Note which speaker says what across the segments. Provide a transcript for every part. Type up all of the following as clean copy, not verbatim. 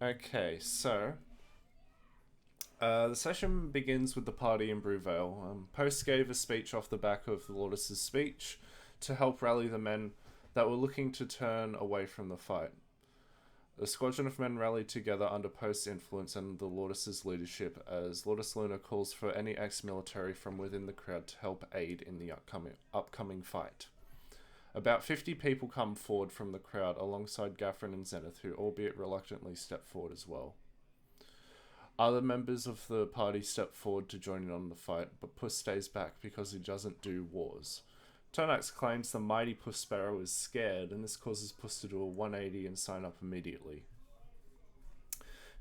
Speaker 1: Okay, so the session begins with the party in Bruvale. Post gave a speech off the back of the Lotus's speech to help rally the men that were looking to turn away from the fight. The squadron of men rallied together under Post's influence and the Lotus's leadership as Lotus Luna calls for any ex-military from within the crowd to help aid in the upcoming fight. About 50 people come forward from the crowd alongside Gaffrin and Zenith, who albeit reluctantly step forward as well. Other members of the party step forward to join in on the fight, but Puss stays back because he doesn't do wars. Turnax claims the mighty Puss Sparrow is scared, and this causes Puss to do a 180 and sign up immediately.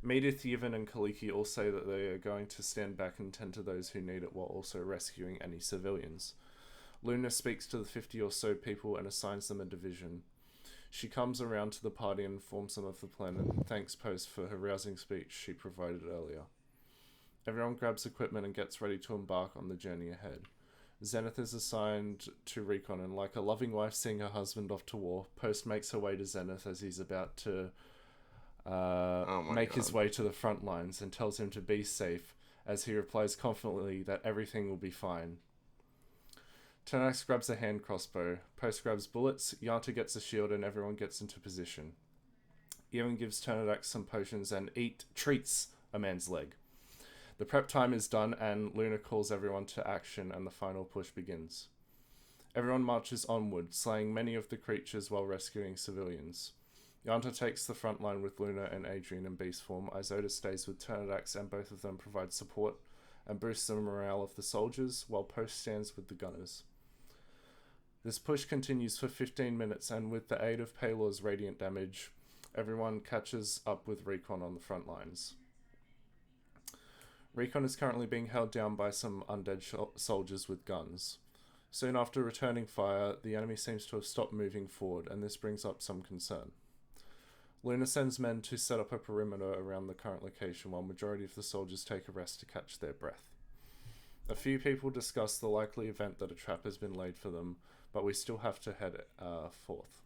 Speaker 1: Medith, Yevon, and Kaliki all say that they are going to stand back and tend to those who need it while also rescuing any civilians. Luna speaks to the 50 or so people and assigns them a division. She comes around to the party and informs them of the plan and thanks Post for her rousing speech she provided earlier. Everyone grabs equipment and gets ready to embark on the journey ahead. Zenith is assigned to Recon, and like a loving wife seeing her husband off to war, Post makes her way to Zenith as he's about to
Speaker 2: Oh my
Speaker 1: make his
Speaker 2: god.
Speaker 1: way to the front lines and tells him to be safe, as he replies confidently that everything will be fine. Turnax grabs a hand crossbow, Post grabs bullets, Yanta gets a shield, and everyone gets into position. Yevon gives Turnax some potions and treats a man's leg. The prep time is done, and Luna calls everyone to action, and the final push begins. Everyone marches onward, slaying many of the creatures while rescuing civilians. Yanta takes the front line with Luna and Adrian in beast form. Isoda stays with Turnidax, and both of them provide support and boost the morale of the soldiers, while Post stands with the gunners. This push continues for 15 minutes, and with the aid of Paylor's radiant damage, everyone catches up with Recon on the front lines. Recon is currently being held down by some undead soldiers with guns. Soon after returning fire, the enemy seems to have stopped moving forward, and this brings up some concern. Luna sends men to set up a perimeter around the current location, while majority of the soldiers take a rest to catch their breath. A few people discuss the likely event that a trap has been laid for them, but we still have to head forth.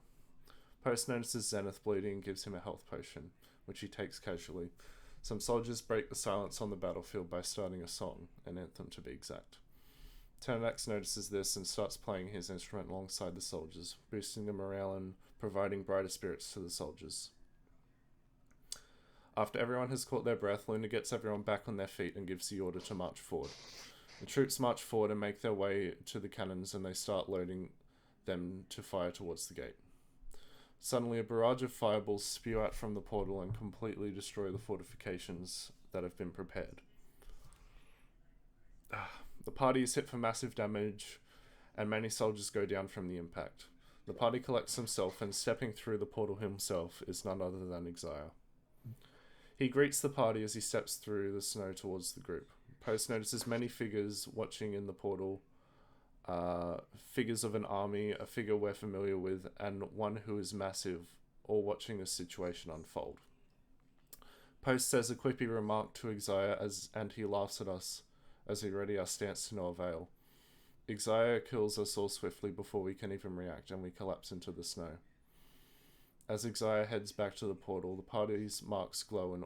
Speaker 1: Post notices Zenith bleeding and gives him a health potion, which he takes casually. Some soldiers break the silence on the battlefield by starting a song, an anthem to be exact. Turnax notices this and starts playing his instrument alongside the soldiers, boosting the morale and providing brighter spirits to the soldiers. After everyone has caught their breath, Luna gets everyone back on their feet and gives the order to march forward. The troops march forward and make their way to the cannons, and they start loading them to fire towards the gate. Suddenly, a barrage of fireballs spew out from the portal and completely destroy the fortifications that have been prepared. The party is hit for massive damage, and many soldiers go down from the impact. The party collects himself, and stepping through the portal himself is none other than Exia. He greets the party as he steps through the snow towards the group. Post notices many figures watching in the portal, figures of an army, a figure we're familiar with, and one who is massive, all watching the situation unfold. Post says a quippy remark to Exia and he laughs at us as he ready our stance to no avail. Exia kills us all swiftly before we can even react, and we collapse into the snow. As Exia heads back to the portal, the party's marks glow, and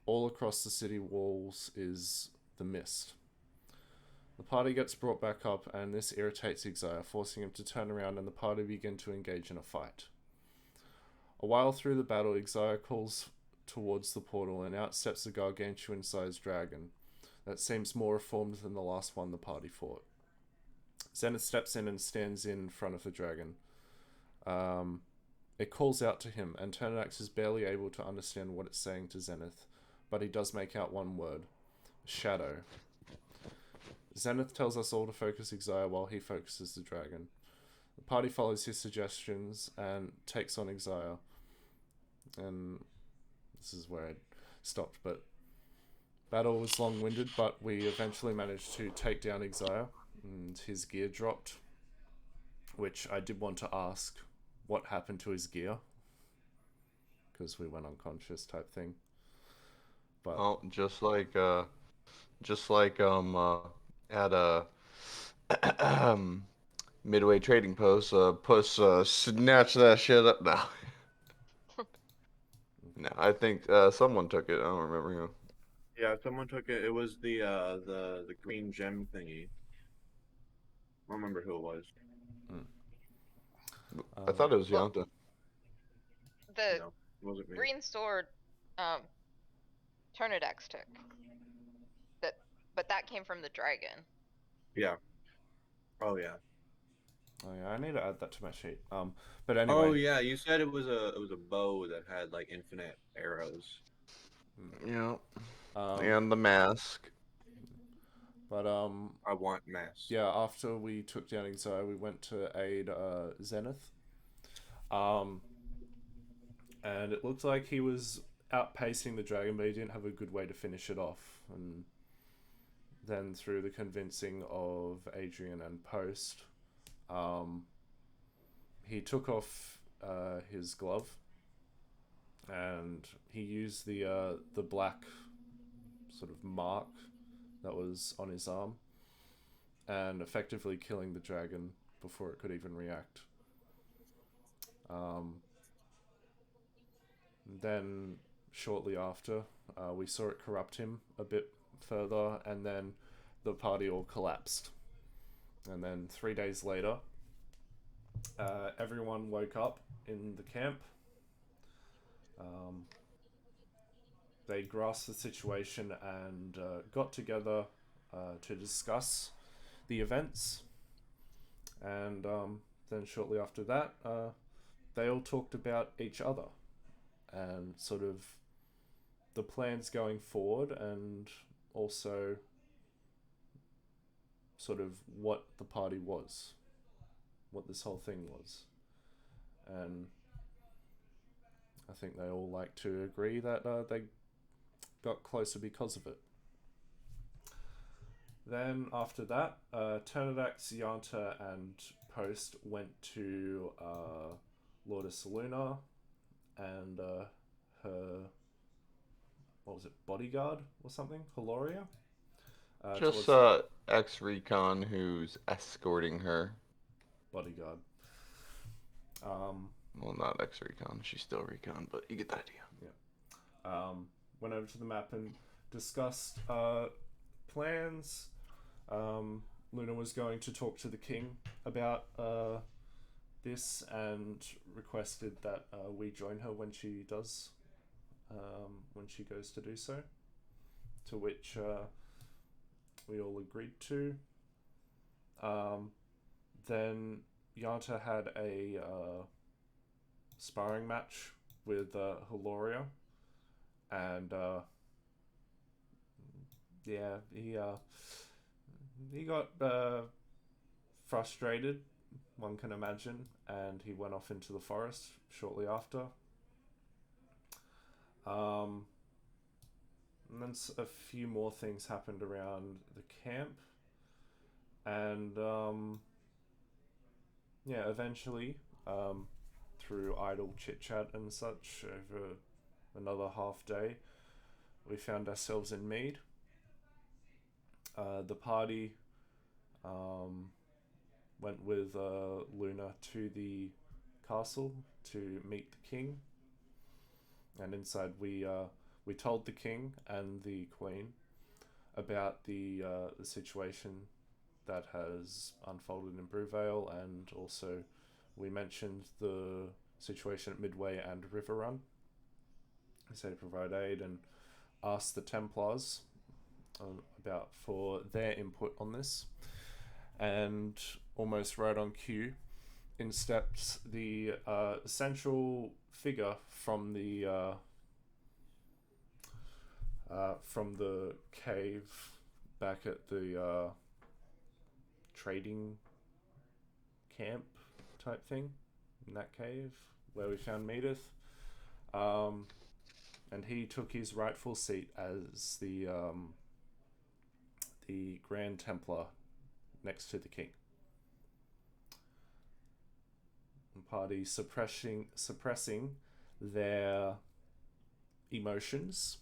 Speaker 1: all across the city walls is the mist. The party gets brought back up, and this irritates Exia, forcing him to turn around, and the party begin to engage in a fight. A while through the battle, Exia calls towards the portal, and out steps a gargantuan-sized dragon that seems more reformed than the last one the party fought. Zenith steps in and stands in front of the dragon. It calls out to him, and Turnax is barely able to understand what it's saying to Zenith, but he does make out one word: shadow. Zenith tells us all to focus Exia while he focuses the dragon. The party follows his suggestions and takes on Exia. And this is where I stopped, but battle was long-winded, but we eventually managed to take down Exia, and his gear dropped, which I did want to ask what happened to his gear, because we went unconscious type thing. But
Speaker 2: Well, just like at a Midway Trading Post, Puss snatched that shit up now. No, I think someone took it. I don't remember who.
Speaker 3: Yeah, someone took it. It was the green gem thingy. I don't remember who it was.
Speaker 1: Mm.
Speaker 2: I thought it was
Speaker 4: Well,
Speaker 2: Yanta.
Speaker 4: the
Speaker 3: No, it wasn't me.
Speaker 4: green sword, Turnidax took. But that came from the dragon.
Speaker 3: Yeah. Oh yeah.
Speaker 1: Oh yeah, I need to add that to my sheet. But anyway.
Speaker 3: Oh yeah, you said it was a bow that had like infinite arrows.
Speaker 2: Yeah. And the mask.
Speaker 1: But
Speaker 3: I want mass.
Speaker 1: Yeah, after we took down Exile, we went to aid Zenith. And it looked like he was outpacing the dragon, but he didn't have a good way to finish it off. And then through the convincing of Adrian and Post, he took off his glove, and he used the black sort of mark that was on his arm, and effectively killing the dragon before it could even react. Then shortly after, we saw it corrupt him a bit further, and then the party all collapsed. And then 3 days later, everyone woke up in the camp. They grasped the situation and got together to discuss the events. And then shortly after that, they all talked about each other and sort of the plans going forward, and also sort of what the party was, what this whole thing was. And I think they all like to agree that they got closer because of it. Then after that, Turnidax, Yanta, and Post went to Lourdes Saluna and her, what was it, bodyguard or something, Holoria?
Speaker 2: Just ex-recon who's escorting her.
Speaker 1: Bodyguard.
Speaker 2: Well, not ex-recon. She's still recon, but you get the idea.
Speaker 1: Yeah. Went over to the map and discussed plans. Luna was going to talk to the king about this and requested that we join her when she does, when she goes to do so. To which we all agreed to. Then Yanta had a sparring match with Holoria, and yeah, he got frustrated, one can imagine, and he went off into the forest shortly after. And then a few more things happened around the camp, and yeah, eventually, through idle chit chat and such, over another half day, we found ourselves in Mead. The party went with Luna to the castle to meet the king, and inside we told the king and the queen about the situation that has unfolded in Bruvale, and also we mentioned the situation at Midway and Riverrun. We said provide aid and asked the Templars about for their input on this, and almost right on cue, in steps the central figure from the cave back at the trading camp type thing, in that cave where we found Meadeth. And he took his rightful seat as the Grand Templar next to the king. The party suppressing their emotions.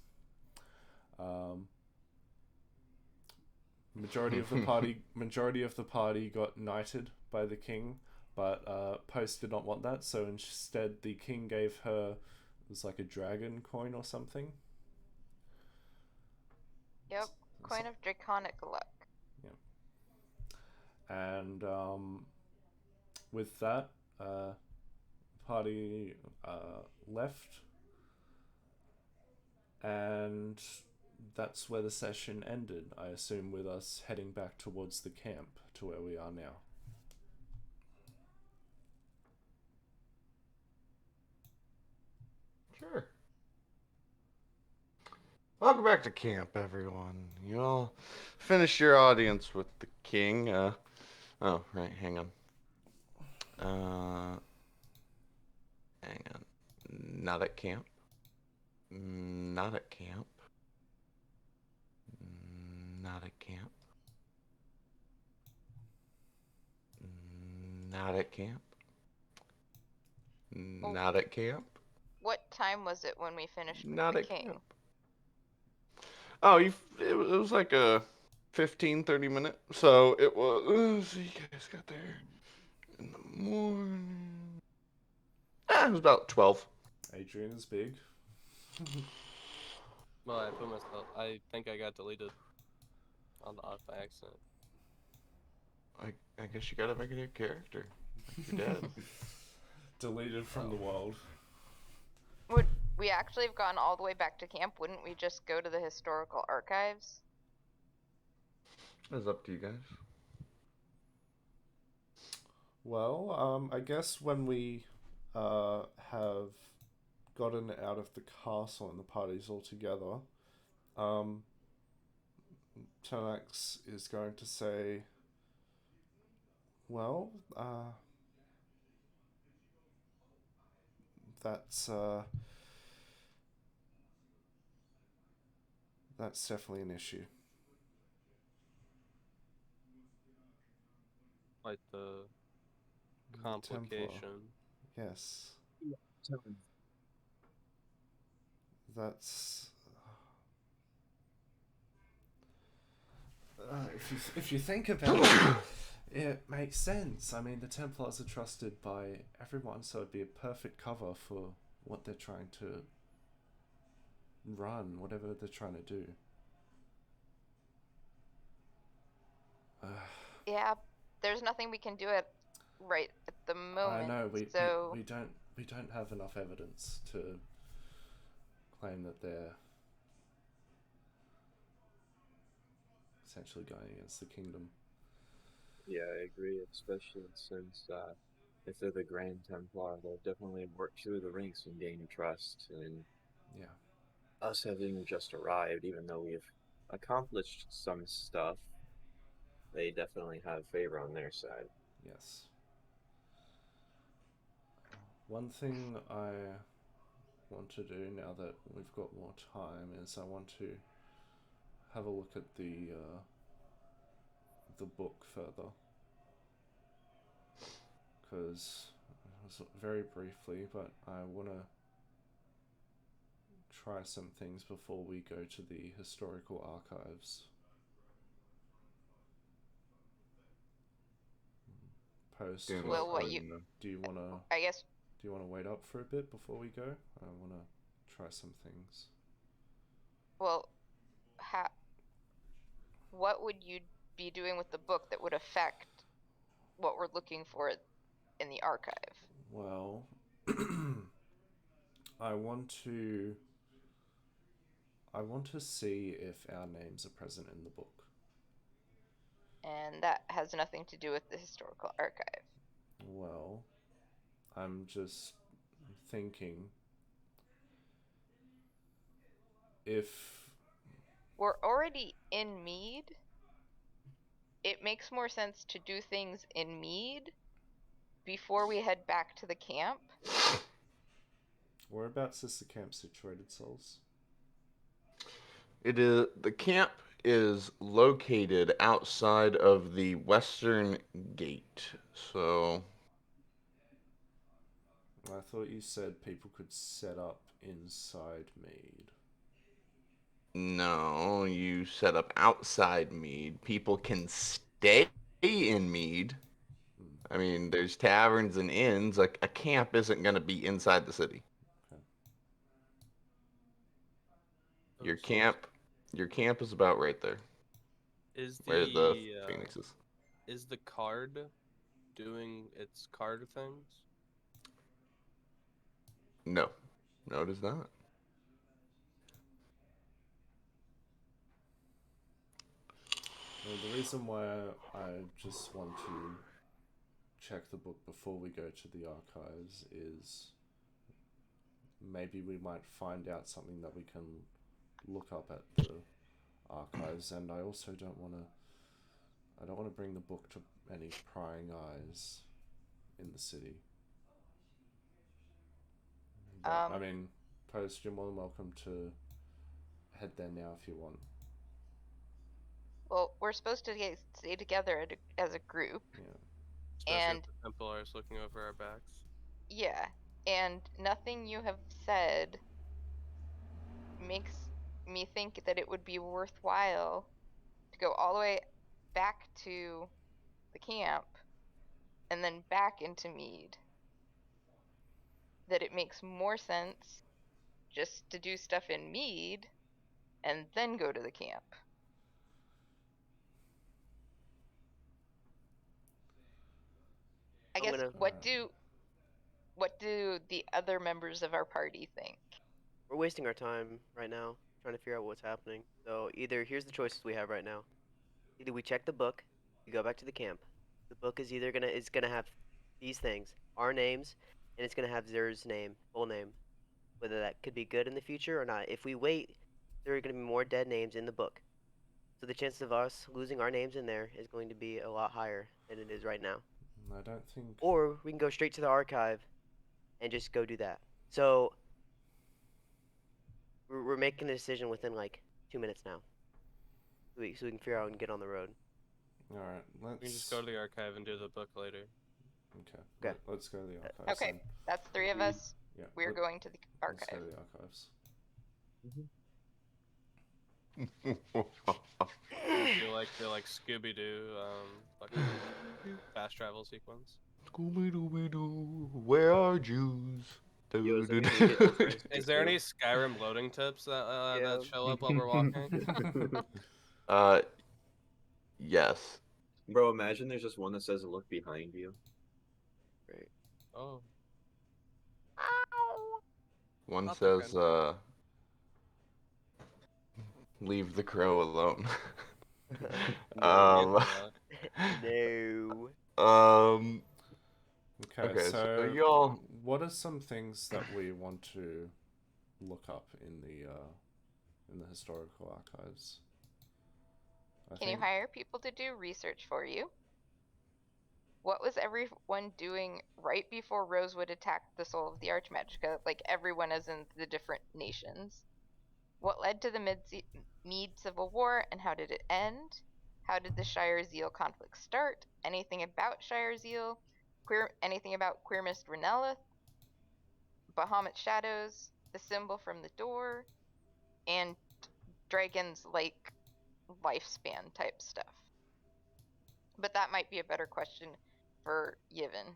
Speaker 1: Majority of the party got knighted by the king, but Post did not want that, so instead the king gave her was like a dragon coin or something.
Speaker 4: Yep. Coin of draconic luck.
Speaker 1: And with that, party left, and that's where the session ended. I assume with us heading back towards the camp to where we are now.
Speaker 2: Sure. Welcome back to camp, everyone. You all finish your audience with the king. Oh, right, hang on. Hang on. Not at camp. Not at camp. Not at camp. Not at camp. Not at camp.
Speaker 4: What time was it when we finished with
Speaker 2: Not
Speaker 4: the
Speaker 2: at
Speaker 4: king?
Speaker 2: camp. Oh, it was like a 15-30 minute. So it was. So you guys got there in the morning. It was about 12.
Speaker 1: Adrian is big.
Speaker 5: Well, I put myself. I think I got deleted on the off by accident.
Speaker 2: I guess you gotta make a new character. You're dead.
Speaker 1: Deleted from the world.
Speaker 4: Would we actually have gone all the way back to camp? Wouldn't we just go to the historical archives?
Speaker 2: It's up to you guys.
Speaker 1: Well, I guess when we have gotten out of the castle and the party's all together, Tonax is going to say, well, that's definitely an issue.
Speaker 5: Like the
Speaker 1: The
Speaker 5: complication.
Speaker 1: Templar. Yes. That's if you think about it, it makes sense. I mean, the Templars are trusted by everyone, so it'd be a perfect cover for what they're trying to run, whatever they're trying to do.
Speaker 4: Yeah, there's nothing we can do right at the moment.
Speaker 1: I know we
Speaker 4: so
Speaker 1: we don't have enough evidence to claim that they're essentially going against the kingdom.
Speaker 3: Yeah, I agree, especially since if they're the Grand Templar, they'll definitely work through the ranks and gain trust. And
Speaker 1: Yeah.
Speaker 3: us having just arrived, even though we've accomplished some stuff, they definitely have favor on their side.
Speaker 1: Yes. One thing I want to do now that we've got more time is I want to have a look at the book further, because very briefly, but I want to try some things before we go to the historical archives. Post.
Speaker 4: Well, what you?
Speaker 1: Do you want to?
Speaker 4: I guess.
Speaker 1: Do you want to wait up for a bit before we go? I want to try some things.
Speaker 4: Well, what would you be doing with the book that would affect what we're looking for in the archive?
Speaker 1: Well, I want to see if our names are present in the book.
Speaker 4: And that has nothing to do with the historical archive.
Speaker 1: Well, I'm just thinking if
Speaker 4: we're already in Mead, it makes more sense to do things in Mead before we head back to the camp.
Speaker 1: Whereabouts is the camp situated, Souls?
Speaker 2: It is the camp is located outside of the western gate. So
Speaker 1: I thought you said people could set up inside Mead.
Speaker 2: no, you set up outside Mead. People can stay in Mead. I mean, there's taverns and inns. Like a camp isn't going to be inside the city.
Speaker 1: Okay.
Speaker 2: Your camp is about right there,
Speaker 5: Is
Speaker 2: where the
Speaker 5: the
Speaker 2: Phoenix is.
Speaker 5: is the card doing its card things?
Speaker 2: No, no, it is not.
Speaker 1: Well, the reason why I just want to check the book before we go to the archives is maybe we might find out something that we can look up at the archives, and I also don't want to bring the book to any prying eyes in the city. But, I mean, Post, you're more than welcome to head there now if you want.
Speaker 4: Well, we're supposed to stay together as a group.
Speaker 1: Yeah.
Speaker 5: Especially
Speaker 4: And
Speaker 5: with the Templars looking over our backs.
Speaker 4: yeah, and nothing you have said makes me think that it would be worthwhile to go all the way back to the camp and then back into Mead. That it makes more sense just to do stuff in Mead and then go to the camp. I guess what do the other members of our party think?
Speaker 6: We're wasting our time right now trying to figure out what's happening. So either here's the choices we have right now. Either we check the book, we go back to the camp. The book is either gonna have these things, our names, and it's gonna have Zer's name, full name. Whether that could be good in the future or not. If we wait, there are gonna be more dead names in the book. So the chances of us losing our names in there is going to be a lot higher than it is right now.
Speaker 1: I don't think.
Speaker 6: Or we can go straight to the archive and just go do that. So we're making a decision within like 2 minutes now. So we can figure out and get on the road.
Speaker 1: All right, let's.
Speaker 5: We can just go to the archive and do the book later.
Speaker 1: Okay. Let's go to the archives.
Speaker 4: Okay,
Speaker 1: then.
Speaker 4: that's 3 of us.
Speaker 1: Yeah.
Speaker 4: We're going to the
Speaker 1: Let's go
Speaker 4: archive.
Speaker 1: to the archives.
Speaker 5: Feel like Scooby Doo, fucking fast travel sequence.
Speaker 2: Scooby Dooby Doo, where are Jews?
Speaker 3: Yo, is there any way to get those
Speaker 5: Is there any Skyrim loading tips that
Speaker 6: Yeah.
Speaker 5: that show up while we're walking?
Speaker 2: Yes.
Speaker 3: Bro, imagine there's just one that says look behind you.
Speaker 5: Oh.
Speaker 2: One
Speaker 5: Not
Speaker 2: says,
Speaker 5: that
Speaker 2: leave the crow alone.
Speaker 6: No.
Speaker 1: Okay,
Speaker 2: so
Speaker 1: so
Speaker 2: y'all-
Speaker 1: what are some things that we want to look up in the historical archives?
Speaker 4: Can you hire people to do research for you? What was everyone doing right before Rosewood attacked the soul of the Archmagica? Like everyone as in the different nations. What led to the Mead Civil War and how did it end? How did the Shire Zeal conflict start? Anything about Shire Zeal? Anything about Queer Mist Renelith? Bahamut Shadows? The symbol from the door? And Dragon's like lifespan type stuff. But that might be a better question for Yevon.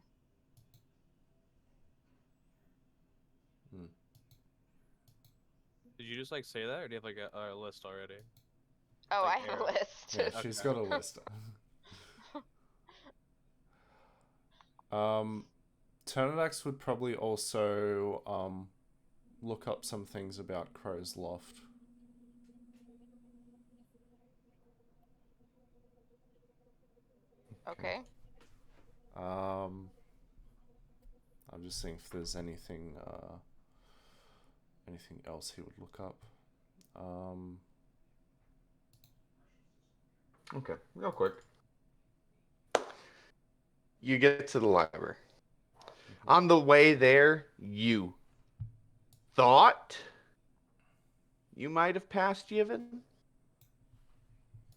Speaker 5: Did you just like say that, or do you have like a list already?
Speaker 4: Oh,
Speaker 5: Like
Speaker 4: I have a
Speaker 5: Aaron.
Speaker 4: list.
Speaker 1: Yeah, she's got a list. Turnidax would probably also look up some things about Crow's Loft.
Speaker 4: Okay.
Speaker 1: I'm just seeing if there's anything else he would look up.
Speaker 2: Okay, real quick. You get to the library. On the way there, you thought you might have passed Yevon.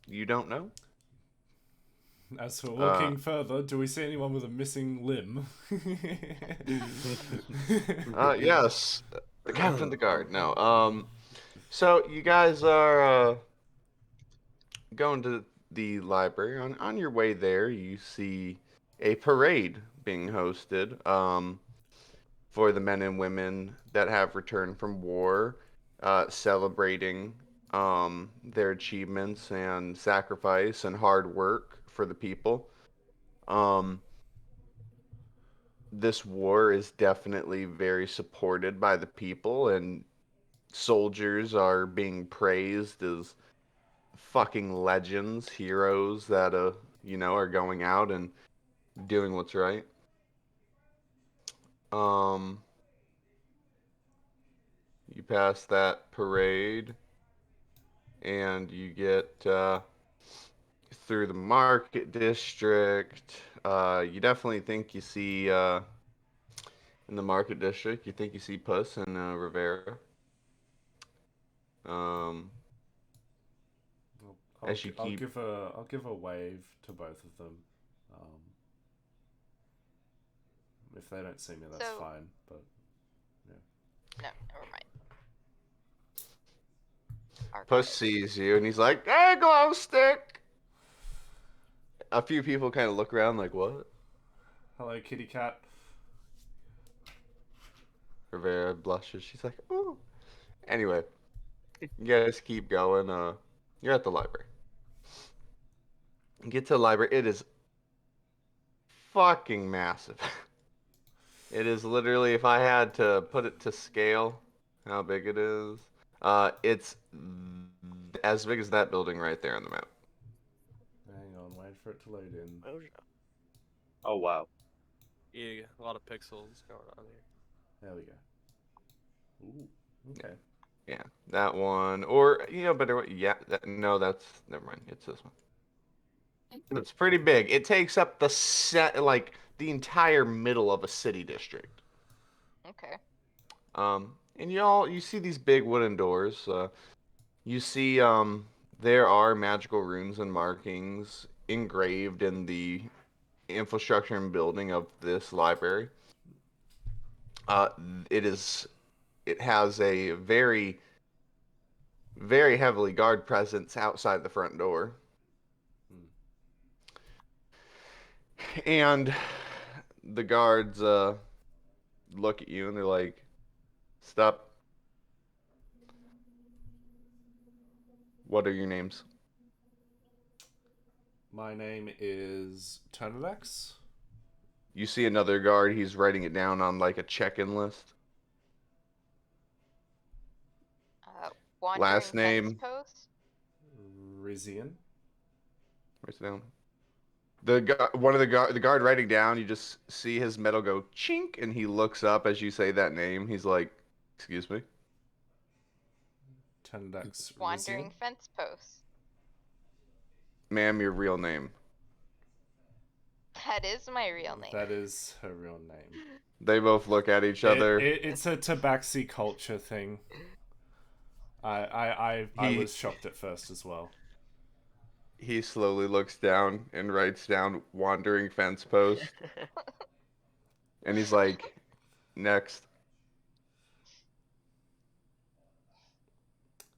Speaker 2: You don't know.
Speaker 1: As for walking further, do we see anyone with a missing limb?
Speaker 2: Yes, the captain, the guard. No. So you guys are going to the library. On your way there, you see a parade being hosted for the men and women that have returned from war, celebrating their achievements and sacrifice and hard work for the people. Um, this war is definitely very supported by the people, and soldiers are being praised as fucking legends, heroes that are going out and doing what's right. Um, you pass that parade, and you get through the market district. You definitely think you see in the market district. You think you see Puss and Rivera. Um, as you
Speaker 1: I'll
Speaker 2: keep
Speaker 1: give a wave to both of them. Um, if they don't see me, that's
Speaker 4: So-
Speaker 1: fine. But
Speaker 4: No, never mind.
Speaker 2: Puss
Speaker 4: Archive.
Speaker 2: sees you and he's like, "Hey, glow stick!" A few people kind of look around like, "What?"
Speaker 1: hello, kitty cat.
Speaker 2: Rivera blushes. She's like, "Oh." Anyway, you guys keep going. You're at the library. You get to the library. It is fucking massive. It is literally, if I had to put it to scale, how big it is, it's as big as that building right there on the map.
Speaker 1: Hang on, wait for it to load in.
Speaker 3: Oh wow.
Speaker 5: Yeah, a lot of pixels going on here.
Speaker 1: There we go. Ooh, okay.
Speaker 2: Yeah, that one. Or, better. Yeah, no, never mind. It's this one. It's pretty big. It takes up the entire middle of a city district.
Speaker 4: Okay.
Speaker 2: And you see these big wooden doors. You see, there are magical runes and markings engraved in the infrastructure and building of this library. Uh, it is, it has a very, very heavily guard presence outside the front door. And the guards look at you and they're like, "Stop. What are your names?"
Speaker 1: My name is Turnilex.
Speaker 2: You see another guard. He's writing it down on like a check-in list.
Speaker 4: Wandering
Speaker 2: Last
Speaker 4: fence
Speaker 2: name.
Speaker 4: post.
Speaker 1: Rizian.
Speaker 2: Write it down. The guard writing down. You just see his metal go chink, and he looks up as you say that name. He's like, "Excuse me."
Speaker 1: Turnilex
Speaker 4: Wandering
Speaker 1: Rizian.
Speaker 4: fence post.
Speaker 2: "Ma'am, your real name."
Speaker 4: That is my real name.
Speaker 1: That is her real name.
Speaker 2: They both look at each other.
Speaker 1: It's a tabaxi culture thing. I was shocked at first as well.
Speaker 2: He slowly looks down and writes down "wandering fence post," and he's like, "Next."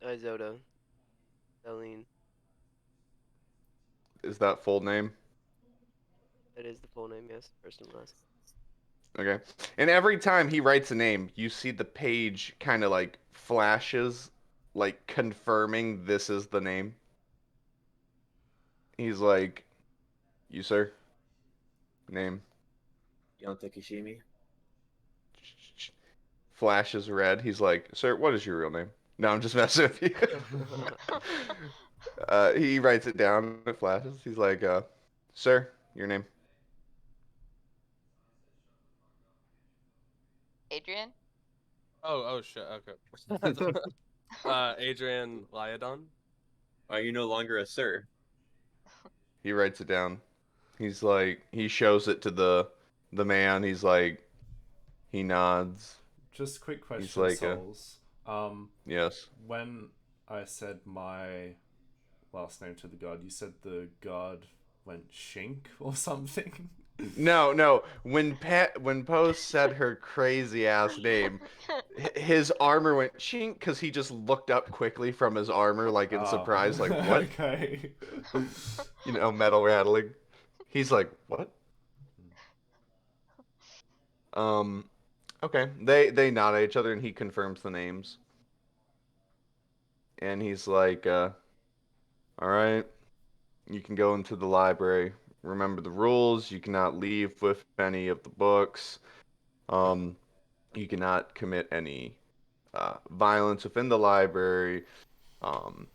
Speaker 6: Zoda. Celine.
Speaker 2: Is that full name?
Speaker 6: That is the full name, yes. First and last.
Speaker 2: Okay. And every time he writes a name, you see the page kind of like flashes, like confirming this is the name. He's like, "You, sir? Name?"
Speaker 3: Yonta Kishimi.
Speaker 2: Flashes red. He's like, "Sir, what is your real name?" No, I'm just messing with you. He writes it down. It flashes. He's like, "Sir, your name?"
Speaker 4: Adrian.
Speaker 5: Oh shit. Okay. Adrian Lyodon.
Speaker 3: Are you no longer a sir?
Speaker 2: He writes it down. He's like, he shows it to the man. He's like, he nods.
Speaker 1: Just quick question,
Speaker 2: He's like,
Speaker 1: Souls.
Speaker 2: Yes.
Speaker 1: When I said my last name to the god, you said the god went shink or something?
Speaker 2: No. When Poe said her crazy ass name, his armor went chink because he just looked up quickly from his armor, like in surprise, like what?
Speaker 1: Okay.
Speaker 2: Metal rattling. He's like, what? Okay. They nod at each other and he confirms the names. and he's like, all right, you can go into the library. Remember the rules. You cannot leave with any of the books. Um, you cannot commit any violence within the library. Um,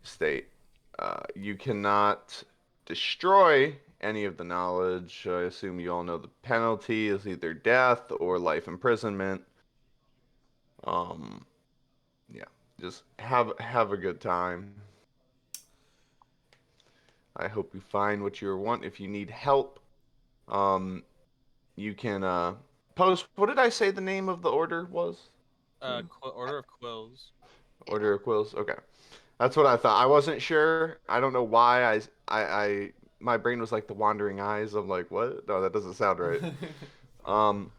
Speaker 2: state. You cannot destroy any of the knowledge. I assume you all know the penalty is either death or life imprisonment. Um, yeah, just have a good time. I hope you find what you want. If you need help, um, you can post. What did I say the name of the order was?
Speaker 5: Order of Quills.
Speaker 2: Order of Quills. Okay. That's what I thought. I wasn't sure. I don't know why my brain was like the wandering eyes. I'm like, what? No, that doesn't sound right. Um,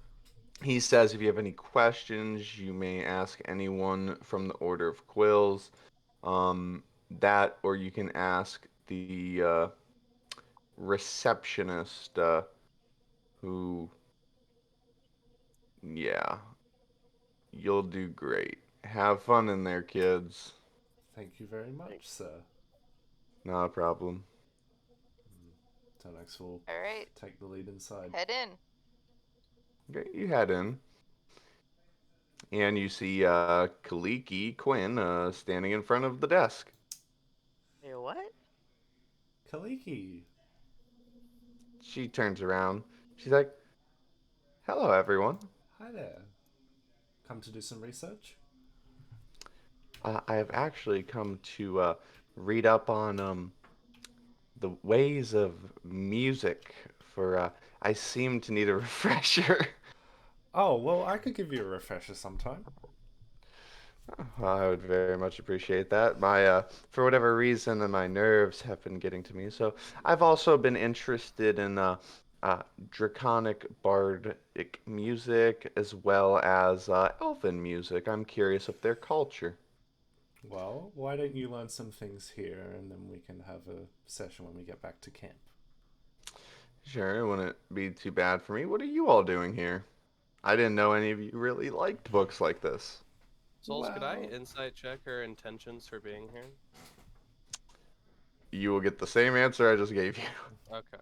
Speaker 2: he says if you have any questions, you may ask anyone from the Order of Quills. That, or you can ask the receptionist, who, yeah, you'll do great. Have fun in there, kids.
Speaker 1: Thank you very much,
Speaker 6: Thanks.
Speaker 1: sir.
Speaker 2: Not a problem.
Speaker 1: Tonex will
Speaker 4: All right,
Speaker 1: take the lead inside.
Speaker 4: head in.
Speaker 2: Okay, you head in. And you see Kaliki Quinn standing in front of the desk.
Speaker 6: Hey, what?
Speaker 1: Kaliki.
Speaker 2: She turns around. She's like, hello, everyone.
Speaker 1: Hi there. Come to do some research?
Speaker 2: I have actually come to read up on the ways of music for. I seem to need a refresher.
Speaker 1: Oh, well, I could give you a refresher sometime.
Speaker 2: I would very much appreciate that. For whatever reason, my nerves have been getting to me. So I've also been interested in draconic bardic music as well as elven music. I'm curious of their culture.
Speaker 1: Well, why don't you learn some things here and then we can have a session when we get back to camp?
Speaker 2: Sure, it wouldn't be too bad for me. What are you all doing here? I didn't know any of you really liked books like this.
Speaker 5: Souls, could I
Speaker 1: Well-
Speaker 5: insight check her intentions for being here?
Speaker 2: You will get the same answer I just gave you.
Speaker 5: Okay.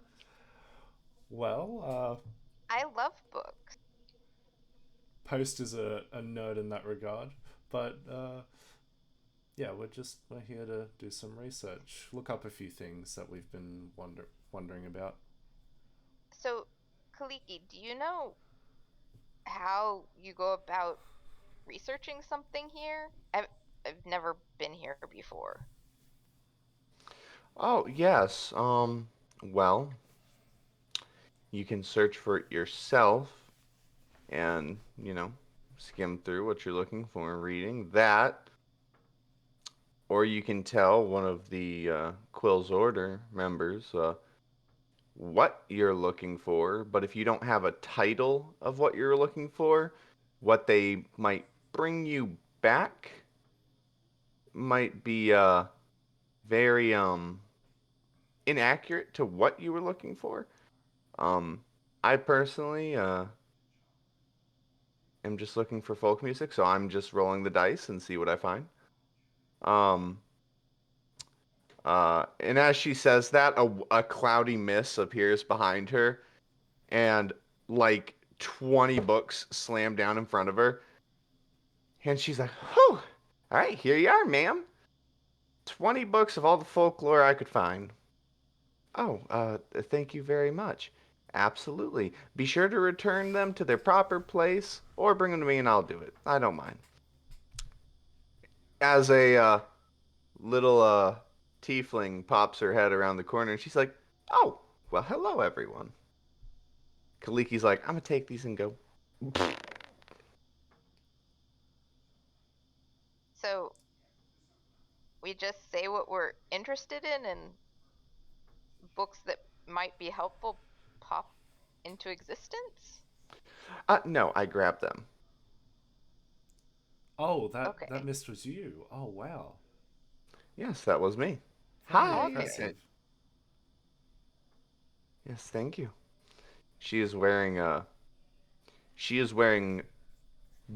Speaker 1: Well,
Speaker 4: I love books.
Speaker 1: Post is a nerd in that regard, but yeah, we're here to do some research, look up a few things that we've been wondering about.
Speaker 4: So, Kaliki, do you know how you go about researching something here? I've never been here before.
Speaker 2: Oh, yes. Well, you can search for it yourself and, skim through what you're looking for and reading that. Or you can tell one of the Quill's Order members what you're looking for. But if you don't have a title of what you're looking for, what they might bring you back might be very inaccurate to what you were looking for. I personally am just looking for folk music, so I'm just rolling the dice and see what I find. Um, and as she says that, a cloudy mist appears behind her, and like 20 books slam down in front of her. And she's like, whew, all right, here you are, ma'am. 20 books of all the folklore I could find. Oh, thank you very much. Absolutely. Be sure to return them to their proper place or bring them to me and I'll do it. I don't mind. As a little tiefling pops her head around the corner and she's like, oh, well, hello, everyone. Kaliki's like, I'm going to take these and go.
Speaker 4: So, we just say what we're interested in and books that might be helpful pop into existence?
Speaker 2: No, I grabbed them.
Speaker 1: Oh,
Speaker 4: Okay.
Speaker 1: that mist was you. Oh, wow.
Speaker 2: Yes, that was me.
Speaker 1: Very
Speaker 2: Hi.
Speaker 1: impressive.
Speaker 2: Yes, thank you. She is wearing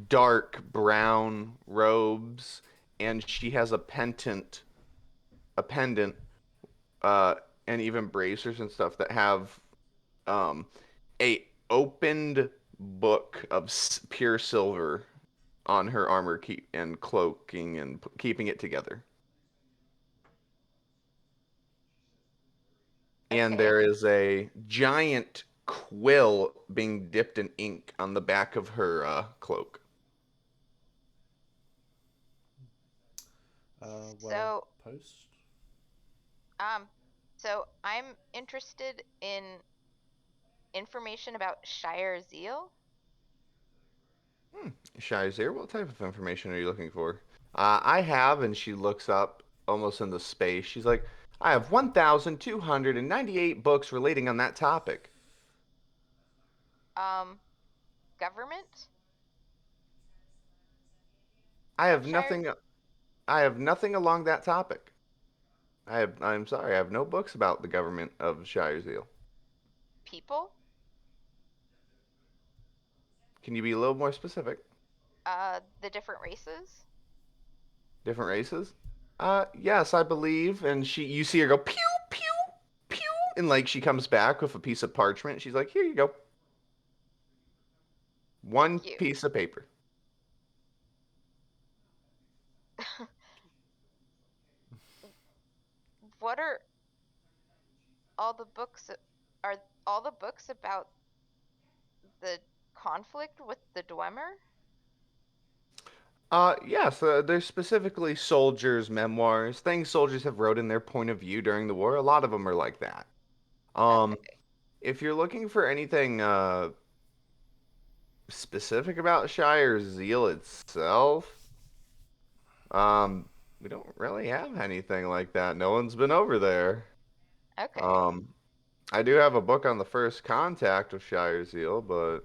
Speaker 2: dark brown robes and she has a pendant, and even bracers and stuff that have a opened book of pure silver on her armor and cloaking and keeping it together. And
Speaker 4: Okay.
Speaker 2: there is a giant quill being dipped in ink on the back of her cloak.
Speaker 4: So,
Speaker 1: Post.
Speaker 4: um, so I'm interested in information about Shire Zeal.
Speaker 2: Shizir, what type of information are you looking for? I have, and she looks up almost into space. She's like, I have 1,298 books relating on that topic.
Speaker 4: Government
Speaker 2: I
Speaker 4: of
Speaker 2: have
Speaker 4: Shire
Speaker 2: nothing. I have nothing along that topic. I'm sorry. I have no books about the government of Shire Zeal.
Speaker 4: people.
Speaker 2: Can you be a little more specific?
Speaker 4: The different races.
Speaker 2: Different races? Yes, I believe. And you see her go pew pew pew, and like she comes back with a piece of parchment. She's like, here you go. One
Speaker 4: Thank you.
Speaker 2: piece of paper.
Speaker 4: What are all the books? Are all the books about the conflict with the Dwemer?
Speaker 2: Yes, they're specifically soldiers' memoirs, things soldiers have wrote in their point of view during the war. A lot of them are like that. Um,
Speaker 4: Okay.
Speaker 2: if you're looking for anything specific about Shire Zeal itself, um, we don't really have anything like that. No one's been over there.
Speaker 4: Okay.
Speaker 2: Um, I do have a book on the first contact with Shire Zeal, but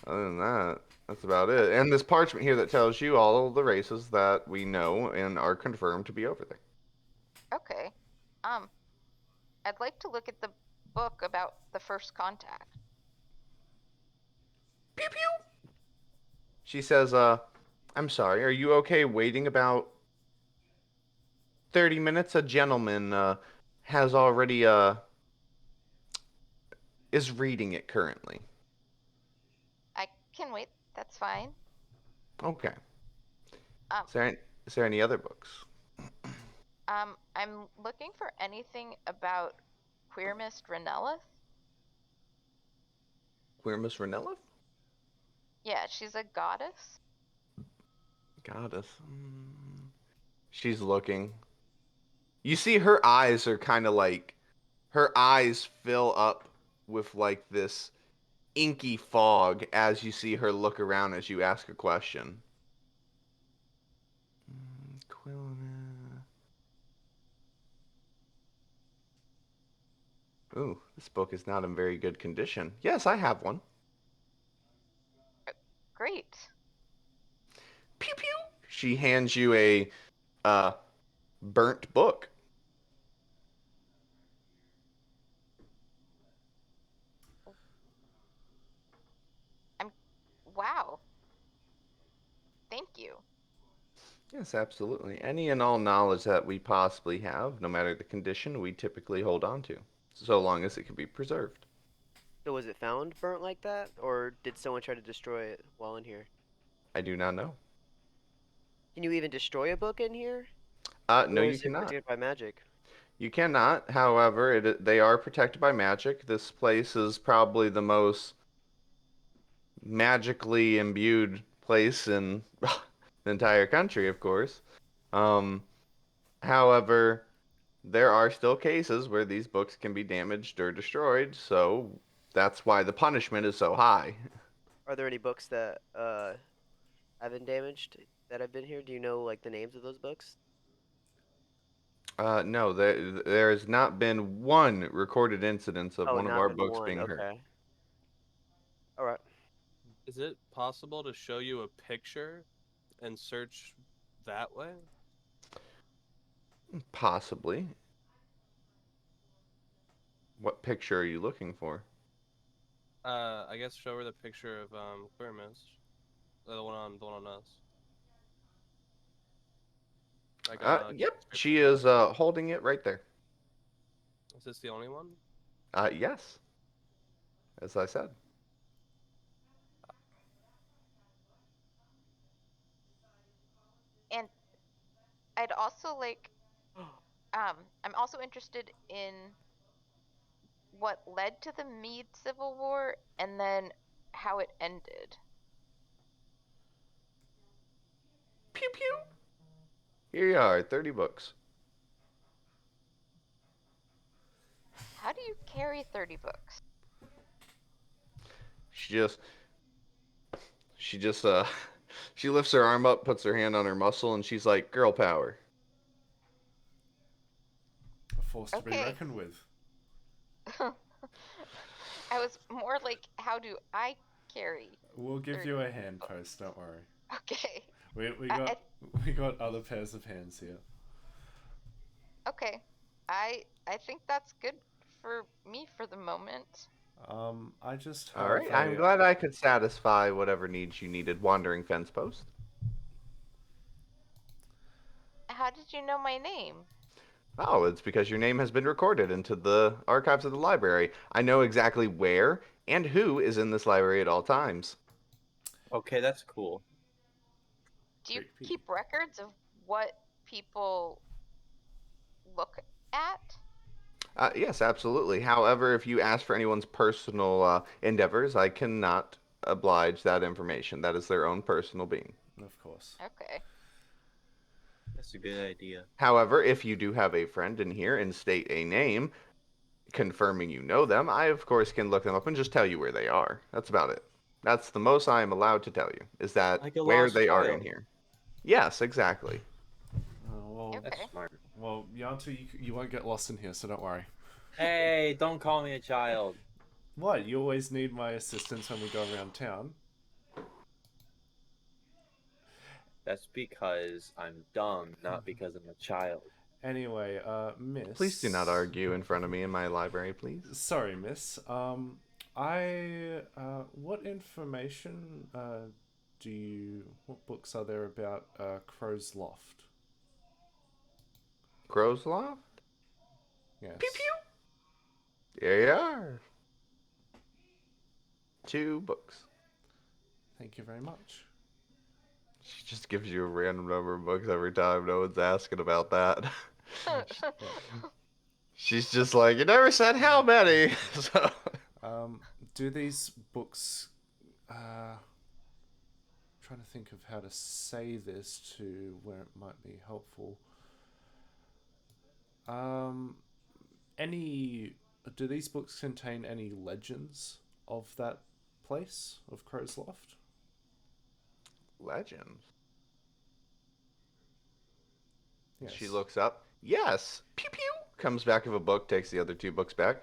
Speaker 2: other than that, that's about it. And this parchment here that tells you all of the races that we know and are confirmed to be over there.
Speaker 4: Okay. Um, I'd like to look at the book about the first contact.
Speaker 2: Pew pew. She says, I'm sorry, are you okay waiting about 30 minutes? A gentleman, has already, is reading it currently.
Speaker 4: I can wait. That's fine.
Speaker 2: Okay.
Speaker 4: Um,
Speaker 2: Is there any other books?
Speaker 4: I'm looking for anything about Queer Miss Renellith.
Speaker 2: Queer Miss Renella?
Speaker 4: Yeah, she's a goddess.
Speaker 2: Goddess. She's looking. You see her eyes are kind of like, her eyes fill up with like this inky fog as you see her look around as you ask a question. Quilina. Ooh, this book is not in very good condition. Yes, I have one.
Speaker 4: Great.
Speaker 2: Pew pew. She hands you a burnt book.
Speaker 4: Wow. Thank you.
Speaker 2: Yes, absolutely. Any and all knowledge that we possibly have, no matter the condition, we typically hold on to, so long as it can be preserved.
Speaker 6: So was it found burnt like that, or did someone try to destroy it while in here?
Speaker 2: I do not know.
Speaker 6: Can you even destroy a book in here?
Speaker 2: No,
Speaker 6: Or
Speaker 2: you
Speaker 6: is it
Speaker 2: cannot.
Speaker 6: protected by magic?
Speaker 2: You cannot. However, they are protected by magic. This place is probably the most magically imbued place in the entire country, of course. Um, However, there are still cases where these books can be damaged or destroyed, so that's why the punishment is so high.
Speaker 6: Are there any books that have been damaged that have been here? Do you know like the names of those books?
Speaker 2: No, there has not been one recorded incidence of
Speaker 6: Oh,
Speaker 2: one of
Speaker 6: not
Speaker 2: our
Speaker 6: been
Speaker 2: books
Speaker 6: one.
Speaker 2: being hurt.
Speaker 6: Okay. All right.
Speaker 5: Is it possible to show you a picture and search that way?
Speaker 2: Possibly. What picture are you looking for?
Speaker 5: I guess show her the picture of Queer Miss. The one on us. Like, a
Speaker 2: Yep.
Speaker 5: description
Speaker 2: She
Speaker 5: of
Speaker 2: is
Speaker 5: it?
Speaker 2: holding it right there.
Speaker 5: Is this the only one?
Speaker 2: Yes. As I said.
Speaker 4: And I'd also like, I'm also interested in what led to the Mead Civil War and then how it ended.
Speaker 2: Pew pew. Here you are, 30 books.
Speaker 4: How do you carry 30 books?
Speaker 2: She just she lifts her arm up, puts her hand on her muscle, and she's like, "Girl power."
Speaker 1: A force to be
Speaker 4: Okay.
Speaker 1: reckoned with.
Speaker 4: I was more like, how do I carry?
Speaker 1: We'll give
Speaker 4: 30
Speaker 1: you a hand
Speaker 4: books?
Speaker 1: post. Don't worry.
Speaker 4: Okay.
Speaker 1: We
Speaker 4: I-
Speaker 1: we got other pairs of hands here.
Speaker 4: Okay. I think that's good for me for the moment.
Speaker 1: I just
Speaker 2: All
Speaker 1: have
Speaker 2: right. I'm glad I could satisfy whatever needs you needed. Wandering fence post.
Speaker 4: How did you know my name?
Speaker 2: Oh, it's because your name has been recorded into the archives of the library. I know exactly where and who is in this library at all times.
Speaker 3: Okay, that's cool.
Speaker 4: Do you
Speaker 1: Creepy.
Speaker 4: keep records of what people look at?
Speaker 2: Yes, absolutely. However, if you ask for anyone's personal endeavors, I cannot oblige that information. That is their own personal being.
Speaker 1: Of course.
Speaker 4: Okay.
Speaker 3: That's a good idea.
Speaker 2: However, if you do have a friend in here and state a name, confirming you know them, I of course can look them up and just tell you where they are. That's about it. That's the most I am allowed to tell you, is that
Speaker 3: Like a
Speaker 2: where
Speaker 3: lost
Speaker 2: they are in
Speaker 3: child.
Speaker 2: here. Yes, exactly.
Speaker 1: Well,
Speaker 4: Okay.
Speaker 3: That's smart.
Speaker 1: well, Yantu, you won't get lost in here, so don't worry.
Speaker 3: Hey, don't call me a child.
Speaker 1: What? You always need my assistance when we go around town.
Speaker 3: That's because I'm dumb, not because I'm a child.
Speaker 1: Anyway, Miss.
Speaker 2: Please do not argue in front of me in my library, please.
Speaker 1: Sorry, Miss. What information what books are there about Crow's Loft?
Speaker 2: Crow's Loft?
Speaker 1: Yes.
Speaker 2: Pew pew! There you are. 2 books.
Speaker 1: Thank you very much.
Speaker 2: She just gives you a random number of books every time. No one's asking about that. She's just like, you never said how many. So,
Speaker 1: Do these books, trying to think of how to say this to where it might be helpful. Do these books contain any legends of that place, of Crow's Loft?
Speaker 2: legends.
Speaker 1: Yes.
Speaker 2: She looks up. Yes. Pew pew. Comes back with a book, takes the other 2 books back.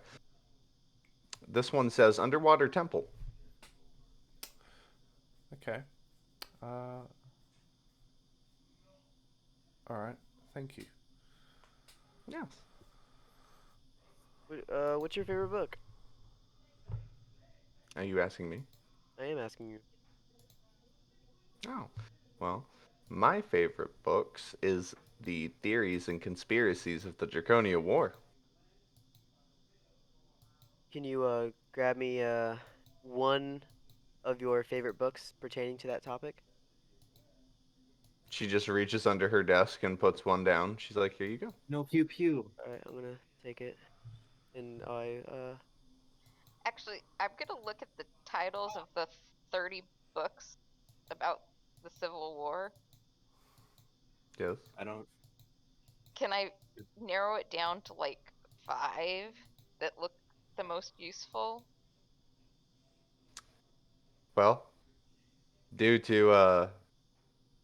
Speaker 2: This one says Underwater Temple.
Speaker 1: Okay. Alright, thank you.
Speaker 2: Yes.
Speaker 6: What's your favorite book?
Speaker 2: Are you asking me?
Speaker 6: I am asking you.
Speaker 2: Oh. Well, my favorite books is the theories and conspiracies of the Draconia War.
Speaker 6: Can you grab me one of your favorite books pertaining to that topic?
Speaker 2: She just reaches under her desk and puts one down. She's like, here you go.
Speaker 3: No pew pew.
Speaker 6: Alright, I'm gonna take it. And
Speaker 4: Actually, I'm gonna look at the titles of the 30 books about the Civil War.
Speaker 2: Yes.
Speaker 3: I don't.
Speaker 4: Can I narrow it down to like 5 that look the most useful?
Speaker 2: Well, due to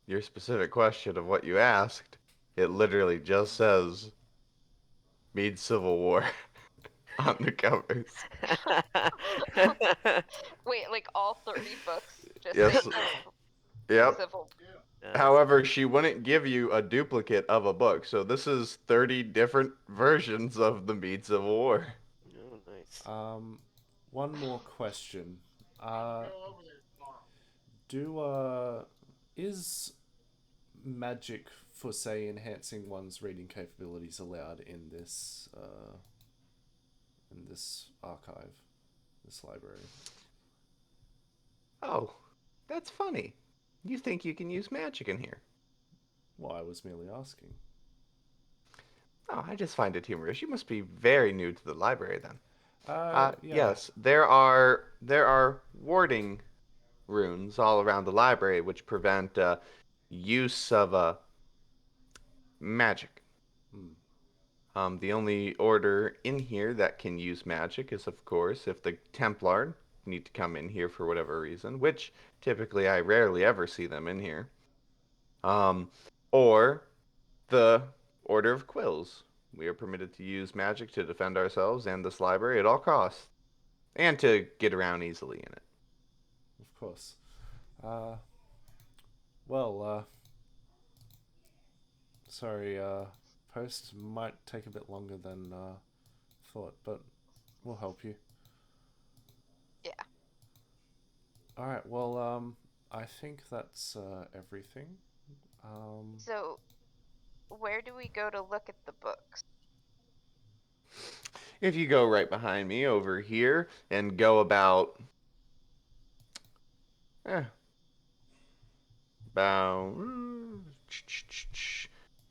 Speaker 2: your specific question of what you asked, it literally just says Mead Civil War on the covers.
Speaker 4: Wait, like all 30 books just
Speaker 2: Yes.
Speaker 4: say
Speaker 2: Yep.
Speaker 4: Civil.
Speaker 2: However, she wouldn't give you a duplicate of a book, so this is 30 different versions of the Mead Civil War.
Speaker 6: Oh, nice.
Speaker 1: One more question. Is magic for say enhancing one's reading capabilities allowed in this archive, this library.
Speaker 2: Oh, that's funny. You think you can use magic in here?
Speaker 1: Well, I was merely asking.
Speaker 2: Oh, I just find it humorous. You must be very new to the library then.
Speaker 1: Yeah.
Speaker 2: Yes, there are warding runes all around the library which prevent use of magic.
Speaker 1: Hmm.
Speaker 2: The only order in here that can use magic is, of course, if the Templar need to come in here for whatever reason, which typically I rarely ever see them in here. Or the Order of Quills. We are permitted to use magic to defend ourselves and this library at all costs, and to get around easily in it.
Speaker 1: Of course. Well, sorry, post might take a bit longer than thought, but we'll help you.
Speaker 4: Yeah.
Speaker 1: Alright, well, I think that's everything.
Speaker 4: So, where do we go to look at the books?
Speaker 2: If you go right behind me over here and go about about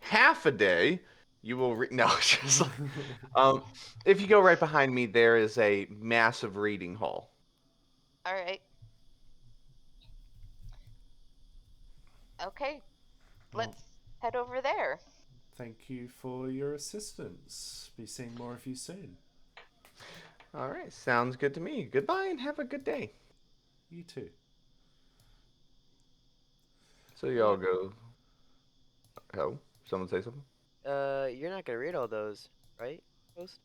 Speaker 2: half a day, you will no, just if you go right behind me, there is a massive reading hall.
Speaker 4: All right. Okay.
Speaker 1: Well,
Speaker 4: Let's head over there.
Speaker 1: thank you for your assistance. Be seeing more of you soon.
Speaker 2: All right, sounds good to me. Goodbye and have a good day.
Speaker 1: You too.
Speaker 2: So y'all go. Oh, someone say something?
Speaker 6: You're not gonna read all those, right? Post?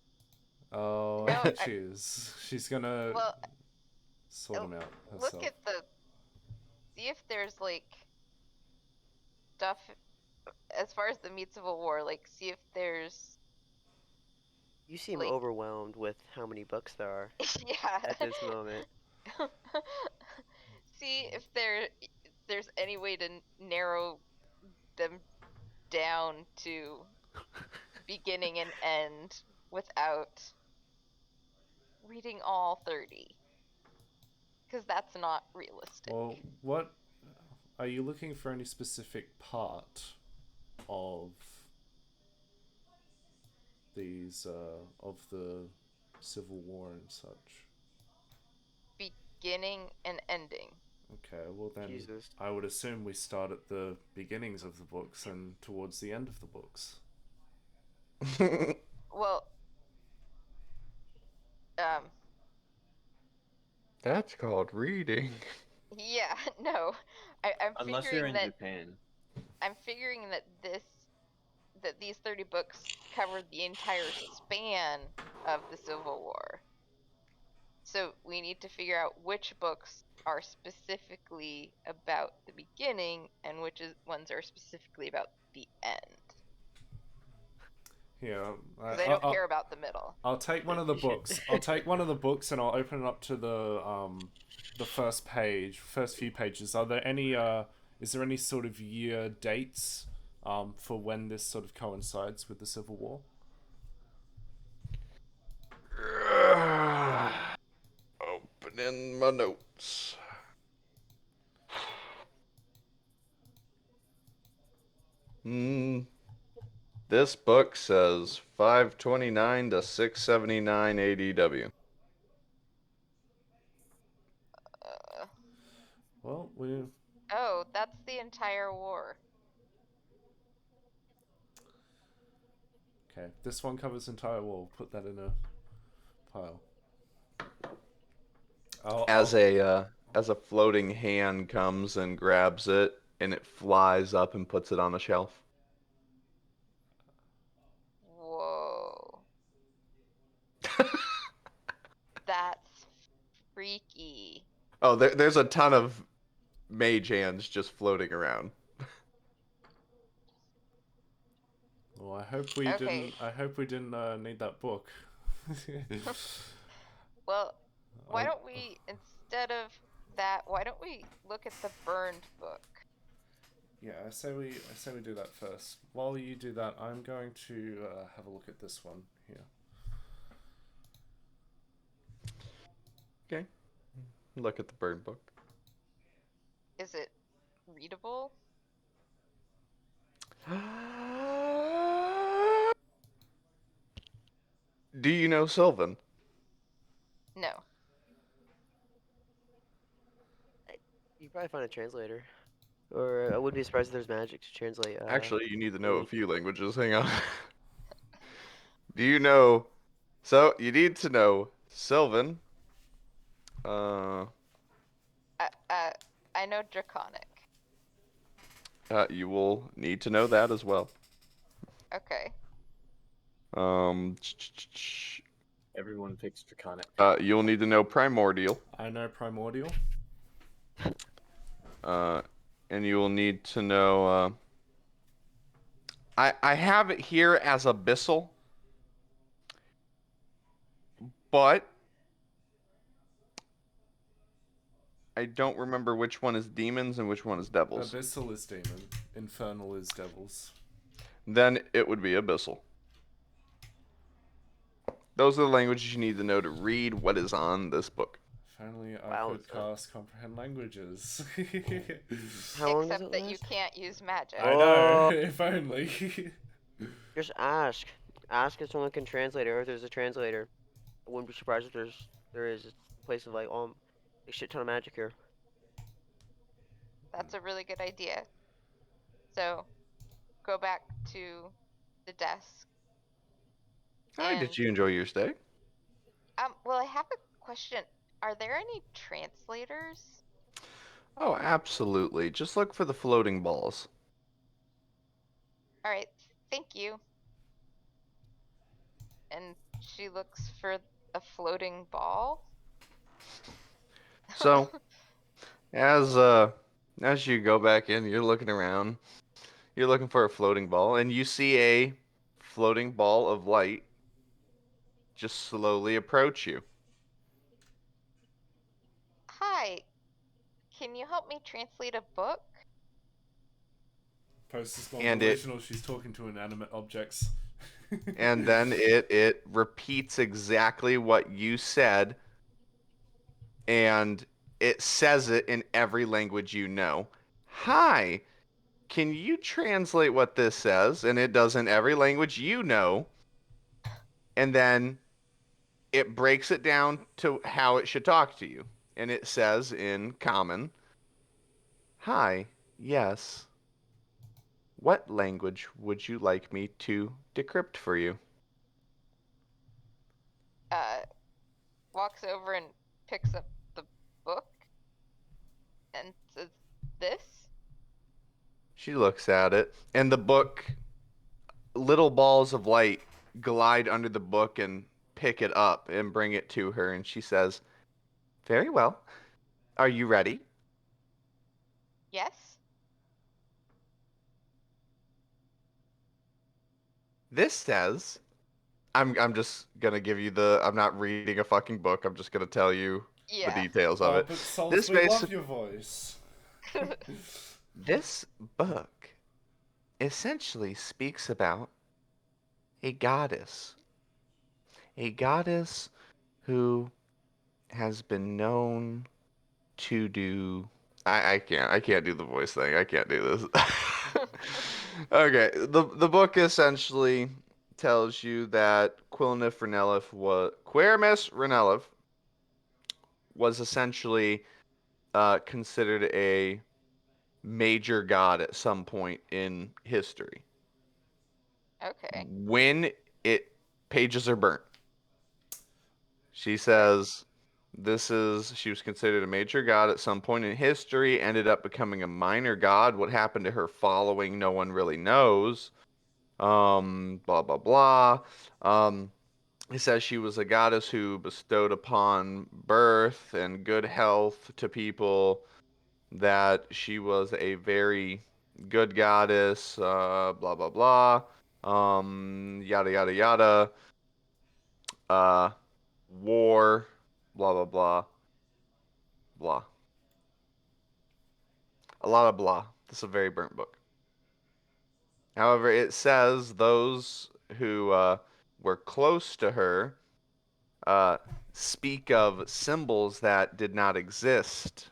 Speaker 1: Oh,
Speaker 4: No,
Speaker 1: I think she is. She's gonna
Speaker 4: Well,
Speaker 1: sort them out
Speaker 4: look
Speaker 1: herself.
Speaker 4: at see if there's like stuff as far as the Meat Civil War. Like, see if there's
Speaker 6: You seem
Speaker 4: like-
Speaker 6: overwhelmed with how many books there are
Speaker 4: yeah.
Speaker 6: at this moment.
Speaker 4: See if there's any way to narrow them down to beginning and end without reading all 30. Because that's not realistic.
Speaker 1: Well, what are you looking for? Any specific part of these of the Civil War and such?
Speaker 4: Beginning and ending.
Speaker 1: Okay, well then
Speaker 6: Jesus.
Speaker 1: I would assume we start at the beginnings of the books and towards the end of the books.
Speaker 4: Well,
Speaker 2: That's called reading.
Speaker 4: yeah, no. I'm
Speaker 3: Unless
Speaker 4: figuring
Speaker 3: you're in
Speaker 4: that
Speaker 3: Japan.
Speaker 4: I'm figuring that these 30 books cover the entire span of the Civil War. So we need to figure out which books are specifically about the beginning and which ones are specifically about the end.
Speaker 1: Yeah,
Speaker 4: Because I don't care about the middle.
Speaker 1: I'll take one of the books. I'll take one of the books and I'll open it up to the first page, first few pages. Are there any is there any sort of year dates for when this sort of coincides with the Civil War?
Speaker 2: Opening my notes. This book says 529 to 679 ADW.
Speaker 1: Well,
Speaker 4: Oh, that's the entire war.
Speaker 1: okay. This one covers the entire war. Put that in a pile.
Speaker 2: As a floating hand comes and grabs it, and it flies up and puts it on a shelf.
Speaker 4: Whoa. That's freaky.
Speaker 2: Oh, there's a ton of mage hands just floating around.
Speaker 1: Well, I hope we
Speaker 4: Okay.
Speaker 1: didn't. I hope we didn't need that book.
Speaker 4: Well, why don't we, instead of that, why don't we look at the burned book?
Speaker 1: Yeah, I say we do that first. While you do that, I'm going to have a look at this one here.
Speaker 2: Okay. Look at the burn book.
Speaker 4: Is it readable?
Speaker 2: Do you know Sylvan?
Speaker 4: No.
Speaker 6: You probably find a translator. Or I wouldn't be surprised if there's magic to translate.
Speaker 2: Actually, you need to know a
Speaker 6: really-
Speaker 2: few languages. Hang on. Do you know? So you need to know Sylvan.
Speaker 4: I know Draconic.
Speaker 2: You will need to know that as well.
Speaker 4: Okay.
Speaker 2: ch- ch- ch-
Speaker 3: Everyone picks Draconic.
Speaker 2: You'll need to know Primordial.
Speaker 1: I know Primordial.
Speaker 2: And you will need to know. I have it here as Abyssal, but I don't remember which one is demons and which one is devils.
Speaker 1: Abyssal is demon. Infernal is devils.
Speaker 2: Then it would be Abyssal. Those are the languages you need to know to read what is on this book.
Speaker 1: If only I
Speaker 6: Wow,
Speaker 1: could cast comprehend languages.
Speaker 6: How long does
Speaker 4: Except
Speaker 6: it
Speaker 4: that you
Speaker 6: last?
Speaker 4: can't use magic.
Speaker 1: I know. If only.
Speaker 6: Just ask. Ask if someone can translate it or if there's a translator. I wouldn't be surprised if there is. It's a place of like a shit ton of magic here.
Speaker 4: That's a really good idea. So, go back to the desk.
Speaker 2: Hi,
Speaker 4: And,
Speaker 2: did you enjoy your stay?
Speaker 4: well, I have a question. Are there any translators?
Speaker 2: Oh, absolutely. Just look for the floating balls.
Speaker 4: All right, thank you. And she looks for a floating ball.
Speaker 2: So, as you go back in, you're looking around. You're looking for a floating ball, and you see a floating ball of light just slowly approach you.
Speaker 4: Hi, can you help me translate a book?
Speaker 1: Post is
Speaker 2: And
Speaker 1: delusional. She's talking to inanimate objects.
Speaker 2: And then it repeats exactly what you said, and it says it in every language you know. Hi, can you translate what this says? And it does in every language you know. And then it breaks it down to how it should talk to you. And it says in common, hi, yes. What language would you like me to decrypt for you?
Speaker 4: Walks over and picks up the book and says, "This?"
Speaker 2: She looks at it, and the book, little balls of light glide under the book and pick it up and bring it to her, and she says, very well. Are you ready?
Speaker 4: Yes.
Speaker 2: This says, I'm just gonna give you the, I'm not reading a fucking book, I'm just gonna tell you the
Speaker 4: Yeah.
Speaker 2: details of
Speaker 1: Oh,
Speaker 2: it.
Speaker 1: but Souls,
Speaker 2: This
Speaker 1: we love
Speaker 2: basi-
Speaker 1: your voice.
Speaker 2: This book essentially speaks about a goddess. A goddess who has been known to do. I can't do the voice thing. I can't do this. Okay, the book essentially tells you that Quirmis Renelif was essentially considered a major god at some point in history.
Speaker 4: Okay.
Speaker 2: When it pages are burnt, she says she was considered a major god at some point in history, ended up becoming a minor god. What happened to her following, no one really knows. Blah blah blah. It says she was a goddess who bestowed upon birth and good health to people, that she was a very good goddess, blah blah blah. Yada yada yada. Uh War, blah blah blah. Blah. A lot of blah. This is a very burnt book. However, it says those who were close to her speak of symbols that did not exist.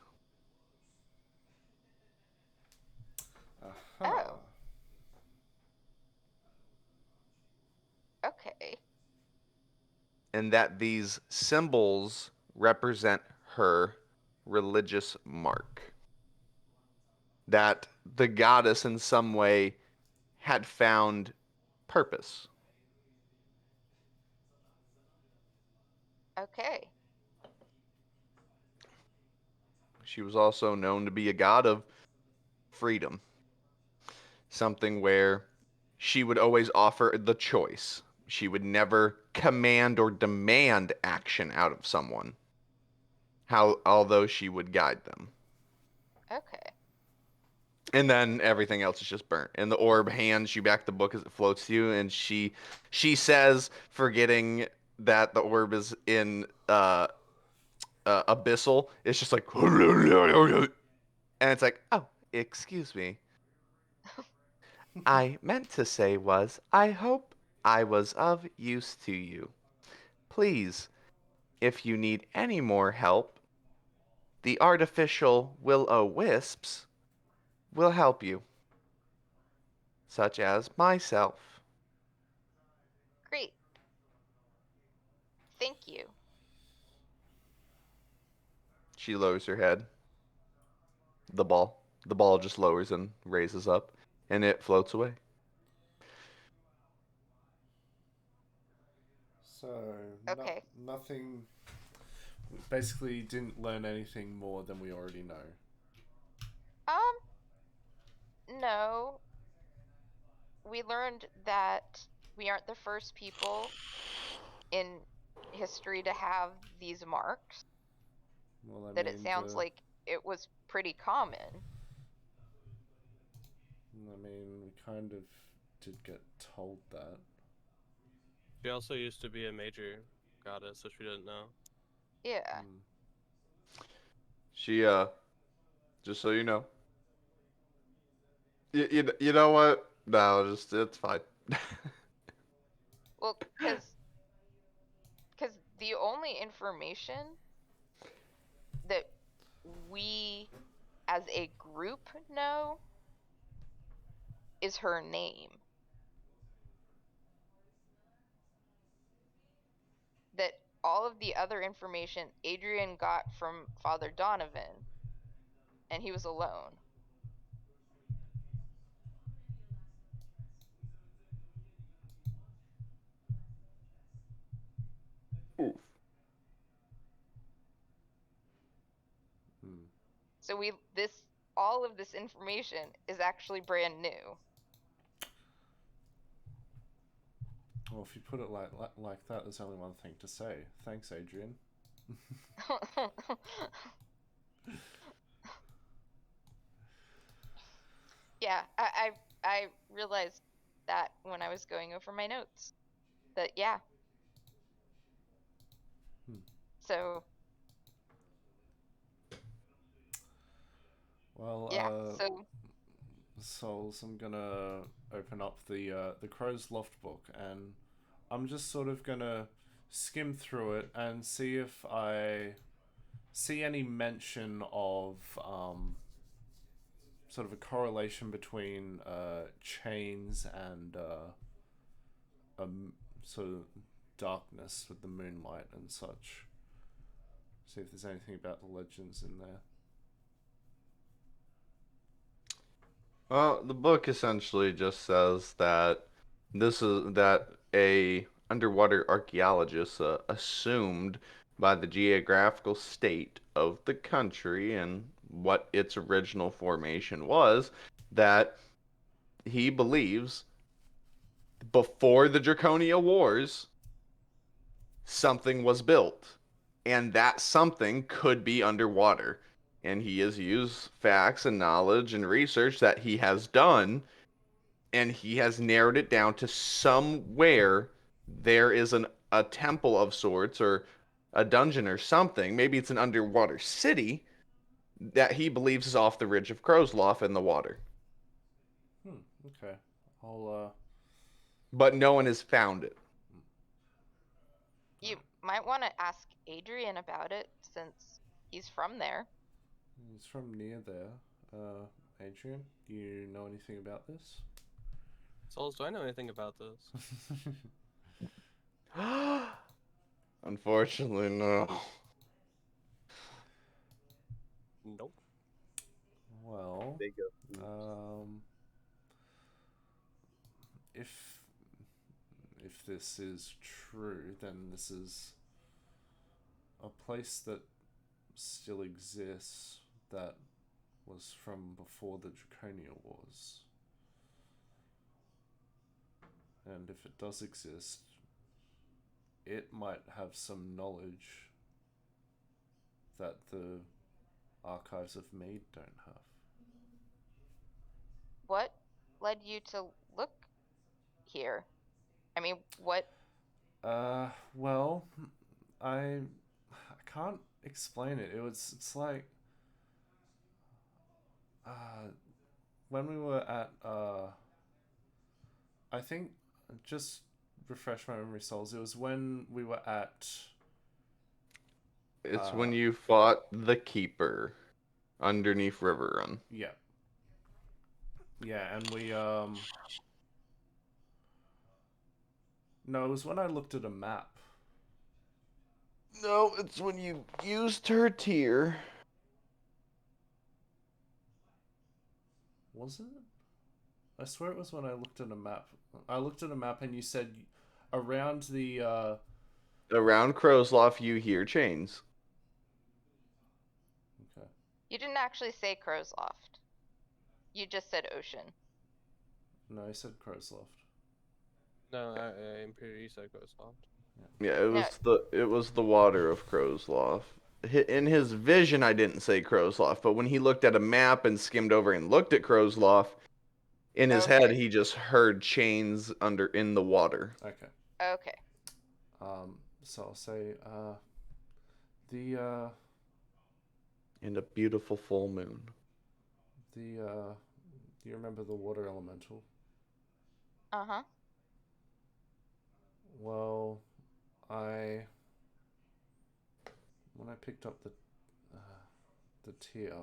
Speaker 1: Aha.
Speaker 4: Oh. Okay.
Speaker 2: And that these symbols represent her religious mark. That the goddess in some way had found purpose.
Speaker 4: Okay.
Speaker 2: She was also known to be a god of freedom. Something where she would always offer the choice. She would never command or demand action out of someone. Although she would guide them.
Speaker 4: Okay.
Speaker 2: And then everything else is just burnt. And the orb hands you back the book as it floats to you, and she says, forgetting that the orb is in abyssal, it's just like, and it's like, oh, excuse me. I meant to say was, I hope I was of use to you. Please, if you need any more help, the artificial will-o-wisps will help you, such as myself.
Speaker 4: Great. Thank you.
Speaker 2: She lowers her head. The ball just lowers and raises up, and it floats away.
Speaker 1: So,
Speaker 4: Okay.
Speaker 1: nothing. We basically didn't learn anything more than we already know.
Speaker 4: No. We learned that we aren't the first people in history to have these marks.
Speaker 1: Well, I
Speaker 4: That
Speaker 1: mean,
Speaker 4: it sounds like it was pretty common.
Speaker 1: we kind of did get told that.
Speaker 5: She also used to be a major goddess, which we didn't know.
Speaker 4: Yeah.
Speaker 2: She, just so you know. You know what? No, it's fine.
Speaker 4: Well, because the only information that we as a group know is her name. That all of the other information Adrian got from Father Donovan, and he was alone.
Speaker 2: Oof.
Speaker 4: So all of this information is actually brand new.
Speaker 1: Well, if you put it like that, there's only one thing to say. Thanks, Adrian.
Speaker 4: Yeah, I realized that when I was going over my notes. That yeah. So.
Speaker 1: Well,
Speaker 4: yeah. So.
Speaker 1: Souls, I'm gonna open up the Crow's Loft book, and I'm just sort of gonna skim through it and see if I see any mention of sort of a correlation between chains and sort of darkness with the moonlight and such. See if there's anything about the legends in there.
Speaker 2: Well, the book essentially just says that a underwater archaeologist assumed by the geographical state of the country and what its original formation was, that he believes before the Draconia Wars something was built, and that something could be underwater. And he has used facts and knowledge and research that he has done, and he has narrowed it down to somewhere there is a temple of sorts or a dungeon or something. Maybe it's an underwater city that he believes is off the ridge of Crowslough in the water.
Speaker 1: Okay. I'll
Speaker 2: but no one has found it.
Speaker 4: You might want to ask Adrian about it since he's from there.
Speaker 1: He's from near there. Adrian, do you know anything about this?
Speaker 5: Souls, do I know anything about this?
Speaker 2: Unfortunately, no.
Speaker 5: Nope.
Speaker 1: Well,
Speaker 3: Big up.
Speaker 1: if this is true, then this is a place that still exists that was from before the Draconia Wars. And if it does exist, it might have some knowledge that the archives of Mead don't have.
Speaker 4: What led you to look here? I mean, what?
Speaker 1: Well, I can't explain it. It's like when we were at I think, just refresh my memory, Souls. It was when we were at
Speaker 2: It's when you fought the Keeper underneath River Run.
Speaker 1: yeah. Yeah, and we no, it was when I looked at a map.
Speaker 2: No, it's when you used her tear.
Speaker 1: Was it? I swear it was when I looked at a map. I looked at a map and you said around the
Speaker 2: Around Crowsloft, you hear chains.
Speaker 1: okay.
Speaker 4: You didn't actually say Crow's Loft. You just said ocean.
Speaker 1: No, I said Crow's Loft.
Speaker 5: No, I'm pretty sure you said Ghost Loft.
Speaker 2: Yeah, it was the water of Crowsloft. In his vision, I didn't say Crowsloft, but when he looked at a map and skimmed over and looked at Crowsloft, in his head
Speaker 4: Okay.
Speaker 2: he just heard chains under in the water.
Speaker 1: Okay.
Speaker 4: Okay.
Speaker 1: So I'll say the
Speaker 2: And a beautiful full moon.
Speaker 1: do you remember the water elemental?
Speaker 4: Uh-huh.
Speaker 1: Well, when I picked up the tear,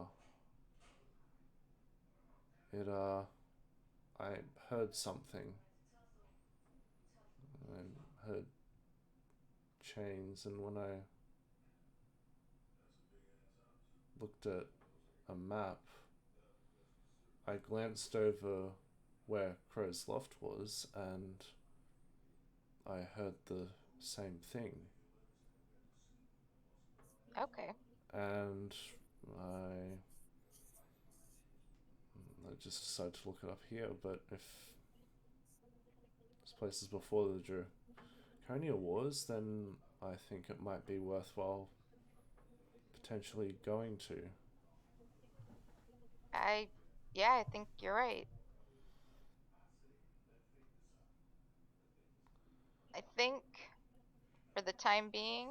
Speaker 1: it I heard something. I heard chains, and when I looked at a map, I glanced over where Crow's Loft was, and I heard the same thing.
Speaker 4: Okay.
Speaker 1: And I just decided to look it up here, but if this place is before the Draconia Wars, then I think it might be worthwhile potentially going to.
Speaker 4: Yeah, I think you're right. I think, for the time being,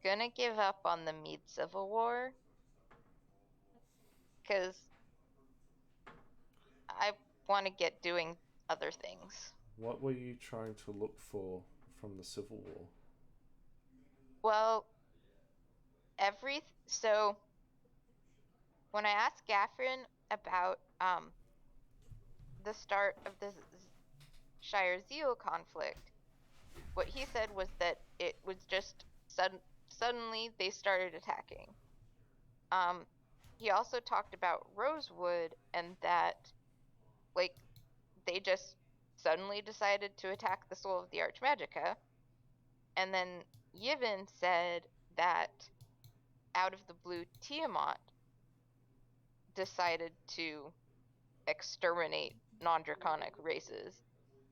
Speaker 4: gonna give up on the Mead Civil War. Because I want to get doing other things.
Speaker 1: What were you trying to look for from the Civil War?
Speaker 4: Well, so when I asked Gaffrin about the start of the Shire Zeal conflict, what he said was that it was just suddenly they started attacking. He also talked about Rosewood and that, like, they just suddenly decided to attack the soul of the Archmagica. And then Yivin said that out of the blue, Tiamat decided to exterminate non-draconic races.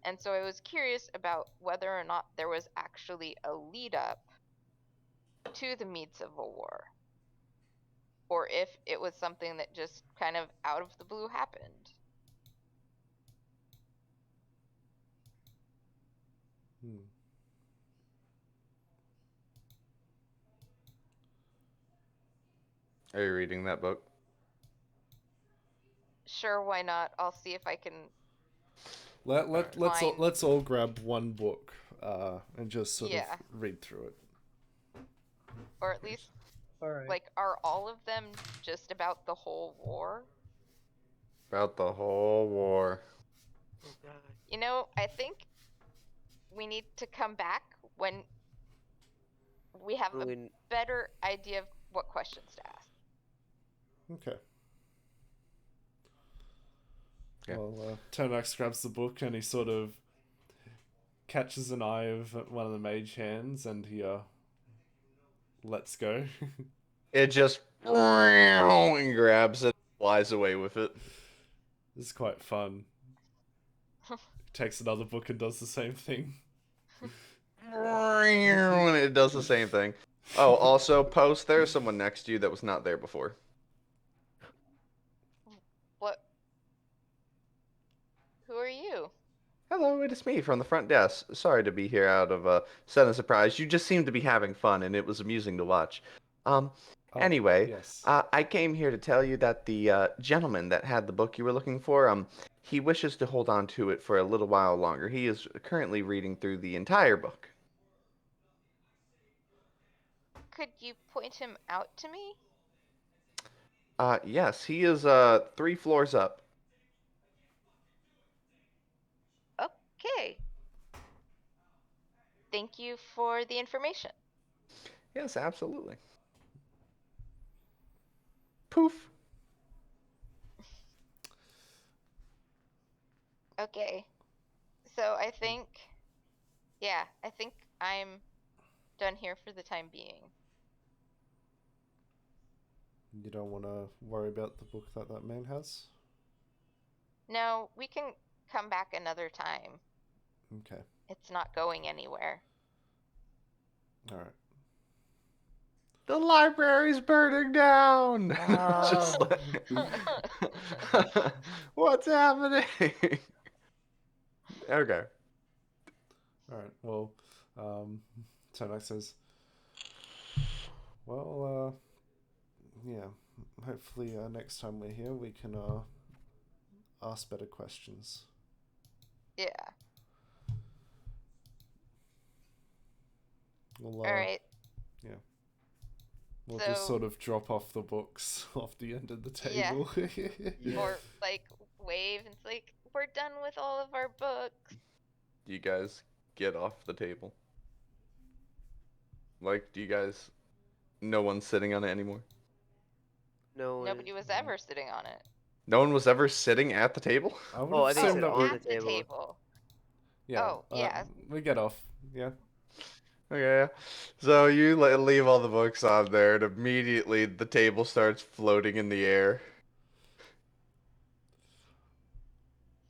Speaker 4: And so I was curious about whether or not there was actually a lead up to the Mead Civil War, or if it was something that just kind of out of the blue happened.
Speaker 2: Are you reading that book?
Speaker 4: Sure, why not? I'll see if I can Fine.
Speaker 1: Let's all grab one book, and just sort
Speaker 4: Yeah.
Speaker 1: of read through it.
Speaker 4: Or at least,
Speaker 7: All right.
Speaker 4: like, are all of them just about the whole war?
Speaker 2: About the whole war.
Speaker 6: Oh god.
Speaker 4: You know, I think we need to come back when we have a
Speaker 6: When
Speaker 4: better idea of what questions to ask.
Speaker 1: Okay.
Speaker 2: Yeah.
Speaker 1: Well, Ternax grabs the book and he sort of catches an eye of one of the mage hands and he lets go.
Speaker 2: It just and grabs it, flies away with it.
Speaker 1: This is quite fun. Takes another book and does the same thing.
Speaker 2: And it does the same thing. Oh, also, Post, there's someone next to you that was not there before.
Speaker 4: What? Who are you?
Speaker 2: Hello, it is me from the front desk. Sorry to be here out of sudden surprise. You just seemed to be having fun, and it was amusing to watch.
Speaker 1: Oh,
Speaker 2: Anyway,
Speaker 1: yes.
Speaker 2: I came here to tell you that the gentleman that had the book you were looking for, he wishes to hold on to it for a little while longer. He is currently reading through the entire book.
Speaker 4: Could you point him out to me?
Speaker 2: Yes, he is 3 floors up.
Speaker 4: Okay. Thank you for the information.
Speaker 2: Yes, absolutely. Poof.
Speaker 4: Okay. So I think, yeah, I think I'm done here for the time being.
Speaker 1: You don't want to worry about the book that man has?
Speaker 4: No, we can come back another time.
Speaker 1: Okay.
Speaker 4: It's not going anywhere.
Speaker 1: Alright.
Speaker 2: The library's burning down. Just like... What's happening? Okay.
Speaker 1: Alright, well, Ternax says, well, yeah, hopefully next time we're here we can ask better questions.
Speaker 4: Yeah.
Speaker 1: We'll,
Speaker 4: All right.
Speaker 1: Yeah. We'll just
Speaker 4: So-
Speaker 1: sort of drop off the books off the end of the
Speaker 4: Yeah.
Speaker 1: table.
Speaker 4: Or like wave and it's like, we're done with all of our books.
Speaker 2: Do you guys get off the table? Like, do you guys... No one's sitting on it anymore?
Speaker 6: no.
Speaker 4: Nobody was ever sitting on it.
Speaker 2: No one was ever sitting at the table?
Speaker 1: I would
Speaker 6: Oh, I
Speaker 1: have
Speaker 6: think
Speaker 1: assumed
Speaker 6: it's
Speaker 1: that
Speaker 6: on
Speaker 1: we...
Speaker 6: the
Speaker 4: At the
Speaker 6: table.
Speaker 4: table.
Speaker 1: Yeah.
Speaker 4: Oh, yeah.
Speaker 1: We get off. Yeah.
Speaker 2: Okay, so you leave all the books on there, and immediately the table starts floating in the air.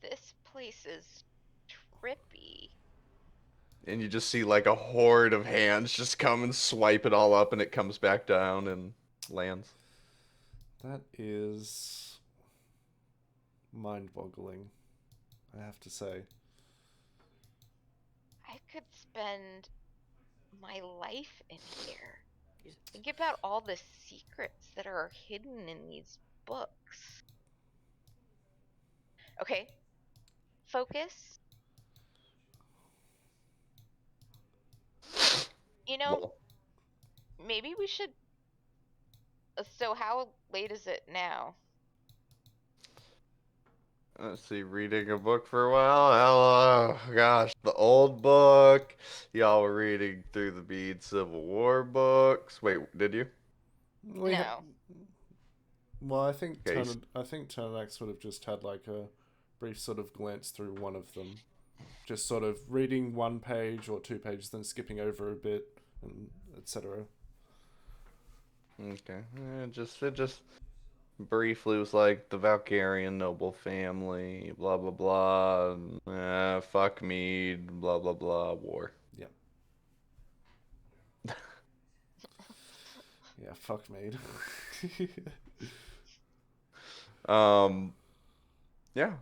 Speaker 4: This place is trippy.
Speaker 2: And you just see like a horde of hands just come and swipe it all up, and it comes back down and lands.
Speaker 1: That is mind-boggling, I have to say.
Speaker 4: I could spend my life in here. Think about all the secrets that are hidden in these books. Okay. Focus. You know,
Speaker 2: Well,
Speaker 4: maybe we should. So, how late is it now?
Speaker 2: let's see, reading a book for a while. Hello, gosh, the old book. Y'all were reading through the Bede Civil War books. Wait, did you?
Speaker 4: No.
Speaker 1: Well, I think
Speaker 2: Okay,
Speaker 1: Ternax would have just had like a brief sort of glance through one of them, just sort of reading one page or 2 pages, then skipping over a bit, and etc.
Speaker 2: Okay, it just briefly was like the Valkyrian noble family, blah blah blah. Fuck me, blah blah blah. War.
Speaker 1: Yeah, fuck me.
Speaker 2: Yeah.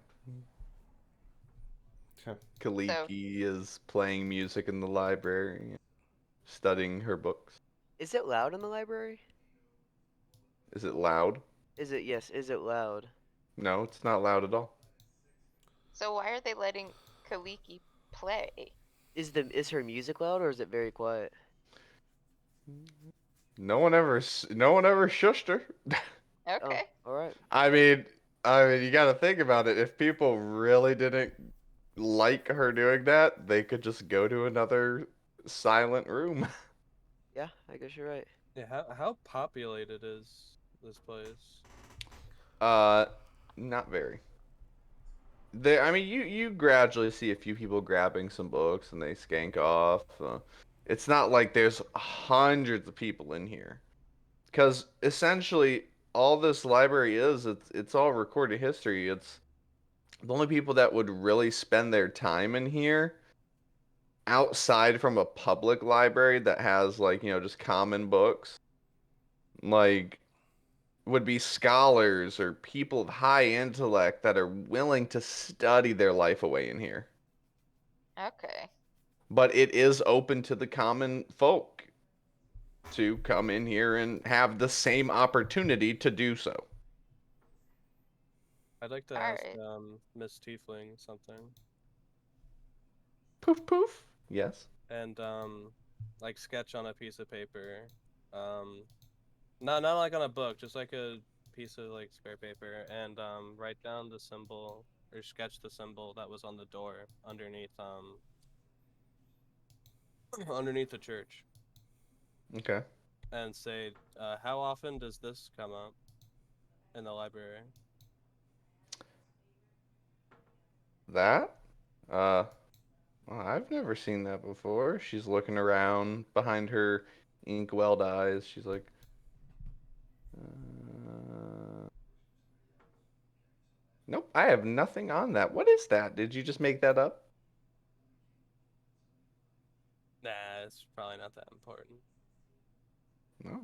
Speaker 1: Okay.
Speaker 2: Kaliki is playing music in the library, studying her books.
Speaker 6: Is it loud in the library?
Speaker 2: Is it loud?
Speaker 6: Is it? Yes. Is it loud?
Speaker 2: No, it's not loud at all.
Speaker 4: So why are they letting Kaliki play?
Speaker 6: Is her music loud or is it very quiet?
Speaker 2: No one ever shushed her.
Speaker 4: Okay.
Speaker 6: Oh, all right.
Speaker 2: I mean, you got to think about it. If people really didn't like her doing that, they could just go to another silent room.
Speaker 6: Yeah, I guess you're right.
Speaker 5: Yeah, how populated is this place?
Speaker 2: Not very. There, I mean, you gradually see a few people grabbing some books and they skank off. It's not like there's hundreds of people in here, because essentially all this library is it's all recorded history. It's the only people that would really spend their time in here outside from a public library that has like, just common books, like would be scholars or people of high intellect that are willing to study their life away in here.
Speaker 4: Okay.
Speaker 2: But it is open to the common folk to come in here and have the same opportunity to do so.
Speaker 5: I'd like to
Speaker 4: All
Speaker 5: ask
Speaker 4: right.
Speaker 5: Miss Tiefling something.
Speaker 2: Poof poof. Yes.
Speaker 5: And like sketch on a piece of paper. Not like on a book, just like a piece of like spare paper, and write down the symbol or sketch the symbol that was on the door underneath underneath the church,
Speaker 2: Okay.
Speaker 5: and say, how often does this come up in the library?
Speaker 2: That? Well, I've never seen that before. She's looking around behind her ink-welled eyes. She's like, nope, I have nothing on that. What is that? Did you just make that up?
Speaker 5: Nah, it's probably not that important.
Speaker 2: No.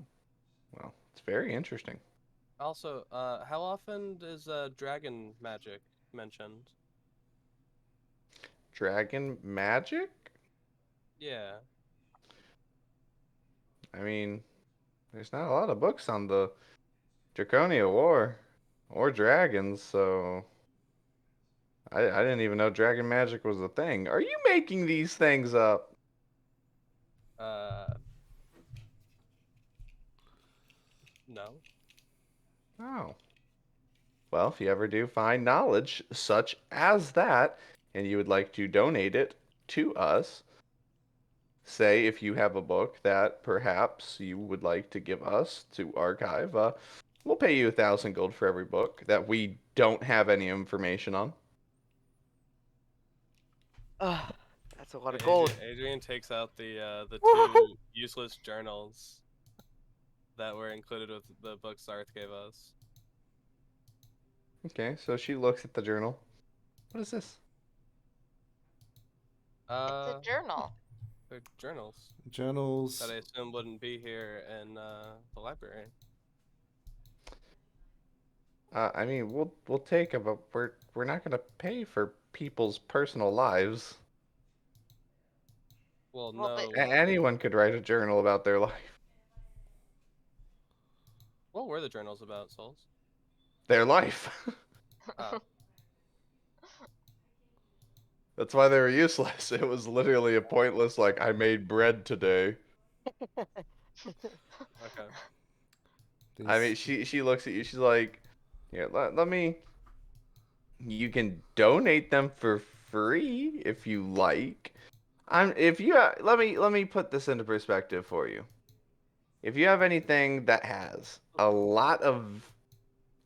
Speaker 2: Well, it's very interesting.
Speaker 5: Also, how often is dragon magic mentioned?
Speaker 2: Dragon magic?
Speaker 5: Yeah.
Speaker 2: I mean, there's not a lot of books on the Draconia War or dragons, so I didn't even know dragon magic was a thing. Are you making these things up?
Speaker 5: No.
Speaker 2: Oh. Well, if you ever do find knowledge such as that, and you would like to donate it to us, say if you have a book that perhaps you would like to give us to archive, we'll pay you 1,000 gold for every book that we don't have any information on.
Speaker 6: That's a lot of gold.
Speaker 5: Adrian takes out the two useless journals that were included with the books Zarth gave us.
Speaker 2: Okay, so she looks at the journal. What is this?
Speaker 4: It's a journal.
Speaker 5: They're journals
Speaker 1: Journals.
Speaker 5: that I assume wouldn't be here in the library.
Speaker 2: I mean, we'll take it, but we're not gonna pay for people's personal lives.
Speaker 5: Well,
Speaker 4: Well,
Speaker 5: no.
Speaker 2: Anyone could write a journal about their life.
Speaker 5: What were the journals about, Souls?
Speaker 2: Their life.
Speaker 5: Oh.
Speaker 2: That's why they were useless. It was literally a pointless, like, I made bread today.
Speaker 5: Okay.
Speaker 2: I mean, she looks at you. She's like, here, let me. You can donate them for free if you like. If you let me put this into perspective for you. If you have anything that has a lot of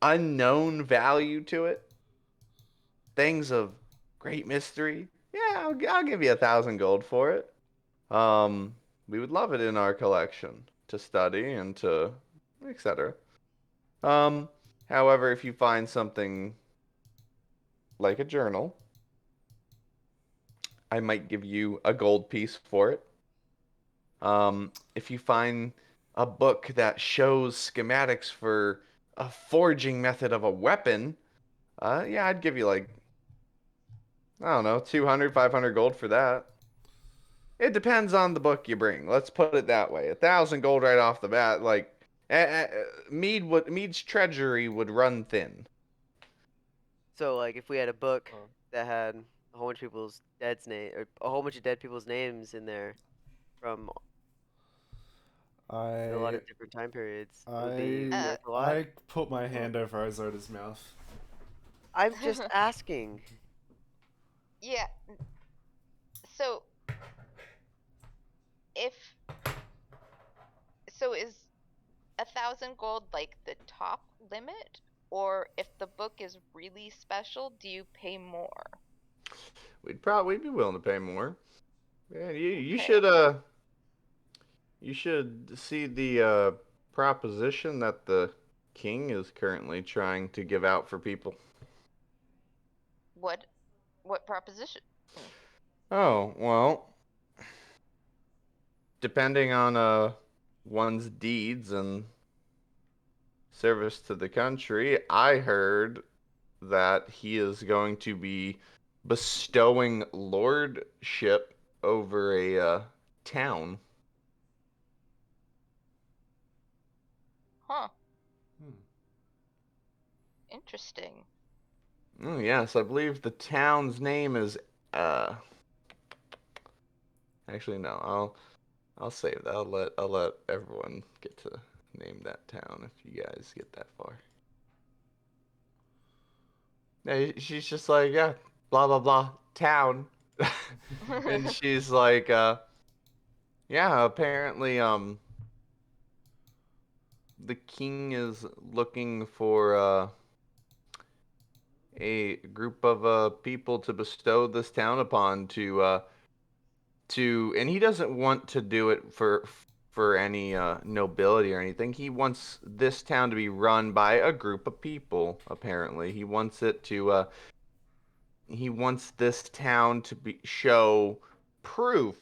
Speaker 2: unknown value to it, things of great mystery, yeah, I'll give you 1,000 gold for it. We would love it in our collection to study and to etc. However, if you find something like a journal, I might give you a gold piece for it. If you find a book that shows schematics for a forging method of a weapon, yeah, I'd give you like, I don't know, 200, 500 gold for that. It depends on the book you bring. Let's put it that way. 1,000 gold right off the bat, like Mead's treasury would run thin.
Speaker 6: So, like, if we had a book that had a whole bunch of people's dead's name or a whole bunch of dead people's names in there from a lot
Speaker 1: I
Speaker 6: of different time periods. It would be worth a lot.
Speaker 1: I put my hand over Isoda's mouth.
Speaker 6: I'm just asking.
Speaker 4: Yeah. So if so is 1,000 gold like the top limit, or if the book is really special, do you pay more?
Speaker 2: We'd be willing to pay more. Yeah, you
Speaker 4: Okay.
Speaker 2: should see the proposition that the king is currently trying to give out for people.
Speaker 4: What proposition?
Speaker 2: Oh, well, depending on one's deeds and service to the country, I heard that he is going to be bestowing lordship over a town.
Speaker 4: Huh.
Speaker 1: Hmm.
Speaker 4: Interesting.
Speaker 2: Oh, yes, I believe the town's name is uh actually no, I'll save that. I'll let everyone get to name that town if you guys get that far. Yeah, she's just like, yeah, blah blah blah, town. And she's like, yeah, apparently the king is looking for a group of people to bestow this town upon to and he doesn't want to do it for any nobility or anything. He wants this town to be run by a group of people. Apparently, he wants this town to be show proof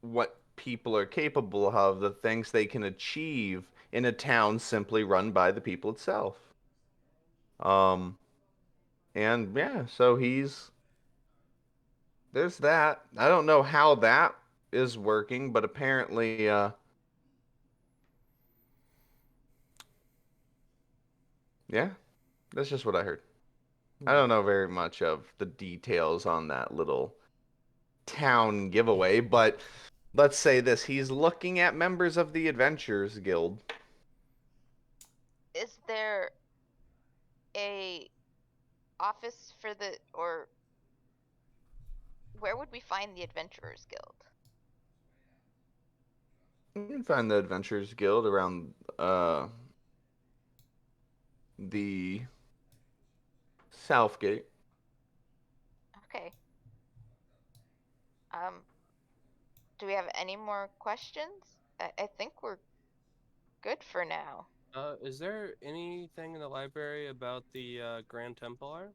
Speaker 2: what people are capable of, the things they can achieve in a town simply run by the people itself. Um, and yeah, so there's that. I don't know how that is working, but apparently, yeah, that's just what I heard. I don't know very much of the details on that little town giveaway, but let's say this: he's looking at members of the Adventurers Guild.
Speaker 4: Is there a office for the, or where would we find the Adventurers Guild?
Speaker 2: You can find the Adventurers Guild around the Southgate.
Speaker 4: Okay. Do we have any more questions? I think we're good for now.
Speaker 5: Is there anything in the library about the Grand Templar?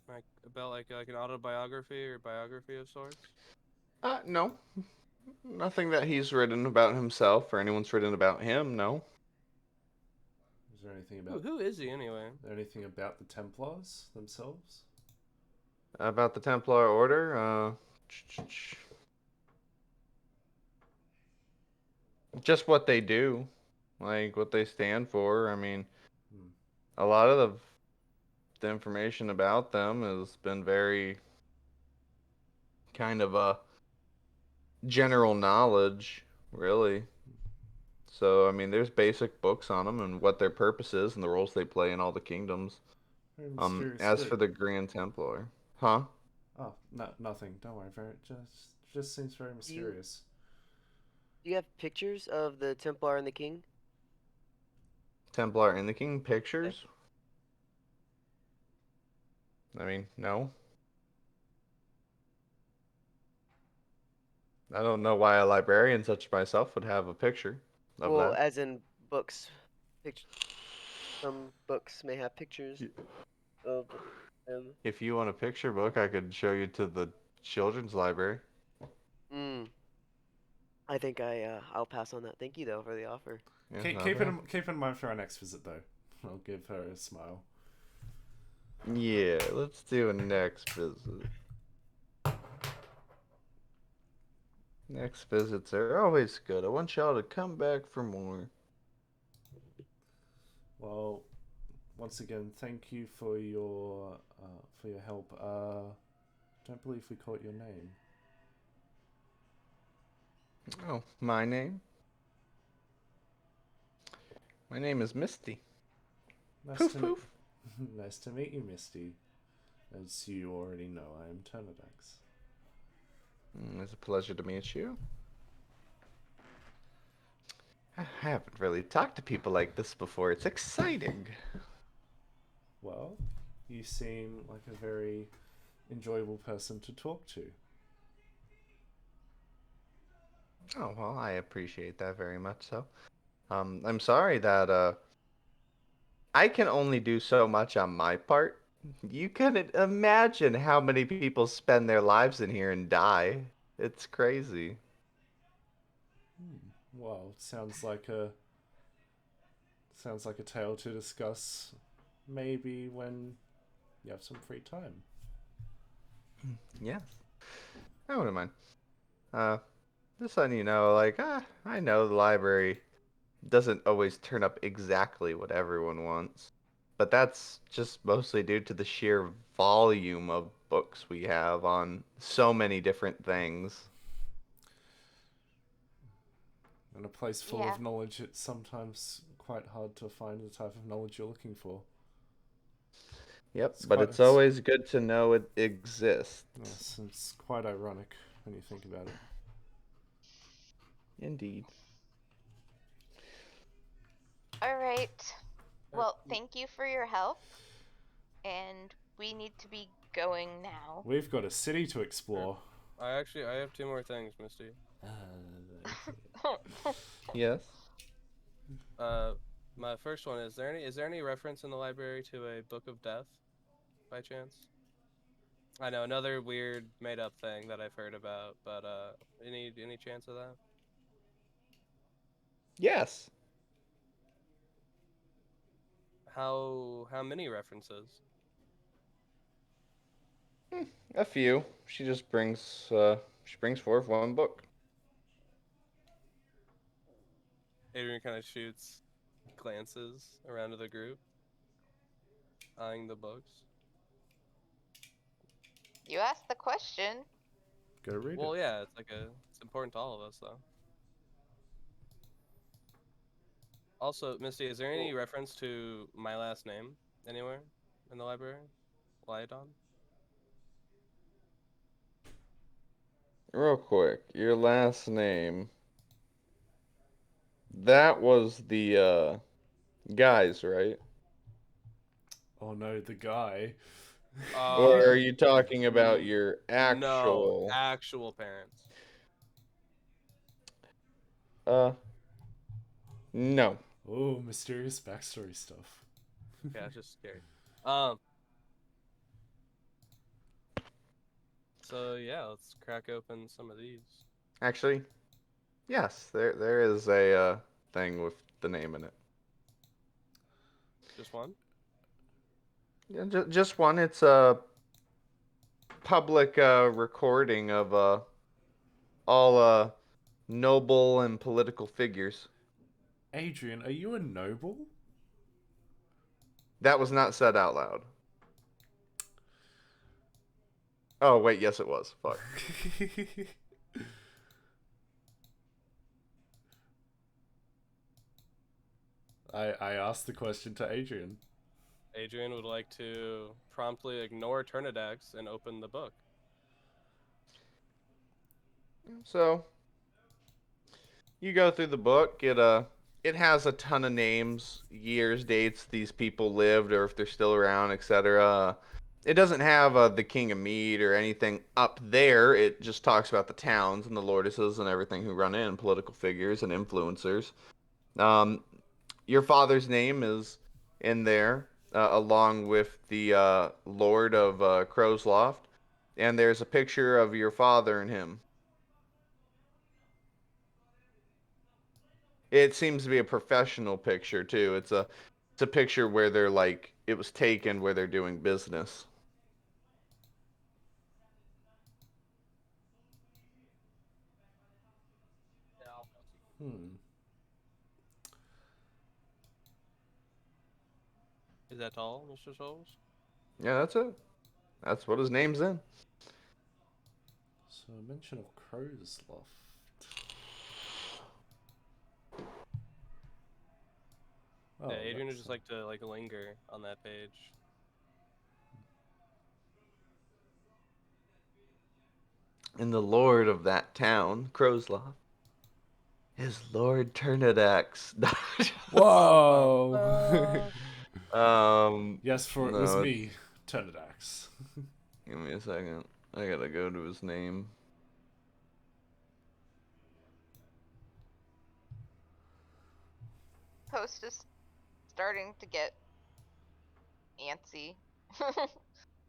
Speaker 5: Like about like an autobiography or biography of sorts?
Speaker 2: No, nothing that he's written about himself or anyone's written about him. No.
Speaker 1: Is there anything
Speaker 5: Who,
Speaker 1: about
Speaker 5: who is he anyway?
Speaker 1: anything about the Templars themselves?
Speaker 2: About the Templar Order, just what they do, like what they stand for. I mean,
Speaker 1: Hmm.
Speaker 2: a lot of the information about them has been very kind of general knowledge, really. So, I mean, there's basic books on them and what their purpose is and the roles they play in all the kingdoms.
Speaker 1: Very mysterious
Speaker 2: As
Speaker 1: group.
Speaker 2: for the Grand Templar, huh?
Speaker 1: Oh, no, nothing. Don't worry. Very just seems very mysterious.
Speaker 6: Do you have pictures of the Templar and the King?
Speaker 2: Templar and the King
Speaker 6: Yeah.
Speaker 2: pictures? I mean, no. I don't know why a librarian such as myself would have a picture of
Speaker 6: Well,
Speaker 2: that.
Speaker 6: as in books. Some books may have pictures of them.
Speaker 2: If you want a picture book, I could show you to the children's library.
Speaker 6: Mm. I think I'll pass on that. Thank you though for the offer.
Speaker 2: Yeah,
Speaker 1: Keep,
Speaker 2: no
Speaker 1: keep
Speaker 2: problem.
Speaker 1: keep in mind for our next visit, though. I'll give her a smile.
Speaker 2: Yeah, let's do a next visit. Next visits are always good. I want y'all to come back for more.
Speaker 1: Well, once again, thank you for your help. Don't believe we caught your name.
Speaker 2: Oh, my name? My name is Misty.
Speaker 1: Nice
Speaker 2: Poof
Speaker 1: to
Speaker 2: poof.
Speaker 1: nice to meet you, Misty. As you already know, I am Turnidax.
Speaker 2: It's a pleasure to meet you. I haven't really talked to people like this before. It's exciting.
Speaker 1: Well, you seem like a very enjoyable person to talk to.
Speaker 2: Oh, well, I appreciate that very much so. I'm sorry that I can only do so much on my part. You couldn't imagine how many people spend their lives in here and die. It's crazy.
Speaker 1: Well, it sounds like a tale to discuss maybe when you have some free time.
Speaker 2: Yes. I wouldn't mind. Uh, just letting you know, like, I know the library doesn't always turn up exactly what everyone wants, but that's just mostly due to the sheer volume of books we have on so many different things.
Speaker 1: In a place full
Speaker 4: Yeah.
Speaker 1: of knowledge, it's sometimes quite hard to find the type of knowledge you're looking for.
Speaker 2: Yep,
Speaker 1: It's
Speaker 2: but
Speaker 1: quite-
Speaker 2: it's always good to know it exists.
Speaker 1: Yes, it's quite ironic when you think about it.
Speaker 2: Indeed.
Speaker 4: All right. Well, thank you for your help. And we need to be going now.
Speaker 1: We've got a city to explore.
Speaker 5: I have 2 more things, Misty.
Speaker 2: Yes.
Speaker 5: My first one is there any reference in the library to a Book of Death, by chance? I know, another weird made up thing that I've heard about, but any chance of that?
Speaker 2: Yes.
Speaker 5: How many references?
Speaker 2: A few. She just brings forth one book.
Speaker 5: Adrian kind of shoots glances around to the group, eyeing the books.
Speaker 4: You asked the question.
Speaker 1: Go read
Speaker 5: Well,
Speaker 1: it.
Speaker 5: yeah, it's important to all of us, though. Also, Misty, is there any reference to my last name anywhere in the library? Lyodon?
Speaker 2: Real quick, your last name. That was the guys, right?
Speaker 1: Oh no, the guy.
Speaker 2: Or are
Speaker 5: Uh,
Speaker 2: you talking about
Speaker 5: mm,
Speaker 2: your
Speaker 5: no,
Speaker 2: actual
Speaker 5: actual parents.
Speaker 2: uh no.
Speaker 1: Oh, mysterious backstory stuff.
Speaker 5: Yeah, it's just scary. Um. So yeah, let's crack open some of these.
Speaker 2: Actually, yes, there is a thing with the name in it.
Speaker 5: Just one?
Speaker 2: Yeah, just one. It's a public recording of all noble and political figures.
Speaker 1: Adrian, are you a noble?
Speaker 2: That was not said out loud. Oh wait, yes it was. Fuck.
Speaker 1: I asked the question to Adrian.
Speaker 5: Adrian would like to promptly ignore Turnidax and open the book.
Speaker 2: So you go through the book. It has a ton of names, years, dates these people lived, or if they're still around, etc. It doesn't have the King of Mead or anything up there. It just talks about the towns and the lordesses and everything who run in, political figures and influencers. Um, your father's name is in there, along with the Lord of Crowsloft, and there's a picture of your father and him. It seems to be a professional picture too. It's a picture where they're like it was taken where they're doing business.
Speaker 1: Hmm.
Speaker 5: Is that all, Mr. Souls?
Speaker 2: Yeah, that's it. That's what his name's in.
Speaker 1: So a mention of Crow's Loft. Oh,
Speaker 5: Yeah, Adrian would
Speaker 1: that's-
Speaker 5: just like to linger on that page.
Speaker 2: And the lord of that town, Crowsloft, is Lord Turnidax.
Speaker 1: Whoa! Yes, for it was
Speaker 2: no,
Speaker 1: me, Turnidax.
Speaker 2: give me a second. I gotta go to his name.
Speaker 4: Post is starting to get antsy.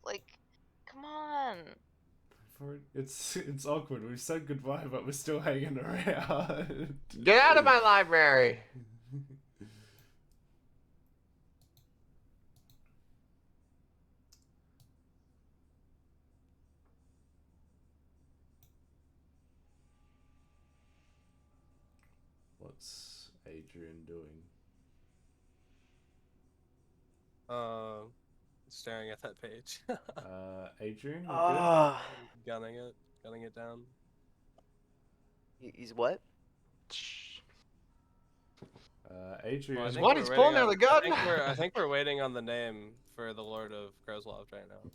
Speaker 4: Like, come on.
Speaker 1: It's awkward. We've said goodbye, but we're still hanging around.
Speaker 2: Get out of my library!
Speaker 1: What's Adrian doing?
Speaker 5: Staring at that page.
Speaker 1: Adrian, you good?
Speaker 6: Ah.
Speaker 5: gunning it down.
Speaker 6: He's what?
Speaker 1: Adrian.
Speaker 5: Well, I think
Speaker 2: What?
Speaker 5: we're
Speaker 2: He's
Speaker 5: waiting
Speaker 2: pulling out
Speaker 5: on-
Speaker 2: the gun?
Speaker 5: I think we're waiting on the name for the Lord of Crowsloft right now.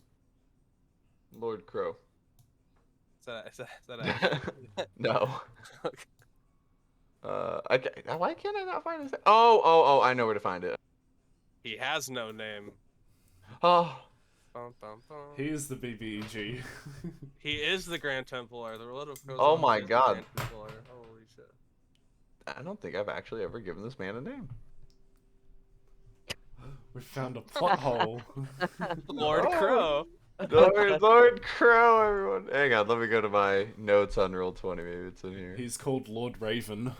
Speaker 2: Lord Crow.
Speaker 5: Is that actually?
Speaker 2: No.
Speaker 5: Okay.
Speaker 2: Why can't I not find his name? Oh, I know where to find it.
Speaker 5: He has no name.
Speaker 2: Oh,
Speaker 5: Bum, bum, bum.
Speaker 1: He is the BBEG.
Speaker 5: He is the Grand Templar. The Lord of Crowsloft.
Speaker 2: Oh my
Speaker 5: is the
Speaker 2: God.
Speaker 5: Grand Templar. Holy shit.
Speaker 2: I don't think I've actually ever given this man a name.
Speaker 1: We found a plot hole.
Speaker 5: Lord
Speaker 2: Oh.
Speaker 5: Crow.
Speaker 2: Lord Crow, everyone. Hang on, let me go to my notes on Roll20. Maybe it's in here.
Speaker 1: He's called Lord Raven.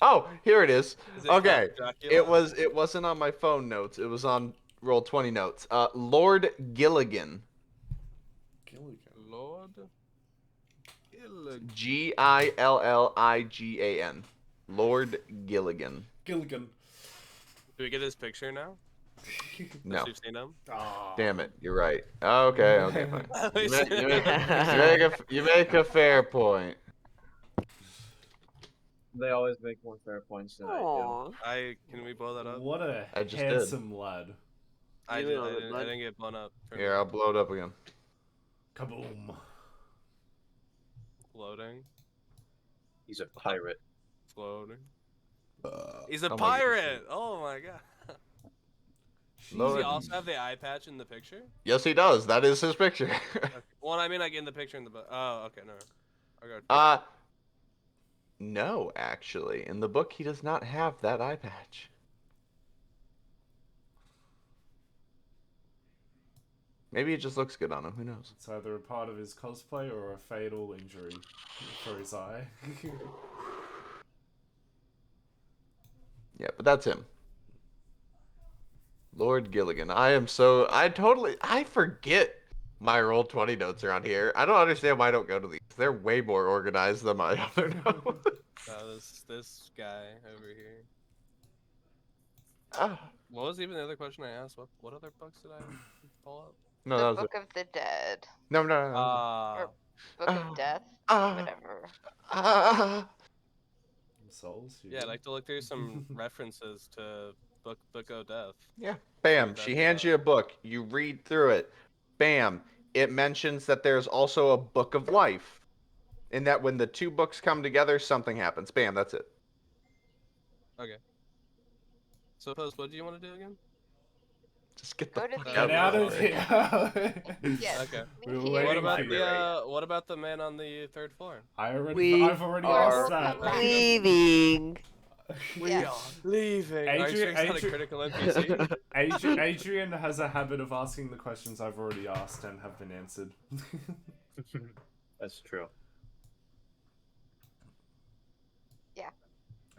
Speaker 2: Oh, here it is.
Speaker 5: Is it
Speaker 2: Okay,
Speaker 5: Count Dracula?
Speaker 2: it wasn't on my phone notes. It was on Roll20 notes. Lord Gilligan.
Speaker 1: Gilligan.
Speaker 5: Lord Gilligan.
Speaker 2: Gilligan. Lord Gilligan.
Speaker 1: Gilligan.
Speaker 5: Do we get his picture now?
Speaker 2: No.
Speaker 5: Since we've seen him.
Speaker 2: Damn it, you're right. Okay, fine.
Speaker 5: We
Speaker 2: You
Speaker 5: should-
Speaker 2: you make a fair point.
Speaker 3: They always make more fair points than I do.
Speaker 6: Aw.
Speaker 5: Can we blow that up?
Speaker 1: What a
Speaker 2: I just did.
Speaker 1: handsome lad.
Speaker 5: I
Speaker 6: You know,
Speaker 5: didn't
Speaker 6: bud.
Speaker 5: get blown up. Turn
Speaker 2: Here,
Speaker 5: it
Speaker 2: I'll
Speaker 5: on.
Speaker 2: blow it up again.
Speaker 1: Kaboom.
Speaker 5: Loading.
Speaker 3: He's a pirate.
Speaker 5: Floating. He's a
Speaker 2: Oh my
Speaker 5: pirate! Oh my god. Does
Speaker 2: Lord.
Speaker 5: he also have the eye patch in the picture?
Speaker 2: Yes, he does. That is his picture.
Speaker 5: Okay. Well, I mean, like in the picture in the book. Oh, okay, no. Okay.
Speaker 2: No, actually. In the book, he does not have that eye patch. Maybe it just looks good on him. Who knows?
Speaker 1: It's either a part of his cosplay or a fatal injury for his eye.
Speaker 2: Yeah, but that's him. Lord Gilligan. I forget my Roll20 notes around here. I don't understand why I don't go to these. They're way more organized than my other notes.
Speaker 5: This guy over here.
Speaker 2: Ah,
Speaker 5: What was even the other question I asked? What other books did I pull up?
Speaker 2: no,
Speaker 4: The
Speaker 2: that was
Speaker 4: Book
Speaker 2: it.
Speaker 4: of the Dead.
Speaker 2: No.
Speaker 4: Book of Death. Whatever.
Speaker 1: Souls? You
Speaker 5: Yeah, I'd
Speaker 1: good?
Speaker 5: like to look through some references to Book of Death.
Speaker 2: Yeah. Bam.
Speaker 5: That's
Speaker 2: She hands you a book. You read through it. Bam. It mentions that there's also a Book of Life. And that when the two books come together, something happens. Bam. That's it.
Speaker 5: Okay. So, Post, what do you want to do again?
Speaker 2: Just get the
Speaker 4: Go to
Speaker 2: fuck
Speaker 4: the-
Speaker 1: Get out of
Speaker 2: here.
Speaker 1: here!
Speaker 4: Yes.
Speaker 5: Okay.
Speaker 1: We were
Speaker 4: Here.
Speaker 1: waiting
Speaker 5: What
Speaker 1: for
Speaker 5: about
Speaker 1: you.
Speaker 5: the what about the man on the third floor?
Speaker 1: I've
Speaker 6: We
Speaker 1: already
Speaker 6: are
Speaker 1: asked that.
Speaker 6: leaving.
Speaker 4: Yes.
Speaker 5: Leaving. Are you sure it's not a
Speaker 1: Adrian-
Speaker 5: critical NPC?
Speaker 1: Adrian has a habit of asking the questions I've already asked and have been answered.
Speaker 3: That's true.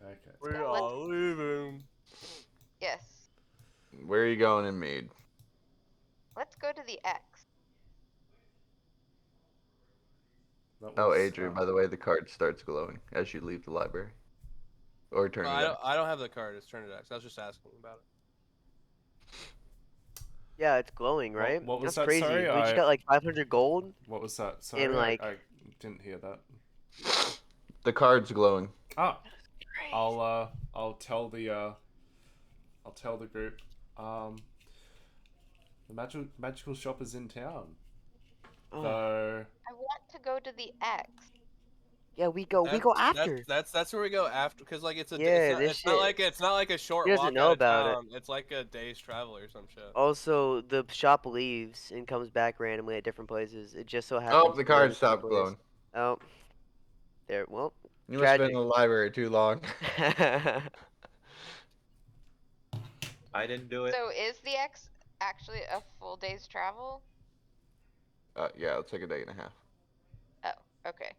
Speaker 1: Okay.
Speaker 5: We
Speaker 4: So
Speaker 5: are leaving.
Speaker 4: Yes.
Speaker 2: Where are you going in Mead?
Speaker 4: Let's go to the X.
Speaker 1: That
Speaker 2: Oh,
Speaker 1: was,
Speaker 2: Adrian, by the way, the card starts glowing as you leave the library. or
Speaker 5: Oh,
Speaker 2: Eternity.
Speaker 5: I don't have the card. It's Turnidex. I was just asking about it.
Speaker 6: Yeah, it's glowing, right?
Speaker 1: What was
Speaker 6: That's
Speaker 1: that?
Speaker 6: crazy.
Speaker 1: Sorry,
Speaker 6: We just got like 500 gold
Speaker 1: What was that? Sorry,
Speaker 6: in like.
Speaker 1: I didn't hear that.
Speaker 2: The card's glowing.
Speaker 1: Ah, I'll tell the group. The magical shop is in town.
Speaker 6: Oh,
Speaker 1: Though
Speaker 4: I want to go to the X.
Speaker 6: yeah, we go after.
Speaker 5: That's where we go after, because like it's
Speaker 6: Yeah, this
Speaker 5: it's not
Speaker 6: shit-
Speaker 5: like a short
Speaker 6: He doesn't
Speaker 5: walk
Speaker 6: know
Speaker 5: out of
Speaker 6: about it.
Speaker 5: town. It's like a day's travel or some shit.
Speaker 6: Also, the shop leaves and comes back randomly at different places. It just so happens.
Speaker 2: Oh, the
Speaker 6: to go
Speaker 2: card
Speaker 6: to
Speaker 2: stopped
Speaker 6: place.
Speaker 2: glowing.
Speaker 6: Oh, there. Well,
Speaker 2: You must have been
Speaker 6: tragic.
Speaker 2: in the library too long.
Speaker 3: I didn't do it.
Speaker 4: So is the X actually a full day's travel?
Speaker 2: Yeah, it's like a day and a half.
Speaker 4: Oh, okay.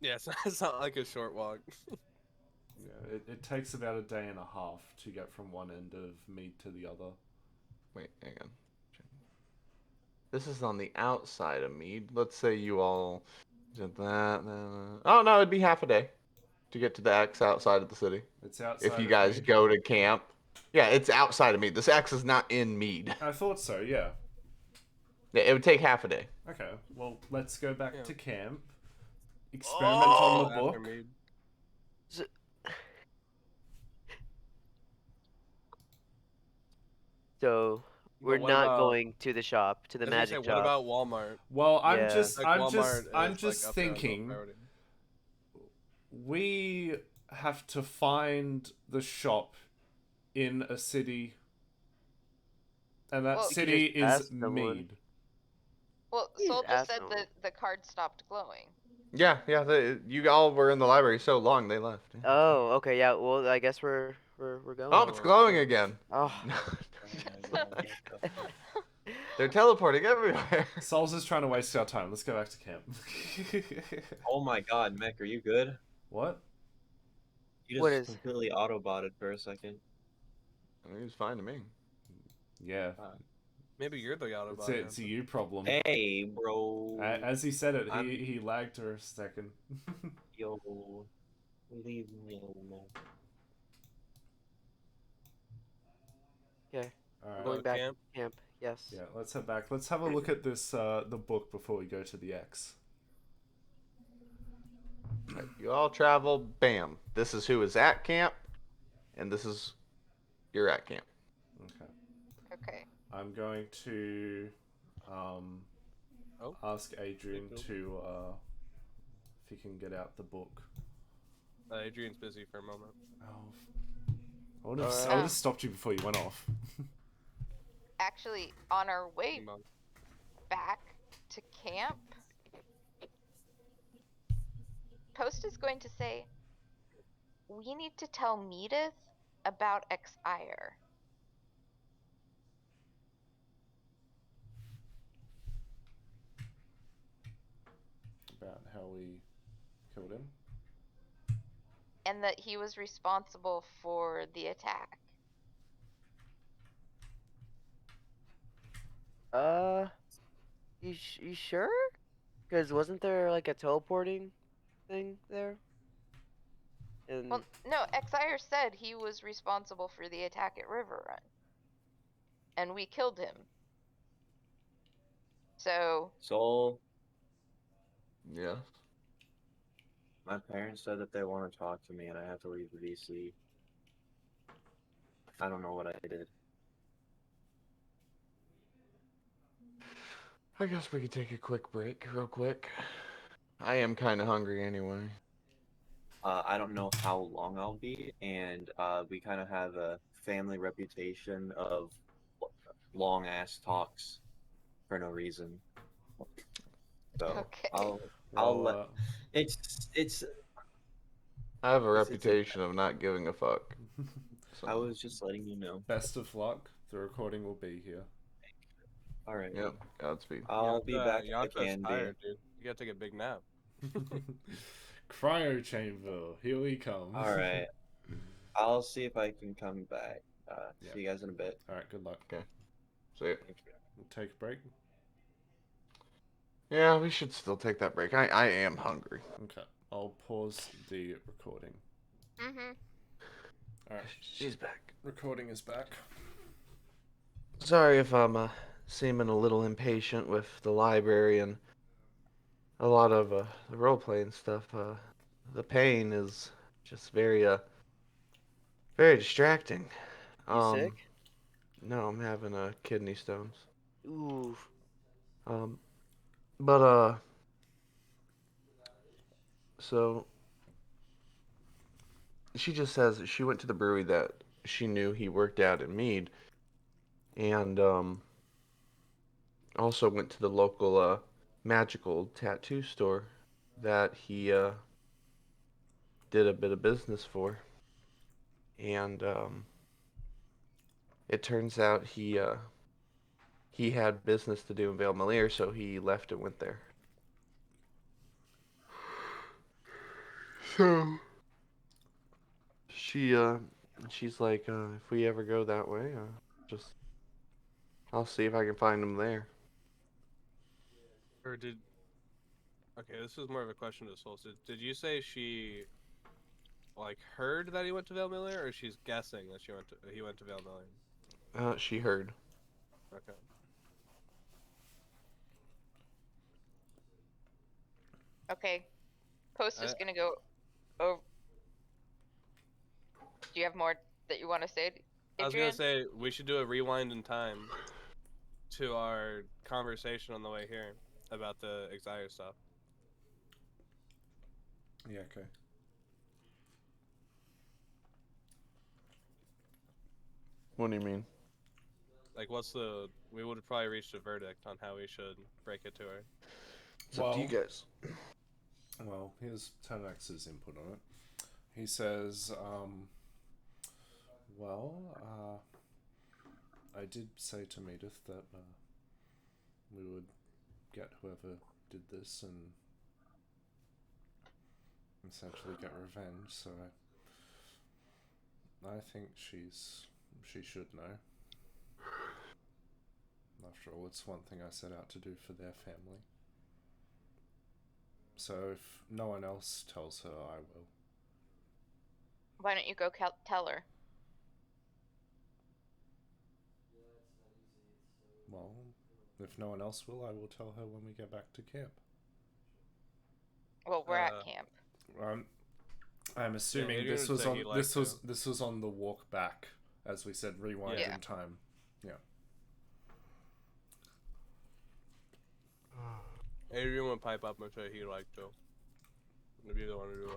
Speaker 5: Yeah, it's not like a short walk.
Speaker 1: yeah, it takes about a day and a half to get from one end of Mead to the other.
Speaker 2: Wait, hang on. This is on the outside of Mead. Let's say you all did that. Oh no, it'd be half a day to get to the X outside of the city.
Speaker 1: It's outside.
Speaker 2: If you
Speaker 1: of
Speaker 2: guys
Speaker 1: Mead.
Speaker 2: go to camp. Yeah, it's outside of Mead. This X is not in Mead.
Speaker 1: I thought so. Yeah.
Speaker 2: Yeah, it would take half a day.
Speaker 1: Okay. Well, let's go back
Speaker 5: Yeah.
Speaker 1: to camp. Experiment on the
Speaker 5: After
Speaker 1: book.
Speaker 5: Mead.
Speaker 6: so
Speaker 5: But
Speaker 6: we're
Speaker 5: what
Speaker 6: not
Speaker 5: about-
Speaker 6: going to the shop, to the
Speaker 5: I was gonna
Speaker 6: magic
Speaker 5: say,
Speaker 6: shop.
Speaker 5: what about Walmart?
Speaker 1: Well, I'm
Speaker 6: Yeah.
Speaker 1: just,
Speaker 5: Like,
Speaker 1: I'm
Speaker 5: Walmart
Speaker 1: just,
Speaker 5: is,
Speaker 1: I'm
Speaker 5: like,
Speaker 1: just
Speaker 5: up there on low
Speaker 1: thinking.
Speaker 5: priority.
Speaker 1: We have to find the shop in a city, and that
Speaker 4: Well- We
Speaker 6: could
Speaker 1: city
Speaker 6: just ask
Speaker 1: is
Speaker 6: someone.
Speaker 1: Mead.
Speaker 4: Well,
Speaker 6: Please
Speaker 4: Soul just
Speaker 6: ask
Speaker 4: said
Speaker 6: someone.
Speaker 4: that the card stopped glowing.
Speaker 2: Yeah, you all were in the library so long they left. Yeah.
Speaker 6: Oh, okay, yeah. Well, I guess we're going.
Speaker 2: Oh, it's glowing again.
Speaker 6: Oh.
Speaker 2: They're teleporting everywhere.
Speaker 1: Souls is trying to waste our time. Let's go back to camp.
Speaker 3: Oh my god, Mech, are you good?
Speaker 1: What?
Speaker 3: You
Speaker 6: What
Speaker 3: just
Speaker 6: is-
Speaker 3: completely auto-botted for a second.
Speaker 2: I mean, it's fine to me.
Speaker 1: Yeah,
Speaker 5: Maybe you're the Autobot.
Speaker 1: it's a you problem.
Speaker 3: Hey, bro.
Speaker 1: As he said it,
Speaker 3: I'm-
Speaker 1: he lagged for a second.
Speaker 3: Yo, leave me alone.
Speaker 6: Okay,
Speaker 1: All
Speaker 6: going
Speaker 1: right.
Speaker 6: back
Speaker 5: camp?
Speaker 6: to camp. Yes.
Speaker 1: Yeah, let's head back. Let's have a look at this the book before we go to the X.
Speaker 2: You all travel, bam. This is who is at camp, and this is you're at camp.
Speaker 1: Okay.
Speaker 4: Okay.
Speaker 1: I'm going to ask Adrian
Speaker 5: Cool.
Speaker 1: to if he can get out the book.
Speaker 5: Adrian's busy for a moment.
Speaker 1: Oh, I would have
Speaker 6: Alright.
Speaker 1: stopped you before you went off.
Speaker 4: Actually, on our way
Speaker 5: Come on.
Speaker 4: back to camp, Post is going to say, we need to tell Medith about Exire.
Speaker 1: About how we killed him.
Speaker 4: And that he was responsible for the attack.
Speaker 6: You sure? Because wasn't there like a teleporting thing there? And
Speaker 4: Well, no, Exire said he was responsible for the attack at River Run. And we killed him. So,
Speaker 3: Soul,
Speaker 2: Yeah.
Speaker 3: my parents said that they want to talk to me and I have to leave the VC. I don't know what I did.
Speaker 2: I guess we could take a quick break, real quick. I am kind of hungry anyway.
Speaker 3: I don't know how long I'll be, and we kind of have a family reputation of long ass talks for no reason. So
Speaker 4: Okay.
Speaker 3: I'll
Speaker 1: Well,
Speaker 3: let it's.
Speaker 2: I have a
Speaker 3: It's-
Speaker 2: reputation of not giving a fuck. So,
Speaker 3: I was just letting you know.
Speaker 1: best of luck. The recording will be here.
Speaker 3: All right.
Speaker 2: Yep, Godspeed.
Speaker 3: I'll be back if I
Speaker 5: Yantra's
Speaker 3: can be.
Speaker 5: tired, dude. You gotta take a big nap.
Speaker 1: Cryo chamber. Here we come.
Speaker 3: All right. I'll see if I can come back.
Speaker 1: Yeah.
Speaker 3: See you guys in a bit.
Speaker 1: All right. Good luck.
Speaker 2: So,
Speaker 1: We'll take a break.
Speaker 2: yeah, we should still take that break. I am hungry.
Speaker 1: Okay. I'll pause the recording.
Speaker 4: mm-hmm.
Speaker 1: All right,
Speaker 2: She's back.
Speaker 1: recording is back.
Speaker 2: Sorry if I'm seeming a little impatient with the library and a lot of the role playing stuff. The pain is just very distracting.
Speaker 6: You sick?
Speaker 2: No, I'm having kidney stones.
Speaker 6: Ooh.
Speaker 2: Um, but so she just says that she went to the brewery that she knew he worked at in Mead, and also went to the local magical tattoo store that he did a bit of business for, and it turns out he had business to do in Vale Malir, so he left and went there. So she's like, if we ever go that way, just I'll see if I can find him there.
Speaker 5: Or did? Okay, this is more of a question to Soul. Did you say she like heard that he went to Vale Miller, or she's guessing that he went to Vale Miller?
Speaker 2: She heard.
Speaker 5: Okay.
Speaker 4: Okay. Coast is gonna go over. Do you have more that you want to say,
Speaker 5: I was
Speaker 4: Adrian?
Speaker 5: gonna say we should do a rewind in time to our conversation on the way here about the Exire stuff.
Speaker 1: Yeah, okay.
Speaker 2: What do you mean?
Speaker 5: Like, we would have probably reached a verdict on how we should break it to her.
Speaker 2: It's up to you guys.
Speaker 1: Well, here's Tanax's input on it. He says, I did say to Medith that we would get whoever did this and essentially get revenge, so I think she should know. After all, it's one thing I set out to do for their family. So if no one else tells her, I will.
Speaker 4: Why don't you go tell her?
Speaker 1: Well, if no one else will, I will tell her when we get back to camp.
Speaker 4: Well, we're at camp.
Speaker 1: I'm assuming
Speaker 5: Adrian
Speaker 1: this
Speaker 5: would
Speaker 1: was
Speaker 5: say
Speaker 1: on
Speaker 5: he'd like
Speaker 1: this was on the walk back, as we said, rewind
Speaker 4: Yeah.
Speaker 1: in time. Yeah.
Speaker 5: Adrian would pipe up and say he'd like to. If you don't want to do it.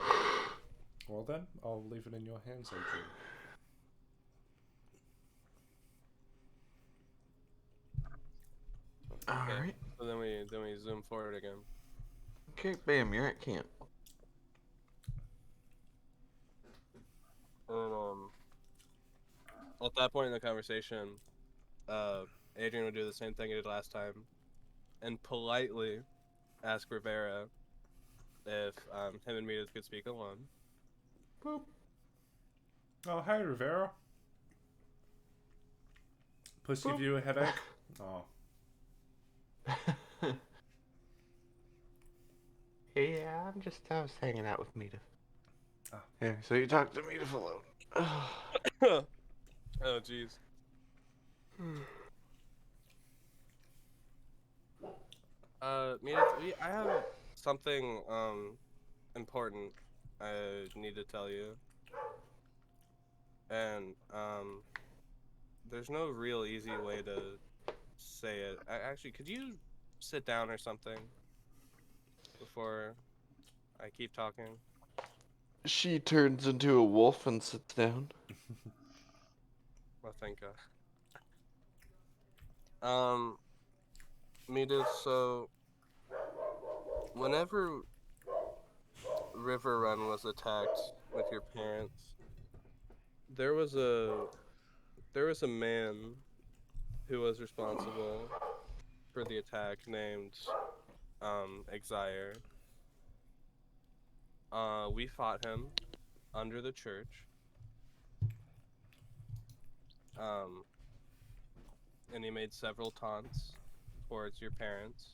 Speaker 1: Well then, I'll leave it in your hands, Adrian.
Speaker 2: All right.
Speaker 5: So then we zoom forward again.
Speaker 2: Okay, bam, you're at camp.
Speaker 5: And at that point in the conversation, Adrian would do the same thing he did last time, and politely ask Rivera if him and Medith could speak alone.
Speaker 1: Boop. Oh, hey, Rivera. Pussy give you a headache? Oh.
Speaker 2: Yeah, I was hanging out with Medith. Yeah, so you talked to Medith alone.
Speaker 5: Oh, jeez. Medith, I have something important I need to tell you, and there's no real easy way to say it. Actually, could you sit down or something before I keep talking?
Speaker 2: She turns into a wolf and sits down.
Speaker 5: Well, thank God. Medith, so whenever River Run was attacked with your parents, there was a man who was responsible for the attack named Exire. We fought him under the church. And he made several taunts towards your parents.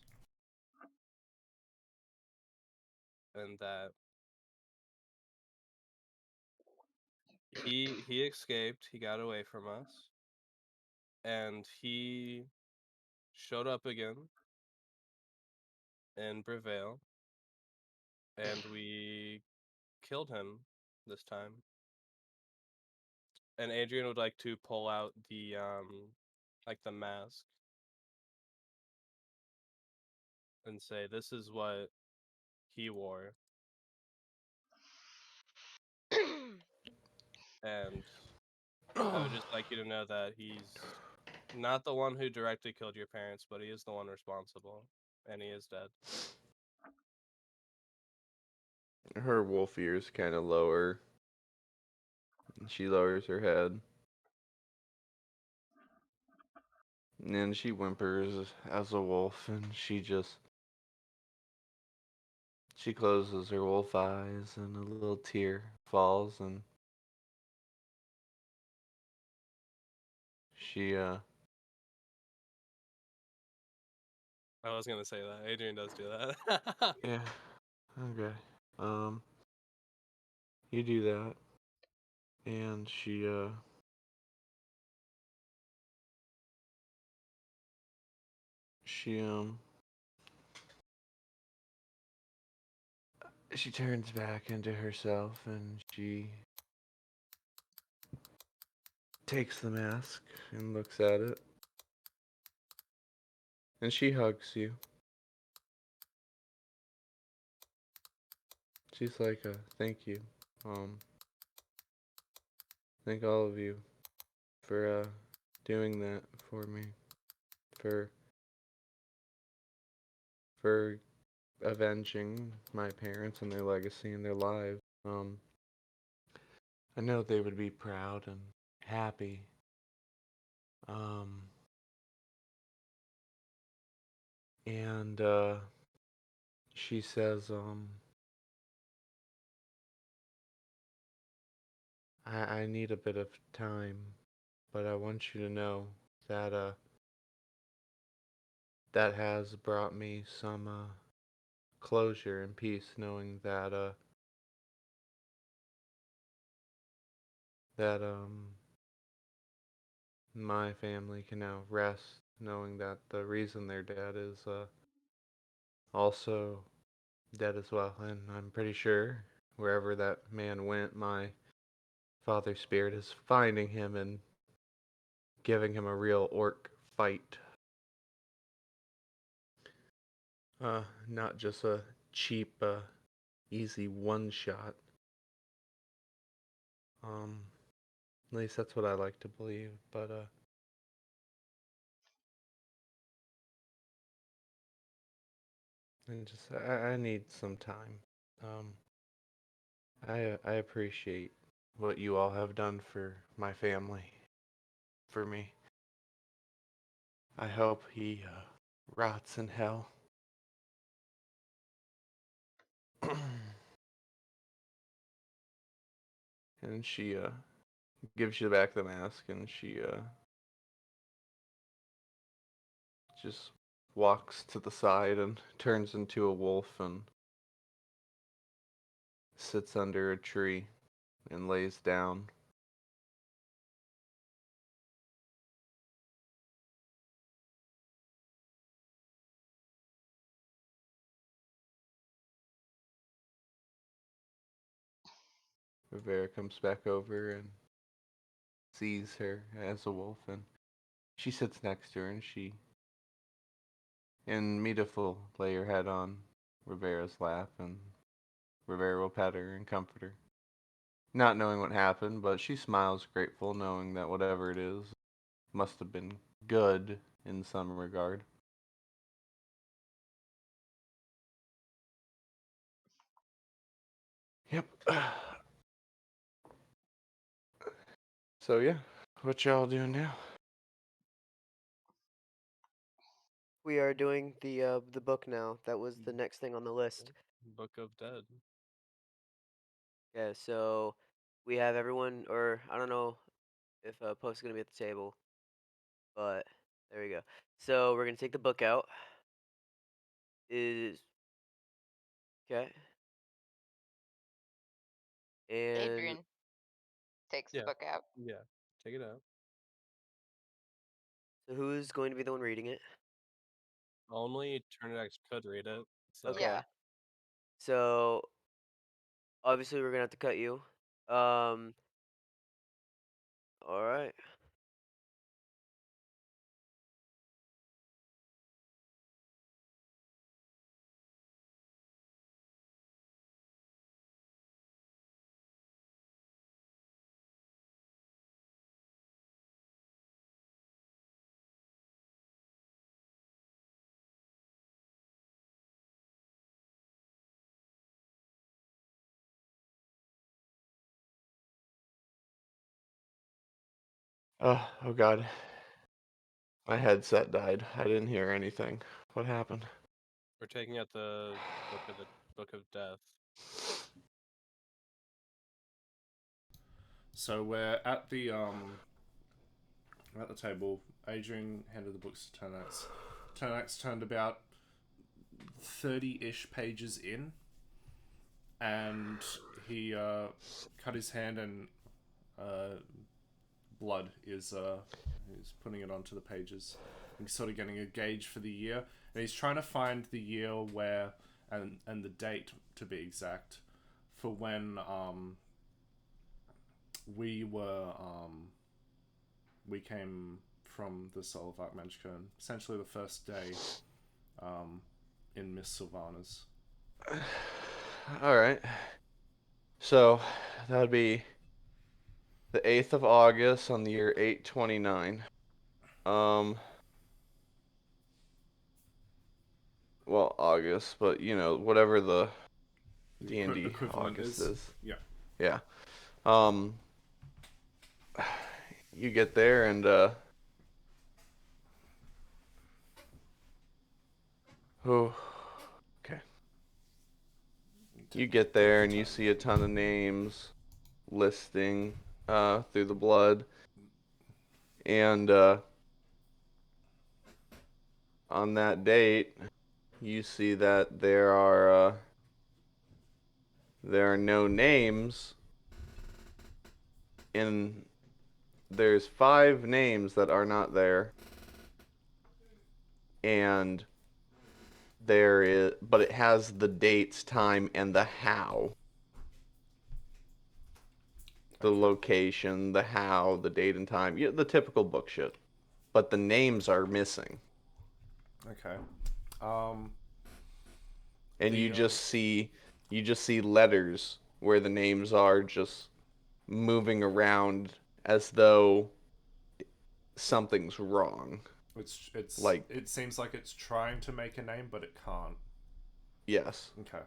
Speaker 5: And that he escaped. He got away from us, and he showed up again in Brevale, and we killed him this time. And Adrian would like to pull out the like the mask and say, "This is what he wore," and I would just like you to know that he's not the one who directly killed your parents, but he is the one responsible, and he is dead.
Speaker 2: Her wolf ears kind of lower. She lowers her head. And she whimpers as a wolf, and she closes her wolf eyes, and a little tear falls, and she
Speaker 5: I was gonna say that Adrian does do that.
Speaker 2: yeah, okay, um, you do that, and she she turns back into herself, and she takes the mask and looks at it, and she hugs you. She's like, thank you, thank all of you for doing that for me, for for avenging my parents and their legacy and their lives. I know they would be proud and happy. Um, and she says, I need a bit of time, but I want you to know that that has brought me some closure and peace, knowing that that my family can now rest, knowing that the reason their dad is also dead as well. And I'm pretty sure wherever that man went, my father spirit is finding him and giving him a real orc fight. Not just a cheap, easy one shot. At least that's what I like to believe. But and just I need some time. Um, I appreciate what you all have done for my family, for me. I hope he rots in hell. And she gives you back the mask, and she just walks to the side and turns into a wolf and sits under a tree and lays down. Rivera comes back over and sees her as a wolf, and she sits next to her, and Mita will lay her head on Rivera's lap, and Rivera will pet her and comfort her. Not knowing what happened, but she smiles grateful, knowing that whatever it is must have been good in some regard. Yep. So yeah, what y'all doing now?
Speaker 6: We are doing the book now. That was the next thing on the list.
Speaker 5: Book of Dead.
Speaker 6: Yeah, so we have everyone, or I don't know if Post's gonna be at the table, but there we go. So we're gonna take the book out. Is okay. And
Speaker 4: Adrian, takes
Speaker 5: Yeah.
Speaker 4: the book out.
Speaker 5: Yeah. Take it out.
Speaker 6: So who's going to be the one reading it?
Speaker 5: Only Turnidax could read it. So.
Speaker 6: Okay.
Speaker 4: Yeah.
Speaker 6: So obviously we're gonna have to cut you. All right.
Speaker 2: Oh God. My headset died. I didn't hear anything. What happened?
Speaker 5: We're taking out the book of death.
Speaker 1: So we're at the table. Adrian handed the books to Turnax. Turnax turned about 30-ish pages in, and he cut his hand, and blood is he's putting it onto the pages. He's sort of getting a gauge for the year, and he's trying to find the year where and the date, to be exact, for when we came from the Soul of Archmagicka, and essentially the first day in Miss Sylvanas.
Speaker 2: All right. So that would be the 8th of August on the year 829. Well, August, but you know, whatever the D&D
Speaker 1: equivalent
Speaker 2: August
Speaker 1: is.
Speaker 2: is.
Speaker 1: Yeah.
Speaker 2: Yeah. You get there and oh, okay. You get there and you see a ton of names listing through the blood, and on that date you see that there are no names, and there's 5 names that are not there, and there is, but it has the dates, time, and the how. The location, the how, the date and time, yeah, the typical book shit. But the names are missing.
Speaker 1: Okay.
Speaker 2: And you just see letters where the names are just moving around as though something's wrong.
Speaker 1: It's
Speaker 2: like,
Speaker 1: it seems like it's trying to make a name, but it can't.
Speaker 2: Yes.
Speaker 1: Okay.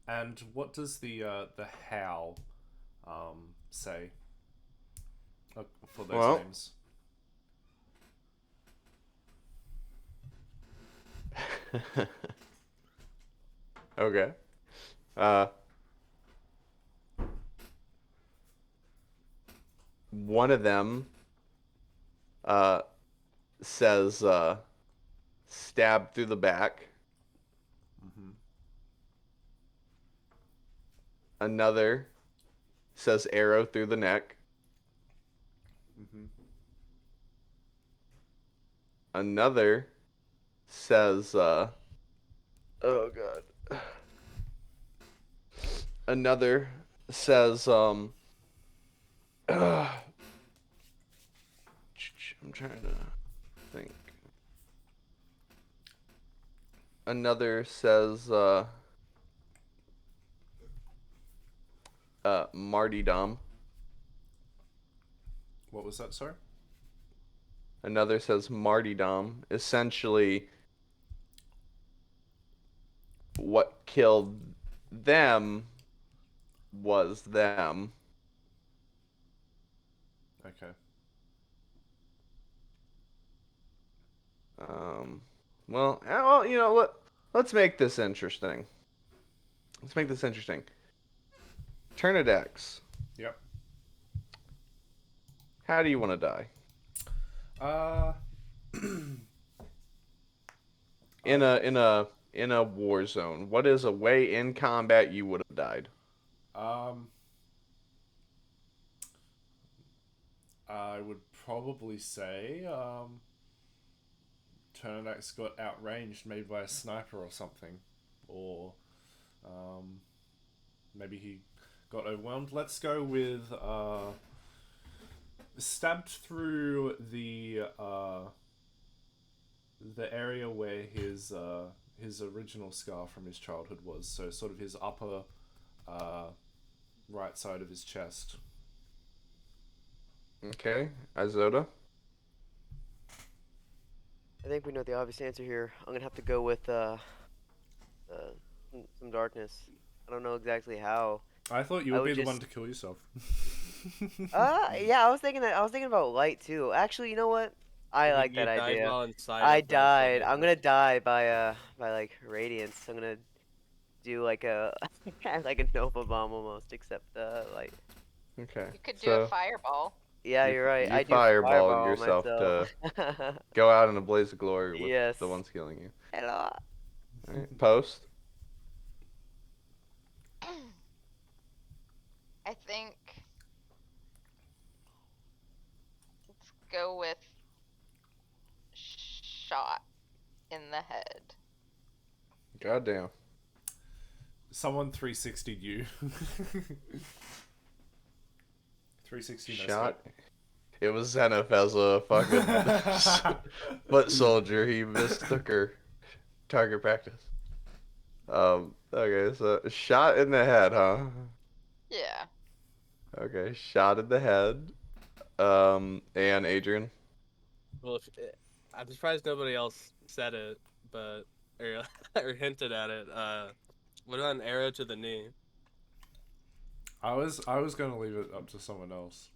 Speaker 1: And what does the how say for those names?
Speaker 2: Okay. One of them says stab through the back.
Speaker 1: Mm-hmm.
Speaker 2: Another says arrow through the neck.
Speaker 1: Mm-hmm.
Speaker 2: Another says oh God. Another says I'm trying to think. Another says martyrdom.
Speaker 1: What was that, sorry?
Speaker 2: Another says martyrdom. Essentially, what killed them was them.
Speaker 1: Okay.
Speaker 2: Well, you know, let's make this interesting. Turnidax.
Speaker 1: Yep.
Speaker 2: How do you want to die? In a war zone, what is a way in combat you would have died?
Speaker 1: I would probably say Turnax got outranged, maybe by a sniper or something, or maybe he got overwhelmed. Let's go with stabbed through the area where his original scar from his childhood was, so sort of his upper right side of his chest.
Speaker 2: Okay, Isoda.
Speaker 6: I think we know the obvious answer here. I'm gonna have to go with some darkness. I don't know exactly how.
Speaker 1: I thought you
Speaker 6: I
Speaker 1: would be
Speaker 6: would
Speaker 1: the one
Speaker 6: just-
Speaker 1: to kill yourself.
Speaker 6: Yeah, I was thinking that. I was thinking about light too. Actually, you know what? I like
Speaker 5: You
Speaker 6: that
Speaker 5: died
Speaker 6: idea.
Speaker 5: while inside
Speaker 6: I
Speaker 5: of the
Speaker 6: died. I'm
Speaker 5: tornado.
Speaker 6: gonna die by like radiance. I'm gonna do like a like a Nova bomb almost, except like
Speaker 2: Okay.
Speaker 4: You could do a
Speaker 2: So
Speaker 4: fireball.
Speaker 6: yeah,
Speaker 2: you,
Speaker 6: you're right.
Speaker 2: you
Speaker 6: I do
Speaker 2: fireballed
Speaker 6: fireball
Speaker 2: yourself
Speaker 6: myself.
Speaker 2: to go out in a blaze of glory with
Speaker 6: Yes.
Speaker 2: the ones killing you.
Speaker 6: Hello.
Speaker 2: Alright, Post.
Speaker 4: I think let's go with shot in the head.
Speaker 2: Goddamn.
Speaker 1: Someone 360'd you. 360 no
Speaker 2: Shot.
Speaker 1: scope.
Speaker 2: It was Zenith as a fucking foot soldier. He mistook her target practice. Okay, so shot in the head, huh?
Speaker 4: Yeah.
Speaker 2: Okay, shot in the head. And Adrian.
Speaker 5: Well, I'm surprised nobody else said it, but or hinted at it. What about an arrow to the knee?
Speaker 1: I was going to leave it up to someone else.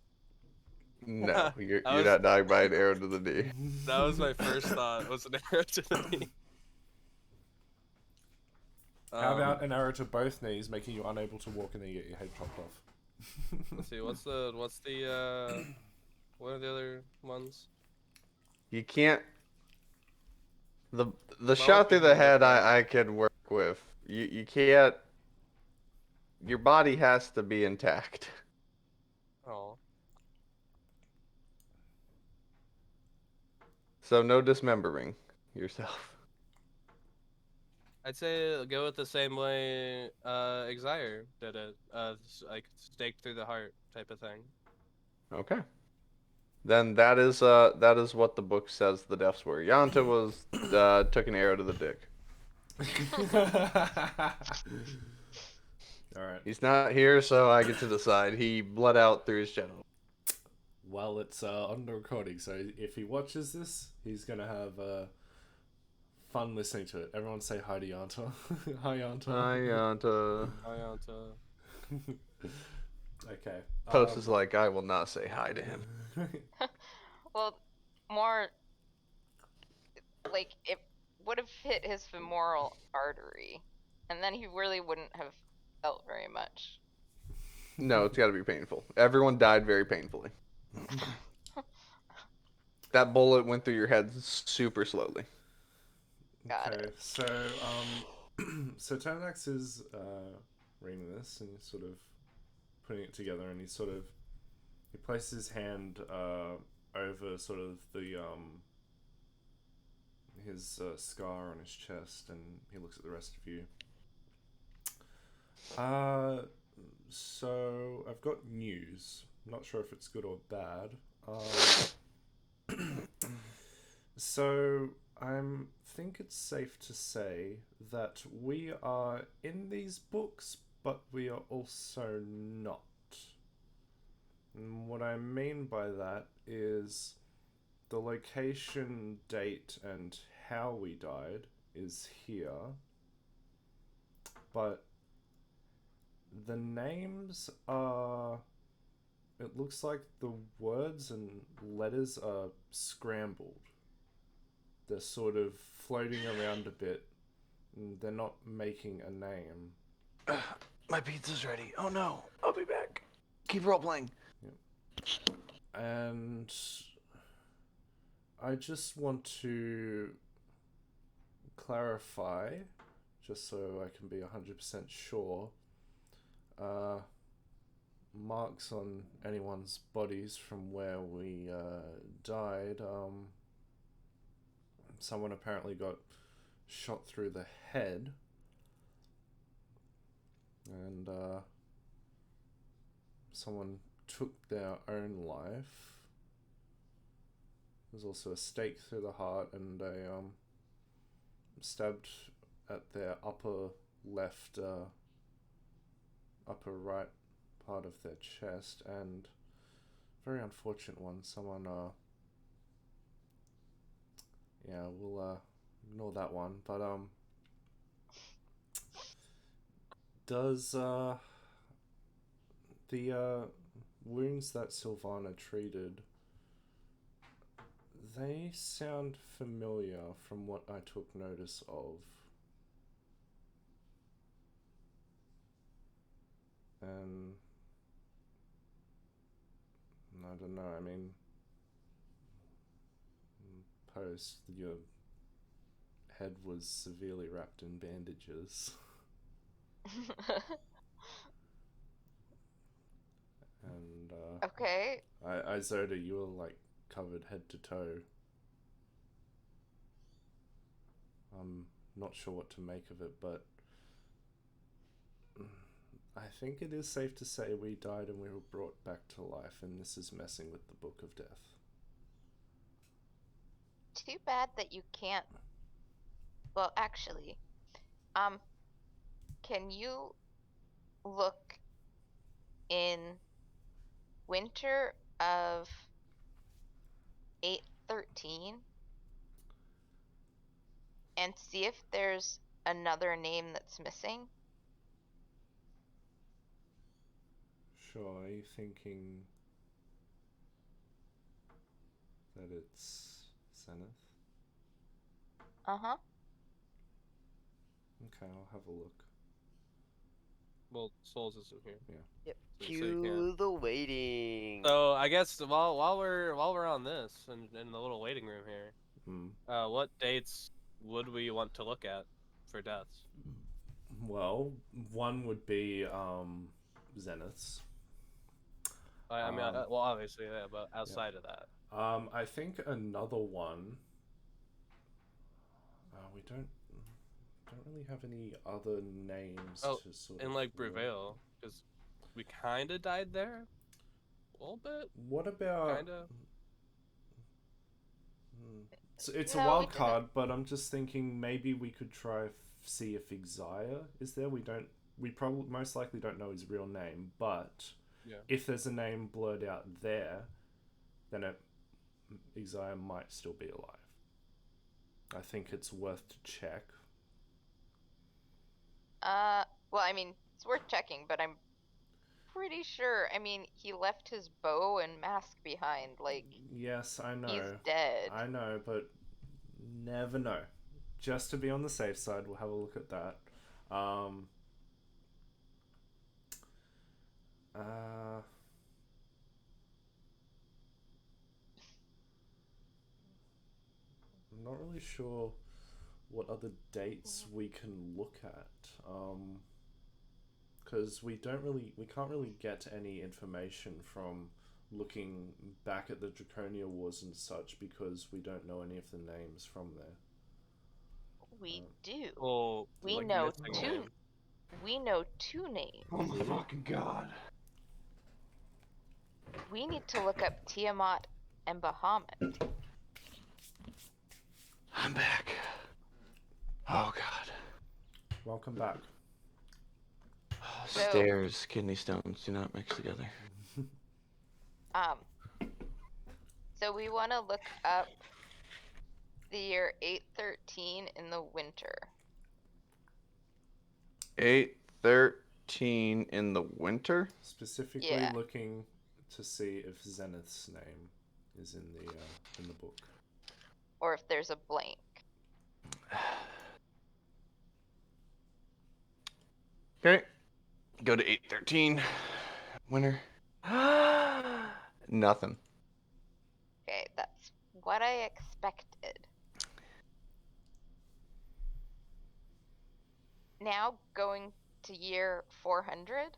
Speaker 2: No, you're
Speaker 5: I was-
Speaker 2: not dying by an arrow to the knee.
Speaker 5: That was my first thought. Was an arrow to the knee.
Speaker 1: How about an arrow to both knees, making you unable to walk and then you get your head chopped off?
Speaker 5: Let's see. What are the other ones?
Speaker 2: You can't. The
Speaker 5: Well,
Speaker 2: shot through
Speaker 5: people
Speaker 2: the
Speaker 5: look
Speaker 2: head
Speaker 5: at-
Speaker 2: I can work with. You can't. Your body has to be intact.
Speaker 5: Oh,
Speaker 2: So no dismembering yourself.
Speaker 5: I'd say go with the same way Exire did it. Like stake through the heart type of thing.
Speaker 2: Okay. Then that is what the book says the deaths were. Yanta was took an arrow to the dick.
Speaker 1: Alright.
Speaker 2: He's not here, so I get to decide. He bled out through his genital.
Speaker 1: Well, it's under recording, so if he watches this, he's gonna have fun listening to it. Everyone say hi to Yanta. Hi, Yanta.
Speaker 2: Hi, Yanta.
Speaker 1: Okay.
Speaker 2: Post is like, I will not say hi to him.
Speaker 4: Well, more like it would have hit his femoral artery, and then he really wouldn't have felt very much.
Speaker 2: No, it's got to be painful. Everyone died very painfully. That bullet went through your head super slowly.
Speaker 4: Got
Speaker 1: Okay,
Speaker 4: it.
Speaker 1: so so Terminax is reading this and he's sort of putting it together, and he places his hand over sort of the his scar on his chest, and he looks at the rest of you. So I've got news. I'm not sure if it's good or bad. So I think it's safe to say that we are in these books, but we are also not. And what I mean by that is the location, date, and how we died is here, but the names are... It looks like the words and letters are scrambled. They're sort of floating around a bit, and they're not making a name.
Speaker 2: My pizza's ready. Oh no, I'll be back. Keep role playing.
Speaker 1: And I just want to clarify, just so I can be 100% sure. marks on anyone's bodies from where we died. Someone apparently got shot through the head, and someone took their own life. There's also a stake through the heart and a stabbed at their upper left, upper right part of their chest, and very unfortunate one. Someone, yeah, we'll ignore that one. But does the wounds that Sylvana treated, they sound familiar from what I took notice of. And I don't know, I mean, post your head was severely wrapped in bandages. And
Speaker 4: Okay.
Speaker 1: Zoda, you were like covered head to toe. I'm not sure what to make of it, but I think it is safe to say we died and we were brought back to life, and this is messing with the Book of Death.
Speaker 4: Too bad that you can't. Well, actually, can you look in winter of 813 and see if there's another name that's missing?
Speaker 1: Sure, are you thinking that it's Zenith?
Speaker 4: Uh-huh.
Speaker 1: Okay, I'll have a look.
Speaker 5: Well, Souls isn't here.
Speaker 6: Yep.
Speaker 5: So you
Speaker 6: Cue
Speaker 5: can't.
Speaker 6: the waiting.
Speaker 5: So I guess while we're on this and in the little waiting room here, what dates would we want to look at for deaths?
Speaker 1: Well, one would be Zenith's.
Speaker 5: I mean, well, obviously, yeah, but outside of that,
Speaker 1: I think another one. We don't really have any other names to sort of.
Speaker 5: in like Breville, because we kind of died there, a little bit.
Speaker 1: What about?
Speaker 5: Kind of.
Speaker 1: It's
Speaker 4: No,
Speaker 1: a
Speaker 4: we
Speaker 1: wild
Speaker 4: didn't.
Speaker 1: card, but I'm just thinking maybe we could try see if Exia is there. We probably most likely don't know his real name, but
Speaker 5: Yeah.
Speaker 1: if there's a name blurred out there, then Exia might still be alive. I think it's worth to check.
Speaker 4: Well, I mean, it's worth checking, but I'm pretty sure. I mean, he left his bow and mask behind. Like,
Speaker 1: Yes, I know.
Speaker 4: he's dead.
Speaker 1: I know, but never know. Just to be on the safe side, we'll have a look at that. I'm not really sure what other dates we can look at. Because we can't really get any information from looking back at the Draconia Wars and such, because we don't know any of the names from there.
Speaker 4: We do.
Speaker 5: Well,
Speaker 4: We
Speaker 5: like
Speaker 4: know
Speaker 5: missing
Speaker 4: two.
Speaker 5: name.
Speaker 4: We know two names.
Speaker 2: Oh my fucking god.
Speaker 4: We need to look up Tiamat and Bahamut.
Speaker 2: I'm back. Oh god.
Speaker 1: Welcome back.
Speaker 4: So-
Speaker 2: Stairs, kidney stones do not mix together.
Speaker 4: So we want to look up the year 813 in the winter.
Speaker 2: 813 in the winter?
Speaker 1: Specifically
Speaker 4: Yeah.
Speaker 1: looking to see if Zenith's name is in the book.
Speaker 4: Or if there's a blank.
Speaker 2: Okay. Go to 813. Winter. Nothing.
Speaker 4: Okay, that's what I expected. Now going to year 400.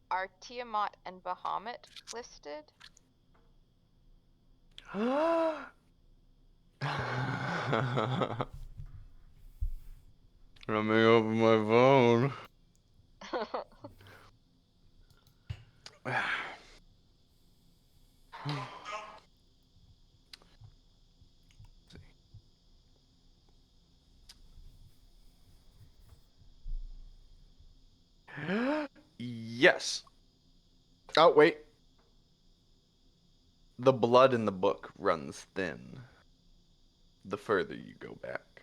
Speaker 4: Are Tiamat and Bahamut listed?
Speaker 2: Let me open my phone. Yes. Oh, wait. The blood in the book runs thin the further you go back.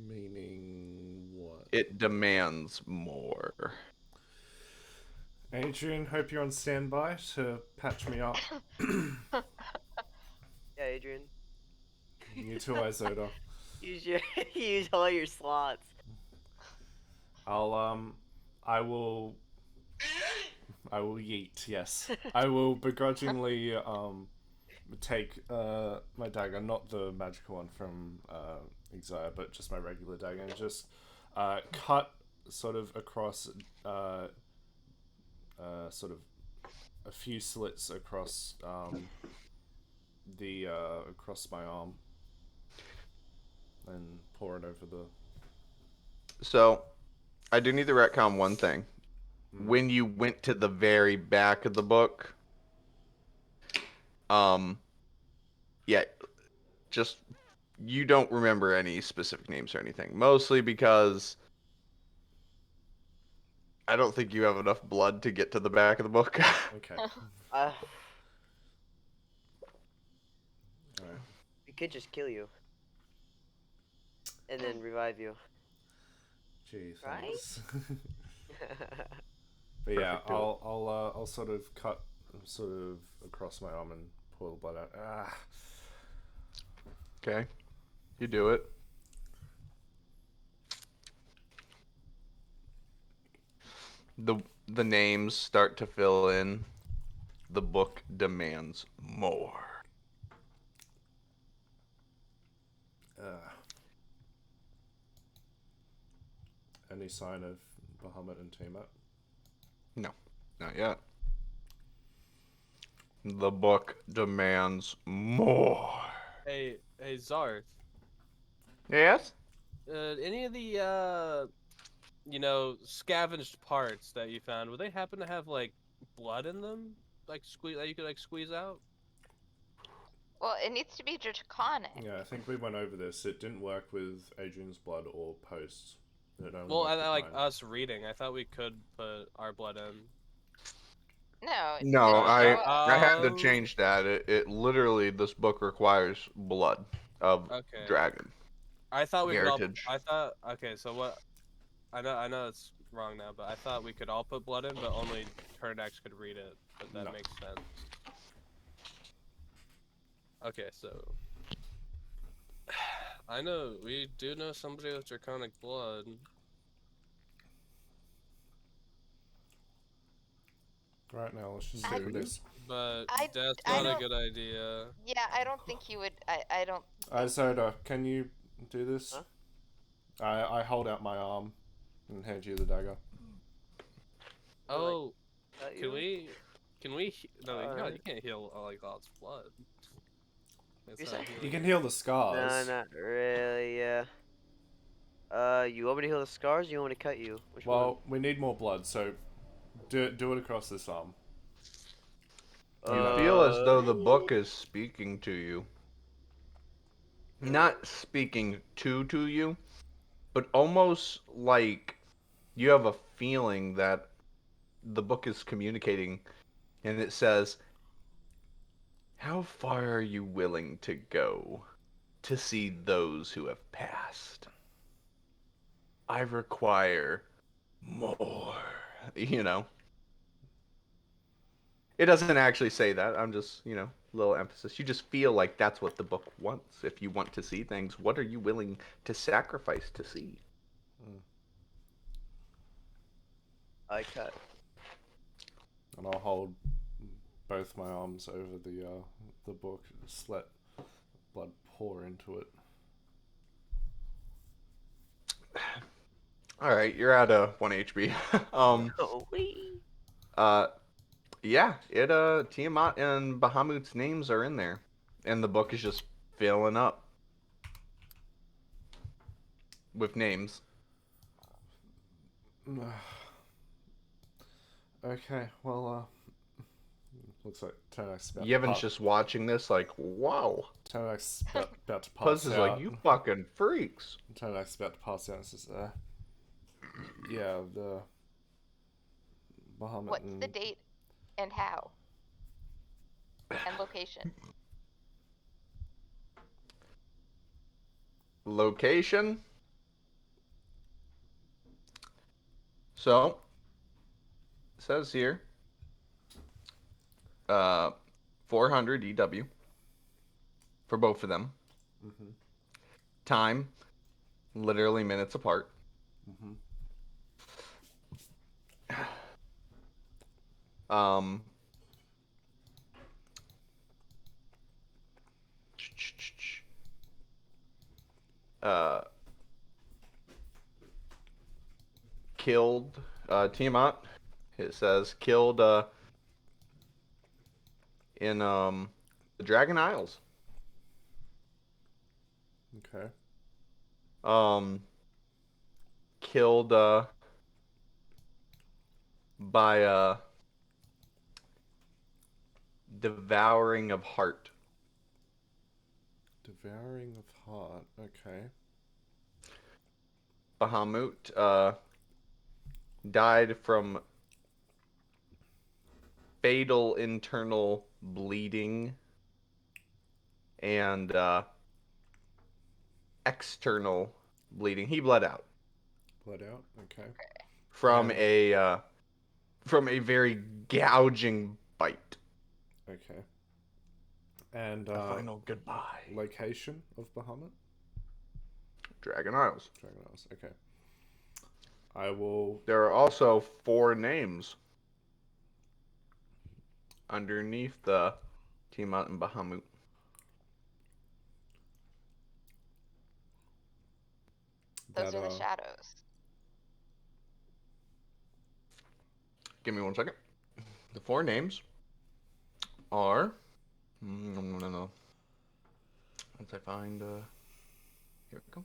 Speaker 1: Meaning what?
Speaker 2: It demands more.
Speaker 1: Adrian, hope you're on standby to patch me up.
Speaker 6: Yeah, Adrian.
Speaker 1: You too, Isoda.
Speaker 6: Use your use all your slots.
Speaker 1: I will yeet, yes. I will begrudgingly take my dagger, not the magical one from Exile, but just my regular dagger, and just cut sort of across sort of a few slits across the across my arm, and pour it over the.
Speaker 2: So, I do need to retcon one thing. When you went to the very back of the book, yeah, just you don't remember any specific names or anything. Mostly because I don't think you have enough blood to get to the back of the book.
Speaker 1: Okay.
Speaker 6: Alright.
Speaker 1: Alright.
Speaker 6: We could just kill you. And then revive you.
Speaker 1: Gee,
Speaker 6: Right?
Speaker 1: thanks. But yeah,
Speaker 2: Perfect, do it.
Speaker 1: I'll sort of cut sort of across my arm and pull the blood out. Ah.
Speaker 2: Okay, you do it. The names start to fill in. The book demands more.
Speaker 1: Any sign of Bahamut and Tiamat?
Speaker 2: No, not yet. The book demands more.
Speaker 5: Hey, Zarth.
Speaker 2: Yes?
Speaker 5: Any of the scavenged parts that you found, would they happen to have like blood in them, like that you could like squeeze out?
Speaker 4: Well, it needs to be draconic.
Speaker 1: Yeah, I think we went over this. It didn't work with Adrian's blood or Post. It only
Speaker 5: Well,
Speaker 1: worked
Speaker 5: I
Speaker 1: with
Speaker 5: like
Speaker 1: mine.
Speaker 5: us reading. I thought we could put our blood in.
Speaker 4: No.
Speaker 2: No,
Speaker 4: just
Speaker 2: I
Speaker 4: go-
Speaker 2: I had to
Speaker 5: Oh.
Speaker 2: change that. It literally, this book requires blood of
Speaker 5: Okay.
Speaker 2: dragon.
Speaker 5: I thought we could all.
Speaker 2: Heritage.
Speaker 5: I thought. Okay, so what? I know it's wrong now, but I thought we could all put blood in, but only Turnax could read it. But that
Speaker 1: No.
Speaker 5: makes sense. Okay, so I know we do know somebody with draconic blood.
Speaker 1: Right now, let's just
Speaker 4: I-
Speaker 1: do this.
Speaker 5: But
Speaker 4: I
Speaker 5: that's not a
Speaker 4: don't-
Speaker 5: good idea.
Speaker 4: Yeah, I don't think he would. I don't.
Speaker 1: Isoda, can you do this?
Speaker 6: Huh?
Speaker 1: I hold out my arm and hand you the dagger.
Speaker 5: Oh,
Speaker 6: Cut
Speaker 5: can
Speaker 6: you?
Speaker 5: we? Can we? No,
Speaker 6: Alright.
Speaker 5: you can't heal like all its blood. It's
Speaker 6: Yes,
Speaker 5: not
Speaker 6: I-
Speaker 1: You
Speaker 5: healing.
Speaker 1: can heal the
Speaker 6: No,
Speaker 1: scars.
Speaker 6: not really, yeah. You want me to heal the scars or you want me to cut you? Which one?
Speaker 1: Well, we need more blood, so do it across this arm.
Speaker 2: You feel as though the book is speaking to you. Not speaking to you, but almost like you have a feeling that the book is communicating, and it says, "How far are you willing to go to see those who have passed? I require more." You know? It doesn't actually say that. I'm just, little emphasis. You just feel like that's what the book wants. If you want to see things, what are you willing to sacrifice to see?
Speaker 6: I cut.
Speaker 1: And I'll hold both my arms over the book, just let blood pour into it.
Speaker 2: All right, you're at 1 HP.
Speaker 6: Oh, wee.
Speaker 2: Yeah, Tiamat and Bahamut's names are in there, and the book is just filling up with names.
Speaker 1: Okay, well, looks like Turnak's about
Speaker 2: Yevon's just watching this like, wow.
Speaker 1: Turnak's about to pass
Speaker 2: Puzz is
Speaker 1: out.
Speaker 2: like, you fucking freaks.
Speaker 1: Turnak's about to pass out and says, yeah, the Bahamut
Speaker 4: What's
Speaker 1: and...
Speaker 4: the date and how? And location.
Speaker 2: Location. So, it says here, 400 EW for both of them.
Speaker 1: Mm-hmm.
Speaker 2: Time, literally minutes apart.
Speaker 1: Mm-hmm.
Speaker 2: Um, killed, Tiamat, it says, killed, in, the Dragon Isles.
Speaker 1: Okay.
Speaker 2: Killed, by, devouring of heart.
Speaker 1: Devouring of Heart, okay.
Speaker 2: Bahamut, died from fatal internal bleeding and external bleeding. He bled out
Speaker 1: Blood out, okay.
Speaker 2: from
Speaker 1: Yeah.
Speaker 2: a very gouging bite.
Speaker 1: Okay. And,
Speaker 2: A final goodbye.
Speaker 1: location of Bahamut?
Speaker 2: Dragon Isles.
Speaker 1: Dragon Isles, okay. I will...
Speaker 2: There are also 4 names underneath the Tiamat and Bahamut.
Speaker 4: Those
Speaker 1: that,
Speaker 4: are the shadows.
Speaker 2: Give me 1 second. The 4 names are... No. Once I find... Here we go.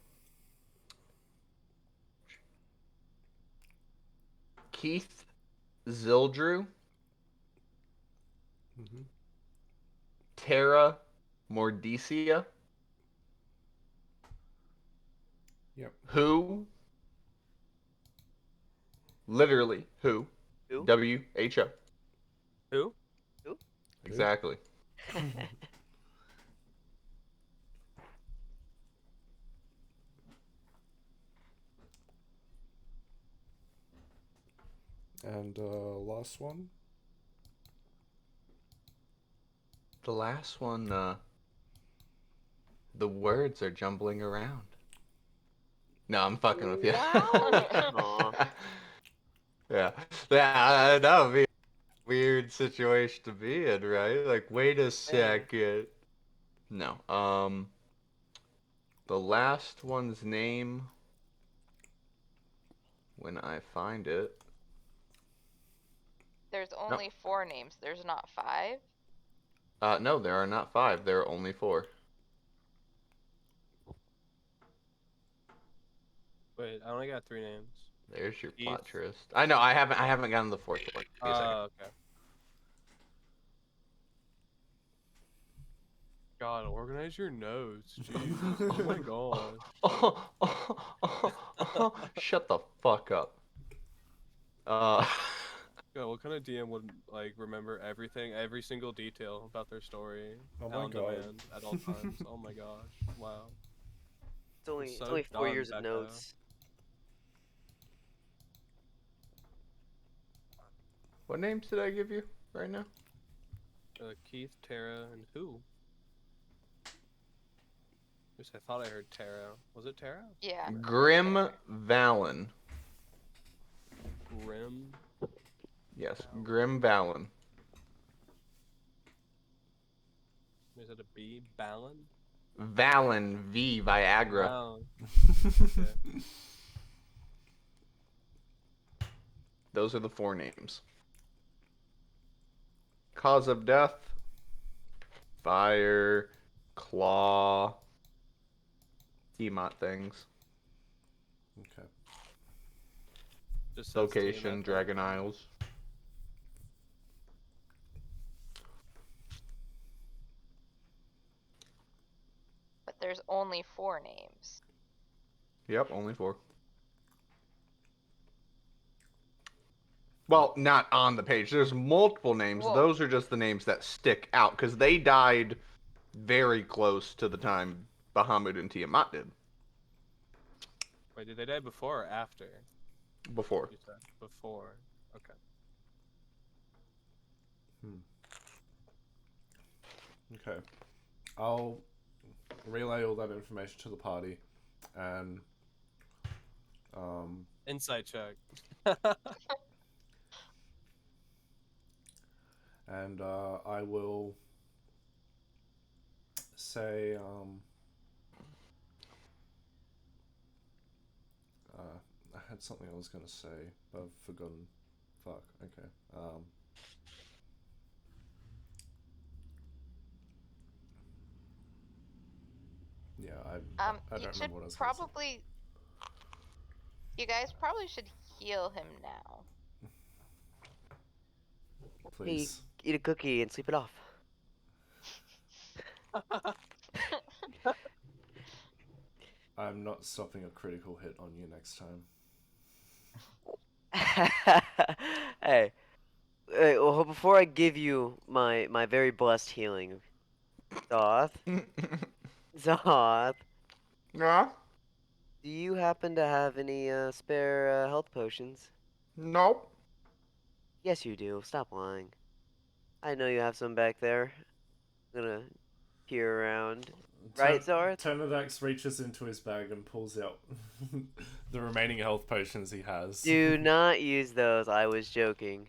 Speaker 2: Keith Zildrew.
Speaker 1: Mm-hmm.
Speaker 2: Terra Mordicia.
Speaker 1: Yep.
Speaker 2: Who? Literally, who?
Speaker 6: Who?
Speaker 2: WHO.
Speaker 5: Who?
Speaker 2: Exactly.
Speaker 1: And, last one?
Speaker 2: The last one, the words are jumbling around. No, I'm fucking with you.
Speaker 6: Aw.
Speaker 2: Yeah. That would be a weird situation to be in, right? Like, wait a second. No. The last one's name, when I find it.
Speaker 4: There's only 4 names. There's not 5.
Speaker 2: No, there are not 5. There are only 4.
Speaker 5: Wait, I only got 3 names.
Speaker 2: There's your
Speaker 5: Keith.
Speaker 2: plot twist. I know, I haven't gotten the 4th one. Give me a second.
Speaker 5: Okay. God, organize your notes, jeez. Oh my gosh.
Speaker 2: Shut the fuck up.
Speaker 5: God, what kind of DM would like remember everything, every single detail about their story
Speaker 1: Oh my
Speaker 5: on
Speaker 1: God.
Speaker 5: demand at all times? Oh my gosh! Wow.
Speaker 6: It's
Speaker 5: So
Speaker 6: only 4
Speaker 5: done,
Speaker 6: years of
Speaker 5: Becca.
Speaker 6: notes.
Speaker 2: What names did I give you right now?
Speaker 5: Keith, Tara, and who? Yes, I thought I heard Tara. Was it Tara?
Speaker 4: Yeah.
Speaker 2: Grim Valen.
Speaker 5: Grim.
Speaker 2: Yes, Grim Valen.
Speaker 5: Is it a B? Balin?
Speaker 2: Valen, V, Viagra.
Speaker 5: Wow.
Speaker 2: Those are the 4 names. Cause of death: fire, claw, Tiamat things.
Speaker 1: Okay.
Speaker 5: Just says
Speaker 2: Location:
Speaker 5: Tiamat thing.
Speaker 2: Dragon Isles.
Speaker 4: But there's only 4 names.
Speaker 2: Yep, only 4. Well, not on the page. There's multiple names.
Speaker 4: Well-
Speaker 2: Those are just the names that stick out because they died very close to the time Bahamut and Tiamat did.
Speaker 5: Wait, did they die before or after?
Speaker 2: Before.
Speaker 5: You said before. Okay.
Speaker 1: Okay. I'll relay all that information to the party, and
Speaker 5: Insight check.
Speaker 1: and I will say I had something I was gonna say, but I've forgotten. Fuck. Okay. Yeah, I
Speaker 4: You
Speaker 1: don't
Speaker 4: should
Speaker 1: remember what I was gonna say.
Speaker 4: probably. You guys probably should heal him now.
Speaker 1: Please.
Speaker 6: Eat a cookie and sleep it off.
Speaker 1: I'm not stopping a critical hit on you next time.
Speaker 6: Hey, well, before I give you my very blessed healing, Zoth,
Speaker 2: Yeah?
Speaker 6: do you happen to have any spare health potions?
Speaker 2: Nope.
Speaker 6: Yes, you do. Stop lying. I know you have some back there. I'm gonna peer around. Right, Zarth?
Speaker 1: Turnidax reaches into his bag and pulls out the remaining health potions he has.
Speaker 6: Do not use those. I was joking.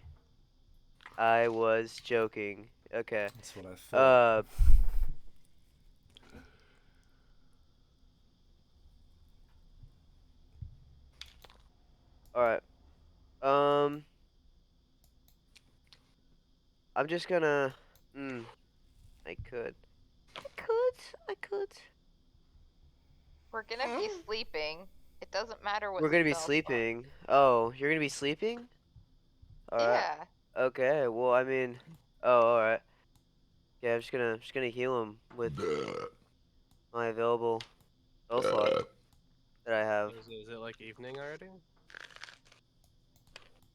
Speaker 6: I was joking. Okay.
Speaker 1: That's what I thought.
Speaker 6: Alright. I'm just gonna. I could. I could.
Speaker 4: We're gonna be sleeping. It doesn't matter what
Speaker 6: We're gonna be
Speaker 4: spell slot.
Speaker 6: sleeping. Oh, you're gonna be sleeping? Alright.
Speaker 4: Yeah.
Speaker 6: Okay. Well, I mean. Oh, alright. Yeah, I'm just gonna heal him with my available spell slot that I have.
Speaker 5: Is it like evening already?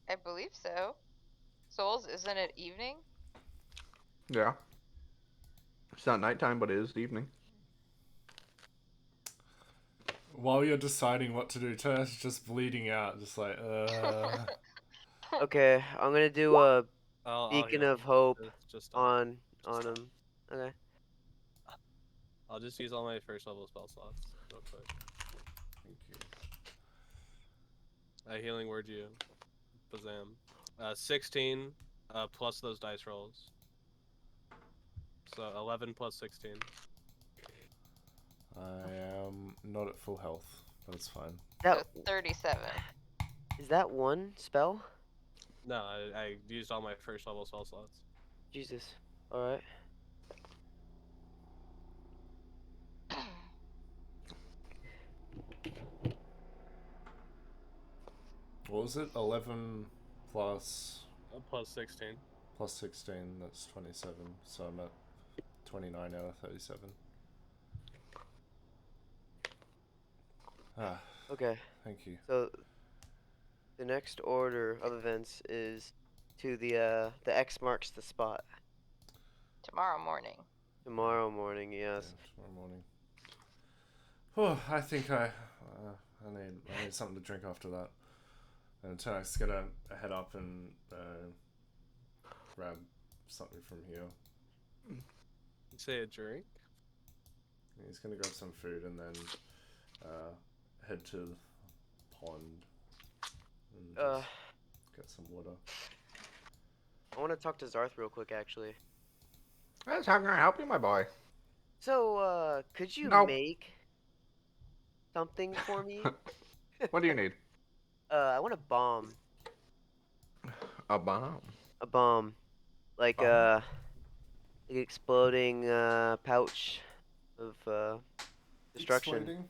Speaker 4: I believe so. Souls, isn't it evening?
Speaker 2: Yeah. It's not nighttime, but it is evening.
Speaker 1: While you're deciding what to do, Tess just bleeding out, just like,
Speaker 6: Okay, I'm gonna do a
Speaker 5: I'll
Speaker 6: beacon
Speaker 5: heal
Speaker 6: of
Speaker 5: him.
Speaker 6: hope
Speaker 5: It's just
Speaker 6: on him. Okay.
Speaker 5: I'll just use all my first level spell slots real quick.
Speaker 1: Thank you.
Speaker 5: Healing word you. Bazam. 16 plus those dice rolls. So 11 plus 16.
Speaker 1: I am not at full health, but it's fine.
Speaker 4: So 37.
Speaker 6: Is that one spell?
Speaker 5: No, I used all my first level spell slots.
Speaker 6: Jesus. Alright.
Speaker 1: What was it? 11 plus
Speaker 5: Plus 16.
Speaker 1: plus 16, that's 27. So I'm at 29 out of 37. Ah,
Speaker 6: Okay.
Speaker 1: thank you.
Speaker 6: So the next order of events is to the X marks the spot.
Speaker 4: Tomorrow morning.
Speaker 6: Tomorrow morning, yes.
Speaker 1: Yeah, tomorrow morning. Oh, I think I need something to drink after that. And Turnak's gonna head up and grab something from here.
Speaker 5: You say a drink?
Speaker 1: He's gonna grab some food and then head to the pond and just get some water.
Speaker 6: I want to talk to Zarth real quick, actually.
Speaker 2: That's how can I help you, my boy?
Speaker 6: So, could you
Speaker 2: Nope.
Speaker 6: make something for me?
Speaker 2: What do you need?
Speaker 6: I want a bomb.
Speaker 2: A bomb.
Speaker 6: A bomb, like
Speaker 2: Bomb.
Speaker 6: like exploding pouch of destruction.
Speaker 1: Exploding.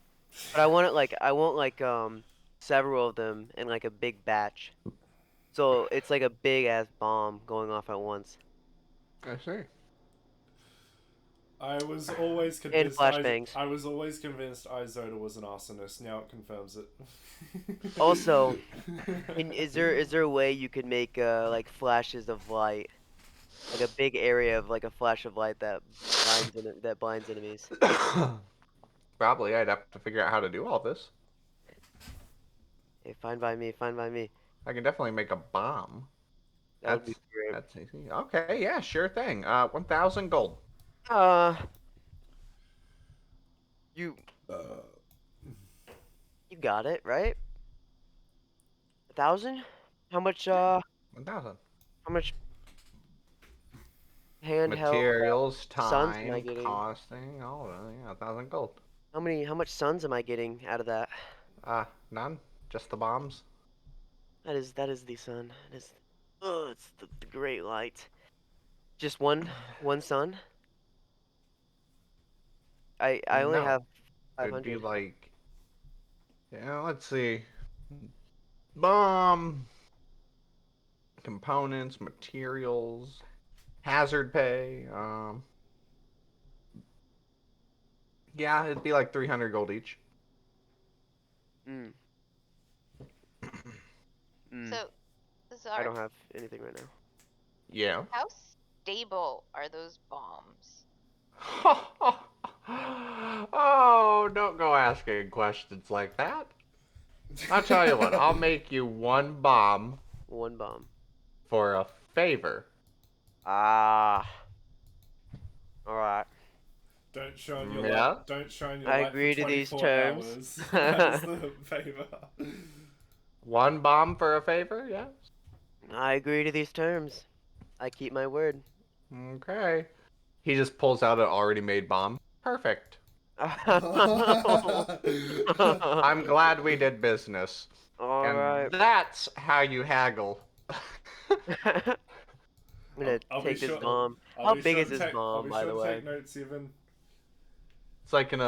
Speaker 6: But I want it like I want like several of them in like a big batch. So it's like a big ass bomb going off at once.
Speaker 2: I see.
Speaker 1: I was always
Speaker 6: And
Speaker 1: convinced.
Speaker 6: flashbangs.
Speaker 1: I was always convinced Isoda was an arsonist. Now it confirms it.
Speaker 6: Also, is there a way you could make like flashes of light, like a big area of like a flash of light that blinds enemies?
Speaker 2: Probably, I'd have to figure out how to do all this.
Speaker 6: Hey, fine by me, fine by me.
Speaker 2: I can definitely make a bomb.
Speaker 6: That would be great.
Speaker 2: That's easy. Okay, yeah, sure thing. 1,000 gold.
Speaker 6: You got it, right? 1,000? How much
Speaker 2: 1,000.
Speaker 6: how much handheld
Speaker 2: Materials,
Speaker 6: suns am I
Speaker 2: time,
Speaker 6: getting?
Speaker 2: costing, all of it. Yeah, 1,000 gold.
Speaker 6: how much suns am I getting out of that?
Speaker 2: None. Just the bombs.
Speaker 6: That is the sun. It's the great light. Just one sun? I only
Speaker 2: No.
Speaker 6: have
Speaker 2: It'd be
Speaker 6: 500.
Speaker 2: like, let's see. Bomb, components, materials, hazard pay. Yeah, it'd be like 300 gold each.
Speaker 6: Mm.
Speaker 4: So,
Speaker 6: I
Speaker 4: Zard,
Speaker 6: don't have anything right now.
Speaker 2: Yeah.
Speaker 4: how stable are those bombs?
Speaker 2: Oh, don't go asking questions like that. I'll tell you what, I'll make you one bomb
Speaker 6: One bomb.
Speaker 2: for a favor.
Speaker 6: Ah. All right.
Speaker 1: Don't shine your
Speaker 2: Yeah.
Speaker 1: light. Don't shine your
Speaker 6: I
Speaker 1: light
Speaker 6: agree
Speaker 1: for
Speaker 6: to these
Speaker 1: 24
Speaker 6: terms.
Speaker 1: hours. That's the favor.
Speaker 2: One bomb for a favor, yes?
Speaker 6: I agree to these terms. I keep my word.
Speaker 2: Okay. He just pulls out an already made bomb. Perfect. I'm glad we did business.
Speaker 6: All
Speaker 2: and
Speaker 6: right.
Speaker 2: that's how you haggle.
Speaker 6: I'm gonna
Speaker 1: I'll be
Speaker 6: take this
Speaker 1: sure-
Speaker 6: bomb.
Speaker 1: I'll
Speaker 6: How
Speaker 1: be
Speaker 6: big
Speaker 1: sure
Speaker 6: is
Speaker 1: to
Speaker 6: this
Speaker 1: take- I'll
Speaker 6: bomb,
Speaker 1: be
Speaker 6: by
Speaker 1: sure
Speaker 6: the
Speaker 1: to
Speaker 6: way?
Speaker 1: take notes, even.
Speaker 2: It's like in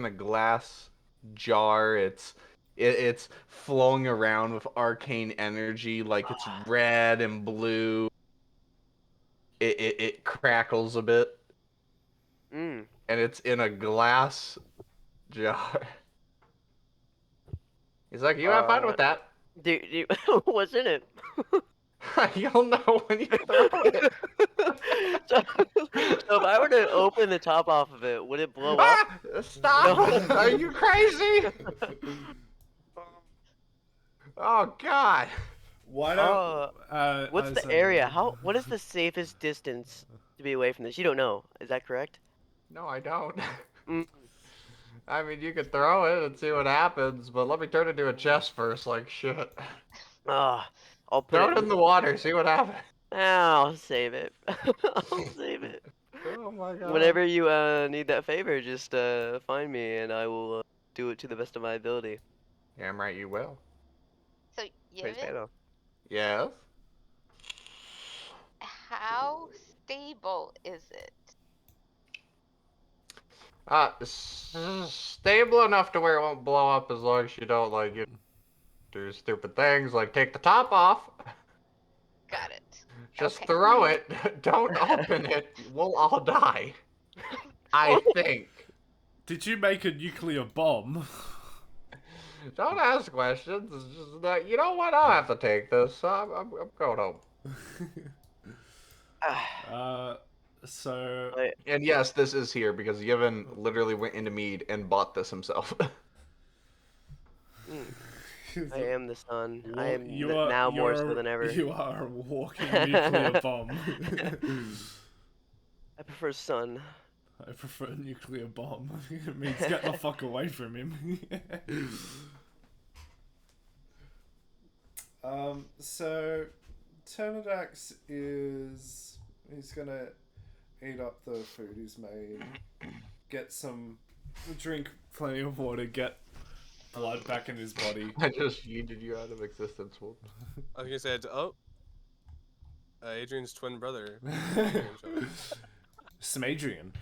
Speaker 2: a glass jar. It's flowing around with arcane energy, like it's red and blue. It crackles a bit,
Speaker 6: Mm.
Speaker 2: and it's in a glass jar. He's like, you have fun with that.
Speaker 6: What's in it?
Speaker 2: You'll know when you throw it.
Speaker 6: so if I were to open the top off of it, would it blow up?
Speaker 2: Stop!
Speaker 6: No.
Speaker 2: Are you crazy? Oh God!
Speaker 1: Why don't?
Speaker 6: What's the area? What is the safest distance to be away from this? You don't know. Is that correct?
Speaker 2: No, I don't.
Speaker 6: Mm.
Speaker 2: I mean, you could throw it and see what happens, but let me turn it into a chest first, like shit.
Speaker 6: I'll put
Speaker 2: Throw it in the water, see what happens.
Speaker 6: I'll save it. I'll save it.
Speaker 2: Oh my God.
Speaker 6: Whenever you need that favor, just find me and I will do it to the best of my ability.
Speaker 2: Damn right you will.
Speaker 4: So,
Speaker 6: Praise
Speaker 4: Yevon,
Speaker 6: Pano.
Speaker 2: Yes?
Speaker 4: how stable is it?
Speaker 2: Stable enough to where it won't blow up as long as you don't, like, do stupid things, like take the top off.
Speaker 4: Got it.
Speaker 2: Just
Speaker 4: Okay.
Speaker 2: throw it. Don't open it. We'll all die. I think.
Speaker 1: Did you make a nuclear bomb?
Speaker 2: Don't ask questions. It's just that, you know what? I'll have to take this. I'm going home.
Speaker 1: So
Speaker 2: And yes, this is here because Yevon literally went into Mead and bought this himself.
Speaker 6: I am the sun. I
Speaker 1: Well,
Speaker 6: am now more so than ever.
Speaker 1: You are a walking nuclear bomb.
Speaker 6: I prefer sun.
Speaker 1: I prefer nuclear bomb. It means get the fuck away from him. So Termidax he's gonna eat up the food he's made, drink plenty of water, get blood back in his body.
Speaker 2: I just yeeted you out of existence, Wolf.
Speaker 5: I was gonna say, oh, Adrian's twin brother. Adrian showed up.
Speaker 1: Smadrian.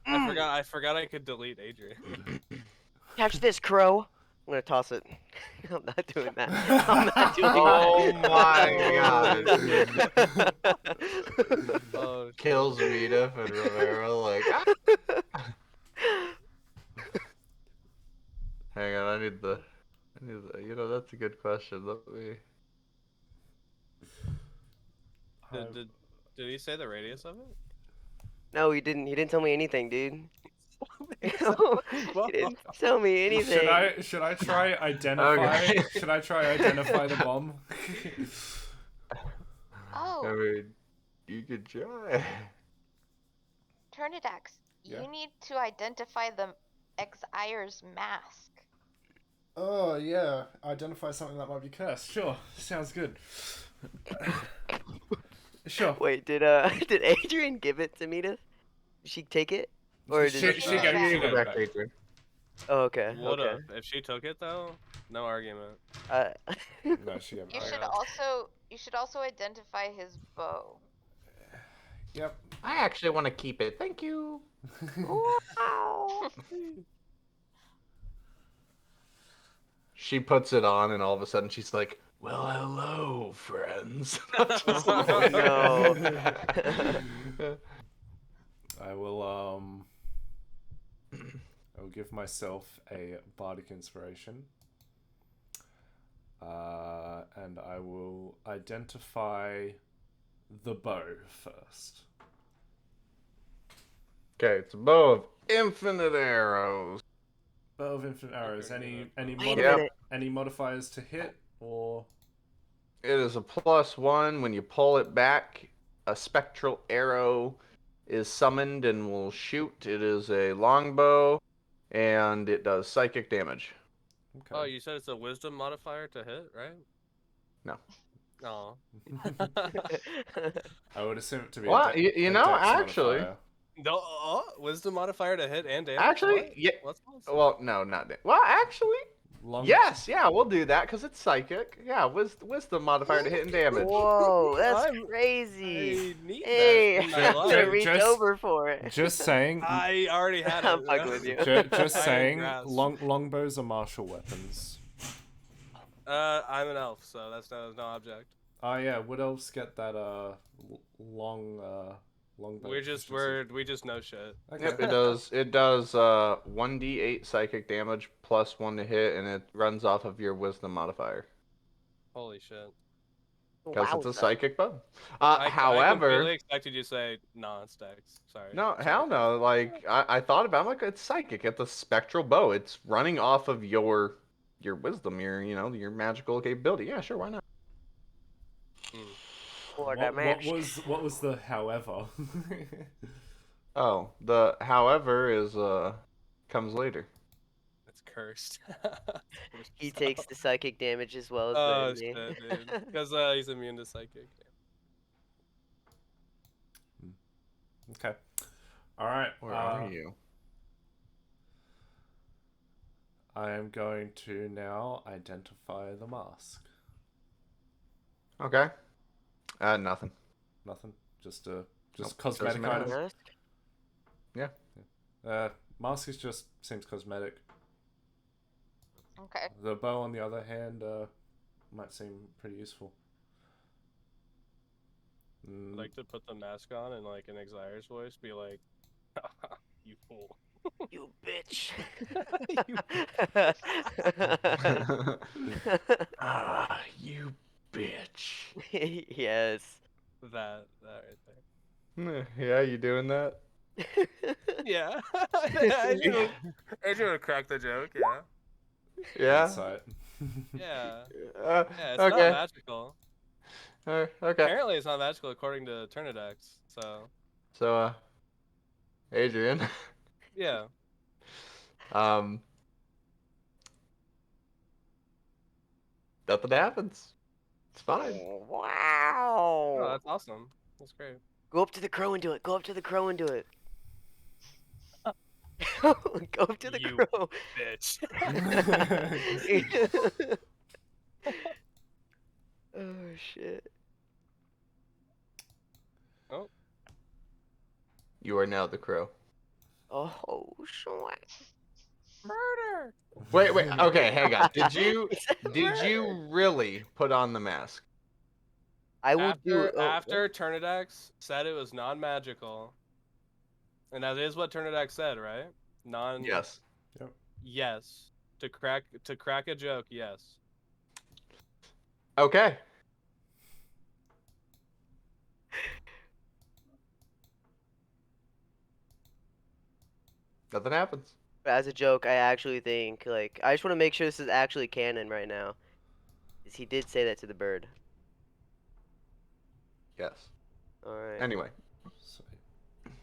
Speaker 5: I forgot I could delete Adrian.
Speaker 6: Catch this, crow. I'm gonna toss it. I'm not doing that. I'm not doing
Speaker 2: Oh
Speaker 6: that.
Speaker 2: my god.
Speaker 5: Oh,
Speaker 2: Kills Vita and Romero like. Hang on, I need the. You know, that's a good question. Let me.
Speaker 5: Did he say the radius of it?
Speaker 6: No, he didn't. He didn't tell me anything, dude. He didn't tell me anything.
Speaker 1: Should I try identify?
Speaker 2: Okay.
Speaker 1: Should I try identify the bomb?
Speaker 4: Oh,
Speaker 2: I mean, you could try.
Speaker 4: Turnidax,
Speaker 1: Yeah?
Speaker 4: you need to identify the Exire's mask.
Speaker 1: Oh yeah, identify something that might be cursed. Sure, sounds good. Sure.
Speaker 6: Wait, did Adrian give it to Mita? Did she take it? Or did
Speaker 1: She gave it back.
Speaker 6: Oh, okay.
Speaker 5: Would
Speaker 6: Okay.
Speaker 5: have. If she took it though, no argument.
Speaker 1: No, she gave it
Speaker 4: You
Speaker 1: back.
Speaker 4: should also identify his bow.
Speaker 1: Yep.
Speaker 2: I actually want to keep it. Thank you.
Speaker 6: Wow.
Speaker 2: She puts it on, and all of a sudden she's like, "Well, hello, friends."
Speaker 6: Oh, no.
Speaker 1: I will I will give myself a bardic inspiration. And I will identify the bow first.
Speaker 2: Okay, it's a bow of infinite arrows.
Speaker 1: Bow of infinite arrows. Any
Speaker 6: Wait a
Speaker 2: minute.
Speaker 1: any modifiers to hit or
Speaker 2: It is a +1. When you pull it back, a spectral arrow is summoned and will shoot. It is a longbow, and it does psychic damage.
Speaker 1: okay.
Speaker 5: Oh, you said it's a wisdom modifier to hit, right?
Speaker 2: No.
Speaker 5: Oh.
Speaker 1: I would assume it to be.
Speaker 2: Well,
Speaker 1: a
Speaker 2: you
Speaker 1: a
Speaker 2: know,
Speaker 1: dex
Speaker 2: actually-
Speaker 1: modifier.
Speaker 5: No, wisdom modifier to hit and damage.
Speaker 2: Actually,
Speaker 5: What?
Speaker 2: yeah.
Speaker 5: What's
Speaker 2: Well, no, not that. Well, actually, yes, yeah, we'll do that because it's psychic. Yeah, wisdom modifier to hit and damage.
Speaker 6: Whoa, that's
Speaker 5: I'm-
Speaker 6: crazy.
Speaker 5: I need
Speaker 6: Hey,
Speaker 5: that in my
Speaker 6: I'm gonna
Speaker 5: life.
Speaker 6: reach
Speaker 1: Just-
Speaker 6: over for it.
Speaker 1: Just saying.
Speaker 5: I already had it.
Speaker 6: I'm fucking with you.
Speaker 1: Just
Speaker 5: I
Speaker 1: saying.
Speaker 5: grasp.
Speaker 1: Longbows are martial weapons.
Speaker 5: I'm an elf, so that's no object.
Speaker 1: Oh yeah, wood elves get that long bow
Speaker 5: We just know shit.
Speaker 1: Okay.
Speaker 2: Yep, it does. It does 1d8 psychic damage +1 to hit, and it runs off of your wisdom modifier
Speaker 5: Holy shit.
Speaker 2: because it's a
Speaker 6: Wowza.
Speaker 2: psychic bow.
Speaker 5: I
Speaker 2: However,
Speaker 5: completely expected you to say non-stacks. Sorry.
Speaker 2: no,
Speaker 5: Sorry.
Speaker 2: hell no. Like I thought about it, I'm like, it's psychic. It's a spectral bow. It's running off of your wisdom, your magical capability. Yeah, sure, why not?
Speaker 6: For that match.
Speaker 1: What was the however?
Speaker 2: Oh, the however is comes later.
Speaker 5: It's cursed.
Speaker 6: He takes the psychic damage as well as
Speaker 5: Oh
Speaker 6: the
Speaker 5: shit,
Speaker 6: enemy.
Speaker 5: dude. Because he's immune to psychic.
Speaker 1: Okay. All right.
Speaker 2: Where are you?
Speaker 1: I am going to now identify the mask.
Speaker 2: Okay. Nothing.
Speaker 1: Nothing. Just
Speaker 2: Nope,
Speaker 1: cosmetic
Speaker 2: doesn't matter.
Speaker 1: item.
Speaker 6: Mask?
Speaker 1: Mask is just seems cosmetic.
Speaker 4: Okay.
Speaker 1: The bow, on the other hand, might seem pretty useful.
Speaker 5: I'd like to put the mask on and like in Exire's voice be like, "You fool."
Speaker 6: You bitch.
Speaker 2: Ah, you bitch.
Speaker 6: Yes.
Speaker 5: That right
Speaker 2: Yeah, you doing that?
Speaker 5: there. Yeah. I would crack the joke. Yeah.
Speaker 2: Yeah.
Speaker 1: Insight.
Speaker 5: Yeah.
Speaker 2: Uh,
Speaker 5: Yeah. It's
Speaker 2: okay.
Speaker 5: not magical.
Speaker 2: Okay.
Speaker 5: Apparently, it's not magical according to Turnidax. So
Speaker 2: So, Adrian,
Speaker 5: yeah.
Speaker 2: nothing happens. It's fine.
Speaker 5: Oh,
Speaker 6: Wow.
Speaker 5: that's awesome. That's great.
Speaker 6: Go up to the crow and do it. Go up to the crow and do it. Go up to the
Speaker 5: You
Speaker 6: crow.
Speaker 5: Bitch.
Speaker 6: Oh shit.
Speaker 2: You are now the crow.
Speaker 6: Oh, shit.
Speaker 5: Murder.
Speaker 2: Wait. Okay, hang on. Did
Speaker 6: It's
Speaker 2: you really put on the mask?
Speaker 6: I will do.
Speaker 5: After Turnidax said it was non-magical, and that is what Turnidax said, right?
Speaker 2: Yes.
Speaker 5: Yes. To crack a joke, yes.
Speaker 2: Okay. Nothing happens.
Speaker 6: As a joke, I actually think like I just want to make sure this is actually canon right now. Is he did say that to the bird.
Speaker 2: Yes.
Speaker 6: All right.
Speaker 2: Anyway.
Speaker 1: Sweet.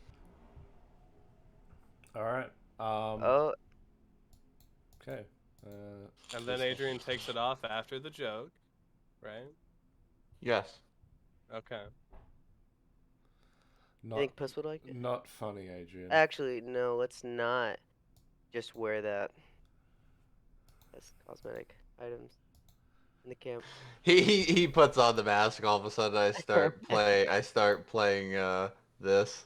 Speaker 1: All right.
Speaker 6: Oh,
Speaker 1: Okay.
Speaker 5: And then Adrian takes it off after the joke, right?
Speaker 2: Yes.
Speaker 5: Okay.
Speaker 6: I
Speaker 1: Not
Speaker 6: think Puss would like it.
Speaker 1: not funny, Adrian.
Speaker 6: Actually, no. Let's not just wear that as cosmetic items in the camp.
Speaker 2: He puts on the mask. All of a sudden, I start playing this.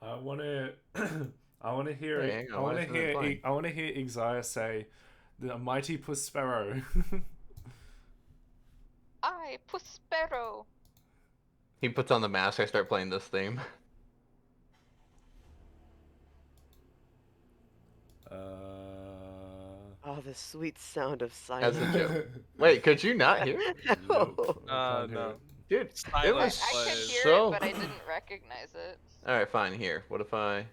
Speaker 1: I want to. I want to hear
Speaker 2: Hey,
Speaker 1: it.
Speaker 2: hang on,
Speaker 1: I want
Speaker 2: why
Speaker 1: to
Speaker 2: isn't it
Speaker 1: hear.
Speaker 2: playing?
Speaker 1: I want to hear Exia say, "The mighty Puss Sparrow."
Speaker 4: I, Puspero.
Speaker 2: He puts on the mask. I start playing this theme.
Speaker 6: Oh, the sweet sound of
Speaker 2: As
Speaker 6: silence.
Speaker 2: a joke. Wait, could you not hear it?
Speaker 1: Nope, I can't hear
Speaker 5: No.
Speaker 1: it.
Speaker 2: Dude, it
Speaker 5: Silent
Speaker 2: was
Speaker 4: I could
Speaker 5: plays.
Speaker 4: hear
Speaker 2: so...
Speaker 4: it, but I didn't recognize it.
Speaker 2: Alright, fine, here. What if I...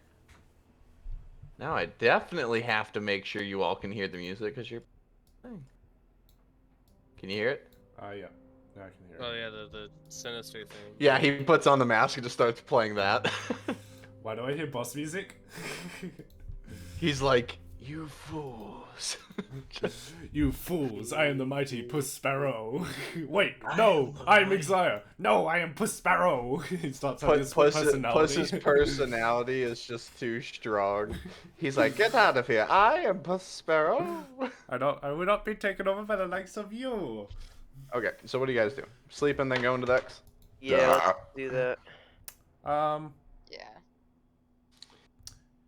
Speaker 2: Now I definitely have to make sure you all can hear the music, because you're... Can you hear it?
Speaker 1: Yeah. Now I can hear it.
Speaker 5: Oh yeah, the sinister thing.
Speaker 2: Yeah, he puts on the mask and just starts playing that.
Speaker 1: Why do I hear boss music?
Speaker 2: He's like, you fools.
Speaker 1: You fools! I am the mighty Puss Sparrow. Wait, no, I am Exia. No, I am Puss Sparrow. He starts having his personality.
Speaker 2: Puss's personality is just too strong. He's like, get out of here. I am Puss Sparrow.
Speaker 1: I will not be taken over by the likes of you.
Speaker 2: Okay, so what do you guys do? Sleep and then go into Dex?
Speaker 6: Yeah, let's do that.
Speaker 4: Yeah.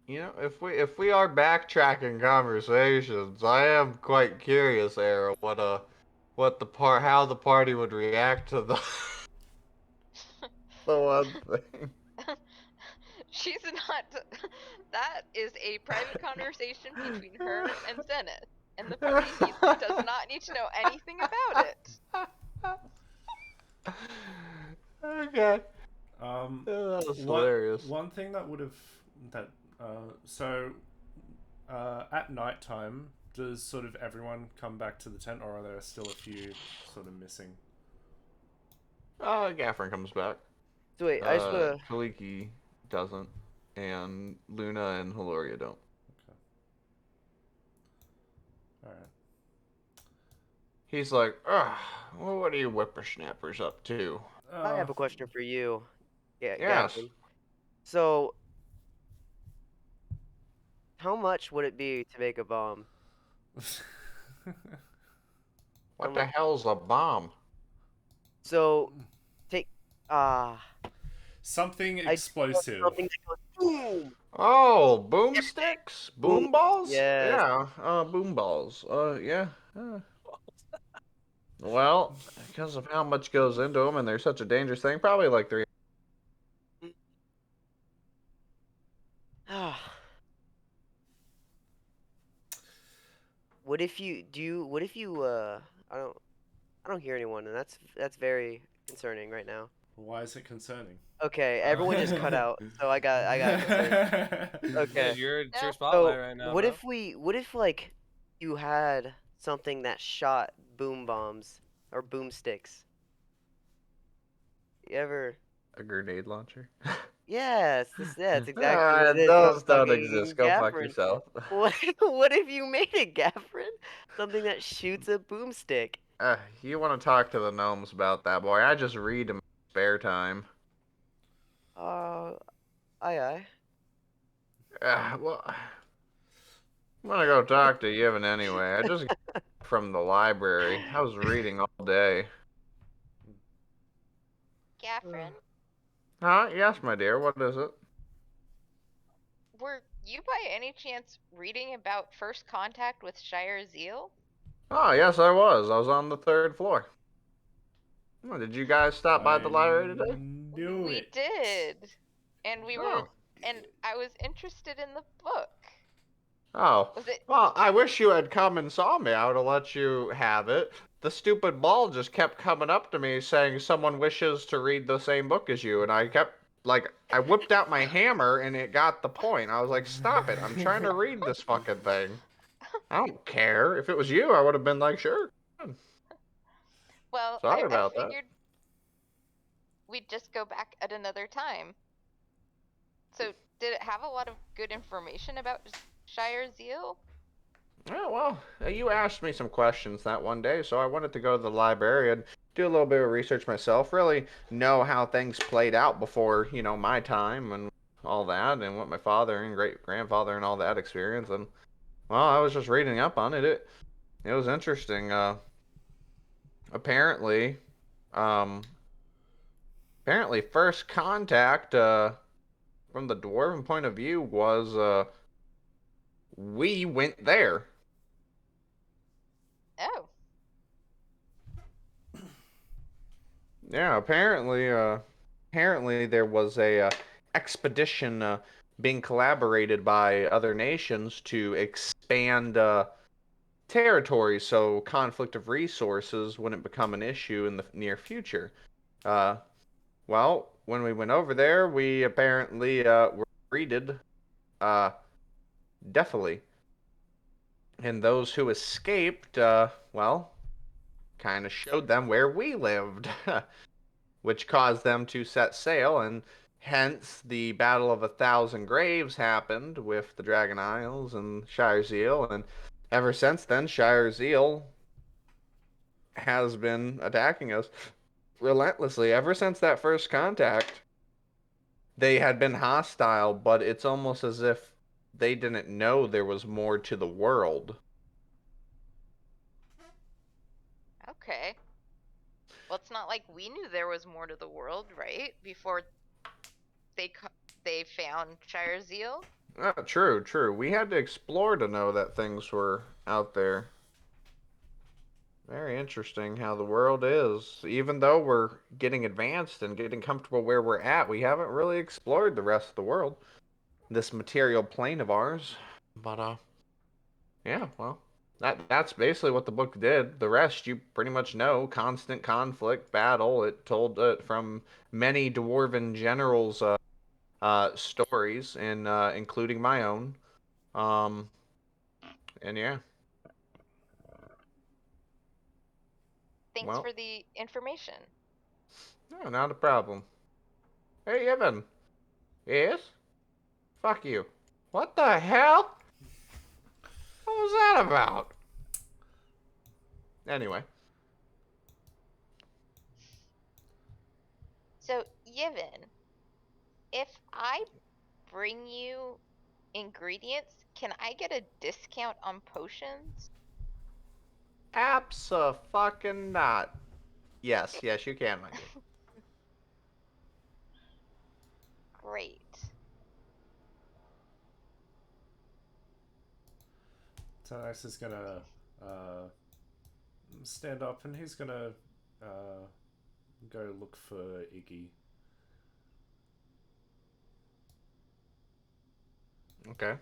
Speaker 2: You know, if we are backtracking conversations, I am quite curious, Era, how the party would react to the the one thing.
Speaker 4: She's not. That is a private conversation between her and Zenith, and the party does not need to know anything about it.
Speaker 2: Okay. That was hilarious.
Speaker 1: One thing that would have at night time, does sort of everyone come back to the tent, or are there still a few sort of missing?
Speaker 2: Gaffron comes back.
Speaker 6: So wait, I just wanna.
Speaker 2: Kaliki doesn't, and Luna and Hiloria don't.
Speaker 1: Okay. All right.
Speaker 2: He's like, well, what are you whippersnappers up to?
Speaker 6: I have a question for you. Yeah.
Speaker 2: Yes.
Speaker 6: Gavin. So, how much would it be to make a bomb?
Speaker 2: What the hell's a bomb?
Speaker 6: So, take
Speaker 1: Something
Speaker 6: I
Speaker 1: explosive.
Speaker 6: something that goes boom.
Speaker 2: Oh, boomsticks? Boom balls?
Speaker 6: Yes.
Speaker 2: Yeah, boom balls. Yeah. Well, because of how much goes into them, and they're such a dangerous thing, probably like 3.
Speaker 6: What if you What if you I don't hear anyone, and that's very concerning right now.
Speaker 1: Why is it concerning?
Speaker 6: Okay, everyone just cut out, so I got concerned.
Speaker 5: Yeah,
Speaker 6: Okay.
Speaker 5: it's your
Speaker 6: So,
Speaker 5: spotlight right now.
Speaker 6: what
Speaker 5: bro.
Speaker 6: if like you had something that shot boom bombs or boomsticks? You ever?
Speaker 2: A grenade launcher?
Speaker 6: Yes, that's exactly what it is.
Speaker 2: Those
Speaker 6: I'm
Speaker 2: don't
Speaker 6: fucking
Speaker 2: exist. Go fuck
Speaker 6: Gaffrin.
Speaker 2: yourself.
Speaker 6: What if you made a Gaffrin? Something that shoots a boomstick.
Speaker 2: You want to talk to the gnomes about that, boy. I just read in my spare time.
Speaker 6: Aye.
Speaker 2: Well, I'm gonna go talk to Yevon anyway. I just got from the library. I was reading all day.
Speaker 4: Gaffrin,
Speaker 2: Huh? Yes, my dear. What is it?
Speaker 4: Were you by any chance reading about first contact with Shire Zeal?
Speaker 2: Oh, yes, I was. I was on the 3rd floor. Oh, did you guys stop by the library today?
Speaker 1: Knew
Speaker 4: We
Speaker 1: it.
Speaker 4: did. And we were
Speaker 2: Oh.
Speaker 4: and I was interested in the book.
Speaker 2: Oh.
Speaker 4: Was it
Speaker 2: Well, I wish you had come and saw me. I would have let you have it. The stupid ball just kept coming up to me saying someone wishes to read the same book as you, and I kept I whipped out my hammer and it got the point. I was like, "Stop it. I'm trying to read this fucking thing." I don't care. If it was you, I would have been like, "Sure."
Speaker 4: well,
Speaker 2: Sorry
Speaker 4: I
Speaker 2: about that.
Speaker 4: figured we'd just go back at another time. So, did it have a lot of good information about Shire Zeal?
Speaker 2: Oh, well, you asked me some questions that one day, so I wanted to go to the library and do a little bit of research myself, really know how things played out before, my time and all that, and what my father and great grandfather and all that experience. And, well, I was just reading up on it. It was interesting. Apparently, um, apparently, first contact, from the dwarven point of view was, we went there.
Speaker 4: Oh,
Speaker 2: Yeah, apparently there was a expedition being collaborated by other nations to expand territories so conflict of resources wouldn't become an issue in the near future. Uh, well, when we went over there, we apparently were greeted uh, deathly. And those who escaped, well, kind of showed them where we lived. Which caused them to set sail, and hence the Battle of 1,000 Graves happened with the Dragon Isles and Shire Zeal, and ever since then, Shire Zeal has been attacking us relentlessly. Ever since that first contact, they had been hostile, but it's almost as if they didn't know there was more to the world.
Speaker 4: okay. Well, it's not like we knew there was more to the world, right? Before they they found Shire Zeal.
Speaker 2: True, true. We had to explore to know that things were out there. Very interesting how the world is. Even though we're getting advanced and getting comfortable where we're at, we haven't really explored the rest of the world. This material plane of ours. But yeah, well, that's basically what the book did. The rest you pretty much know. Constant conflict, battle. It told it from many dwarven generals' stories, and including my own. Um, and yeah,
Speaker 4: Thanks
Speaker 2: well,
Speaker 4: for the information.
Speaker 2: no, not a problem. Hey, Evan. Yes? Fuck you. What the hell? What was that about? Anyway.
Speaker 4: So, Yevon, if I bring you ingredients, can I get a discount on potions?
Speaker 2: Abso-fucking-not. Yes, yes, you can, my dear.
Speaker 4: Great.
Speaker 1: Tanis is gonna uh, stand up and he's gonna uh, go look for Iggy.
Speaker 2: Okay.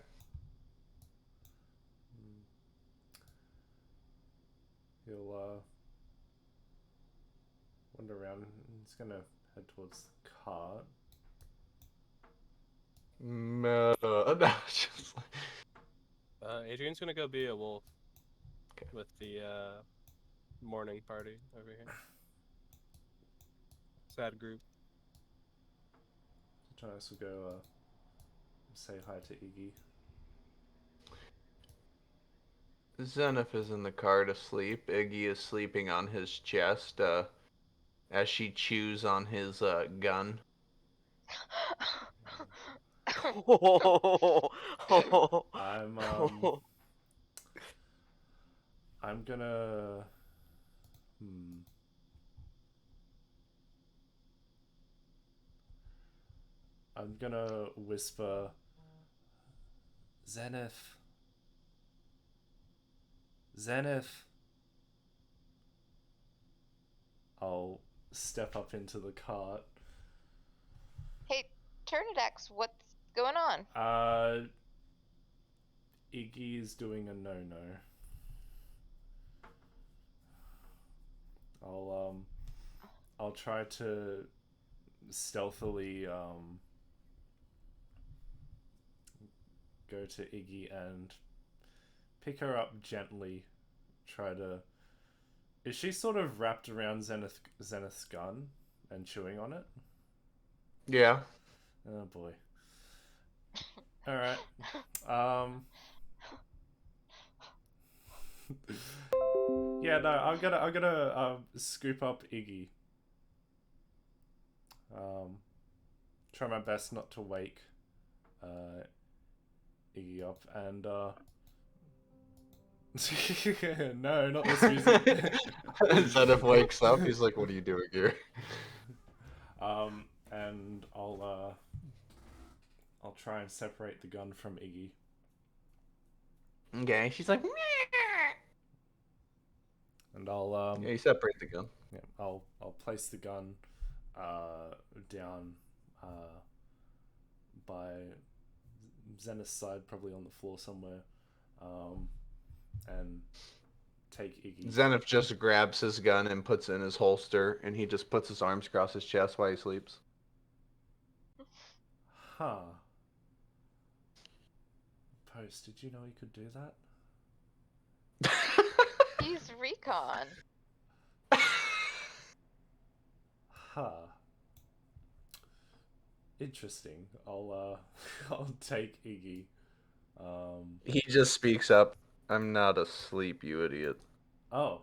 Speaker 1: He'll wander around and he's gonna head towards the cart.
Speaker 2: No, just like...
Speaker 5: Adrian's gonna go be a wolf
Speaker 2: Okay.
Speaker 5: with the morning party over here. Sad group.
Speaker 1: Tanis will go say hi to Iggy.
Speaker 2: Zenith is in the cart asleep. Iggy is sleeping on his chest as she chews on his gun.
Speaker 1: I'm I'm gonna I'm gonna whisper, Zenith. Zenith. I'll step up into the cart.
Speaker 4: Hey, Turnidex, what's going on?
Speaker 1: Iggy is doing a no-no. I'll try to stealthily go to Iggy and pick her up gently. Try to. Is she sort of wrapped around Zenith's gun and chewing on it?
Speaker 2: Yeah.
Speaker 1: Oh boy. All right. Yeah, no, I'm gonna scoop up Iggy. Try my best not to wake Iggy up, and no, not this music.
Speaker 2: Zenith wakes up. He's like, "What are you doing here?"
Speaker 1: And I'll try and separate the gun from Iggy.
Speaker 2: Okay. She's like,
Speaker 1: And I'll
Speaker 2: yeah, you separate the gun.
Speaker 1: yeah, I'll place the gun down by Zenith's side, probably on the floor somewhere, and take Iggy.
Speaker 2: Zenith just grabs his gun and puts it in his holster, and he just puts his arms across his chest while he sleeps.
Speaker 1: Huh. Post, did you know he could do that?
Speaker 4: He's recon.
Speaker 1: Huh. Interesting. I'll I'll take Iggy.
Speaker 2: He just speaks up. "I'm not asleep, you idiot."
Speaker 1: Oh.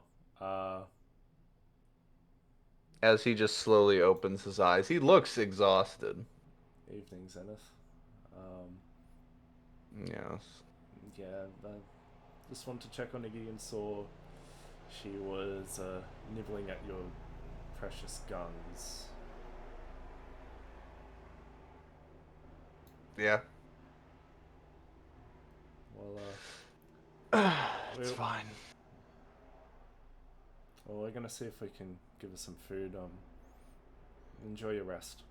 Speaker 2: As he just slowly opens his eyes. He looks exhausted.
Speaker 1: Evening, Zenith.
Speaker 2: Yes.
Speaker 1: Yeah, I just wanted to check on Iggy and saw she was nibbling at your precious guns.
Speaker 2: Yeah.
Speaker 1: Well,
Speaker 2: It's
Speaker 1: Well-
Speaker 2: fine.
Speaker 1: well, we're gonna see if we can give her some food. Enjoy your rest.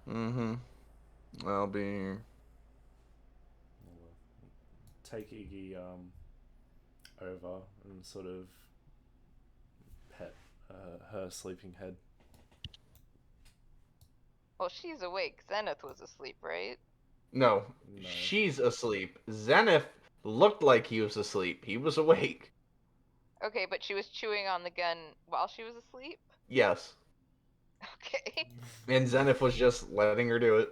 Speaker 2: Mm-hmm. I'll be.
Speaker 1: We'll, take Iggy over and sort of pet her sleeping head.
Speaker 4: Well, she's awake. Zenith was asleep, right?
Speaker 2: No,
Speaker 1: No.
Speaker 2: she's asleep. Zenith looked like he was asleep. He was awake.
Speaker 4: Okay, but she was chewing on the gun while she was asleep?
Speaker 2: Yes.
Speaker 4: Okay.
Speaker 2: And Zenith was just letting her do it.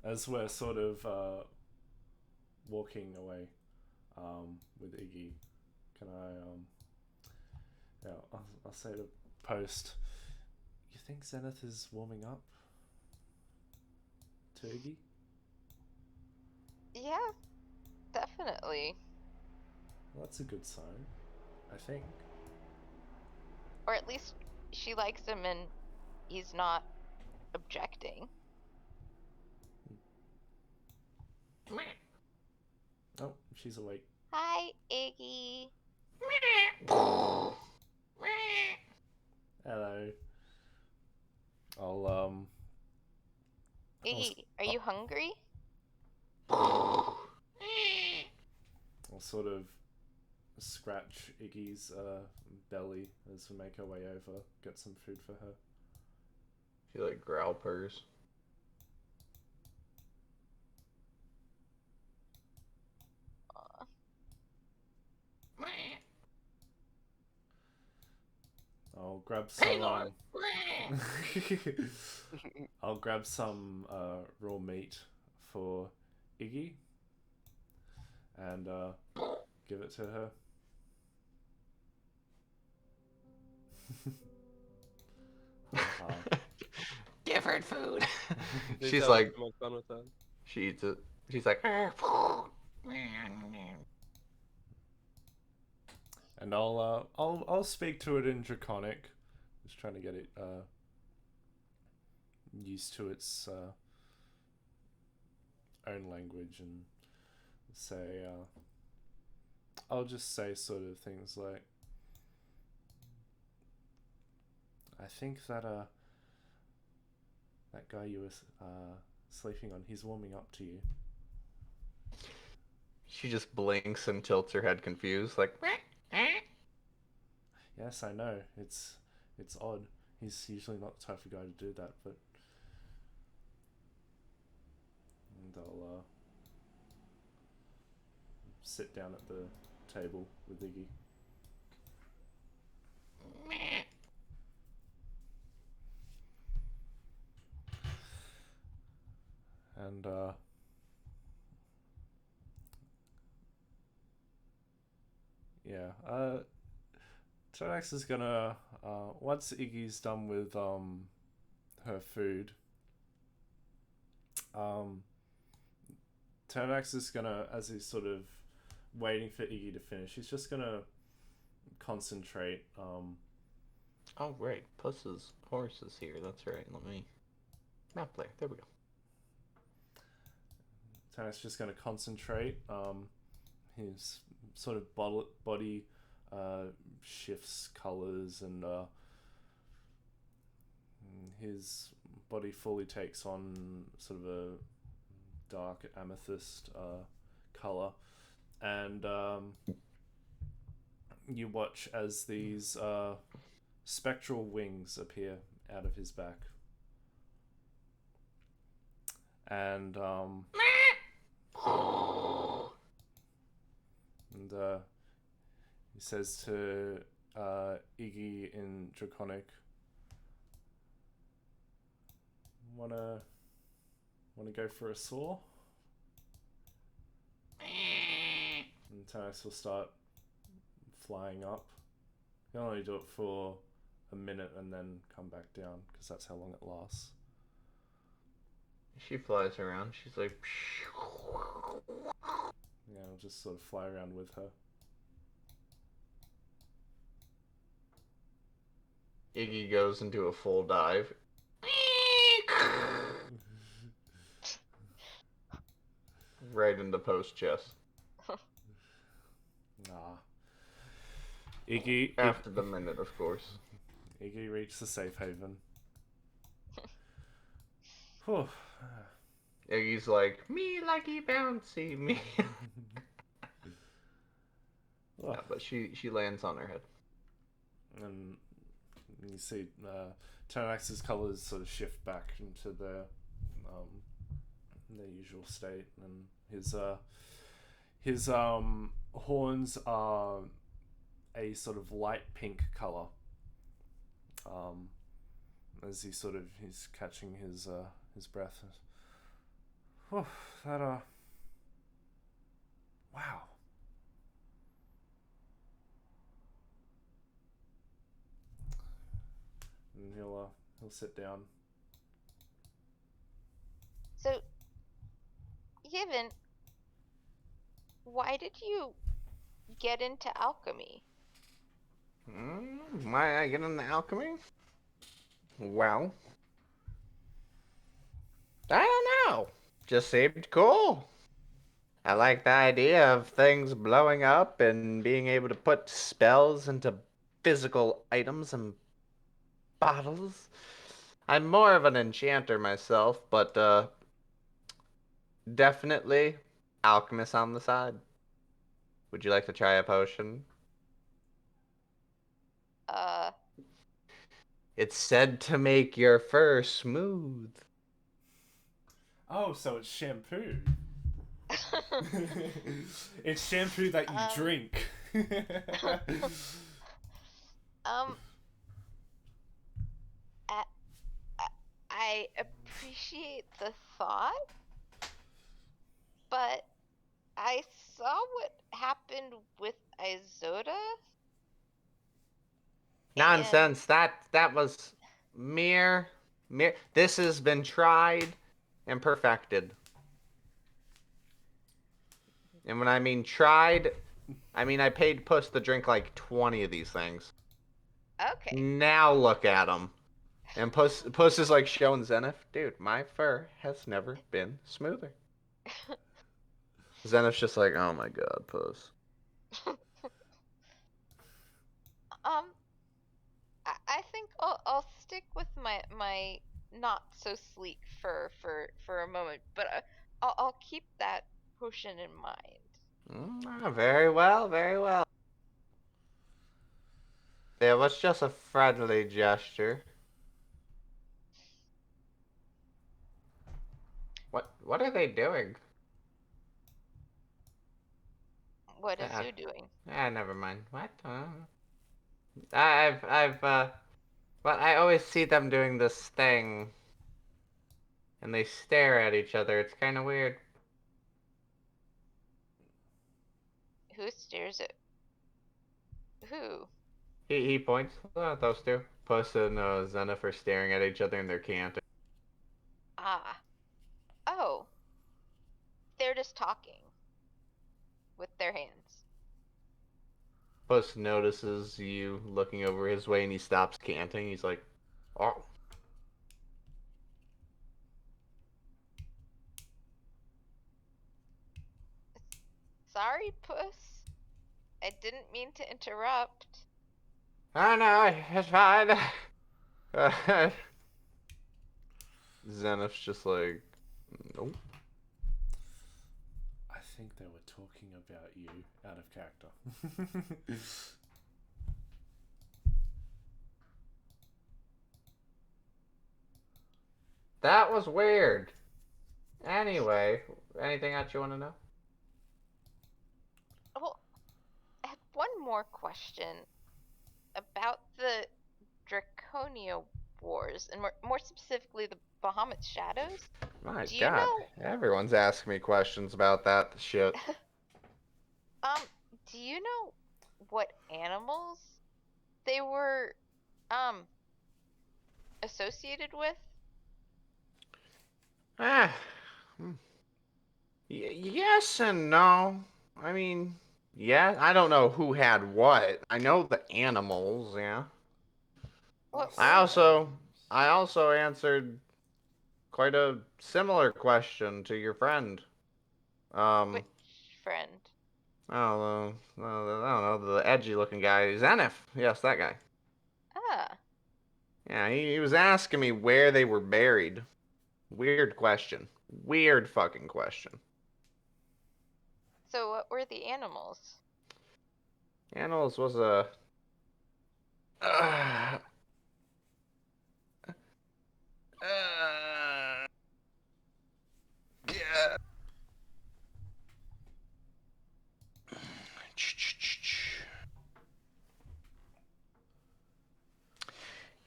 Speaker 1: As we're sort of walking away with Iggy, can I yeah, I'll say to Post, you think Zenith is warming up to Iggy?
Speaker 4: Yeah, definitely.
Speaker 1: Well, that's a good sign, I think.
Speaker 4: Or at least she likes him and he's not objecting.
Speaker 1: Oh, she's awake.
Speaker 4: Hi, Iggy.
Speaker 1: Hello. I'll
Speaker 4: Iggy, are you hungry?
Speaker 1: I'll sort of scratch Iggy's belly as we make our way over, get some food for her.
Speaker 2: She like growl purrs.
Speaker 1: I'll grab some. I'll grab some raw meat for Iggy and give it to her.
Speaker 2: Give her food.
Speaker 5: He's
Speaker 2: She's
Speaker 5: having
Speaker 2: like,
Speaker 5: so much fun with that.
Speaker 2: she eats it. She's like,
Speaker 1: And I'll speak to it in Draconic, just trying to get it used to its own language and say, I'll just say sort of things like, I think that that guy you were sleeping on, he's warming up to you.
Speaker 2: She just blinks and tilts her head confused, like.
Speaker 1: Yes, I know. It's odd. He's usually not the type of guy to do that, but and I'll sit down at the table with Iggy. And yeah, Tonax is gonna once Iggy's done with her food, Tonax is gonna, as he's sort of waiting for Iggy to finish, he's just gonna concentrate.
Speaker 2: Oh right, Puss's horse is here. That's right. Let me map player. There we go.
Speaker 1: Tonax just gonna concentrate. His sort of body shifts colors, and his body fully takes on sort of a dark amethyst color, and you watch as these spectral wings appear out of his back, and he says to Iggy in Draconic, wanna go for a saw? And Tonax will start flying up. You can only do it for a minute and then come back down, because that's how long it lasts.
Speaker 2: She flies around. She's like.
Speaker 1: Yeah, I'll just sort of fly around with her.
Speaker 2: Iggy goes into a full dive. Right into post chest.
Speaker 1: Nah. Iggy.
Speaker 2: After the minute, of course.
Speaker 1: Iggy reached the safe haven. Whew.
Speaker 2: Iggy's like, me lucky bouncy, me. Yeah, but she lands on her head.
Speaker 1: And you see Tonax's colors sort of shift back into their usual state, and his horns are a sort of light pink color. As he's catching his breath. Whew, that wow. And he'll sit down.
Speaker 4: So, Yevon, why did you get into alchemy?
Speaker 2: Why I get into alchemy? Well, I don't know. Just seemed cool. I like the idea of things blowing up and being able to put spells into physical items and bottles. I'm more of an enchanter myself, but definitely alchemist on the side. Would you like to try a potion? It's said to make your fur smooth.
Speaker 1: Oh, so it's shampoo. It's shampoo that you drink.
Speaker 4: I appreciate the thought, but I saw what happened with Isoda.
Speaker 2: Nonsense. That was mere. This has been tried and perfected. And when I mean tried, I mean I paid Puss to drink like 20 of these things.
Speaker 4: Okay.
Speaker 2: Now look at them. And Puss is like showing Zenith, dude, my fur has never been smoother. Zenith's just like, oh my god, Puss.
Speaker 4: I think I'll stick with my not so sleek fur for a moment, but I'll keep that potion in mind.
Speaker 2: Very well, very well. It was just a friendly gesture. What are they doing?
Speaker 4: What is who doing?
Speaker 2: Never mind. What? Well, I always see them doing this thing, and they stare at each other. It's kind of weird.
Speaker 4: Who stares at who?
Speaker 2: He points. Those two. Puss and Zenith are staring at each other, and they're canting.
Speaker 4: Ah. Oh. They're just talking with their hands.
Speaker 2: Puss notices you looking over his way, and he stops canting. He's like, "Oh."
Speaker 4: Sorry, Puss. I didn't mean to interrupt.
Speaker 2: Oh no, it's fine. Zenith's just like, nope.
Speaker 1: I think they were talking about you out of character.
Speaker 2: That was weird. Anyway, anything else you want to know?
Speaker 4: Well, I had one more question about the Draconia Wars, and more specifically the Bahamut Shadows.
Speaker 2: My
Speaker 4: Do you
Speaker 2: God,
Speaker 4: know-
Speaker 2: everyone's asking me questions about that shit.
Speaker 4: Do you know what animals they were associated with?
Speaker 2: Yes and no. I mean, yeah, I don't know who had what. I know the animals, yeah.
Speaker 4: What
Speaker 2: I
Speaker 4: were
Speaker 2: also answered quite a similar question to your friend.
Speaker 4: Which friend?
Speaker 2: I don't know, the edgy looking guy, Zenith. Yes, that guy.
Speaker 4: Ah,
Speaker 2: Yeah, he was asking me where they were buried. Weird question. Weird fucking question.
Speaker 4: so what were the animals?
Speaker 2: Animals was a. Yeah.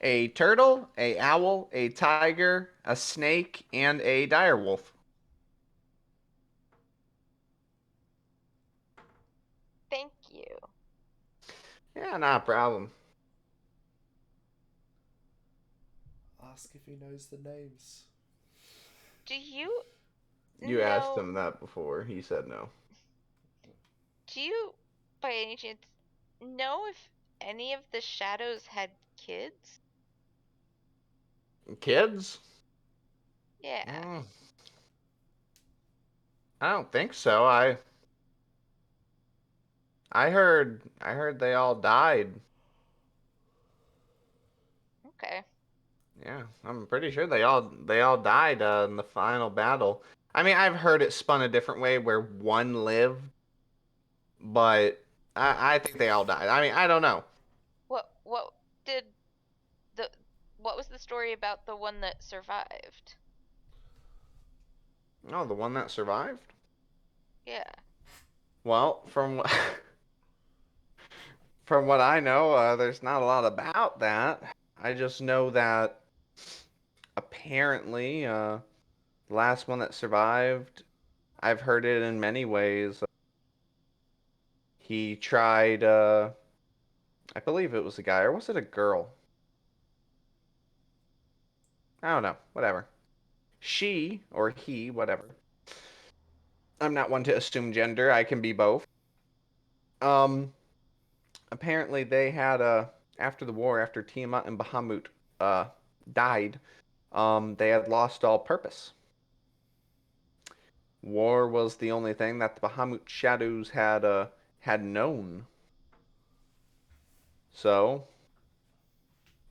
Speaker 2: A turtle, a owl, a tiger, a snake, and a direwolf.
Speaker 4: Thank you.
Speaker 2: Yeah, not a problem.
Speaker 1: Ask if he knows the names.
Speaker 4: Do you
Speaker 2: You asked
Speaker 4: know-
Speaker 2: him that before. He said no.
Speaker 4: Do you, by any chance, know if any of the shadows had kids?
Speaker 2: Kids?
Speaker 4: Yeah.
Speaker 2: I don't think so. I heard they all died.
Speaker 4: Okay.
Speaker 2: Yeah, I'm pretty sure they all died in the final battle. I mean, I've heard it spun a different way where one lived, but I think they all died. I mean, I don't know.
Speaker 4: What did the what was the story about the one that survived?
Speaker 2: Oh, the one that survived?
Speaker 4: Yeah.
Speaker 2: Well, from what I know, there's not a lot about that. I just know that apparently, the last one that survived, I've heard it in many ways. He tried, I believe it was a guy, or was it a girl? I don't know. Whatever. She or he, whatever. I'm not one to assume gender. I can be both. Um, Apparently they had after the war, after Tiamat and Bahamut died, they had lost all purpose. War was the only thing that the Bahamut Shadows had known. So,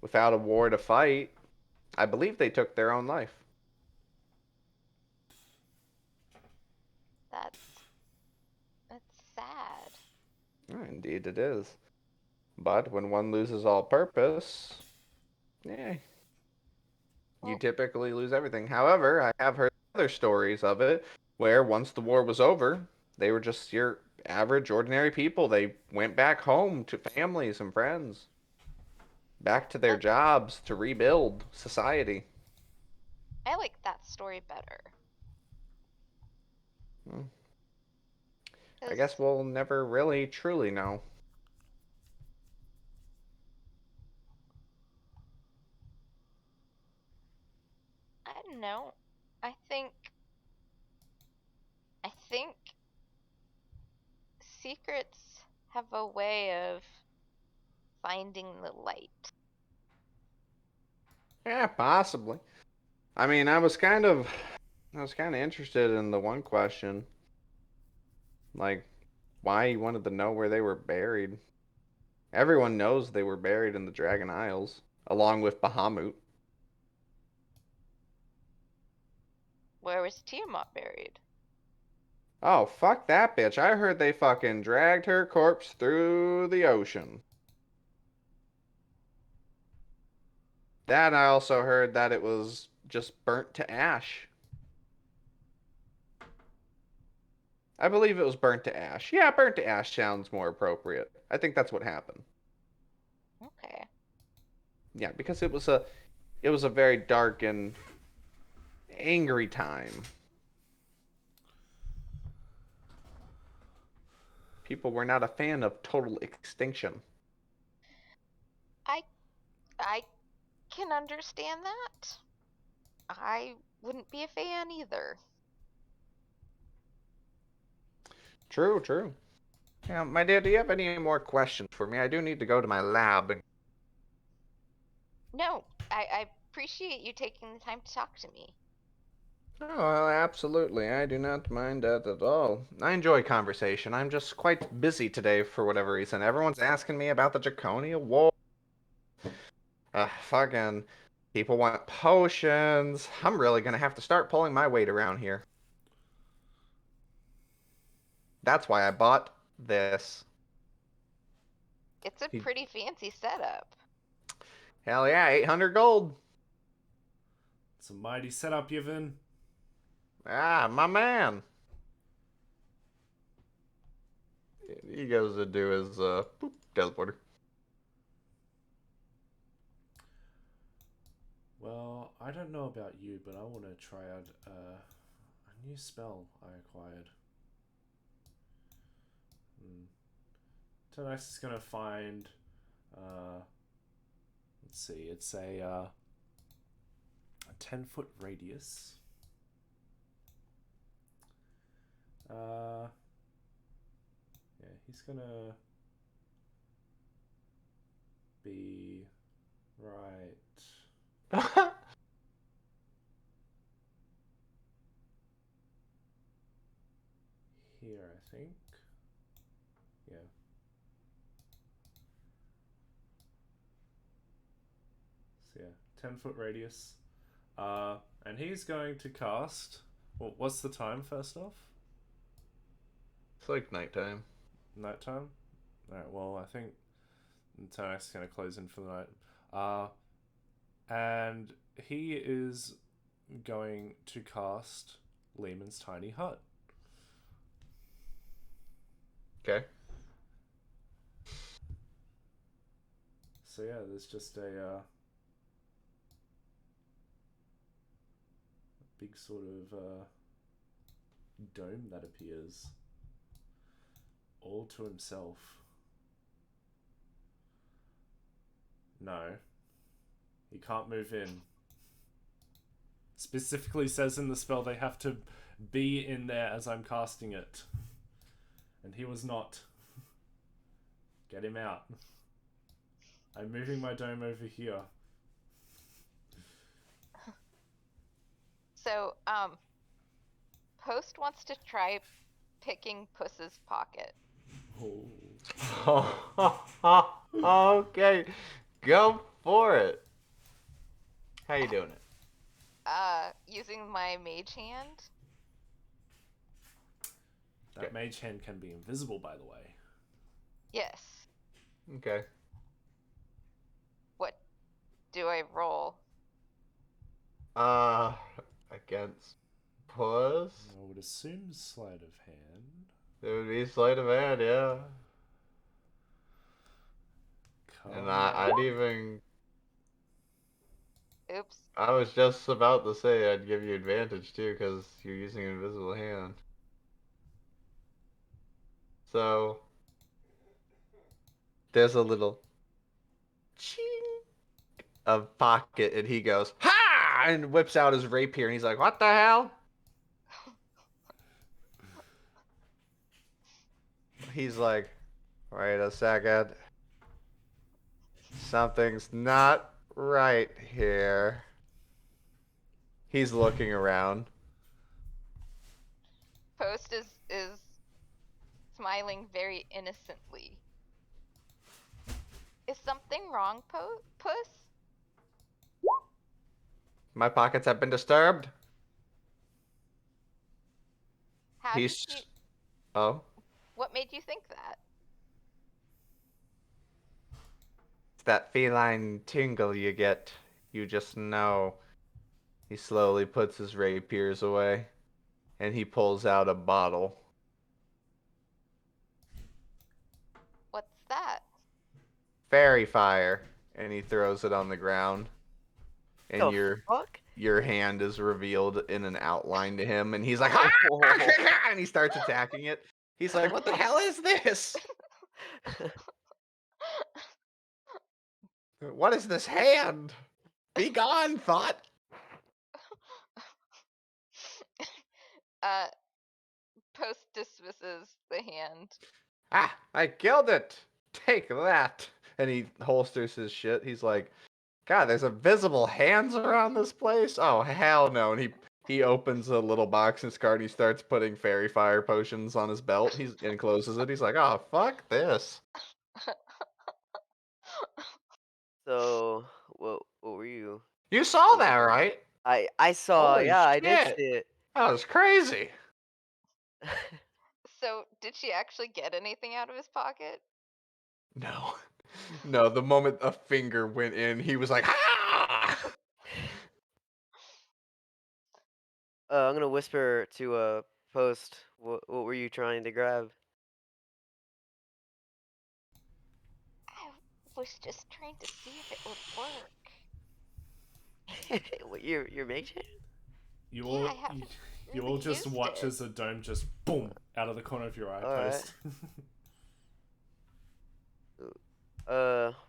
Speaker 2: without a war to fight, I believe they took their own life.
Speaker 4: That's sad.
Speaker 2: Indeed, it is. But when one loses all purpose, yeah, you
Speaker 4: Well-
Speaker 2: typically lose everything. However, I have heard other stories of it where once the war was over, they were just your average, ordinary people. They went back home to families and friends, back to their
Speaker 4: That's-
Speaker 2: jobs to rebuild society.
Speaker 4: I like that story better.
Speaker 2: Hmm. I
Speaker 4: 'Cause
Speaker 2: guess we'll never really truly know.
Speaker 4: I don't know. I think secrets have a way of finding the light.
Speaker 2: Yeah, possibly. I mean, I was kind of interested in the one question, like why he wanted to know where they were buried. Everyone knows they were buried in the Dragon Isles, along with Bahamut.
Speaker 4: Where was Tiamat buried?
Speaker 2: Oh, fuck that bitch. I heard they fucking dragged her corpse through the ocean. That I also heard that it was just burnt to ash. I believe it was burnt to ash. Yeah, burnt to ash sounds more appropriate. I think that's what happened.
Speaker 4: Okay.
Speaker 2: Yeah, because it was a very dark and angry time. People were not a fan of total extinction.
Speaker 4: I can understand that. I wouldn't be a fan either.
Speaker 2: True, true. Yeah, my dear, do you have any more questions for me? I do need to go to my lab.
Speaker 4: No, I appreciate you taking the time to talk to me.
Speaker 2: Oh, well, absolutely. I do not mind that at all. I enjoy conversation. I'm just quite busy today for whatever reason. Everyone's asking me about the Draconia War. Fucking people want potions. I'm really gonna have to start pulling my weight around here. That's why I bought this.
Speaker 4: It's a
Speaker 2: He-
Speaker 4: pretty fancy setup.
Speaker 2: Hell yeah, 800 gold.
Speaker 1: It's a mighty setup, Yevon.
Speaker 2: Ah, my man. He goes to do his boop, teleporter.
Speaker 1: Well, I don't know about you, but I want to try out a new spell I acquired. Tonight's is gonna find. Let's see. It's a 10-foot radius. Yeah, he's gonna be right here, I think. Yeah. So yeah, 10-foot radius. And he's going to cast. Well, what's the time first off?
Speaker 2: It's like nighttime.
Speaker 1: Nighttime. Alright. Well, I think Tanax is going to close in for the night. And he is going to cast Lehman's Tiny Hut.
Speaker 2: Okay.
Speaker 1: So yeah, there's just a big sort of dome that appears all to himself. No, he can't move in. Specifically says in the spell they have to be in there as I'm casting it. And he was not. Get him out. I'm moving my dome over here.
Speaker 4: So, Post wants to try picking Puss's pocket.
Speaker 7: Okay, go for it. How you doing it?
Speaker 4: Using my mage hand.
Speaker 1: That mage hand can be invisible, by the way.
Speaker 4: Yes.
Speaker 7: Okay.
Speaker 4: What do I roll?
Speaker 7: Against Puss?
Speaker 1: I would assume sleight of hand.
Speaker 7: It would be sleight of hand, yeah. And I'd even...
Speaker 4: Oops.
Speaker 7: I was just about to say I'd give you advantage too, because you're using an invisible hand. So... There's a little... ching of pocket, and he goes, ha! And whips out his rapier, and he's like, what the hell? He's like, wait a second. Something's not right here. He's looking around.
Speaker 4: Post is smiling very innocently. Is something wrong, Puss?
Speaker 7: My pockets have been disturbed.
Speaker 4: How did
Speaker 7: He's...
Speaker 4: you...
Speaker 7: Oh?
Speaker 4: What made you think that?
Speaker 7: It's that feline tingle you get. You just know. He slowly puts his rapiers away. And he pulls out a bottle.
Speaker 4: What's that?
Speaker 7: Fairy fire. And he throws it on the ground. And
Speaker 6: The fuck?
Speaker 7: your hand is revealed in an outline to him. And he's like, ah! And he starts attacking it. He's like, what the hell is this? What is this hand? Be gone, thought.
Speaker 4: Post dismisses the hand.
Speaker 7: Ah, I killed it. Take that. And he holsters his shit. He's like, God, there's invisible hands around this place? Oh, hell no. And he opens a little box in his cart and he starts putting fairy fire potions on his belt. And closes it. He's like, oh, fuck this.
Speaker 6: So, what were you?
Speaker 7: You saw that, right?
Speaker 6: I saw,
Speaker 7: Holy
Speaker 6: yeah, I did
Speaker 7: shit.
Speaker 6: see it.
Speaker 7: That was crazy.
Speaker 4: So, did she actually get anything out of his pocket?
Speaker 7: No. No, the moment a finger went in, he was like, ah!
Speaker 6: I'm gonna whisper to Post. What were you trying to grab?
Speaker 4: I was just trying to see if it would work.
Speaker 6: What, your mage hand?
Speaker 1: You
Speaker 4: Yeah,
Speaker 1: all,
Speaker 4: I haven't
Speaker 1: you
Speaker 4: really
Speaker 1: all just
Speaker 4: used
Speaker 1: watch
Speaker 4: it.
Speaker 1: as the dome just boom out of the corner of your eye
Speaker 6: Alright.
Speaker 1: post.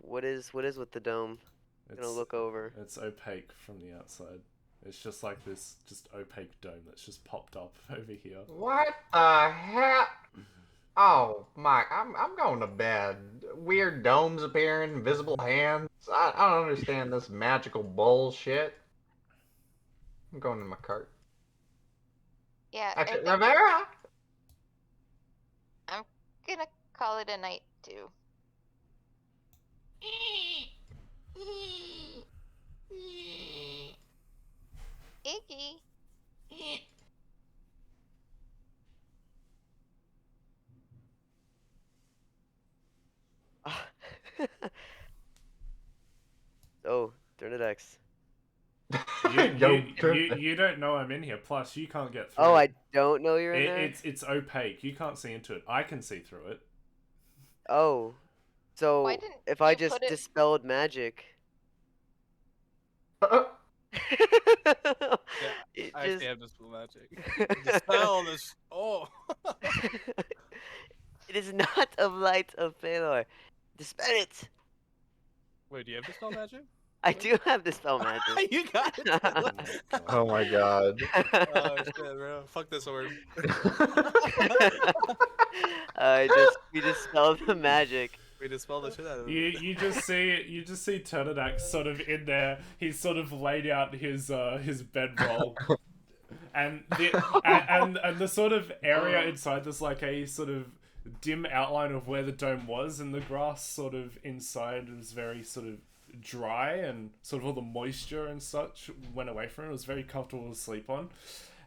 Speaker 6: What is with the dome? I'm gonna look over.
Speaker 1: It's opaque from the outside. It's just like this just opaque dome that's just popped up over here.
Speaker 7: What the hell? Oh my! I'm going to bed. Weird domes appearing, invisible hands. I don't understand this magical bullshit. I'm going in my cart.
Speaker 4: Yeah,
Speaker 7: That's
Speaker 4: I
Speaker 7: it,
Speaker 4: think
Speaker 7: Rivera.
Speaker 4: I'm gonna call it a night too. Iggy.
Speaker 6: Oh, Turnidex.
Speaker 1: You don't know I'm in here. Plus, you can't get through.
Speaker 6: Oh, I don't know you're in there?
Speaker 1: It's opaque. You can't see into it. I can see through it.
Speaker 6: Oh. So,
Speaker 4: Why didn't
Speaker 6: if I
Speaker 4: you
Speaker 6: just
Speaker 4: put it-
Speaker 6: dispelled magic... It
Speaker 5: I
Speaker 6: just...
Speaker 5: actually have dispel magic. Dispel this. Oh.
Speaker 6: It is not of light of Phalor. Dispel it!
Speaker 5: Wait, do you have dispel magic?
Speaker 6: I do have dispel magic.
Speaker 5: You got it.
Speaker 7: Oh my god.
Speaker 5: Oh shit, bro! Fuck this orb.
Speaker 6: We dispelled the magic.
Speaker 5: We dispel the shit out of it.
Speaker 1: You just see Turnidax sort of in there. He's sort of laid out his bedroll, and the sort of area inside, there's like a sort of dim outline of where the dome was, and the grass sort of inside was very sort of dry, and sort of all the moisture and such went away from it. It was very comfortable to sleep on.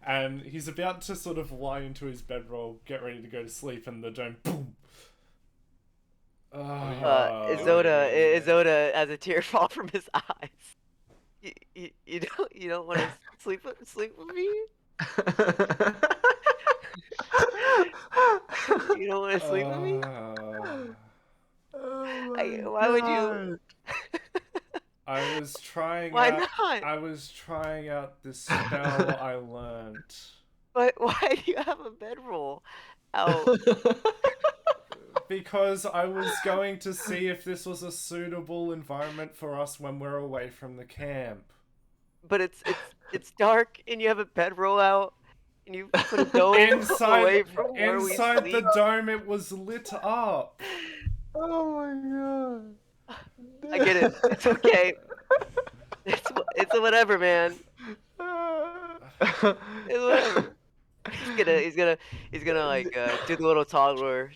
Speaker 1: And he's about to sort of lie into his bedroll, get ready to go to sleep, and the dome, boom.
Speaker 6: Isoda has a tear fall from his eyes. You don't want to sleep with me? You don't want to sleep with me? Why would you?
Speaker 1: I was trying
Speaker 6: Why
Speaker 1: out.
Speaker 6: not?
Speaker 1: I was trying out this spell I learned.
Speaker 6: But why do you have a bedroll out?
Speaker 1: Because I was going to see if this was a suitable environment for us when we're away from the camp.
Speaker 6: But it's dark and you have a bedroll out and you put a dome away from where we
Speaker 1: Inside
Speaker 6: sleep.
Speaker 1: the dome, it was lit up.
Speaker 7: Oh my god.
Speaker 6: I get it. It's okay. It's a whatever, man. It's whatever. He's gonna like do the little toddler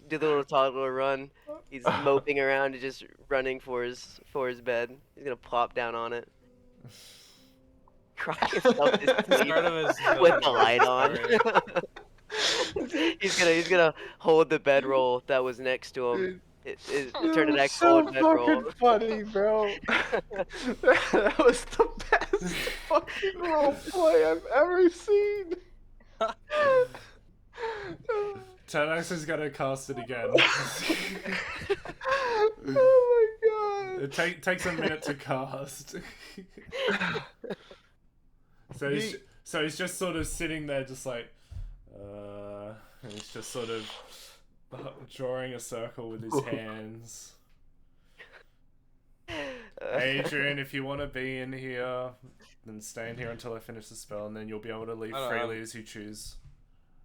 Speaker 6: run. He's moping around and just running for his bed. He's gonna plop down on it. Cry himself to sleep
Speaker 5: Part of his
Speaker 6: with the light on. he's gonna hold the bedroll that was next to him. Turn it next old bedroll.
Speaker 7: Fucking funny, bro. That was the best fucking roleplay I've ever seen.
Speaker 1: Tanax is gonna cast it again.
Speaker 7: Oh my god.
Speaker 1: It takes a minute to cast. So he's just sort of sitting there, just like, and he's just sort of drawing a circle with his hands. Adrian, if you want to be in here, then stay in here until I finish the spell, and then you'll be able to leave freely as you choose.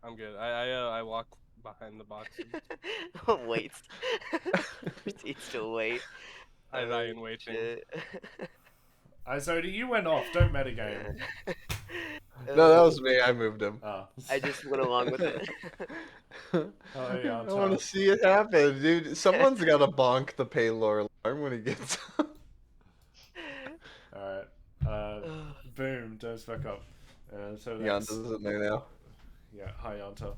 Speaker 5: I'm good. I walk behind the boxes.
Speaker 6: Waits. Proceeds to wait.
Speaker 5: I lie in waiting.
Speaker 1: Isoda, you went off. Don't metagame.
Speaker 7: No, that was me. I moved him.
Speaker 1: Oh.
Speaker 6: I just went along with it.
Speaker 1: Oh, yeah,
Speaker 7: I want to see it happen, dude. Someone's got to bonk the Paylor alarm when he gets up.
Speaker 1: Alright. Boom. Dome's back up. So
Speaker 7: Yanta's in there now.
Speaker 1: Yeah, hi Yanta.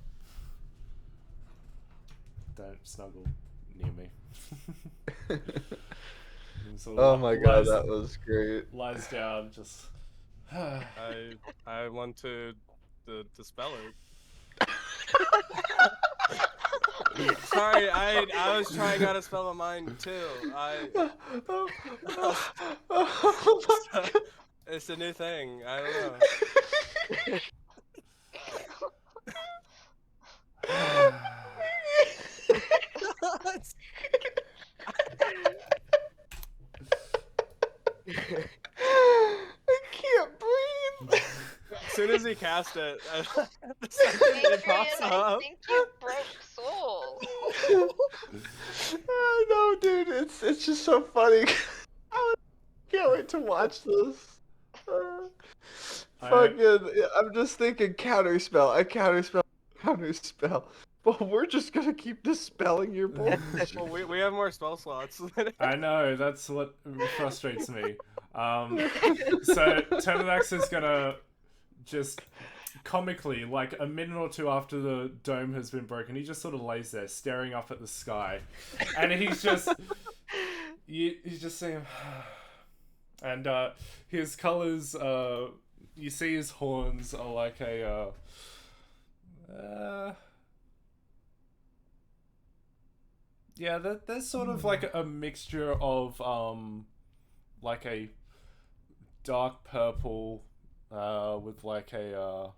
Speaker 1: Don't snuggle near me.
Speaker 7: Oh my god, that was great.
Speaker 1: Lies down, just.
Speaker 5: I want to dispel it. Sorry, I was trying out a spell of mine too. It's a new thing. I don't know.
Speaker 7: I can't breathe.
Speaker 5: As soon as he cast it, it pops
Speaker 4: I
Speaker 5: up.
Speaker 4: think you broke soul.
Speaker 7: Oh, no, dude, it's just so funny. I can't wait to watch this. I'm just thinking counterspell. I counterspell. But we're just gonna keep dispelling your bullshit.
Speaker 5: Well, we have more spell slots.
Speaker 1: I know, that's what frustrates me. So Terminax is gonna just comically, like a minute or two after the dome has been broken, he just sort of lays there staring up at the sky, and he's just he's just saying, and his colors, you see his horns are like a yeah, they're sort of like a mixture of like a dark purple with like a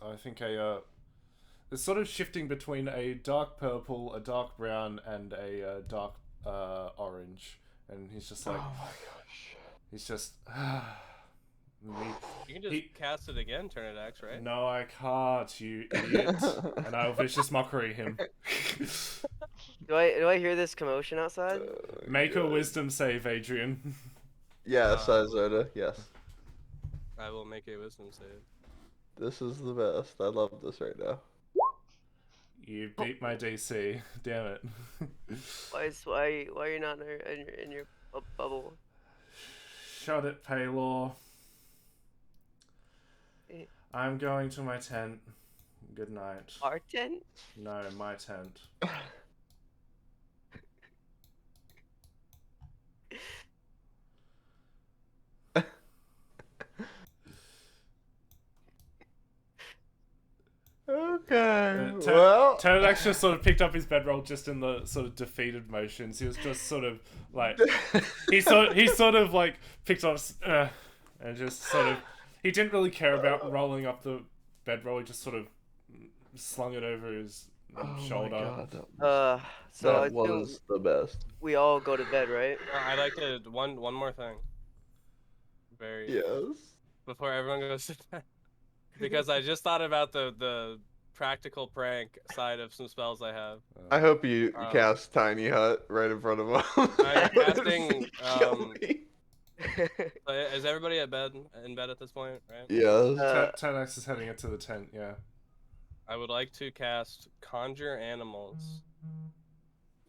Speaker 1: I think it's sort of shifting between a dark purple, a dark brown, and a dark orange, and he's just like,
Speaker 7: Oh my gosh.
Speaker 1: he's just
Speaker 5: You can just cast it again, turn it X, right?
Speaker 1: No, I can't, you idiot. And I'll vicious mockery him.
Speaker 6: Do I hear this commotion outside?
Speaker 1: Make a wisdom save, Adrian.
Speaker 7: Yes, Isoda, yes.
Speaker 5: I will make a wisdom save.
Speaker 7: This is the best. I love this right now.
Speaker 1: You beat my DC. Damn it.
Speaker 6: Why you're not in your bubble?
Speaker 1: Shut it, Paylor.
Speaker 6: Eh.
Speaker 1: I'm going to my tent. Good night.
Speaker 6: Our tent?
Speaker 1: No, my tent.
Speaker 7: Okay. Well,
Speaker 1: Turdax just sort of picked up his bedroll just in the sort of defeated motions. He was just sort of like he sort of like picked up and just sort of he didn't really care about rolling up the bedroll. He just sort of slung it over his shoulder.
Speaker 7: My God,
Speaker 6: So
Speaker 7: that
Speaker 6: I assume
Speaker 7: was the best.
Speaker 6: we all go to bed, right?
Speaker 5: I'd like to one more thing.
Speaker 7: Yes.
Speaker 5: Before everyone goes to bed. Because I just thought about the practical prank side of some spells I have.
Speaker 7: I hope you cast Tiny Hut right in front of him.
Speaker 5: I'm casting.
Speaker 7: Kill me.
Speaker 5: Is everybody in bed at this point, right?
Speaker 7: Yes.
Speaker 1: Turdax is heading into the tent. Yeah.
Speaker 5: I would like to cast Conjure Animals.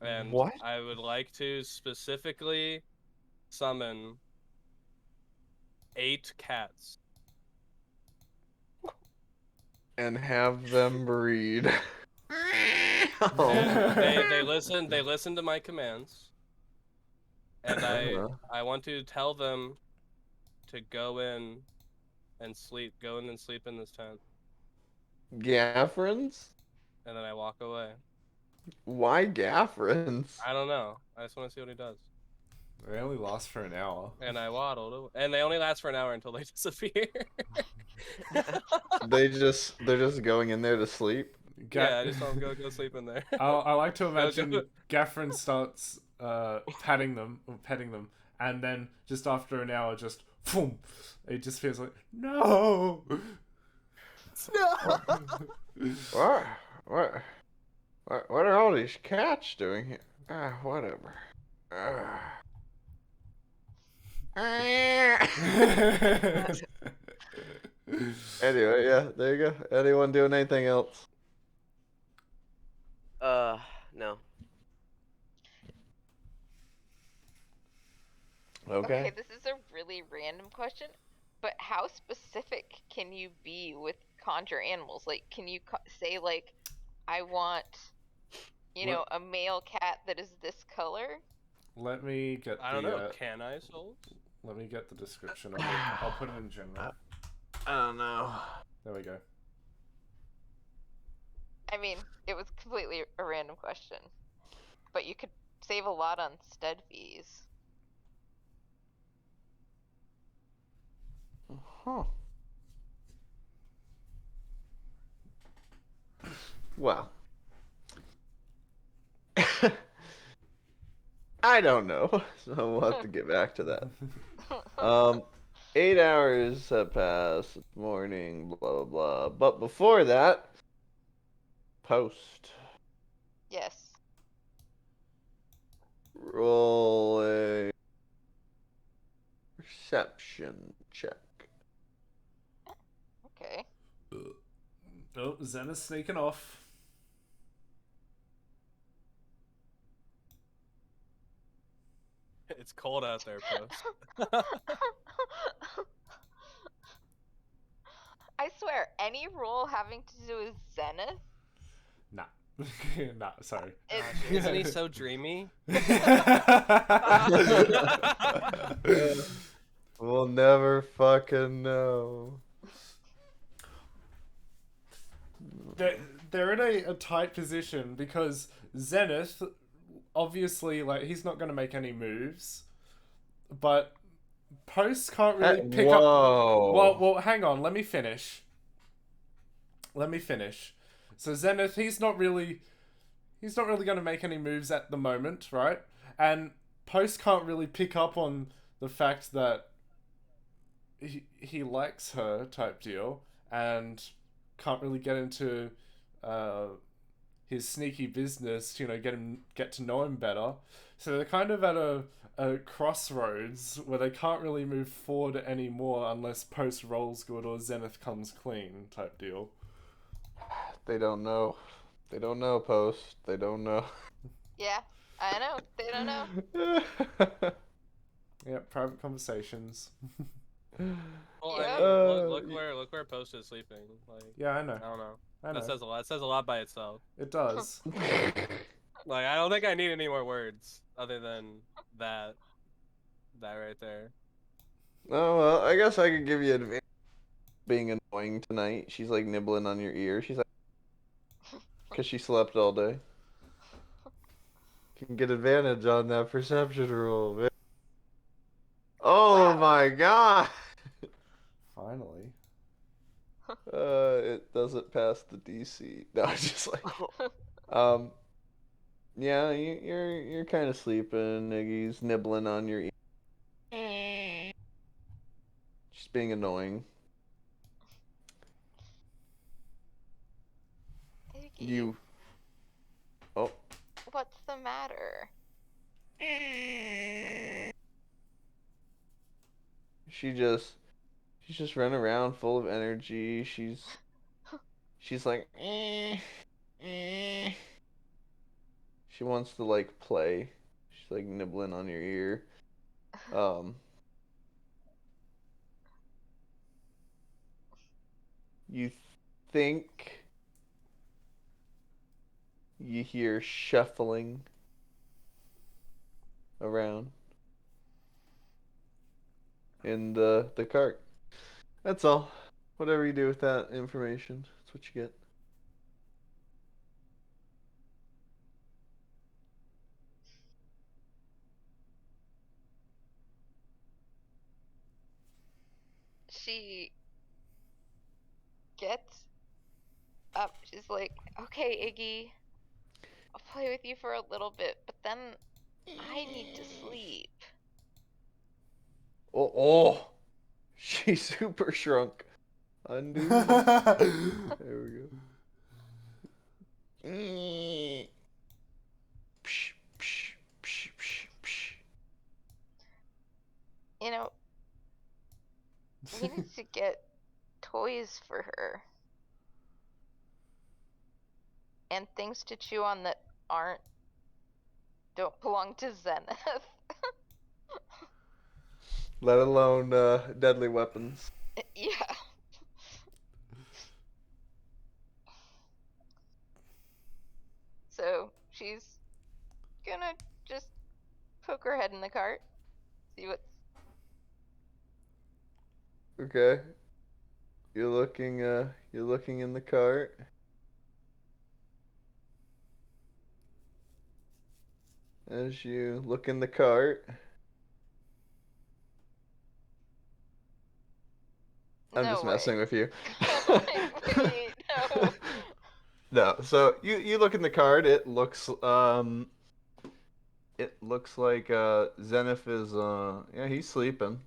Speaker 5: And
Speaker 7: What?
Speaker 5: I would like to specifically summon 8 cats.
Speaker 7: And have them breed.
Speaker 5: They listen to my commands. And I want to tell them to go in and sleep in this tent.
Speaker 7: Gaffrins?
Speaker 5: And then I walk away.
Speaker 7: Why Gaffrins?
Speaker 5: I don't know. I just want to see what he does.
Speaker 1: They only last for an hour.
Speaker 5: And I waddled away. And they only last for an hour until they disappear.
Speaker 7: They're just going in there to sleep.
Speaker 5: Yeah, I just told them go sleep in there.
Speaker 1: I like to imagine Gaffrin starts petting them, and then just after an hour, just boom, it just feels like no.
Speaker 7: What are all these cats doing here? Whatever. Anyway, yeah, there you go. Anyone doing anything else?
Speaker 6: No.
Speaker 7: Okay.
Speaker 4: This is a really random question, but how specific can you be with conjure animals? Like, can you say, like, I want, a male cat that is this color?
Speaker 1: Let me get.
Speaker 5: I don't know. Can I, Souls?
Speaker 1: Let me get the description of it. I'll put it in general.
Speaker 7: I don't know.
Speaker 1: There we go.
Speaker 4: I mean, it was completely a random question, but you could save a lot on stud fees.
Speaker 7: Huh. Well. I don't know, so we'll have to get back to that. 8 hours have passed, it's morning, blah, blah, blah. But before that, post.
Speaker 4: Yes.
Speaker 7: Roll a perception check.
Speaker 4: Okay.
Speaker 1: Oh, Zen is sneaking off.
Speaker 5: It's cold out there, Post.
Speaker 4: I swear, any role having to do with Zenith?
Speaker 1: Nah. Nah, sorry.
Speaker 5: Isn't he so dreamy?
Speaker 7: We'll never fucking know.
Speaker 1: They're in a tight position because Zenith, obviously, like, he's not going to make any moves, but Post can't really pick up. Well, hang on, let me finish. So Zenith, he's not really going to make any moves at the moment, right? And Post can't really pick up on the fact that he likes her type deal, and can't really get into his sneaky business to, get to know him better. So they're kind of at a crossroads where they can't really move forward anymore unless Post rolls good or Zenith comes clean type deal.
Speaker 7: They don't know. They don't know, Post. They don't know.
Speaker 4: Yeah, I know. They don't know.
Speaker 1: Yeah, private conversations.
Speaker 5: Well,
Speaker 4: Yeah.
Speaker 5: I mean, look where Post is sleeping. Like,
Speaker 1: Yeah, I know.
Speaker 5: I don't know.
Speaker 1: I know.
Speaker 5: That says a lot. It says a lot by itself.
Speaker 1: It does.
Speaker 5: Like, I don't think I need any more words other than that right there.
Speaker 7: Oh, well, I guess I could give you advantage being annoying tonight. She's like nibbling on your ear. She's like, because she slept all day. You can get advantage on that perception roll, man. Oh
Speaker 4: Wow.
Speaker 7: my god!
Speaker 1: Finally.
Speaker 7: It doesn't pass the DC. No, I'm just like, yeah, you're kind of sleeping. Iggy's nibbling on your ear. She's being annoying.
Speaker 4: Iggy,
Speaker 7: You. Oh.
Speaker 4: what's the matter?
Speaker 7: She's just running around full of energy. She's like, she wants to like play. She's like nibbling on your ear. You think you hear shuffling around in the cart. That's all. Whatever you do with that information, that's what you get.
Speaker 4: She gets up. She's like, okay, Iggy, I'll play with you for a little bit, but then I need to sleep.
Speaker 7: Oh, she super shrunk. Undo. There we go. Psh, psh, psh, psh, psh.
Speaker 4: You know, we need to get toys for her. And things to chew on that don't belong to Zenith.
Speaker 7: Let alone deadly weapons.
Speaker 4: Yeah. So she's gonna just poke her head in the cart, see what's.
Speaker 7: Okay. You're looking in the cart. As you look in the cart, I'm
Speaker 4: No
Speaker 7: just
Speaker 4: way.
Speaker 7: messing with you.
Speaker 4: Wait, no.
Speaker 7: No, so you look in the cart, it looks like Zenith is yeah, he's sleeping.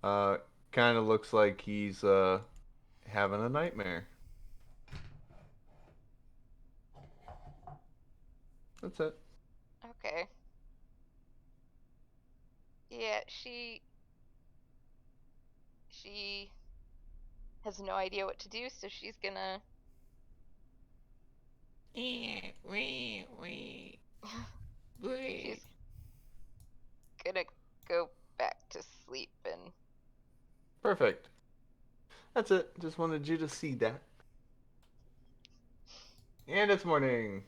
Speaker 7: Kind of looks like he's having a nightmare. That's it.
Speaker 4: Okay. Yeah, she has no idea what to do, so she's gonna she's gonna go back to sleep and
Speaker 7: Perfect. That's it. Just wanted you to see that. And it's morning.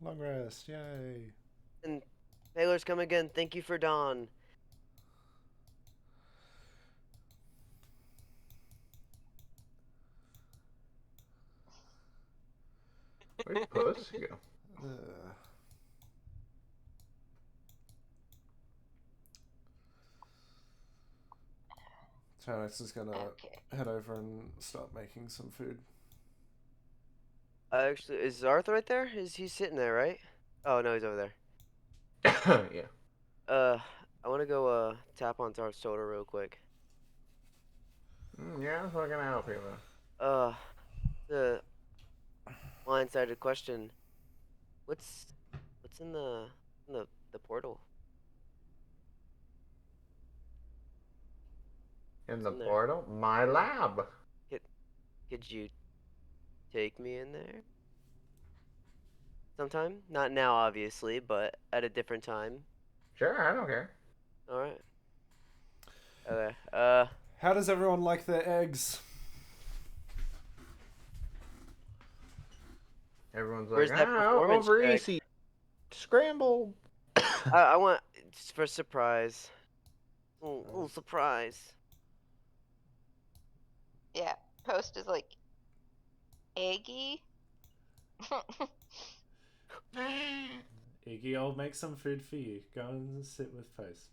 Speaker 1: Long rest, yay.
Speaker 6: And Taylor's come again. Thank you for Dawn.
Speaker 7: Where'd Puss go?
Speaker 1: Terrence is gonna
Speaker 4: okay.
Speaker 1: head over and start making some food.
Speaker 6: Actually, is Arthur right there? Is he sitting there, right? Oh no, he's over there.
Speaker 7: Yeah.
Speaker 6: I want to go tap on Tart's shoulder real quick.
Speaker 7: Yeah, so I can help you.
Speaker 6: The blindsided question. What's in the portal?
Speaker 7: In the
Speaker 6: in there?
Speaker 7: portal, my lab.
Speaker 6: Could you take me in there? Sometime? Not now, obviously, but at a different time.
Speaker 7: Sure, I don't care.
Speaker 6: All right. Okay.
Speaker 1: How does everyone like their eggs?
Speaker 7: Everyone's
Speaker 6: Where's
Speaker 7: like,
Speaker 6: that performance
Speaker 7: over
Speaker 6: check?
Speaker 7: easy. Scramble.
Speaker 6: I want just for surprise. Little surprise.
Speaker 4: Yeah, Post is like eggy.
Speaker 1: Iggy, I'll make some food for you. Go and sit with Post.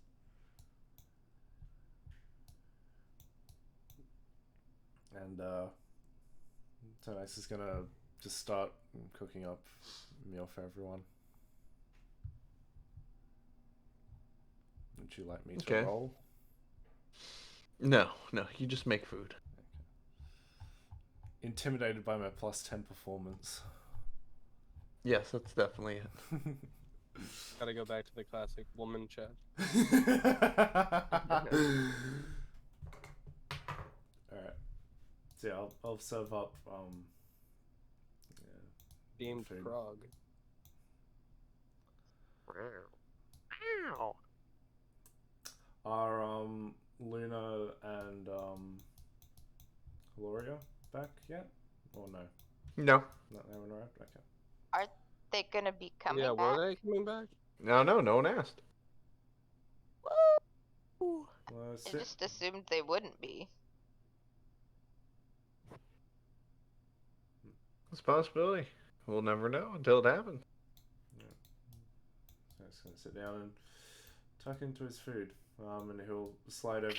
Speaker 1: And Tonex is gonna just start cooking up a meal for everyone. Would you like me to
Speaker 7: Okay.
Speaker 1: roll?
Speaker 7: No, you just make food.
Speaker 1: Intimidated by my +10 performance.
Speaker 7: Yes, that's definitely it.
Speaker 5: Gotta go back to the classic woman chat.
Speaker 1: Alright. So yeah, I'll serve up
Speaker 5: Themed
Speaker 1: food.
Speaker 5: frog.
Speaker 6: Wow.
Speaker 1: Are Luna and Gloria back yet? Or no?
Speaker 7: No,
Speaker 1: Not they haven't arrived? Okay.
Speaker 4: Are they gonna be coming
Speaker 5: Yeah,
Speaker 4: back?
Speaker 5: were they coming back?
Speaker 7: no, no one asked.
Speaker 6: Woo!
Speaker 1: Well,
Speaker 4: I just assumed they wouldn't be.
Speaker 7: It's a possibility. We'll never know until it happens.
Speaker 1: So he's gonna sit down and tuck into his food. And he'll slide over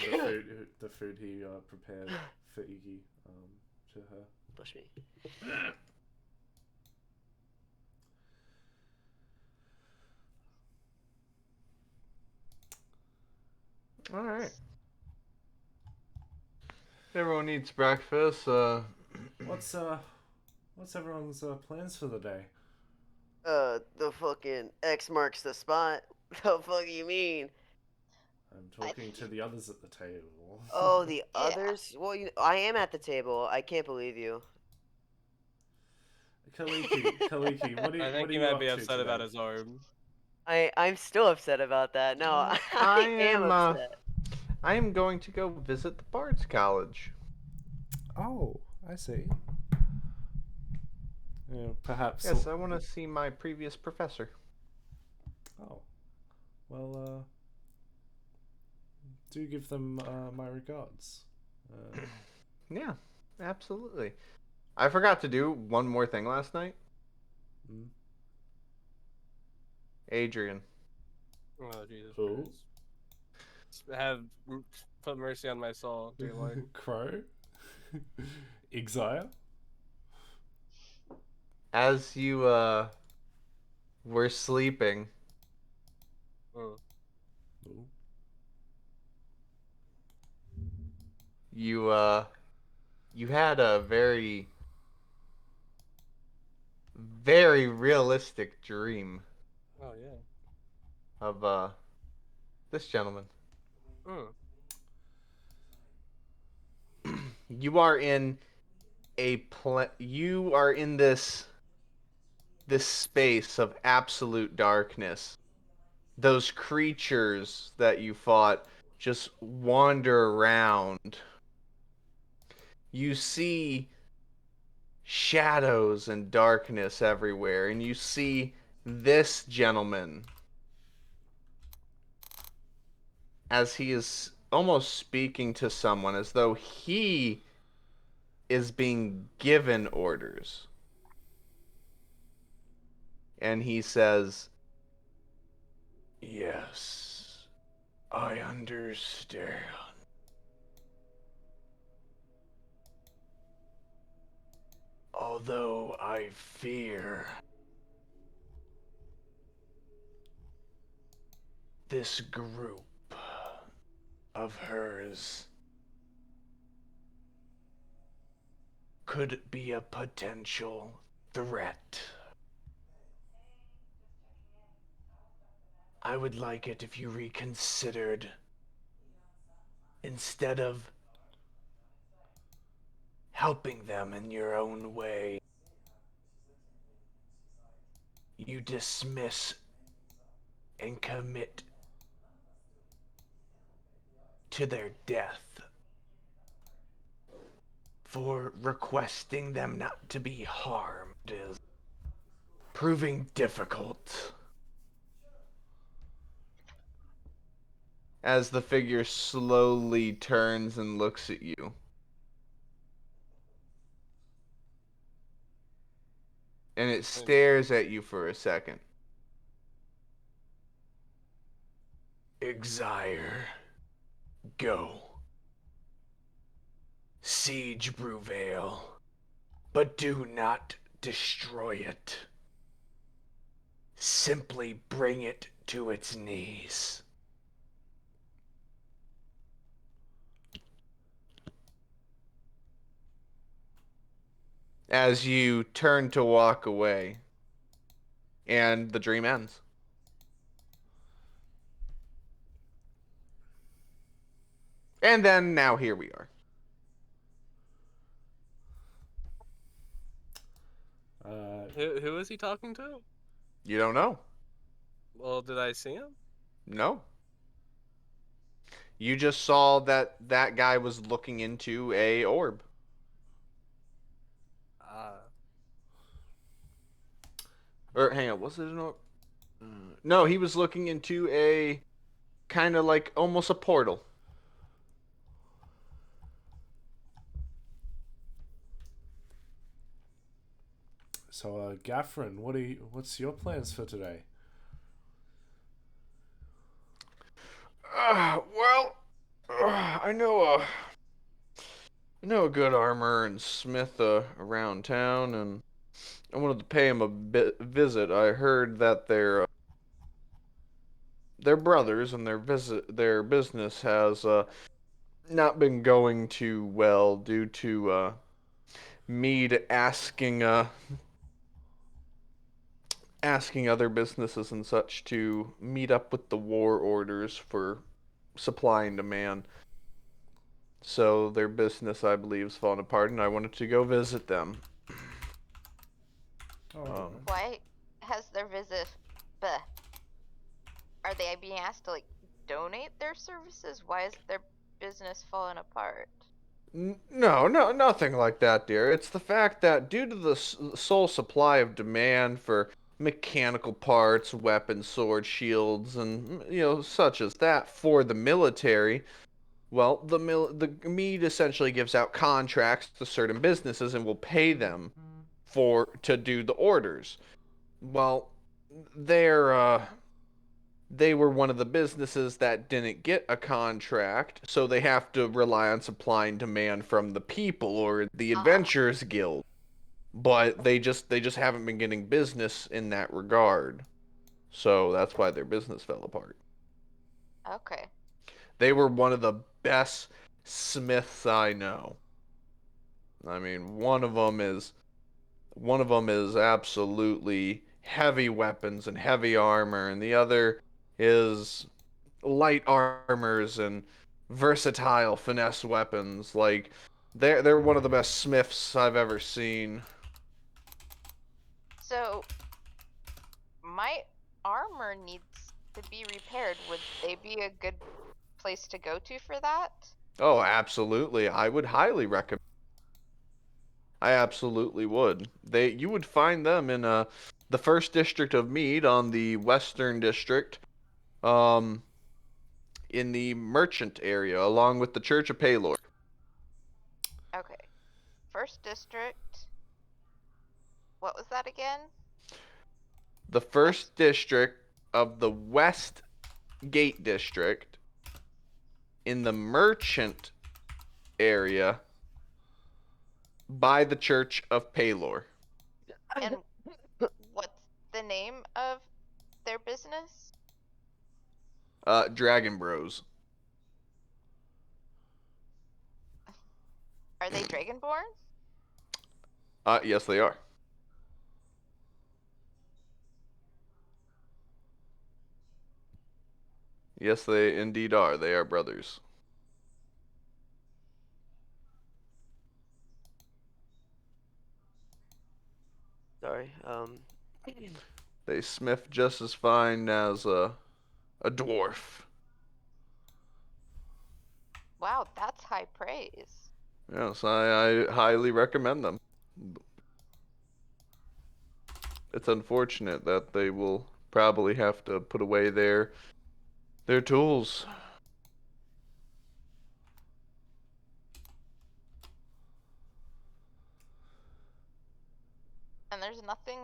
Speaker 1: the food he prepared for Iggy to her.
Speaker 6: Push me.
Speaker 7: All right. Everyone eats breakfast.
Speaker 1: What's everyone's plans for the day?
Speaker 6: The fucking X marks the spot. The fuck you mean?
Speaker 1: I'm talking to the others at the table.
Speaker 6: Oh, the
Speaker 4: Yeah.
Speaker 6: others? Well, I am at the table. I can't believe you.
Speaker 1: Kaliki, what
Speaker 5: I think
Speaker 1: are
Speaker 5: he
Speaker 1: you
Speaker 5: might
Speaker 1: up
Speaker 5: be
Speaker 1: to
Speaker 5: upset
Speaker 1: today?
Speaker 5: about his arm.
Speaker 6: I'm still upset about that. No, I am upset.
Speaker 7: I am going to go visit the Bard's College.
Speaker 1: Oh, I see. Yeah, perhaps.
Speaker 7: Yes, I want to see my previous professor.
Speaker 1: Oh, well, do give them my regards.
Speaker 7: Yeah, absolutely. I forgot to do one more thing last night.
Speaker 1: Mm.
Speaker 7: Adrian.
Speaker 5: Oh, Jesus
Speaker 1: Who?
Speaker 5: Christ. Put mercy on my soul, dear Lord.
Speaker 1: Crow? Exile?
Speaker 7: As you were sleeping,
Speaker 5: Oh.
Speaker 1: Ooh.
Speaker 7: you had a very very realistic dream
Speaker 5: Oh, yeah.
Speaker 7: of this gentleman.
Speaker 5: Hmm.
Speaker 7: You are in you are in this space of absolute darkness. Those creatures that you fought just wander around. You see shadows and darkness everywhere, and you see this gentleman as he is almost speaking to someone as though he is being given orders. And he says, "Yes, I understand. Although I fear this group of hers could be a potential
Speaker 8: threat. I would like it if you reconsidered. Instead of helping them in your own way, you dismiss and commit to their death for requesting them not to be harmed is proving difficult.
Speaker 7: As the figure slowly turns and looks at you. And it stares at you for a second.
Speaker 8: Exire, go. Siege Bruvale, but do not destroy it. Simply bring it to its knees.
Speaker 7: As you turn to walk away, and the dream ends. And then now here we are.
Speaker 5: Who is he talking to?
Speaker 7: You don't know?
Speaker 5: Well, did I see him?
Speaker 7: No. You just saw that that guy was looking into a orb. Or hang on, was it an orb? No, he was looking into a kind of like almost a portal.
Speaker 1: So, Gaffrin, what's your plans for today?
Speaker 7: Well, I know a good armor and smith around town, and I wanted to pay him a visit. I heard that they're brothers, and their business has not been going too well due to Mead asking other businesses and such to meet up with the war orders for supply and demand. So their business, I believe, is falling apart, and I wanted to go visit them.
Speaker 4: Why has their visit? Bleh. Are they being asked to donate their services? Why is their business falling apart?
Speaker 7: No, nothing like that, dear. It's the fact that due to the sole supply of demand for mechanical parts, weapons, swords, shields, and such as that for the military, well, the Mead essentially gives out contracts to certain businesses and will pay them to do the orders. Well, they were one of the businesses that didn't get a contract, so they have to rely on supply and demand from the people or the Adventurers Guild. But they just haven't been getting business in that regard. So that's why their business fell apart.
Speaker 4: Okay.
Speaker 7: They were one of the best smiths I know. I mean, one of them is absolutely heavy weapons and heavy armor, and the other is light armors and versatile finesse weapons. Like they're one of the best smiths I've ever seen.
Speaker 4: So my armor needs to be repaired. Would they be a good place to go to for that?
Speaker 7: Oh, absolutely. I would highly recommend. I absolutely would. You would find them in the first district of Mead on the western district, in the merchant area, along with the Church of Paylor.
Speaker 4: Okay. First district. What was that again?
Speaker 7: The first district of the West Gate district in the merchant area by the Church of Paylor.
Speaker 4: And what's the name of their business?
Speaker 7: Dragon Bros.
Speaker 4: Are they Dragonborn?
Speaker 7: Yes, they are. Yes, they indeed are. They are brothers.
Speaker 6: Sorry.
Speaker 7: They smith just as fine as a dwarf.
Speaker 4: Wow, that's high praise.
Speaker 7: Yes, I highly recommend them. It's unfortunate that they will probably have to put away their tools.
Speaker 4: And there's nothing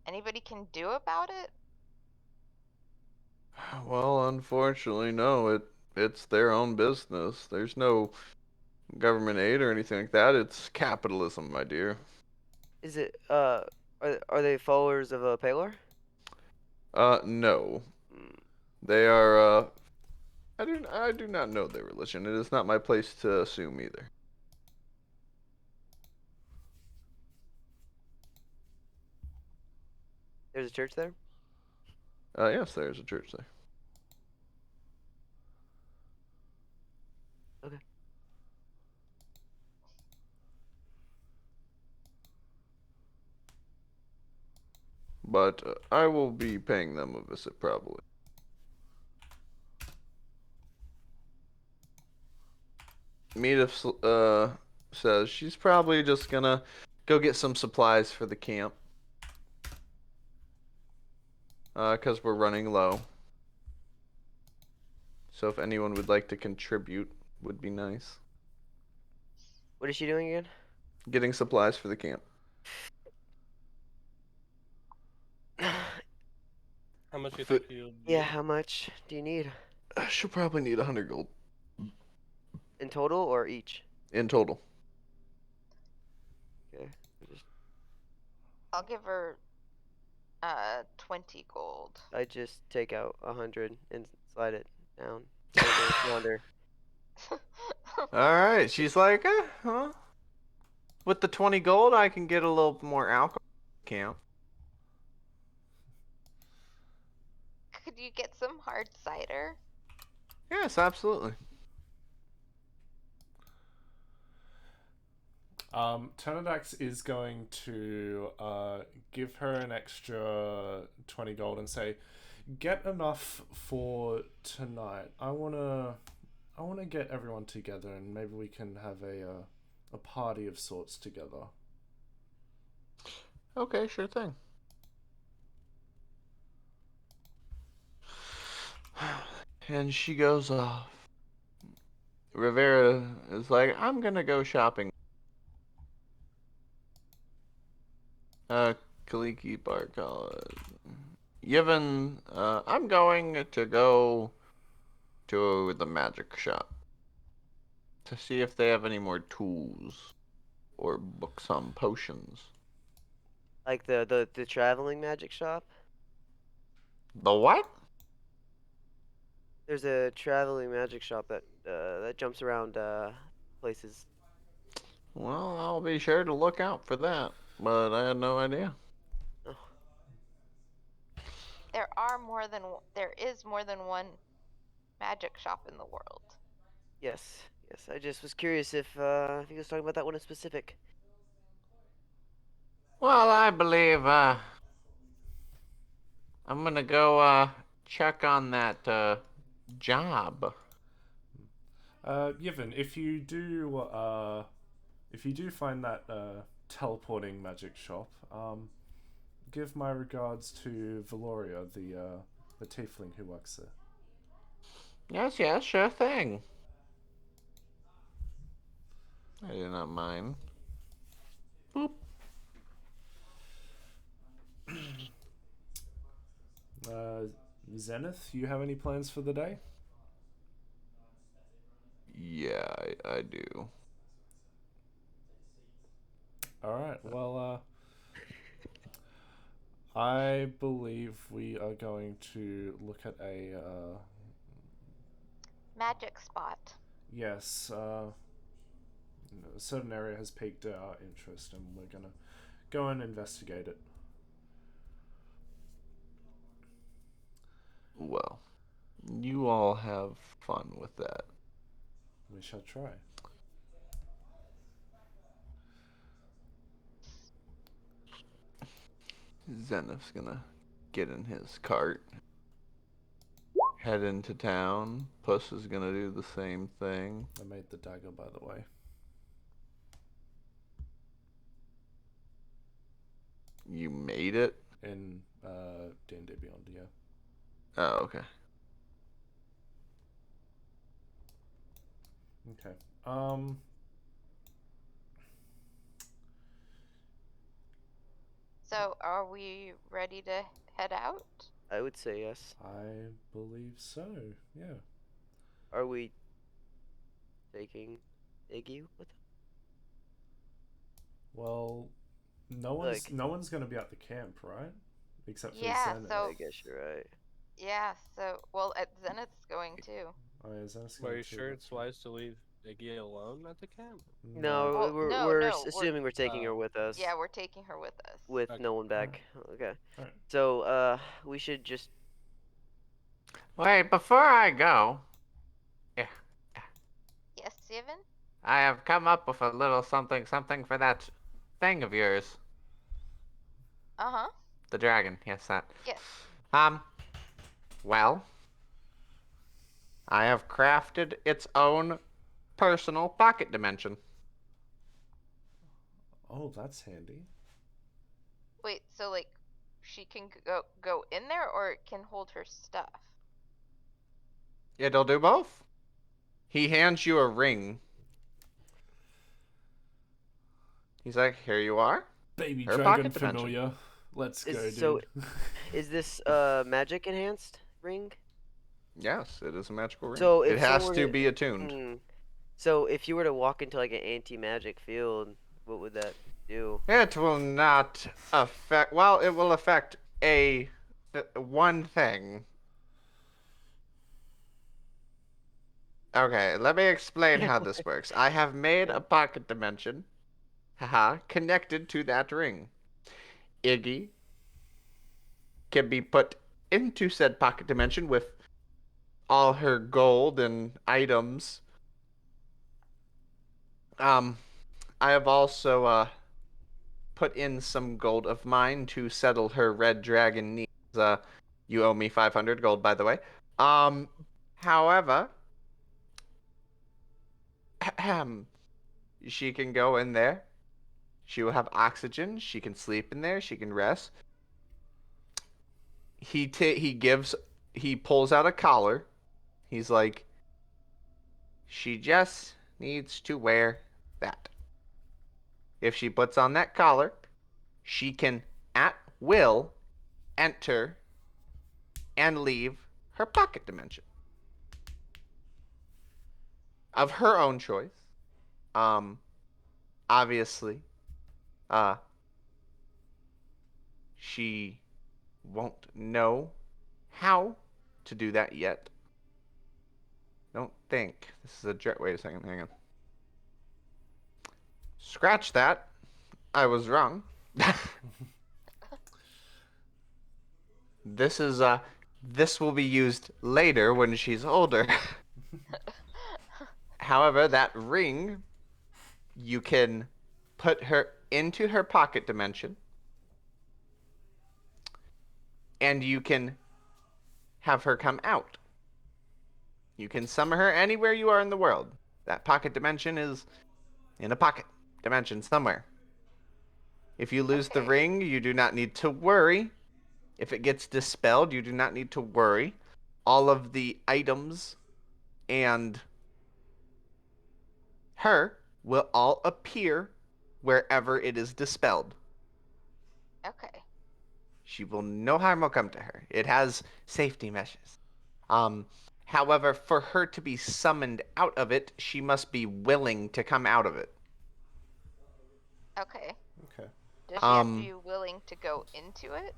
Speaker 4: anybody can do about it?
Speaker 7: Well, unfortunately, no. It's their own business. There's no government aid or anything like that. It's capitalism, my dear.
Speaker 6: Is it are they followers of Palor?
Speaker 7: No.
Speaker 6: Mm,
Speaker 7: They are I do not know their religion. It is not my place to assume either.
Speaker 6: There's a church there.
Speaker 7: Yes, there's a church there.
Speaker 6: Okay.
Speaker 7: But I will be paying them a visit probably. Meeta says she's probably just gonna go get some supplies for the camp. 'Cause we're running low. So if anyone would like to contribute, would be nice.
Speaker 6: What is she doing again?
Speaker 7: Getting supplies for the camp.
Speaker 5: How much do you
Speaker 7: Fi-
Speaker 5: think you?
Speaker 6: Yeah, how much do you need
Speaker 7: She'll probably need 100 gold
Speaker 6: in total or each?
Speaker 7: in total.
Speaker 6: Okay. Just,
Speaker 4: I'll give her 20 gold.
Speaker 6: I just take out 100 and slide it down. Over yonder.
Speaker 7: Alright, she's like, huh? With the 20 gold, I can get a little more alcohol camp.
Speaker 4: Could you get some hard cider?
Speaker 7: Yes, absolutely.
Speaker 1: Turnidax is going to give her an extra 20 gold and say, get enough for tonight. I wanna get everyone together and maybe we can have a party of sorts together.
Speaker 7: Okay, sure thing. And she goes off. Rivera is like, I'm gonna go shopping. Kaliki Barkal. Yevon, I'm going to go to the magic shop to see if they have any more tools or books on potions.
Speaker 6: Like the traveling magic shop.
Speaker 7: The what?
Speaker 6: There's a traveling magic shop that jumps around places.
Speaker 7: Well, I'll be sure to look out for that, but I had no idea.
Speaker 6: Oh,
Speaker 4: There is more than one magic shop in the world.
Speaker 6: yes, yes. I just was curious if he was talking about that one in specific.
Speaker 7: Well, I believe I'm gonna go check on that job.
Speaker 1: Yevon, if you do find that teleporting magic shop, give my regards to Valoria, the tiefling who works there.
Speaker 7: Yes, yes, sure thing. I do not mind. Boop.
Speaker 1: Zenith, you have any plans for the day?
Speaker 7: Yeah, I do.
Speaker 1: Alright, well, I believe we are going to look at a,
Speaker 4: Magic spot.
Speaker 1: yes, a certain area has piqued our interest and we're gonna go and investigate it.
Speaker 7: Well, You all have fun with that.
Speaker 1: We shall try.
Speaker 7: Zenith's gonna get in his cart, head into town. Puss is gonna do the same thing.
Speaker 1: I made the dagger, by the way.
Speaker 7: You made it?
Speaker 1: In D&D Beyond, yeah.
Speaker 7: Oh, okay.
Speaker 1: Okay.
Speaker 4: So, are we ready to head out?
Speaker 6: I would say yes.
Speaker 1: I believe so, yeah.
Speaker 6: Are we taking Iggy with us?
Speaker 1: Well, no one's gonna be at the camp, right? Except for
Speaker 4: Yeah,
Speaker 1: Zenith.
Speaker 4: so-
Speaker 6: I guess you're right.
Speaker 4: Yeah, so, well, Zenith's going too.
Speaker 1: Oh, yeah, Zenith's
Speaker 5: Are
Speaker 1: going
Speaker 5: you
Speaker 1: too,
Speaker 5: sure
Speaker 1: that's
Speaker 5: it's wise to leave Iggy alone at the camp?
Speaker 1: right.
Speaker 6: No,
Speaker 4: Well,
Speaker 6: we're
Speaker 4: no,
Speaker 6: assuming we're taking her
Speaker 5: Oh.
Speaker 6: with us.
Speaker 4: Yeah, we're taking her with us.
Speaker 6: With
Speaker 5: Okay.
Speaker 6: no one back. Okay.
Speaker 1: Alright.
Speaker 6: So, we should just.
Speaker 8: Wait, before I go,
Speaker 4: Yes, Steven?
Speaker 8: I have come up with a little something for that thing of yours.
Speaker 4: Uh-huh.
Speaker 8: The dragon, yes, that.
Speaker 4: Yes.
Speaker 8: Well, I have crafted its own personal pocket dimension.
Speaker 1: Oh, that's handy.
Speaker 4: Wait, so, like, she can go in there, or it can hold her stuff?
Speaker 8: It'll do both.
Speaker 7: He hands you a ring. He's like, here you are.
Speaker 1: Baby
Speaker 7: Her
Speaker 1: dragon
Speaker 7: pocket dimension.
Speaker 1: familiar. Let's go, dude.
Speaker 6: So- Is this magic enhanced ring?
Speaker 7: Yes, it is a magical ring.
Speaker 6: So
Speaker 7: it
Speaker 6: if
Speaker 7: has
Speaker 6: someone
Speaker 7: to
Speaker 6: were-
Speaker 7: be attuned.
Speaker 6: Hmm. So if you were to walk into like an anti-magic field, what would that do?
Speaker 8: It will not affect. Well, it will affect one thing. Okay, let me explain how this works. I have made a pocket dimension, connected to that ring. Iggy can be put into said pocket dimension with all her gold and items. I have also put in some gold of mine to settle her red dragon needs. You owe me 500 gold, by the way. However, she can go in there. She will have oxygen. She can sleep in there. She can rest. He pulls out a collar. He's like, she just needs to wear that. If she puts on that collar, she can at will enter and leave her pocket dimension of her own choice. Obviously, she won't know how to do that yet. Don't think. This is a wait a second, hang on. Scratch that. I was wrong. This will be used later when she's older. However, that ring, you can put her into her pocket dimension, and you can have her come out. You can summon her anywhere you are in the world. That pocket dimension is in a pocket dimension somewhere. If you lose the
Speaker 4: Okay.
Speaker 7: ring, you do not need to worry. If it gets dispelled, you do not need to worry. All of the items and her will all appear wherever it is dispelled.
Speaker 4: Okay.
Speaker 7: No harm will come to her. It has safety measures. However, for her to be summoned out of it, she must be willing to come out of it.
Speaker 4: Okay.
Speaker 1: Okay.
Speaker 4: Does she have to be willing to go into it?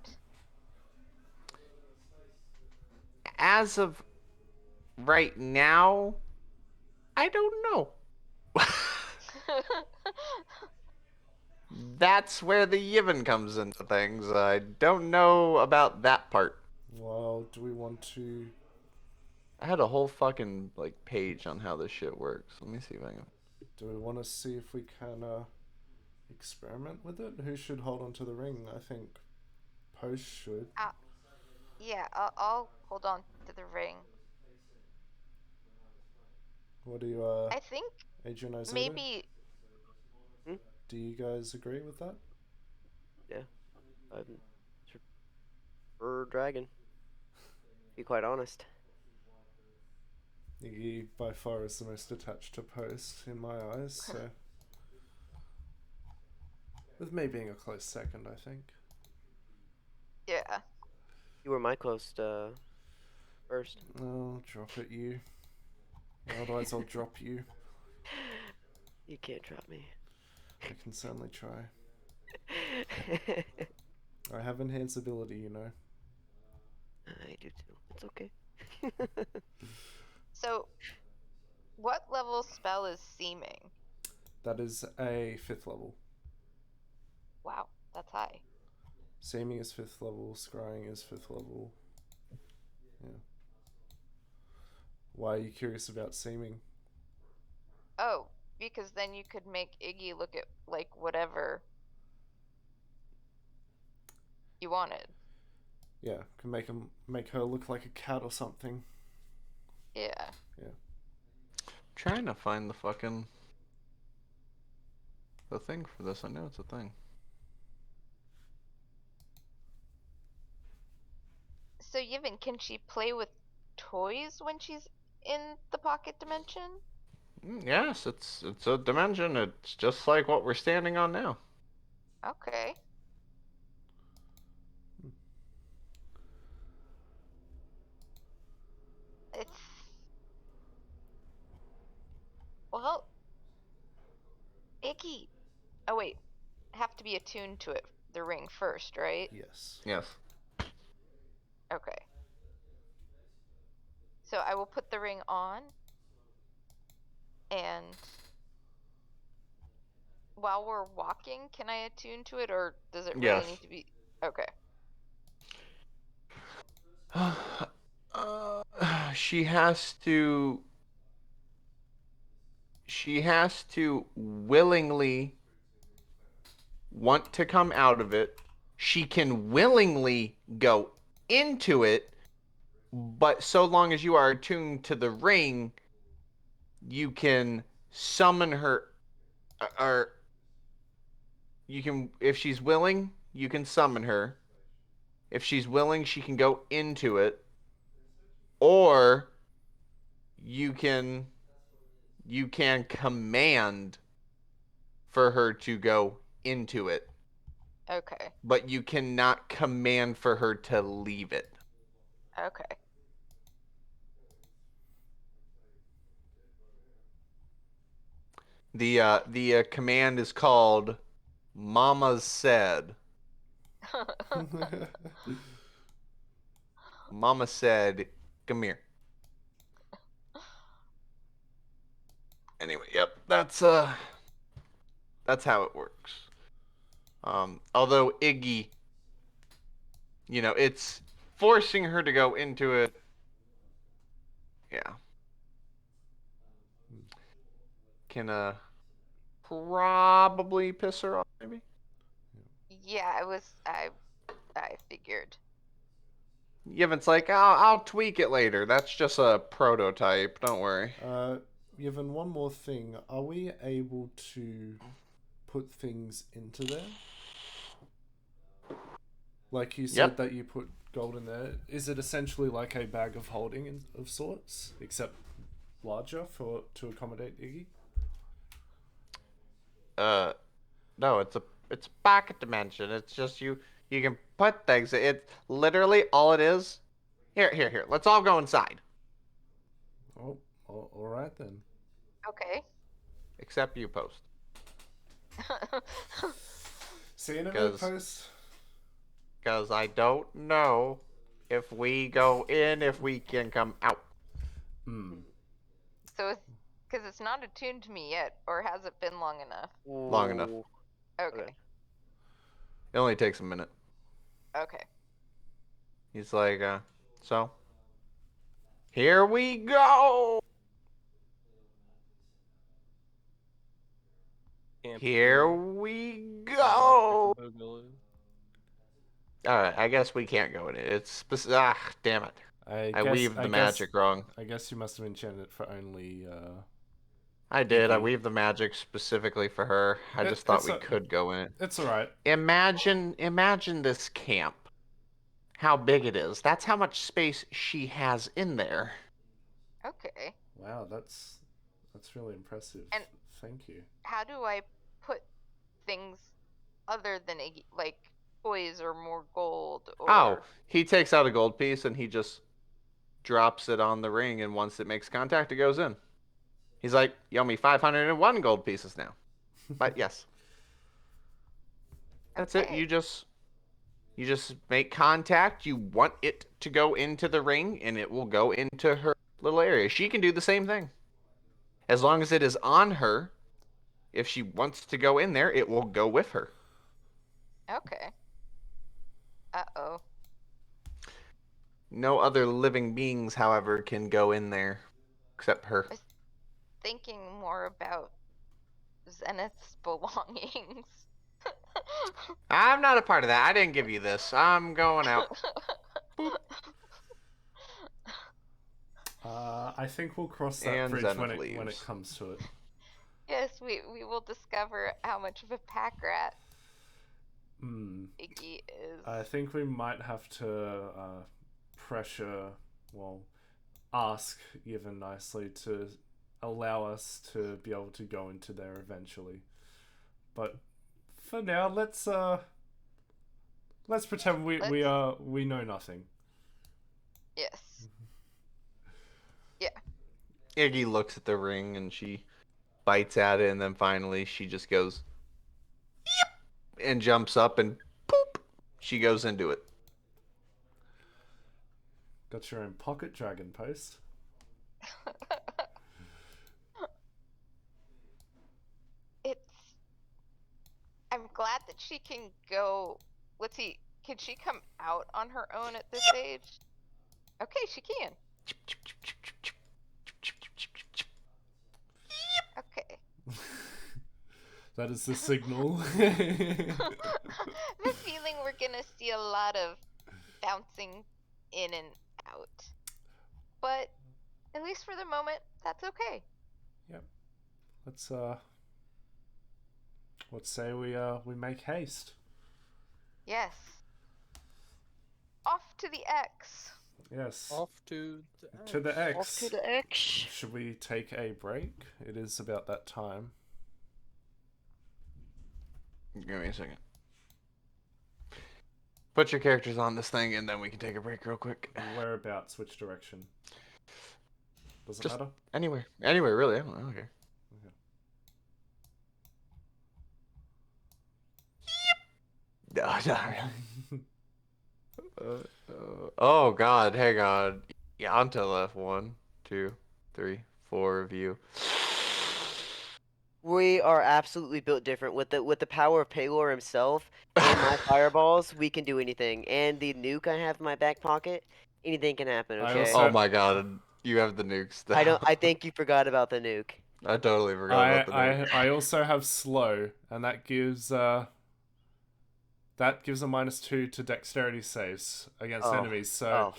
Speaker 8: As of right now, I don't know.
Speaker 7: That's where the Yivin comes into things. I don't know about that part.
Speaker 1: Well, do we want to
Speaker 8: I had a whole fucking like page on how this shit works. Let me see if I can.
Speaker 1: Do we want to see if we can experiment with it? Who should hold on to the ring? I think Post should.
Speaker 4: Yeah, I'll hold on to the ring.
Speaker 1: What do you,
Speaker 4: I think
Speaker 1: Adrian Isoda?
Speaker 4: maybe.
Speaker 1: Do you guys agree with that?
Speaker 6: Yeah. I'm for dragon. To be quite honest.
Speaker 1: Iggy by far is the most attached to Post in my eyes, so. With me being a close second, I think.
Speaker 4: Yeah.
Speaker 6: You were my close first.
Speaker 1: I'll drop at you. Otherwise, I'll drop you.
Speaker 6: You can't drop me.
Speaker 1: I can certainly try. I have enhanced ability, you know.
Speaker 6: I do too. It's okay.
Speaker 4: So, what level spell is seeming?
Speaker 1: That is a 5th level.
Speaker 4: Wow, that's high.
Speaker 1: Seeming is 5th level, scrying is 5th level. Yeah. Why are you curious about seeming?
Speaker 4: Oh, because then you could make Iggy look at like whatever you wanted.
Speaker 1: Yeah, can make her look like a cat or something.
Speaker 4: Yeah.
Speaker 8: Trying to find the fucking the thing for this. I know it's a thing.
Speaker 4: So Yevon, can she play with toys when she's in the pocket dimension?
Speaker 8: Yes, it's a dimension. It's just like what we're standing on now.
Speaker 4: Okay. It's well, Iggy. Oh wait, have to be attuned to it, the ring first, right?
Speaker 1: Yes.
Speaker 8: Yes.
Speaker 4: Okay. So I will put the ring on, and while we're walking, can I attune to it, or does it really
Speaker 8: Yes.
Speaker 4: need to be? Okay.
Speaker 8: She has to. She has to willingly want to come out of it. She can willingly go into it, but so long as you are attuned to the ring, you can summon her, or you can, if she's willing, you can summon her. If she's willing, she can go into it, or you can command for her to go into it,
Speaker 4: Okay.
Speaker 8: but you cannot command for her to leave it.
Speaker 4: Okay.
Speaker 8: The command is called Mama Said. Mama said, "Come here." Anyway, yep, that's how it works. Although Iggy, it's forcing her to go into it. Yeah. Can probably piss her off, maybe.
Speaker 4: Yeah, I figured.
Speaker 8: Yevon's like, I'll tweak it later. That's just a prototype. Don't worry.
Speaker 1: Yevon, one more thing. Are we able to put things into there? Like you said that you put gold in there. Is it essentially like a bag of holding of sorts, except larger to accommodate Iggy?
Speaker 8: No, it's a pocket dimension. It's just you can put things. It's literally all it is. Here. Let's all go inside.
Speaker 1: Oh, all right then.
Speaker 4: Okay.
Speaker 8: Except you, Post.
Speaker 1: See you in a minute, Post.
Speaker 8: Because I don't know if we go in, if we can come out.
Speaker 4: So, because it's not attuned to me yet, or has it been long enough?
Speaker 8: Long enough.
Speaker 4: Okay.
Speaker 8: It only takes a minute.
Speaker 4: Okay.
Speaker 8: He's like, so? Here we go.
Speaker 5: Can't
Speaker 8: Here
Speaker 5: believe
Speaker 8: we
Speaker 5: Electric
Speaker 8: go.
Speaker 5: Boogaloo.
Speaker 8: All right, I guess we can't go in it. It's damn it. I weaved the magic wrong.
Speaker 1: I guess you must have enchanted it for only.
Speaker 8: I did. I
Speaker 1: Iggy.
Speaker 8: weaved the magic specifically for her. I
Speaker 1: It-
Speaker 8: just thought
Speaker 1: it's
Speaker 8: we
Speaker 1: a-
Speaker 8: could go in it.
Speaker 1: It's alright.
Speaker 8: Imagine this camp. How big it is. That's how much space she has in there.
Speaker 4: Okay.
Speaker 1: Wow, that's really impressive.
Speaker 4: And-
Speaker 1: Thank you.
Speaker 4: How do I put things other than like toys or more gold or
Speaker 8: Oh, he takes out a gold piece and he just drops it on the ring, and once it makes contact, it goes in. He's like, "You owe me 501 gold pieces now." But yes, that's it.
Speaker 4: Okay.
Speaker 8: You just make contact. You want it to go into the ring, and it will go into her little area. She can do the same thing. As long as it is on her, if she wants to go in there, it will go with her.
Speaker 4: Okay. Uh-oh.
Speaker 8: No other living beings, however, can go in there except her.
Speaker 4: Thinking more about Zenith's belongings.
Speaker 8: I'm not a part of that. I didn't give you this. I'm going out.
Speaker 1: I think we'll cross that
Speaker 8: And
Speaker 1: bridge
Speaker 8: Zenith
Speaker 1: when it
Speaker 8: leaves.
Speaker 1: comes to it.
Speaker 4: Yes, we will discover how much of a pack rat
Speaker 1: Hmm.
Speaker 4: Iggy is.
Speaker 1: I think we might have to ask even nicely to allow us to be able to go into there eventually. But for now, let's pretend we know nothing.
Speaker 4: Yes.
Speaker 8: Iggy looks at the ring and she bites at it, and then finally she just goes, "Yep," and jumps up and poop. She goes into it.
Speaker 1: Got your own pocket dragon post.
Speaker 4: I'm glad that she can go. Let's see. Can she come out on her own at this age? Okay, she can. Okay.
Speaker 1: That is the signal.
Speaker 4: I have a feeling we're gonna see a lot of bouncing in and out. But at least for the moment, that's okay.
Speaker 1: Let's say we make haste.
Speaker 4: Yes. Off to the X.
Speaker 1: Yes.
Speaker 5: Off to the
Speaker 1: To the X.
Speaker 6: Off to the X.
Speaker 1: Should we take a break? It is about that time.
Speaker 8: Give me a second. Put your characters on this thing, and then we can take a break real quick.
Speaker 1: Whereabouts? Which direction? Does it
Speaker 8: Just-
Speaker 1: matter?
Speaker 8: Anywhere, really. I don't care. Oh God, hang on. Yanta left 1, 2, 3, 4 of you.
Speaker 6: We are absolutely built different. With the power of Paylor himself and my fireballs, we can do anything. And the nuke I have in my back pocket, anything can happen.
Speaker 1: I
Speaker 6: Okay.
Speaker 1: also-
Speaker 8: Oh my God, you have the nukes.
Speaker 6: I think you forgot about the nuke.
Speaker 8: I totally forgot about the nuke.
Speaker 1: I also have slow, and that gives a -2 to dexterity saves against
Speaker 6: Oh,
Speaker 1: enemies. So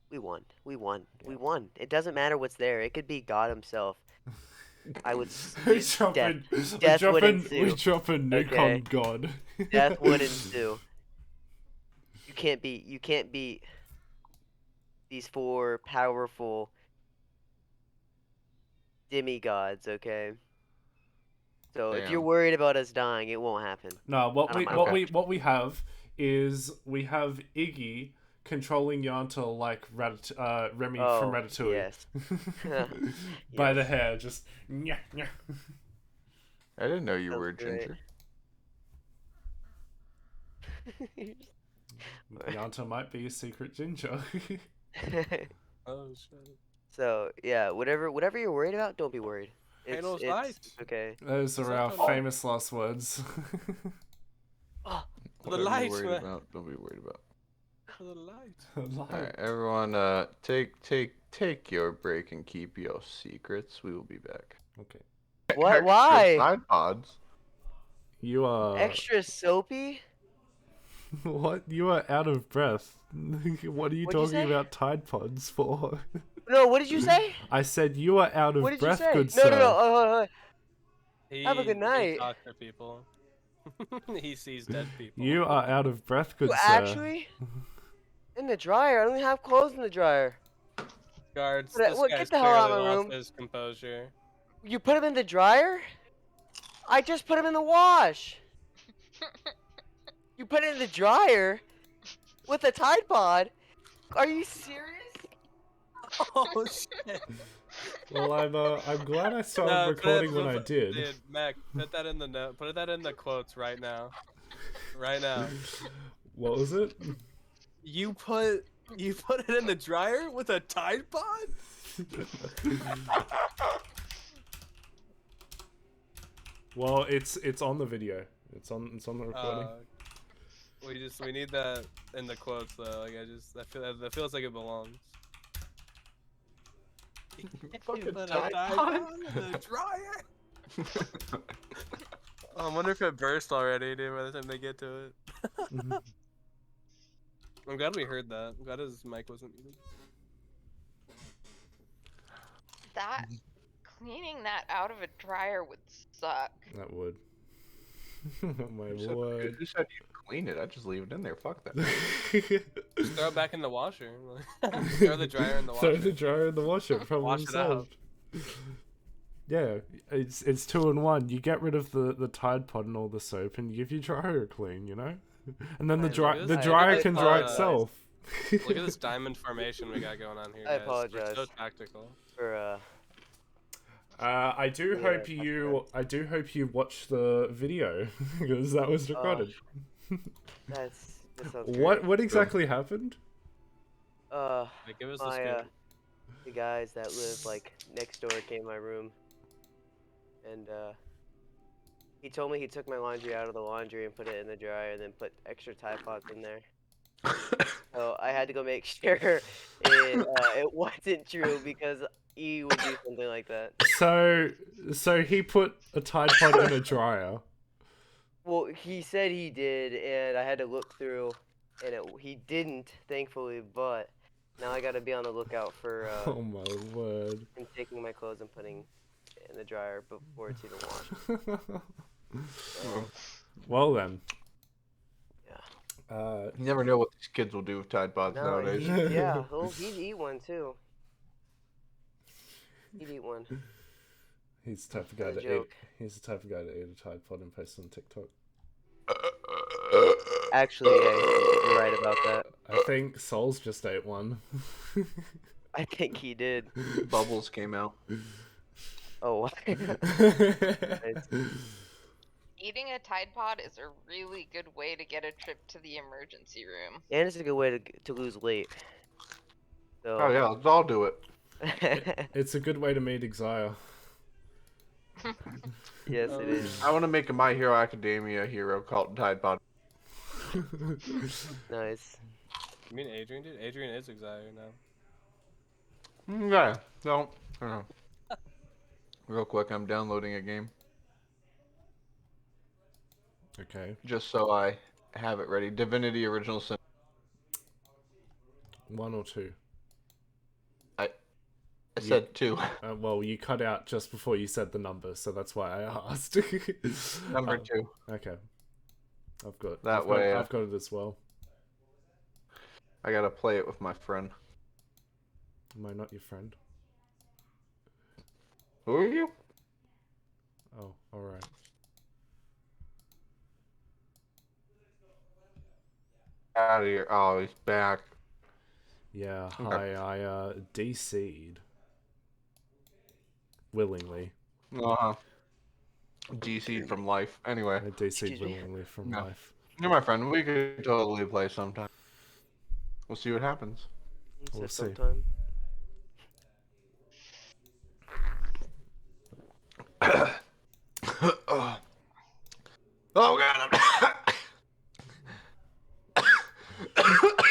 Speaker 6: We won. We won. We won. It doesn't matter what's there. It could be God himself. I would.
Speaker 1: we
Speaker 6: death-
Speaker 1: drop
Speaker 6: death would
Speaker 1: we
Speaker 6: ensue.
Speaker 1: drop a nuke
Speaker 6: Okay.
Speaker 1: on God.
Speaker 6: Death would ensue. You can't beat these 4 powerful demigods, okay? So if you're
Speaker 8: Damn.
Speaker 6: worried about us dying, it won't happen.
Speaker 1: No, what
Speaker 6: I
Speaker 1: we
Speaker 6: don't
Speaker 1: what
Speaker 6: mind.
Speaker 1: we what we have is we have Iggy controlling Yanta like Remy from Ratatouille.
Speaker 6: Yes.
Speaker 1: By the
Speaker 6: Yes.
Speaker 1: hair, just nyah, nyah.
Speaker 8: I didn't know you
Speaker 6: Sounds
Speaker 8: were
Speaker 6: great.
Speaker 8: ginger.
Speaker 1: Yanta might be a secret ginger.
Speaker 5: Oh shit.
Speaker 6: So yeah, whatever you're worried about, don't be worried.
Speaker 5: Halos
Speaker 6: It's
Speaker 5: light.
Speaker 6: okay.
Speaker 1: Those are our famous last words.
Speaker 5: The
Speaker 8: Whatever you're
Speaker 5: lights,
Speaker 8: worried
Speaker 5: man.
Speaker 8: about, don't be worried about.
Speaker 5: For the light.
Speaker 7: All right, everyone, take your break and keep your secrets. We will be back.
Speaker 1: Okay.
Speaker 6: What?
Speaker 7: Extra
Speaker 6: Why?
Speaker 7: Tide Pods.
Speaker 1: You are
Speaker 6: Extra soapy?
Speaker 1: what? You are out of breath. What are you
Speaker 6: What'd you
Speaker 1: talking
Speaker 6: say?
Speaker 1: about Tide Pods for?
Speaker 6: No, what did you say?
Speaker 1: I said you are out of
Speaker 6: What did you
Speaker 1: breath,
Speaker 6: say?
Speaker 1: good
Speaker 6: No,
Speaker 1: sir.
Speaker 6: no, no. Have a good
Speaker 5: He
Speaker 6: night.
Speaker 5: talks to people. He sees dead people.
Speaker 1: You are out of breath, good
Speaker 6: You
Speaker 1: sir.
Speaker 6: actually? In the dryer. I don't even have clothes in the dryer.
Speaker 5: Guards,
Speaker 6: What-
Speaker 5: this
Speaker 6: what-
Speaker 5: guy's
Speaker 6: get the hell out of
Speaker 5: clearly
Speaker 6: my
Speaker 5: lost
Speaker 6: room.
Speaker 5: his composure.
Speaker 6: You put them in the dryer? I just put them in the wash. You put it in the dryer with a Tide Pod? Are you serious?
Speaker 5: Oh shit!
Speaker 1: Well, I'm glad I started
Speaker 5: No,
Speaker 1: recording when I did.
Speaker 5: Dude, Mac, put that in the note. Put that in the quotes right now. Right now.
Speaker 1: What was it?
Speaker 5: You put it in the dryer with a Tide Pod?
Speaker 1: Well, it's on the video. It's on the recording.
Speaker 5: We need that in the quotes though. Like that feels like it belongs.
Speaker 7: Fucking
Speaker 5: You put a
Speaker 7: Tide
Speaker 5: Tide
Speaker 7: Pod?
Speaker 5: Pod in the dryer. Oh, I wonder if it burst already, dude. By the time they get to it. I'm glad we heard that. I'm glad his mic wasn't muted.
Speaker 4: That cleaning that out of a dryer would suck.
Speaker 1: That would. My
Speaker 7: You said,
Speaker 1: word.
Speaker 7: you said you clean it. I just leave it in there. Fuck that.
Speaker 5: Just throw it back in the washer. Throw the dryer in the washer.
Speaker 1: Throw the dryer in the washer. Problem
Speaker 5: Wash it out.
Speaker 1: solved. Yeah, it's 2 in 1. You get rid of the Tide Pod and all the soap, and you give your dryer a clean. You know, and then the
Speaker 5: Alright, look at
Speaker 1: dryer
Speaker 5: this.
Speaker 1: can
Speaker 5: I
Speaker 1: dry
Speaker 5: apologize.
Speaker 1: itself.
Speaker 5: Look at this diamond formation we got going on here.
Speaker 6: I
Speaker 5: guys.
Speaker 6: apologize.
Speaker 5: We're so tactical.
Speaker 6: For
Speaker 1: I do
Speaker 6: Yeah,
Speaker 1: hope you watch the video because that was recorded.
Speaker 6: that sounds
Speaker 1: What
Speaker 6: great.
Speaker 1: what exactly happened?
Speaker 5: Like, give us the
Speaker 6: My
Speaker 5: scoop.
Speaker 6: the guys that live like next door came in my room, and he told me he took my laundry out of the laundry and put it in the dryer, and then put extra Tide Pods in there. So I had to go make sure it wasn't true because he would do something like that.
Speaker 1: So he put a Tide Pod in a dryer.
Speaker 6: Well, he said he did, and I had to look through, and he didn't, thankfully. But now I gotta be on the lookout for
Speaker 1: Oh my word.
Speaker 6: him taking my clothes and putting it in the dryer before it's even washed.
Speaker 1: Well then.
Speaker 6: Yeah.
Speaker 7: You never know what these kids will do with Tide Pods
Speaker 6: No,
Speaker 7: nowadays.
Speaker 6: he'd eat one too. He'd eat one.
Speaker 1: He's the type of guy
Speaker 6: That's a
Speaker 1: to eat.
Speaker 6: joke.
Speaker 1: He's the type of guy to eat a Tide Pod and post on TikTok.
Speaker 6: Actually, yeah, you're right about that.
Speaker 1: I think Souls just ate one.
Speaker 6: I think he did.
Speaker 7: Bubbles came out.
Speaker 6: Oh.
Speaker 4: Eating a Tide Pod is a really good way to get a trip to the emergency room.
Speaker 6: And it's a good way to lose weight. So.
Speaker 7: Oh yeah, let's all do it.
Speaker 1: It's a good way to meet Exile.
Speaker 6: Yes, it is.
Speaker 7: I want to make a My Hero Academia hero called Tide Pod.
Speaker 6: Nice.
Speaker 5: You mean Adrian, dude? Adrian is Exile now.
Speaker 7: Yeah, don't. Real quick, I'm downloading a game
Speaker 1: Okay.
Speaker 7: just so I have it ready. Divinity Original Sin.
Speaker 1: 1 or 2?
Speaker 7: I said 2.
Speaker 1: Well, you cut out just before you said the number, so that's why I asked.
Speaker 7: Number 2.
Speaker 1: Okay. I've got
Speaker 7: That
Speaker 1: I've
Speaker 7: way,
Speaker 1: got, I've got it as well.
Speaker 7: I gotta play it with my friend.
Speaker 1: Am I not your friend?
Speaker 7: Who are you?
Speaker 1: Oh, alright.
Speaker 7: Out of here. Oh, he's back.
Speaker 1: Yeah,
Speaker 7: Okay.
Speaker 1: I DC'd. Willingly.
Speaker 7: Uh-huh. DC'd from life. Anyway,
Speaker 1: I DC'd
Speaker 6: Excuse me.
Speaker 1: willingly from
Speaker 7: No.
Speaker 1: life.
Speaker 7: you're my friend. We could totally play sometime. We'll see what happens.
Speaker 1: We'll see.
Speaker 6: Sometime.
Speaker 7: Oh. Oh god,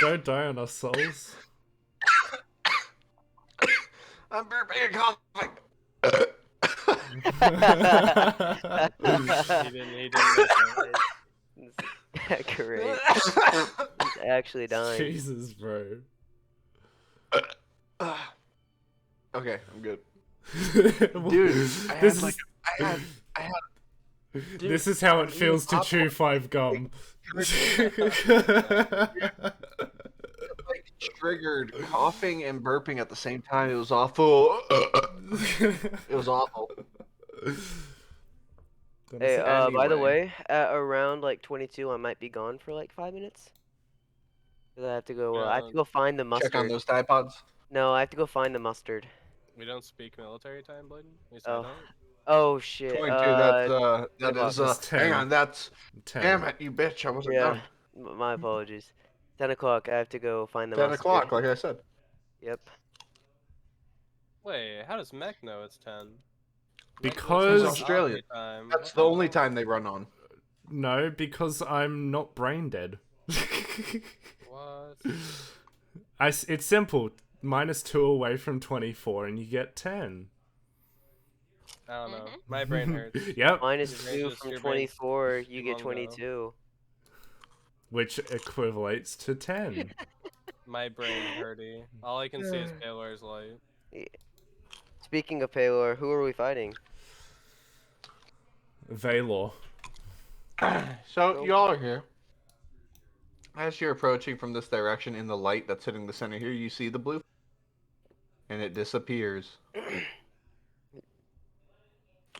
Speaker 1: Don't die on us, souls.
Speaker 8: I'm burping and coughing.
Speaker 5: He didn't make it.
Speaker 6: Great. He's actually dying.
Speaker 1: Jesus, bro.
Speaker 8: Okay, I'm good.
Speaker 1: Dude,
Speaker 8: I
Speaker 1: this
Speaker 8: had,
Speaker 1: is
Speaker 8: I had
Speaker 1: this is how it feels to chew 5 gum.
Speaker 8: like triggered coughing and burping at the same time. It was awful. It was awful.
Speaker 6: Hey, by the
Speaker 8: Anyway.
Speaker 6: way, at around like 22, I might be gone for like 5 minutes. 'Cause I have to go. I have to go find the mustard.
Speaker 8: Check on those dipods.
Speaker 6: No, I have to go find the mustard.
Speaker 5: We don't speak military time, Bladen? At least
Speaker 6: Oh.
Speaker 5: I don't.
Speaker 6: Oh shit.
Speaker 8: 22. That
Speaker 6: about
Speaker 8: is
Speaker 1: this?
Speaker 8: hang
Speaker 1: 10.
Speaker 8: on. That's
Speaker 1: 10.
Speaker 8: damn it, you bitch. I wasn't
Speaker 6: Yeah.
Speaker 8: done.
Speaker 6: My apologies. 10 o'clock. I have to go find the
Speaker 8: 10
Speaker 6: mustard.
Speaker 8: o'clock, like I said.
Speaker 6: Yep.
Speaker 5: Wait, how does Mech know it's 10?
Speaker 1: Because-
Speaker 8: It's Australia.
Speaker 5: Time.
Speaker 8: That's
Speaker 5: What
Speaker 8: the only
Speaker 5: hell?
Speaker 8: time they run on.
Speaker 1: No, because I'm not brain dead.
Speaker 5: What?
Speaker 1: It's simple. -2 away from 24 and you get 10.
Speaker 5: I don't know.
Speaker 4: Mhm.
Speaker 5: My brain hurts.
Speaker 1: Yep.
Speaker 6: Minus
Speaker 5: Your
Speaker 6: 2
Speaker 5: brain's-
Speaker 6: from
Speaker 5: your brain's
Speaker 6: 24, you
Speaker 5: too
Speaker 6: get
Speaker 5: long ago.
Speaker 6: 22.
Speaker 1: Which equivalates to 10.
Speaker 5: My brain hurty. All I can see is Paylor's light.
Speaker 6: Speaking of Paylor, who are we fighting?
Speaker 1: Valor.
Speaker 8: So y'all are here. As you're approaching from this direction in the light that's hitting the center here, you see the blue, and it disappears.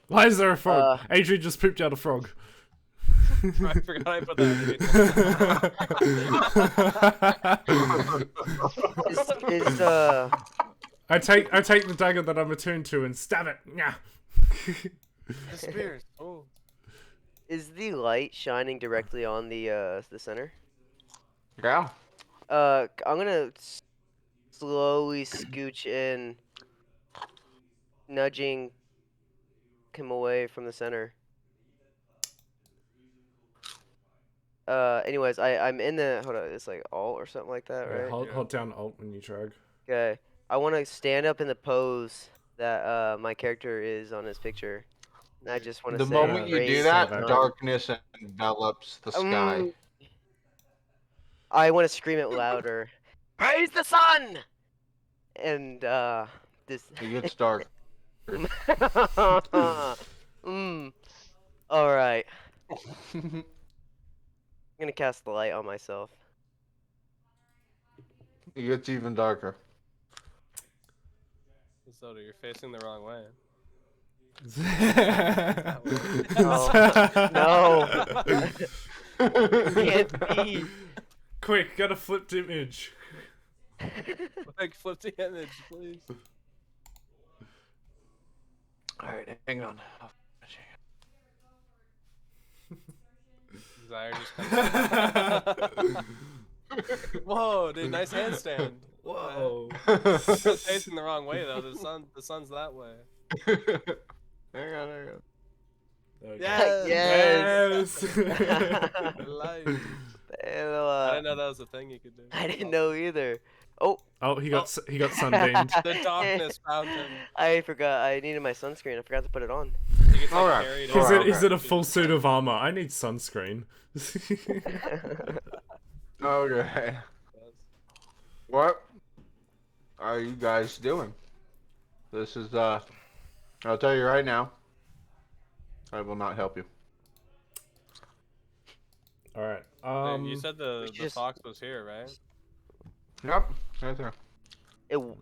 Speaker 1: Why is there a frog?
Speaker 6: Uh,
Speaker 1: Adrian just pooped out a frog.
Speaker 5: I forgot I put that
Speaker 6: Is
Speaker 1: I take the dagger that I'm attuned to and stab it. Yeah.
Speaker 5: Disappears. Oh.
Speaker 6: is the light shining directly on the center?
Speaker 8: Yeah.
Speaker 6: I'm gonna slowly scooch in, nudging him away from the center. Anyways, I'm in the hold on, it's like alt or something like that, right?
Speaker 1: Hold down Alt when you drag.
Speaker 6: Okay. I want to stand up in the pose that my character is on his picture. And I just want to
Speaker 8: The
Speaker 6: say,
Speaker 8: moment you do
Speaker 6: "Praise
Speaker 8: that,
Speaker 6: the sun."
Speaker 8: darkness envelops the sky.
Speaker 6: I want to scream it louder. Praise the sun! And this.
Speaker 8: It gets dark.
Speaker 6: All right. I'm gonna cast the light on myself.
Speaker 8: It gets even darker.
Speaker 5: Soda, you're facing the wrong way.
Speaker 6: No. Can't be.
Speaker 1: Quick, get a flipped image.
Speaker 5: Like, flip the image, please.
Speaker 8: Alright, hang on.
Speaker 5: Desire just Whoa, dude, nice handstand.
Speaker 1: Whoa.
Speaker 5: You're facing the wrong way though. The sun's that way.
Speaker 8: Hang on.
Speaker 1: Okay.
Speaker 6: Yes.
Speaker 5: Light. I
Speaker 6: Hello.
Speaker 5: didn't know that was a thing you could do.
Speaker 6: I didn't know either. Oh,
Speaker 1: Oh, he got sunbeamed.
Speaker 5: The darkness found him.
Speaker 6: I forgot. I needed my sunscreen. I forgot to put it on.
Speaker 5: He gets, like,
Speaker 8: Alright.
Speaker 5: carried
Speaker 1: Is
Speaker 5: over.
Speaker 1: it is it a full suit of armor? I need sunscreen.
Speaker 8: Okay. What are you guys doing? This is I'll tell you right now. I will not help you.
Speaker 1: All right.
Speaker 5: Wait, you said the
Speaker 6: just-
Speaker 5: fox was here, right?
Speaker 8: Yep, right there.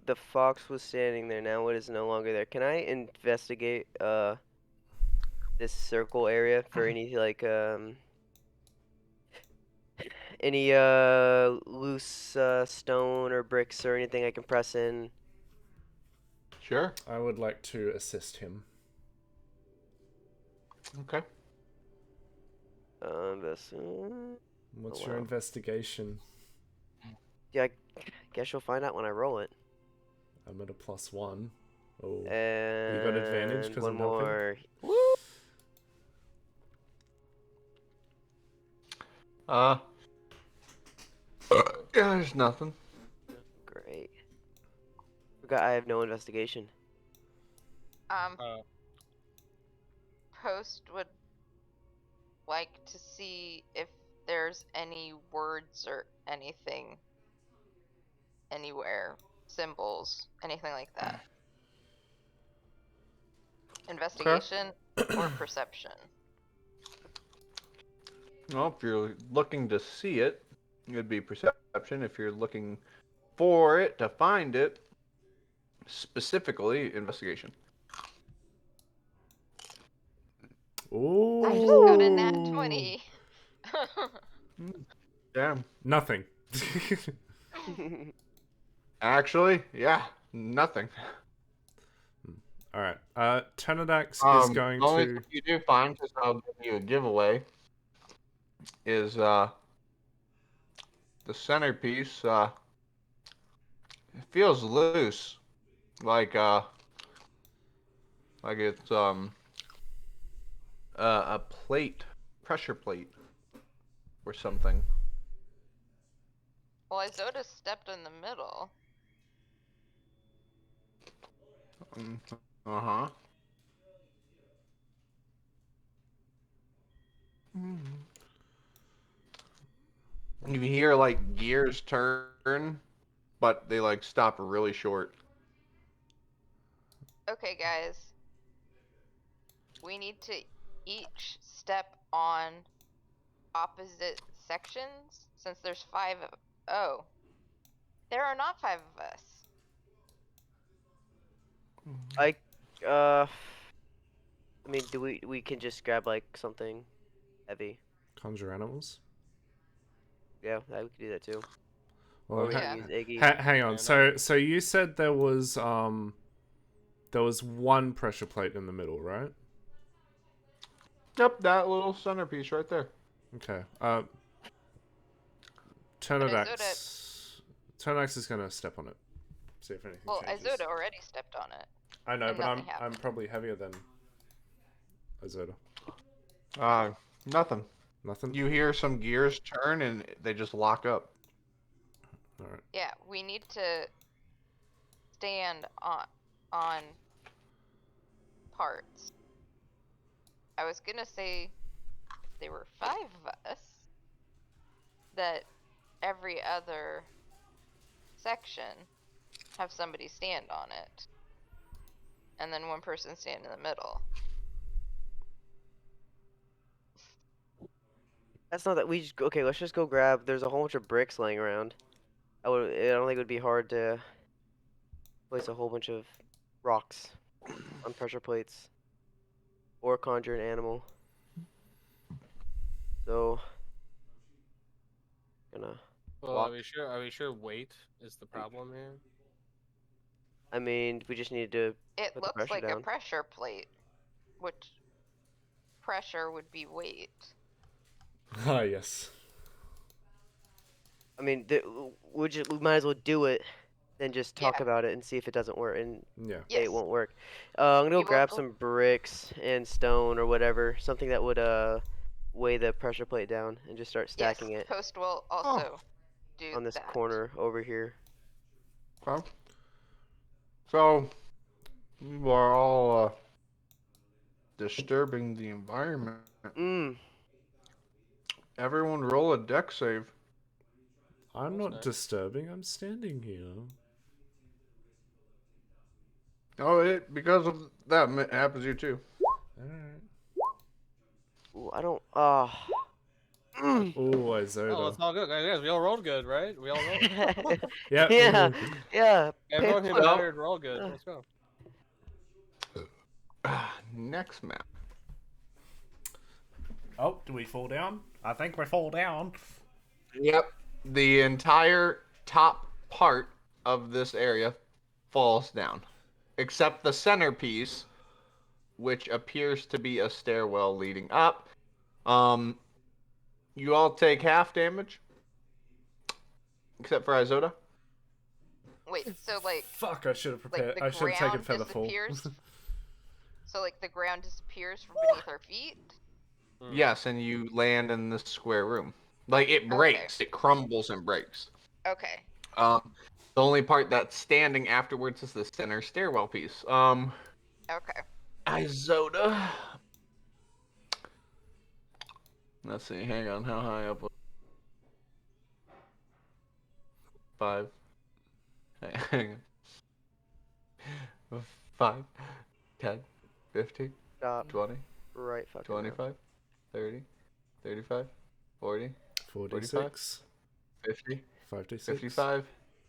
Speaker 6: The fox was standing there. Now it is no longer there. Can I investigate this circle area for any like any loose stone or bricks or anything I can press in?
Speaker 8: Sure.
Speaker 1: I would like to assist him.
Speaker 8: Okay.
Speaker 1: What's
Speaker 6: Oh,
Speaker 1: your
Speaker 6: wow.
Speaker 1: investigation?
Speaker 6: Yeah, I guess you'll find out when I roll it.
Speaker 1: I'm at a +1. Oh.
Speaker 6: And
Speaker 1: advantage 'cause
Speaker 6: one
Speaker 1: I'm helping?
Speaker 6: more.
Speaker 8: Yeah, there's nothing.
Speaker 6: Great. Forgot I have no investigation.
Speaker 5: Oh,
Speaker 4: Post would like to see if there's any words or anything anywhere, symbols, anything like that. Investigation or perception.
Speaker 8: Well, if you're looking to see it, it'd be perception. If you're looking for it to find it, specifically investigation.
Speaker 1: Ooh.
Speaker 4: I just got a nat 20.
Speaker 8: Damn.
Speaker 1: Nothing.
Speaker 8: Actually, yeah, nothing.
Speaker 1: All right. Turnidax is going
Speaker 8: the only
Speaker 1: to.
Speaker 8: thing you do find, because I'll give you a giveaway, is the centerpiece. It feels loose, like it's a plate, pressure plate, or something.
Speaker 4: Well, Isoda stepped in the middle.
Speaker 8: Uh-huh. You can hear like gears turn, but they like stop really short.
Speaker 4: Okay, guys. We need to each step on opposite sections since there's 5 of. Oh. There are not 5 of us.
Speaker 6: I mean, do we can just grab like something heavy?
Speaker 1: Conjure animals.
Speaker 6: Yeah, we could do that too.
Speaker 1: Well,
Speaker 6: Or we
Speaker 4: ha-
Speaker 6: can use Iggy.
Speaker 1: hang on.
Speaker 5: Yeah,
Speaker 1: So you said there was one pressure plate in the middle, right?
Speaker 8: Yep, that little centerpiece right there.
Speaker 1: Okay. Turnidax is gonna step on it. See if anything
Speaker 4: Well,
Speaker 1: changes.
Speaker 4: Isoda already stepped on it.
Speaker 1: I know,
Speaker 4: and
Speaker 1: but
Speaker 4: nothing
Speaker 1: I'm
Speaker 4: happened.
Speaker 1: probably heavier than Isoda.
Speaker 8: Nothing.
Speaker 1: Nothing.
Speaker 8: You hear some gears turn and they just lock up.
Speaker 1: All right.
Speaker 4: Yeah, we need to stand on parts. I was gonna say there were 5 of us. That every other section have somebody stand on it. And then one person stand in the middle.
Speaker 6: That's not that we just okay. Let's just go grab. There's a whole bunch of bricks laying around. I don't think it would be hard to place a whole bunch of rocks on pressure plates or conjure an animal. So, gonna.
Speaker 5: well,
Speaker 6: Walk.
Speaker 5: are we sure weight is the problem here?
Speaker 6: I mean, we just need to.
Speaker 4: It
Speaker 6: Put the
Speaker 4: looks
Speaker 6: pressure
Speaker 4: like a
Speaker 6: down.
Speaker 4: pressure plate, which pressure would be weight.
Speaker 1: Ah, yes.
Speaker 6: I mean, we might as well do it, then just talk
Speaker 4: Yeah.
Speaker 6: about it and see if it doesn't work and
Speaker 1: Yeah.
Speaker 6: say
Speaker 4: Yes.
Speaker 6: it won't work. I'm gonna go
Speaker 4: You will
Speaker 6: grab
Speaker 4: go-
Speaker 6: some bricks and stone or whatever, something that would weigh the pressure plate down and just start stacking
Speaker 4: yes,
Speaker 6: it
Speaker 4: Post will also do
Speaker 6: on this
Speaker 4: that.
Speaker 6: corner over here.
Speaker 8: Okay. So, you are all disturbing the environment. Everyone roll a deck save.
Speaker 1: I'm
Speaker 5: That's
Speaker 1: not
Speaker 5: nice.
Speaker 1: disturbing. I'm standing here.
Speaker 8: Oh, because of that it happens to you too.
Speaker 1: All right.
Speaker 6: Ooh, I don't.
Speaker 1: Oh,
Speaker 5: Oh,
Speaker 1: Isoda.
Speaker 5: it's all good, guys. We all rolled good, right? We all rolled.
Speaker 1: Yeah.
Speaker 6: yeah, yeah.
Speaker 5: Everyone who
Speaker 6: Paper-
Speaker 5: mattered rolled good. Let's go.
Speaker 8: Next map.
Speaker 1: Oh, do we fall down? I think we fall down.
Speaker 8: Yep. The entire top part of this area falls down, except the centerpiece, which appears to be a stairwell leading up. You all take half damage, except for Isoda.
Speaker 4: Wait, so like
Speaker 1: Fuck! I should have prepared.
Speaker 4: the
Speaker 1: I should have taken
Speaker 4: ground
Speaker 1: Featherfall.
Speaker 4: disappears? So like the ground disappears from beneath our feet?
Speaker 8: Yes, and you land in this square room. Like it breaks, it crumbles and breaks.
Speaker 4: Okay.
Speaker 8: The only part that's standing afterwards is the center stairwell piece.
Speaker 4: Okay.
Speaker 8: Isoda. Let's see. Hang on. How high up? 5. Hang on. 5, 10, 15,
Speaker 6: Stop
Speaker 8: 20,
Speaker 6: right fucking now.
Speaker 8: 25, 30, 35, 40,
Speaker 1: 46,
Speaker 8: 50,
Speaker 1: 56,
Speaker 8: 55,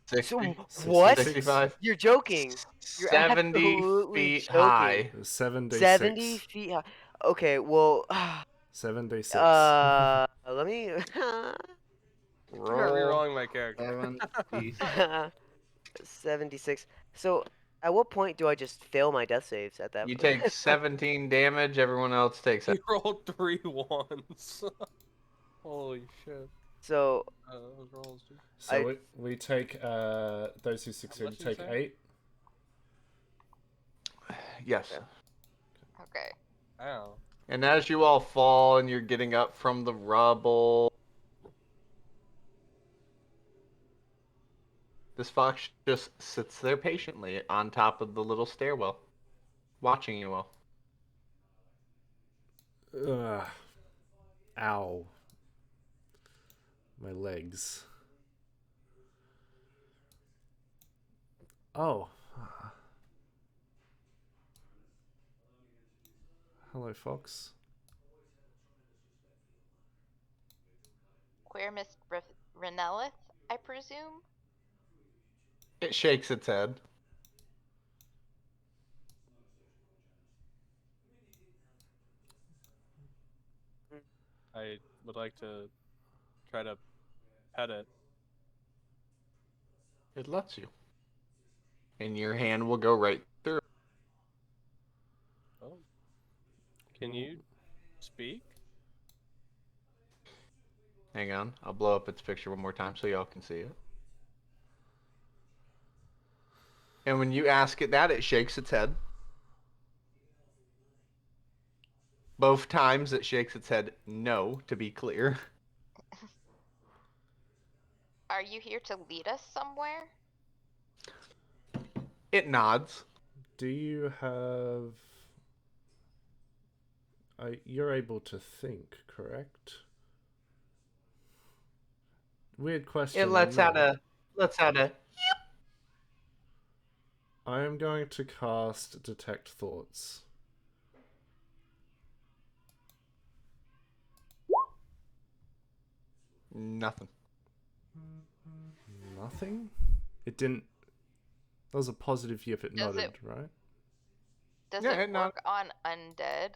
Speaker 8: 60,
Speaker 6: So, what?
Speaker 8: 65,
Speaker 6: You're joking. You're
Speaker 8: 70
Speaker 6: absolutely
Speaker 8: feet
Speaker 6: joking.
Speaker 8: high.
Speaker 1: 76.
Speaker 6: 70 feet high. Okay, well,
Speaker 1: 76.
Speaker 6: let me.
Speaker 5: You're
Speaker 8: Roll
Speaker 5: rerolling my character.
Speaker 8: 70.
Speaker 6: 76. So, at what point do I just fail my death saves at that
Speaker 8: You
Speaker 6: point?
Speaker 8: take 17 damage, everyone else takes
Speaker 5: He rolled 3 ones. Holy shit.
Speaker 6: So,
Speaker 5: Those rolls, dude.
Speaker 1: So we take, those who succeed
Speaker 5: much did you
Speaker 1: take
Speaker 5: say?
Speaker 1: 8.
Speaker 8: Yes.
Speaker 4: Okay.
Speaker 5: Ow.
Speaker 8: And as you all fall and you're getting up from the rubble, this fox just sits there patiently on top of the little stairwell, watching you all.
Speaker 1: Ugh. Ow. My legs. Oh. Hello, Fox.
Speaker 4: Queer Miss Renellith, I presume?
Speaker 8: It shakes its head.
Speaker 5: I would like to try to pet it.
Speaker 8: It lets you. And your hand will go right through.
Speaker 5: Oh. Can you speak?
Speaker 8: Hang on, I'll blow up its picture one more time so y'all can see it. And when you ask it that, it shakes its head. Both times it shakes its head no, to be clear.
Speaker 4: Are you here to lead us somewhere?
Speaker 8: It nods.
Speaker 1: Do you have... you're able to think, correct? Weird question.
Speaker 8: It lets out a
Speaker 1: I am going to cast Detect Thoughts.
Speaker 8: nothing.
Speaker 1: Nothing? It didn't... That was a positive if it
Speaker 4: Does
Speaker 1: nodded,
Speaker 4: it-
Speaker 1: right?
Speaker 4: Does
Speaker 8: Yeah,
Speaker 4: it
Speaker 8: it
Speaker 4: work on undead?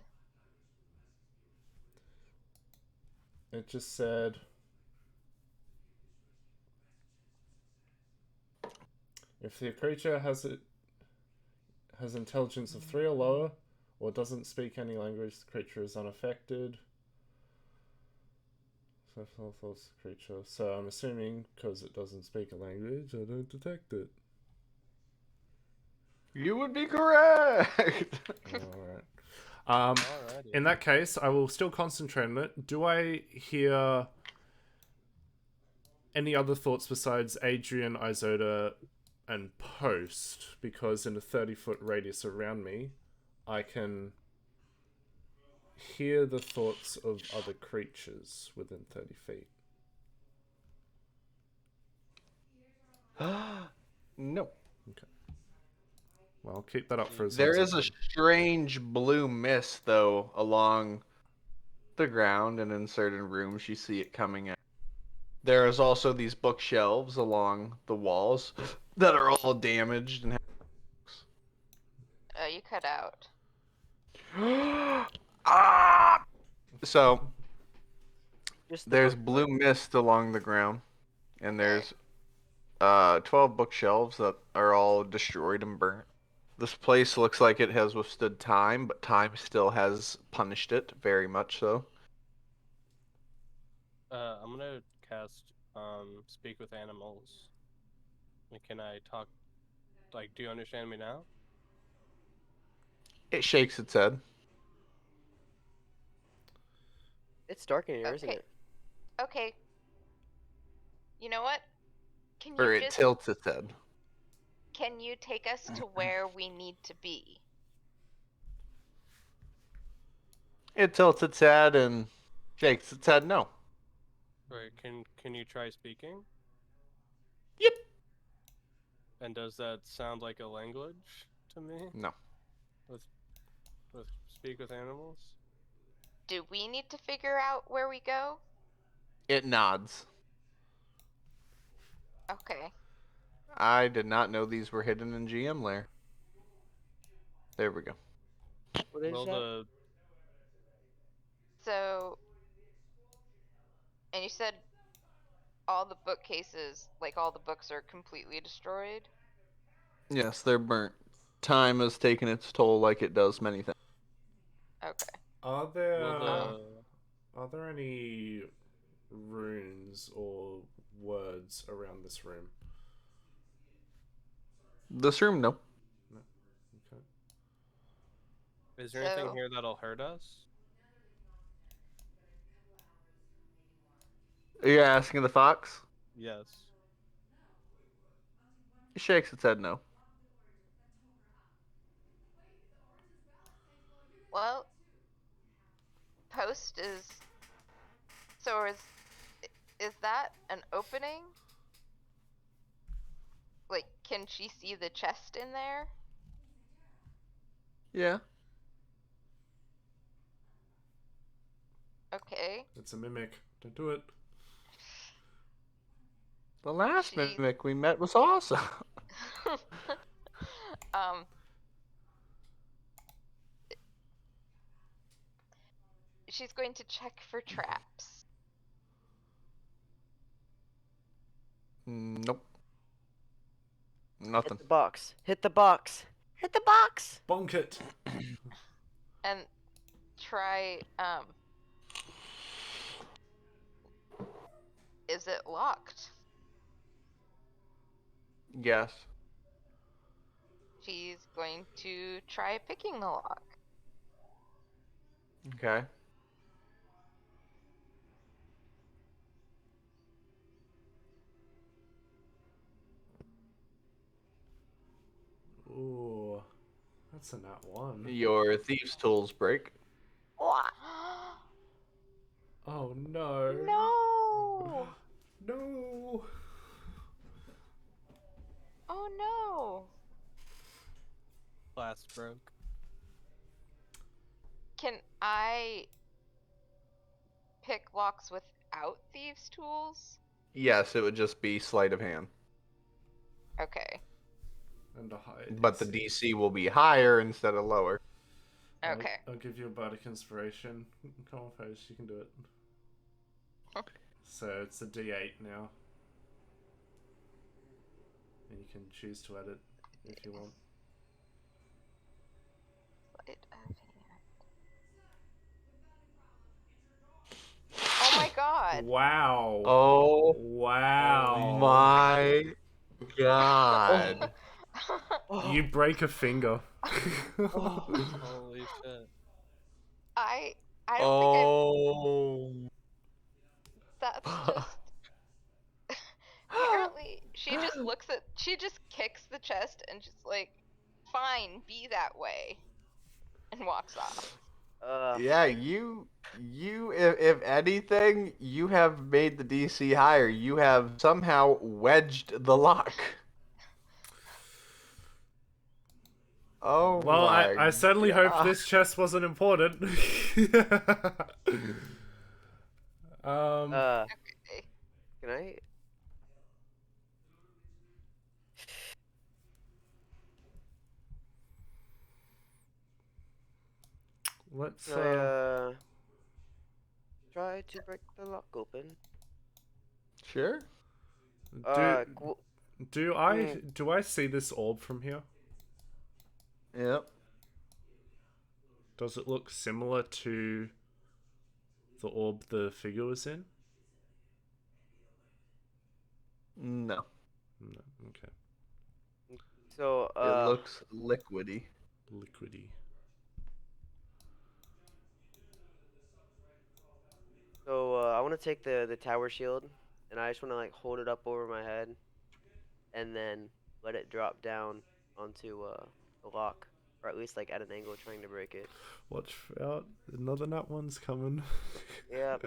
Speaker 1: It just said... If the creature has intelligence of 3 or lower, or doesn't speak any language, the creature is unaffected. So thoughts creature. So I'm assuming because it doesn't speak a language, I don't detect it.
Speaker 8: You would be correct.
Speaker 1: Alright.
Speaker 5: Alrighty.
Speaker 1: In that case, I will still concentrate on it. Do I hear any other thoughts besides Adrian, Isoda, and Post? Because in a 30-foot radius around me, I can hear the thoughts of other creatures within 30 feet.
Speaker 8: No.
Speaker 1: Well, I'll keep that up for as long
Speaker 8: There
Speaker 1: as
Speaker 8: is
Speaker 1: I
Speaker 8: a
Speaker 1: can.
Speaker 8: strange blue mist, though, along the ground, and in certain rooms you see it coming out. There is also these bookshelves along the walls that are all damaged and
Speaker 4: You cut out.
Speaker 8: ah! So
Speaker 6: just the
Speaker 8: there's
Speaker 6: book.
Speaker 8: blue mist along the ground, and
Speaker 4: Okay.
Speaker 8: there's 12 bookshelves that are all destroyed and burnt. This place looks like it has withstood time, but time still has punished it, very much so.
Speaker 5: I'm gonna cast speak with animals. Can I talk? Like, do you understand me now?
Speaker 8: It shakes its head.
Speaker 6: It's dark in here, isn't
Speaker 4: Okay.
Speaker 6: it?
Speaker 4: Okay. You know what? Can
Speaker 8: Or
Speaker 4: you
Speaker 8: it
Speaker 4: just
Speaker 8: tilts its head.
Speaker 4: can you take us to where we need to be?
Speaker 8: It tilts its head and shakes its head no.
Speaker 5: Right, can you try speaking?
Speaker 8: Yep.
Speaker 5: And does that sound like a language to me?
Speaker 8: No.
Speaker 5: With speak with animals?
Speaker 4: Do we need to figure out where we go?
Speaker 8: It nods.
Speaker 4: Okay.
Speaker 8: I did not know these were hidden in GM Lair. There we go.
Speaker 6: What is
Speaker 5: Well,
Speaker 6: that?
Speaker 4: So, and you said all the bookcases, like all the books, are completely destroyed?
Speaker 8: Yes, they're burnt. Time has taken its toll like it does many things.
Speaker 4: Okay.
Speaker 1: Are there
Speaker 5: Well,
Speaker 1: are there any runes or words around this room?
Speaker 8: This room, no.
Speaker 1: No. Okay.
Speaker 5: is there anything
Speaker 4: So-
Speaker 5: here that'll hurt us?
Speaker 8: Are you asking the fox?
Speaker 5: Yes.
Speaker 8: It shakes its head no.
Speaker 4: Well, post is. So is that an opening? Like, can she see the chest in there?
Speaker 8: Yeah.
Speaker 4: Okay.
Speaker 1: It's a mimic. Don't do it.
Speaker 8: The last
Speaker 4: She-
Speaker 8: mimic we met was awesome.
Speaker 4: um. She's going to check for traps.
Speaker 8: Nope.
Speaker 6: Hit
Speaker 8: Nothing.
Speaker 6: the box. Hit the box. Hit the box.
Speaker 1: Bonk it.
Speaker 4: And try, is it locked?
Speaker 8: Yes.
Speaker 4: She's going to try picking the lock.
Speaker 8: Okay.
Speaker 1: Ooh, that's a nat 1.
Speaker 8: Your thieves' tools break.
Speaker 4: Oh
Speaker 1: Oh no.
Speaker 4: no!
Speaker 1: No.
Speaker 4: Oh no!
Speaker 5: Glass broke.
Speaker 4: Can I pick locks without thieves' tools?
Speaker 8: Yes, it would just be sleight of hand.
Speaker 4: Okay.
Speaker 1: And a high.
Speaker 8: But the DC will be higher instead of lower.
Speaker 4: Okay.
Speaker 1: I'll give you a bardic inspiration. Come on, Paige, you can do it. So it's a D8 now. And you can choose to edit if you want.
Speaker 4: Sleight of hand. Oh my god!
Speaker 1: Wow.
Speaker 8: Oh
Speaker 1: Wow.
Speaker 8: my god.
Speaker 1: You break a finger.
Speaker 5: Holy shit.
Speaker 4: I don't think
Speaker 8: Oh.
Speaker 4: that's just apparently she just kicks the chest and just like, fine, be that way, and walks off.
Speaker 8: Yeah, you if anything, you have made the DC higher. You have somehow wedged the lock. Oh
Speaker 1: Well,
Speaker 8: my
Speaker 1: I certainly hope
Speaker 8: God.
Speaker 1: this chest wasn't important.
Speaker 4: Okay.
Speaker 6: Can I?
Speaker 1: Let's
Speaker 6: Can I try to break the lock open?
Speaker 8: Sure.
Speaker 1: do I see this orb from here?
Speaker 8: Yep.
Speaker 1: Does it look similar to the orb the figure was in?
Speaker 8: No.
Speaker 1: No. Okay.
Speaker 6: So,
Speaker 8: It looks liquidy.
Speaker 1: Liquidy.
Speaker 6: I want to take the tower shield, and I just want to like hold it up over my head, and then let it drop down onto the lock, or at least like at an angle, trying to break it.
Speaker 1: Watch out. Another nut one's coming.
Speaker 6: Yep.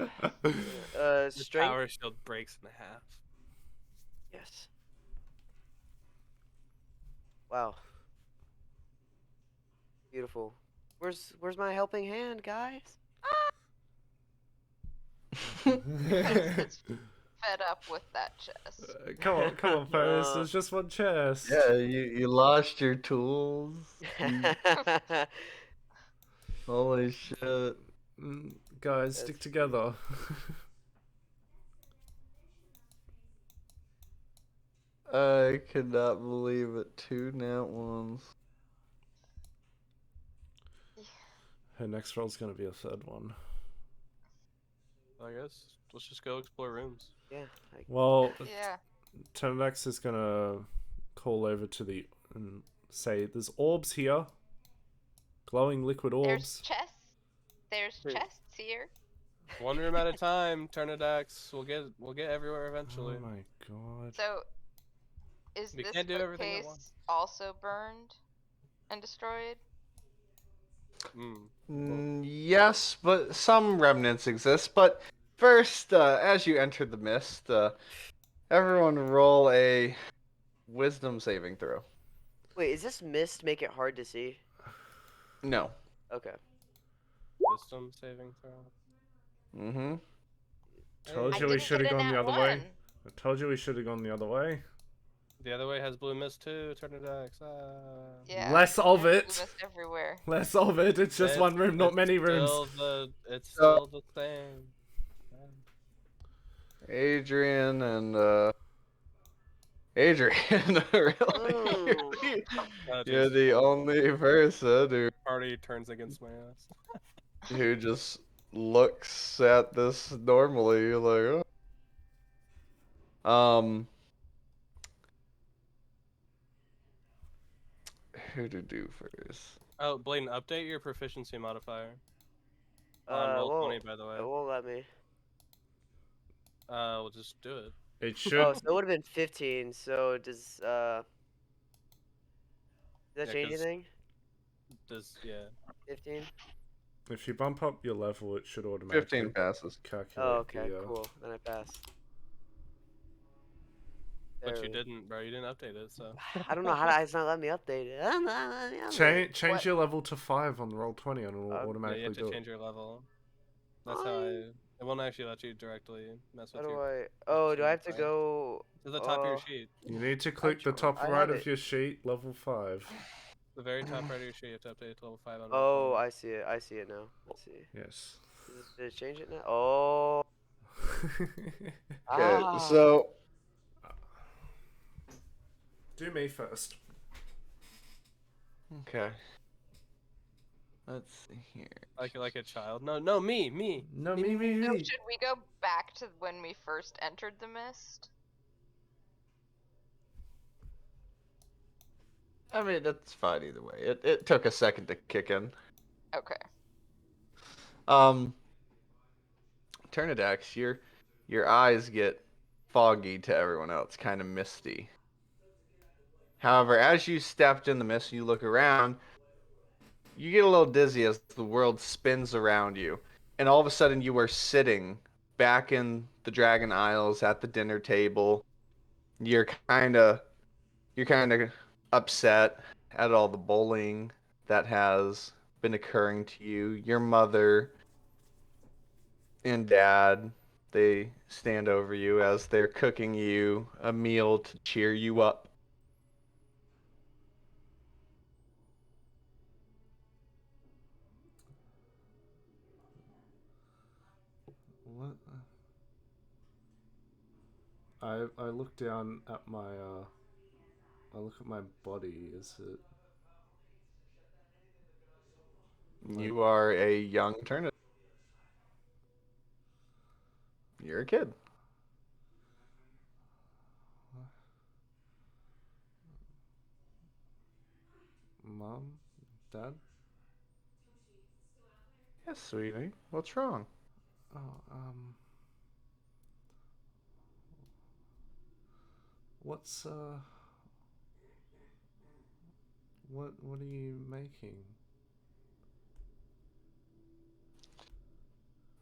Speaker 5: The
Speaker 6: Strength.
Speaker 5: power shield breaks in half.
Speaker 6: Yes. Wow. Beautiful. Where's my helping hand, guys?
Speaker 4: It's fed up with that chest.
Speaker 1: Come on, Ferris.
Speaker 6: No.
Speaker 1: There's just one chest.
Speaker 7: Yeah, you lost your tools. Holy shit.
Speaker 1: Guys, stick
Speaker 6: That's-
Speaker 1: together.
Speaker 7: I cannot believe it. 2 nat ones.
Speaker 1: Her next roll's gonna be a third one.
Speaker 5: I guess let's just go explore rooms.
Speaker 6: Yeah.
Speaker 1: Well,
Speaker 4: Yeah.
Speaker 1: Turnadex is gonna call over to the and say, "There's orbs here. Glowing liquid
Speaker 4: There's
Speaker 1: orbs."
Speaker 4: chests. There's
Speaker 6: Wait.
Speaker 4: chests here.
Speaker 5: One room at a time. Turnidax. We'll get everywhere eventually.
Speaker 1: Oh my god.
Speaker 4: So, is
Speaker 5: We
Speaker 4: this
Speaker 5: can't do everything at
Speaker 4: bookcase
Speaker 5: once.
Speaker 4: also burned and destroyed?
Speaker 7: Yes, but some remnants exist. But first, as you enter the mist, everyone roll a wisdom saving throw.
Speaker 6: Wait, is this mist make it hard to see?
Speaker 7: No.
Speaker 6: Okay.
Speaker 5: Wisdom saving throw.
Speaker 7: Mm-hmm.
Speaker 1: Told
Speaker 4: I
Speaker 1: you we
Speaker 4: didn't
Speaker 1: should have
Speaker 4: get a
Speaker 1: gone the
Speaker 4: nat
Speaker 1: other way.
Speaker 4: one.
Speaker 1: I told you we should have gone the other way.
Speaker 5: The other way has blue mist too. Turnidax.
Speaker 4: Yeah.
Speaker 1: Less of
Speaker 4: there's
Speaker 1: it.
Speaker 4: blue mist everywhere.
Speaker 1: Less of it. It's just one room, not many rooms.
Speaker 5: It's still the same.
Speaker 7: Adrian and Adrian, really?
Speaker 5: Oh,
Speaker 7: You're
Speaker 5: jeez.
Speaker 7: the only person
Speaker 5: Party turns against my ass.
Speaker 7: who just looks at this normally like, oh. Who to do first?
Speaker 5: Oh, Bladen, update your proficiency modifier. On roll 20, by the way.
Speaker 6: It won't let me.
Speaker 5: We'll just do it.
Speaker 1: It should.
Speaker 6: Oh, so it would have been 15. So does that
Speaker 5: Yeah,
Speaker 6: change
Speaker 5: 'cause-
Speaker 6: anything?
Speaker 5: Yeah.
Speaker 6: 15.
Speaker 1: If you bump up your level, it should automatically
Speaker 7: 15 passes.
Speaker 1: calculate.
Speaker 6: Oh, okay,
Speaker 1: the,
Speaker 6: cool. Then I pass.
Speaker 5: But
Speaker 6: There
Speaker 5: you
Speaker 6: we-
Speaker 5: didn't, bro. You didn't update it, so.
Speaker 6: I don't know how to, it's not letting me update it.
Speaker 1: Change
Speaker 6: What?
Speaker 1: your level to 5 on the roll 20 and it will
Speaker 6: Yeah,
Speaker 5: Yeah,
Speaker 1: automatically
Speaker 5: you have
Speaker 1: do
Speaker 5: to
Speaker 1: it.
Speaker 5: change your level. That's how it won't actually let you directly mess
Speaker 6: How
Speaker 5: with
Speaker 6: do
Speaker 5: your.
Speaker 6: I? Oh, do I have to
Speaker 5: modifier.
Speaker 6: go?
Speaker 5: To the top of your
Speaker 6: Oh.
Speaker 5: sheet.
Speaker 1: You need to click the top
Speaker 6: I
Speaker 1: right
Speaker 6: have
Speaker 1: of
Speaker 6: it.
Speaker 1: your sheet, level 5.
Speaker 5: The very top right of your sheet, you have to update to level 5 on.
Speaker 6: Oh, I see it. I see it now. Let's see.
Speaker 1: Yes.
Speaker 6: Did it change it now? Oh.
Speaker 7: Okay,
Speaker 6: Ah.
Speaker 7: so
Speaker 1: Do me first.
Speaker 7: okay. Let's see here.
Speaker 5: like a child. No, me.
Speaker 1: No,
Speaker 4: So
Speaker 1: me.
Speaker 4: should we go back to when we first entered the mist?
Speaker 7: I mean, that's fine either way. It took a second to kick in.
Speaker 4: Okay.
Speaker 7: Turnidax, your eyes get foggy to everyone else, kind of misty. However, as you stepped in the mist, you look around, you get a little dizzy as the world spins around you, and all of a sudden you are sitting back in the Dragon Isles at the dinner table. You're kind of upset at all the bullying that has been occurring to you. Your mother and dad, they stand over you as they're cooking you a meal to cheer you up.
Speaker 1: What? I look down at my I look at my body. Is it?
Speaker 7: You are a young turnip. You're a kid.
Speaker 1: Mom? Dad?
Speaker 7: Yes, sweetie. What's wrong?
Speaker 1: Oh, what's What are you making?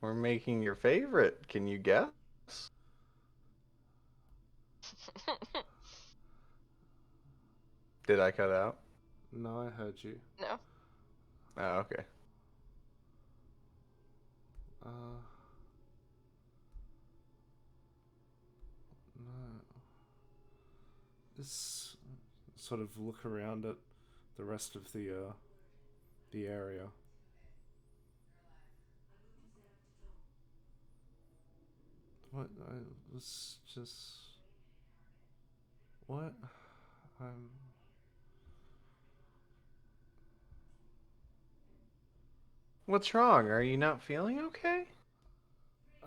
Speaker 7: We're making your favorite. Can you guess? Did I cut out?
Speaker 1: No, I heard you.
Speaker 4: No.
Speaker 7: Oh, okay.
Speaker 1: Uh, no. This sort of look around at the rest of the area. What? I was just. What? I'm.
Speaker 7: What's wrong? Are you not feeling okay?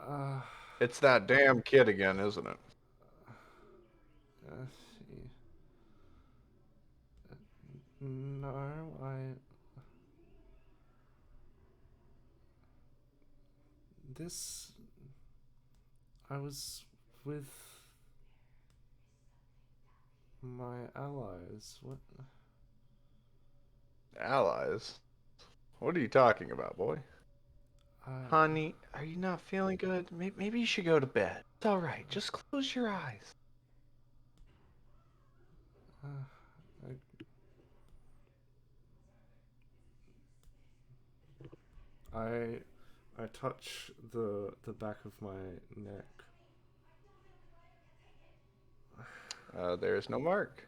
Speaker 1: Uh.
Speaker 7: It's that damn kid again, isn't it?
Speaker 1: See. No, I. This. I was with my allies. What?
Speaker 7: Allies? What are you talking about, boy?
Speaker 1: I,
Speaker 7: Honey, are you not feeling good? Maybe you should go to bed. It's alright. Just close your eyes.
Speaker 1: I I touch the back of my neck.
Speaker 7: There's no mark.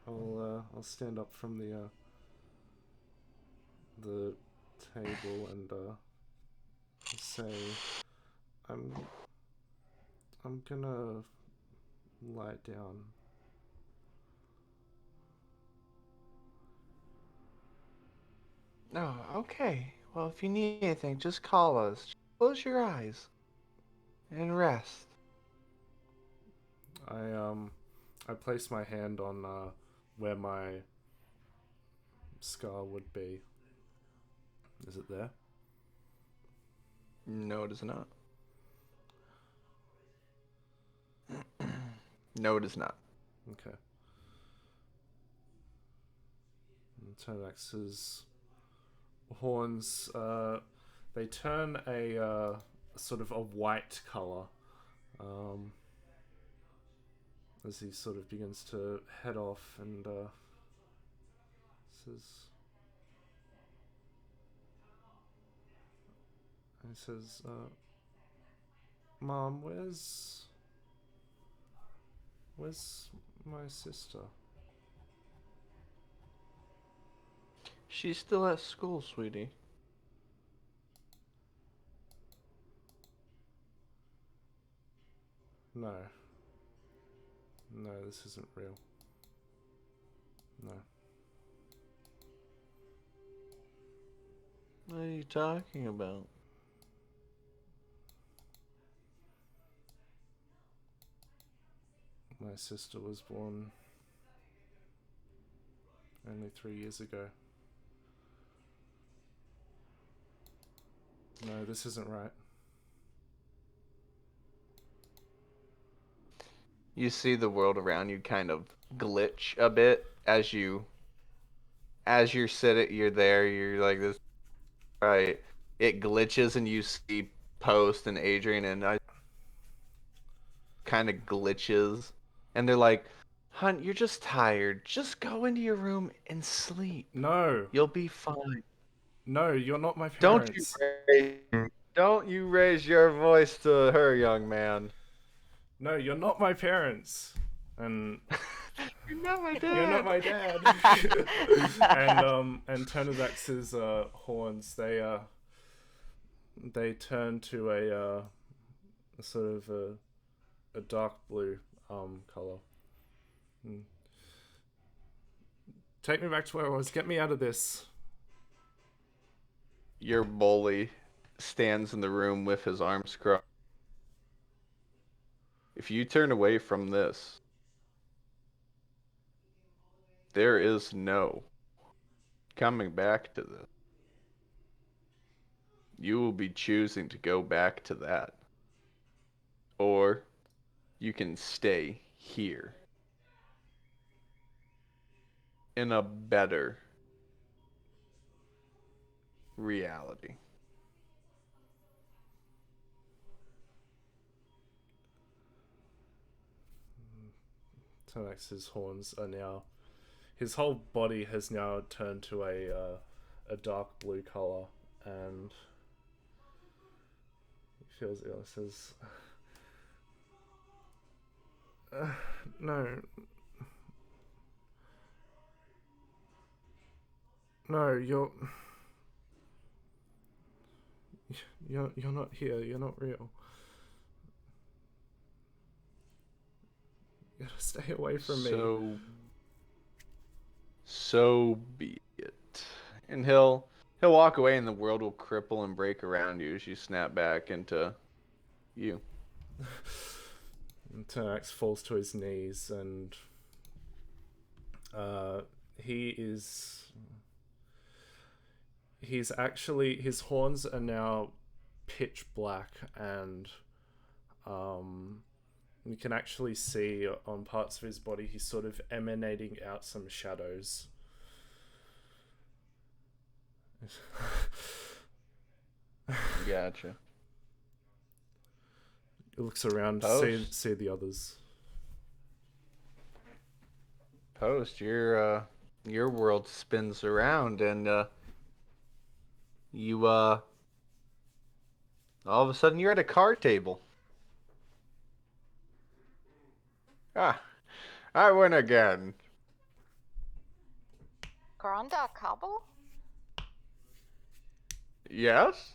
Speaker 1: I'll stand up from the table and say, I'm gonna lie down.
Speaker 7: No, okay. Well, if you need anything, just call us. Just close your eyes and rest.
Speaker 1: I place my hand on where my scar would be. Is it there?
Speaker 7: No, it is not. No, it is not.
Speaker 1: Okay. And Tonax's horns, they turn a sort of a white color as he sort of begins to head off and says, Mom, where's my sister?
Speaker 7: She's still at school, sweetie.
Speaker 1: No. No, this isn't real. No.
Speaker 7: What are you talking about?
Speaker 1: My sister was born only 3 years ago. No, this isn't right.
Speaker 7: You see the world around you kind of glitch a bit as you're sitting, you're there, you're like this, right? It glitches and you see Post and Adrian and I kind of glitches, and they're like, "Hun, you're just tired. Just go into your room and sleep.
Speaker 1: No.
Speaker 7: You'll be fine."
Speaker 1: No, you're not my
Speaker 7: Don't
Speaker 1: parents.
Speaker 7: don't you raise your voice to her, young man.
Speaker 1: No, you're not my parents. And
Speaker 7: You're not my dad.
Speaker 1: you're not my dad. and Tonax's horns, they turn to a sort of a dark blue color. Take me back to where I was. Get me out of this.
Speaker 7: Your bully stands in the room with his arms crossed. If you turn away from this, there is no coming back to this. You will be choosing to go back to that.
Speaker 8: or you can stay here in a better reality.
Speaker 1: Tanax's horns are now. His whole body has now turned to a dark blue color, and he feels ill. Says, "No, no, you're not here. You're not real. You gotta stay away from me."
Speaker 8: So be it. And he'll walk away, and the world will cripple and break around you as you snap back into you.
Speaker 1: And Tanax falls to his knees, and he's actually, his horns are now pitch black, and you can actually see on parts of his body he's sort of emanating out some shadows.
Speaker 8: Gotcha.
Speaker 1: He looks around to
Speaker 8: Post.
Speaker 1: see the others.
Speaker 8: Post, your world spins around, and you all of a sudden you're at a card table. Ah, I win again.
Speaker 4: Granda Cobble?
Speaker 8: Yes?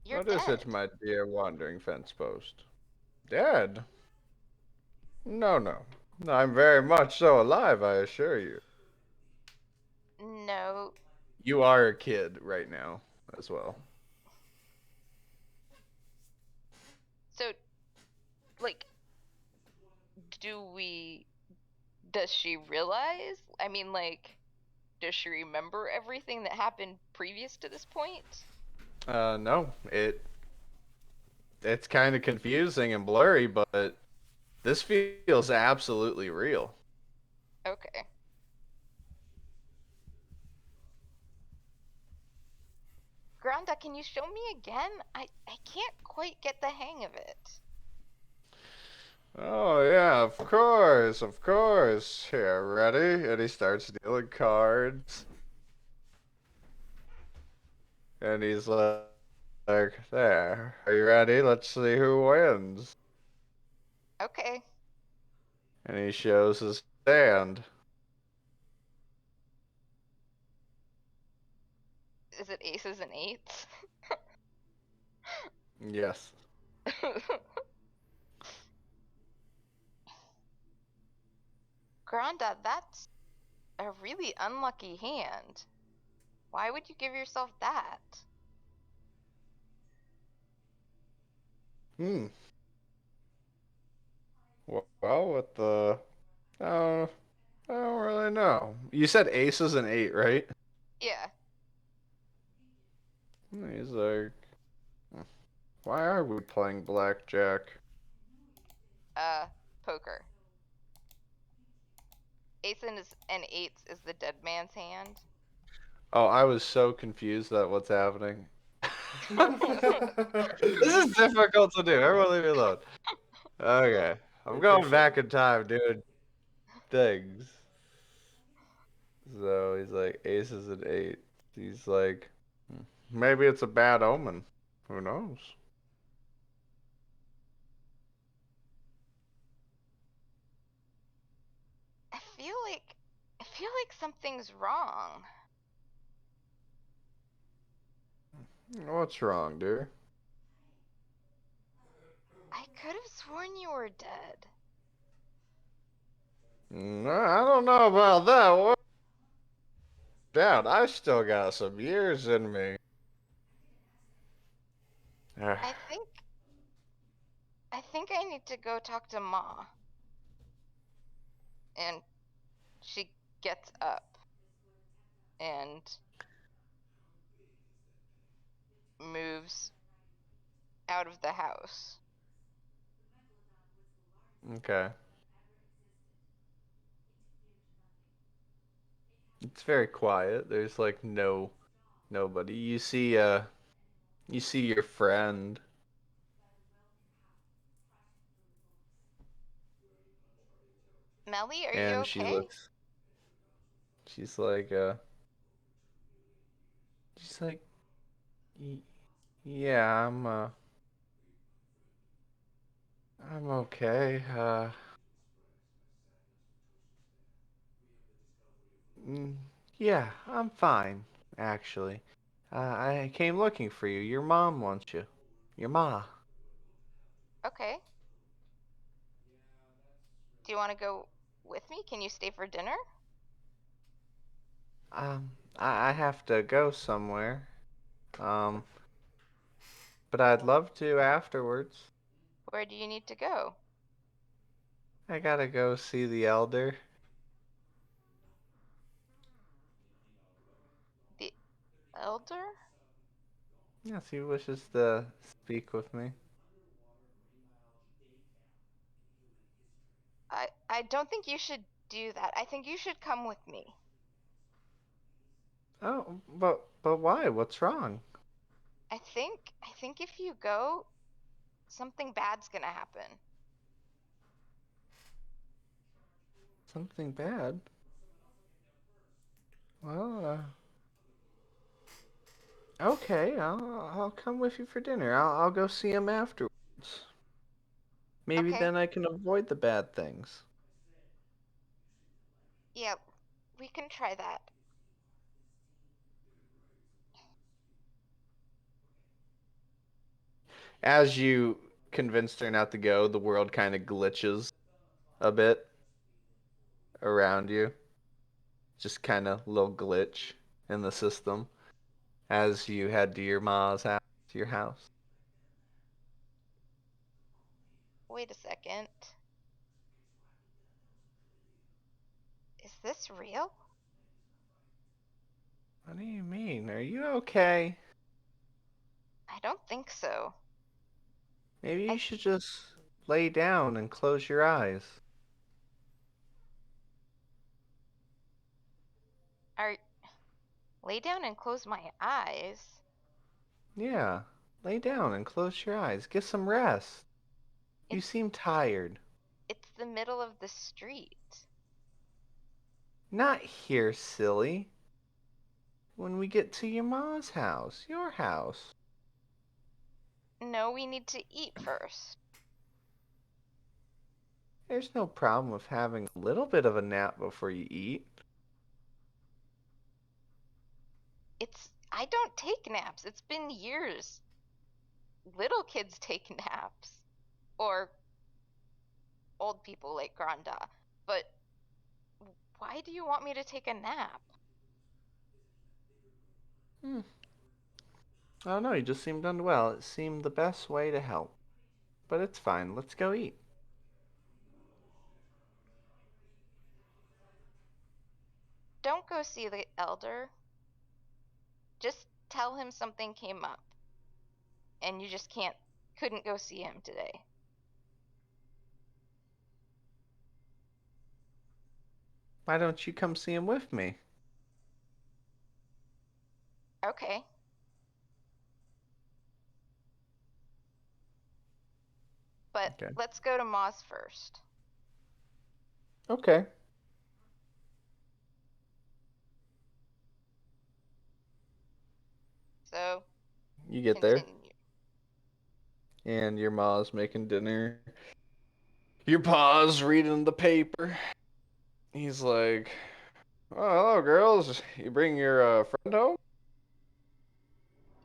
Speaker 4: You're
Speaker 8: What is
Speaker 4: dead.
Speaker 8: it, my dear wandering fence post? Dead? No, no. I'm very much so alive, I assure you.
Speaker 4: No.
Speaker 8: You are a kid right now, as well.
Speaker 4: So, like, does she realize? I mean, like, does she remember everything that happened previous to this point?
Speaker 8: No. It's kind of confusing and blurry, but this feels absolutely real.
Speaker 4: Okay. Granda, can you show me again? I can't quite get the hang of it.
Speaker 8: Oh, yeah, of course, of course. Here, ready? And he starts dealing cards. And he's like, there. Are you ready? Let's see who wins.
Speaker 4: Okay.
Speaker 8: And he shows his hand.
Speaker 4: Is it aces and eights?
Speaker 8: Yes.
Speaker 4: Granda, that's a really unlucky hand. Why would you give yourself that?
Speaker 8: Well, with the... I don't really know. You said aces and 8, right?
Speaker 4: Yeah.
Speaker 8: He's like, why are we playing blackjack?
Speaker 4: Poker. Ace and eights is the dead man's hand.
Speaker 8: Oh, I was so confused at what's happening. This is difficult to do. Everyone leave me alone. Okay. I'm going back in time, doing things. So he's like, aces and 8. He's like, maybe it's a bad omen. Who knows?
Speaker 4: I feel like something's wrong.
Speaker 8: What's wrong, dear?
Speaker 4: I could have sworn you were dead.
Speaker 8: No, I don't know about that. What? Dad, I still got some years in me.
Speaker 4: I think I need to go talk to Ma. And she gets up and moves out of the house.
Speaker 8: Okay. It's very quiet. There's like nobody. You see your friend.
Speaker 4: Melly, are you
Speaker 8: And
Speaker 4: okay?
Speaker 8: she's like she's like "Y- yeah, I'm okay. Mm, yeah, I'm fine, actually. I came looking for you. Your mom wants you. Your ma.
Speaker 4: Okay. Do you want to go with me? Can you stay for dinner?
Speaker 8: I have to go somewhere. Um, but I'd love to afterwards.
Speaker 4: Where do you need to go?
Speaker 8: I gotta go see the elder.
Speaker 4: The elder?
Speaker 8: Yes, he wishes to speak with me.
Speaker 4: I don't think you should do that. I think you should come with me.
Speaker 8: Oh, but why? What's wrong?
Speaker 4: I think if you go, something bad's gonna happen.
Speaker 8: Something bad? Well, okay, I'll come with you for dinner. I'll go see him afterwards. Maybe
Speaker 4: Okay.
Speaker 8: then I can avoid the bad things.
Speaker 4: Yeah, we can try that.
Speaker 8: As you convinced her not to go, the world kind of glitches a bit around you. Just kind of little glitch in the system as you head to your ma's house, to your house.
Speaker 4: Wait a second. Is this real?
Speaker 8: What do you mean? Are you okay?
Speaker 4: I don't think so.
Speaker 8: Maybe
Speaker 4: I
Speaker 8: you should just lay down and close your eyes.
Speaker 4: are lay down and close my eyes.
Speaker 8: Yeah, lay down and close your eyes. Get some rest. You
Speaker 4: It's
Speaker 8: seem tired.
Speaker 4: it's the middle of the street.
Speaker 8: Not here, silly. When we get to your ma's house, your house.
Speaker 4: No, we need to eat first.
Speaker 8: There's no problem with having a little bit of a nap before you eat.
Speaker 4: I don't take naps. It's been years. Little kids take naps. Or old people like Granda. But why do you want me to take a nap?
Speaker 8: Hmm. I don't know, you just seemed unwell. It seemed the best way to help. But it's fine. Let's go eat.
Speaker 4: Don't go see the elder. Just tell him something came up and you just couldn't go see him today.
Speaker 8: Why don't you come see him with me?
Speaker 4: Okay. But
Speaker 8: Okay.
Speaker 4: let's go to Moz first.
Speaker 8: Okay.
Speaker 4: So,
Speaker 8: You get there,
Speaker 4: continue.
Speaker 8: and your ma's making dinner. Your pa's reading the paper. He's like, "Oh, hello, girls. You bring your friend home?"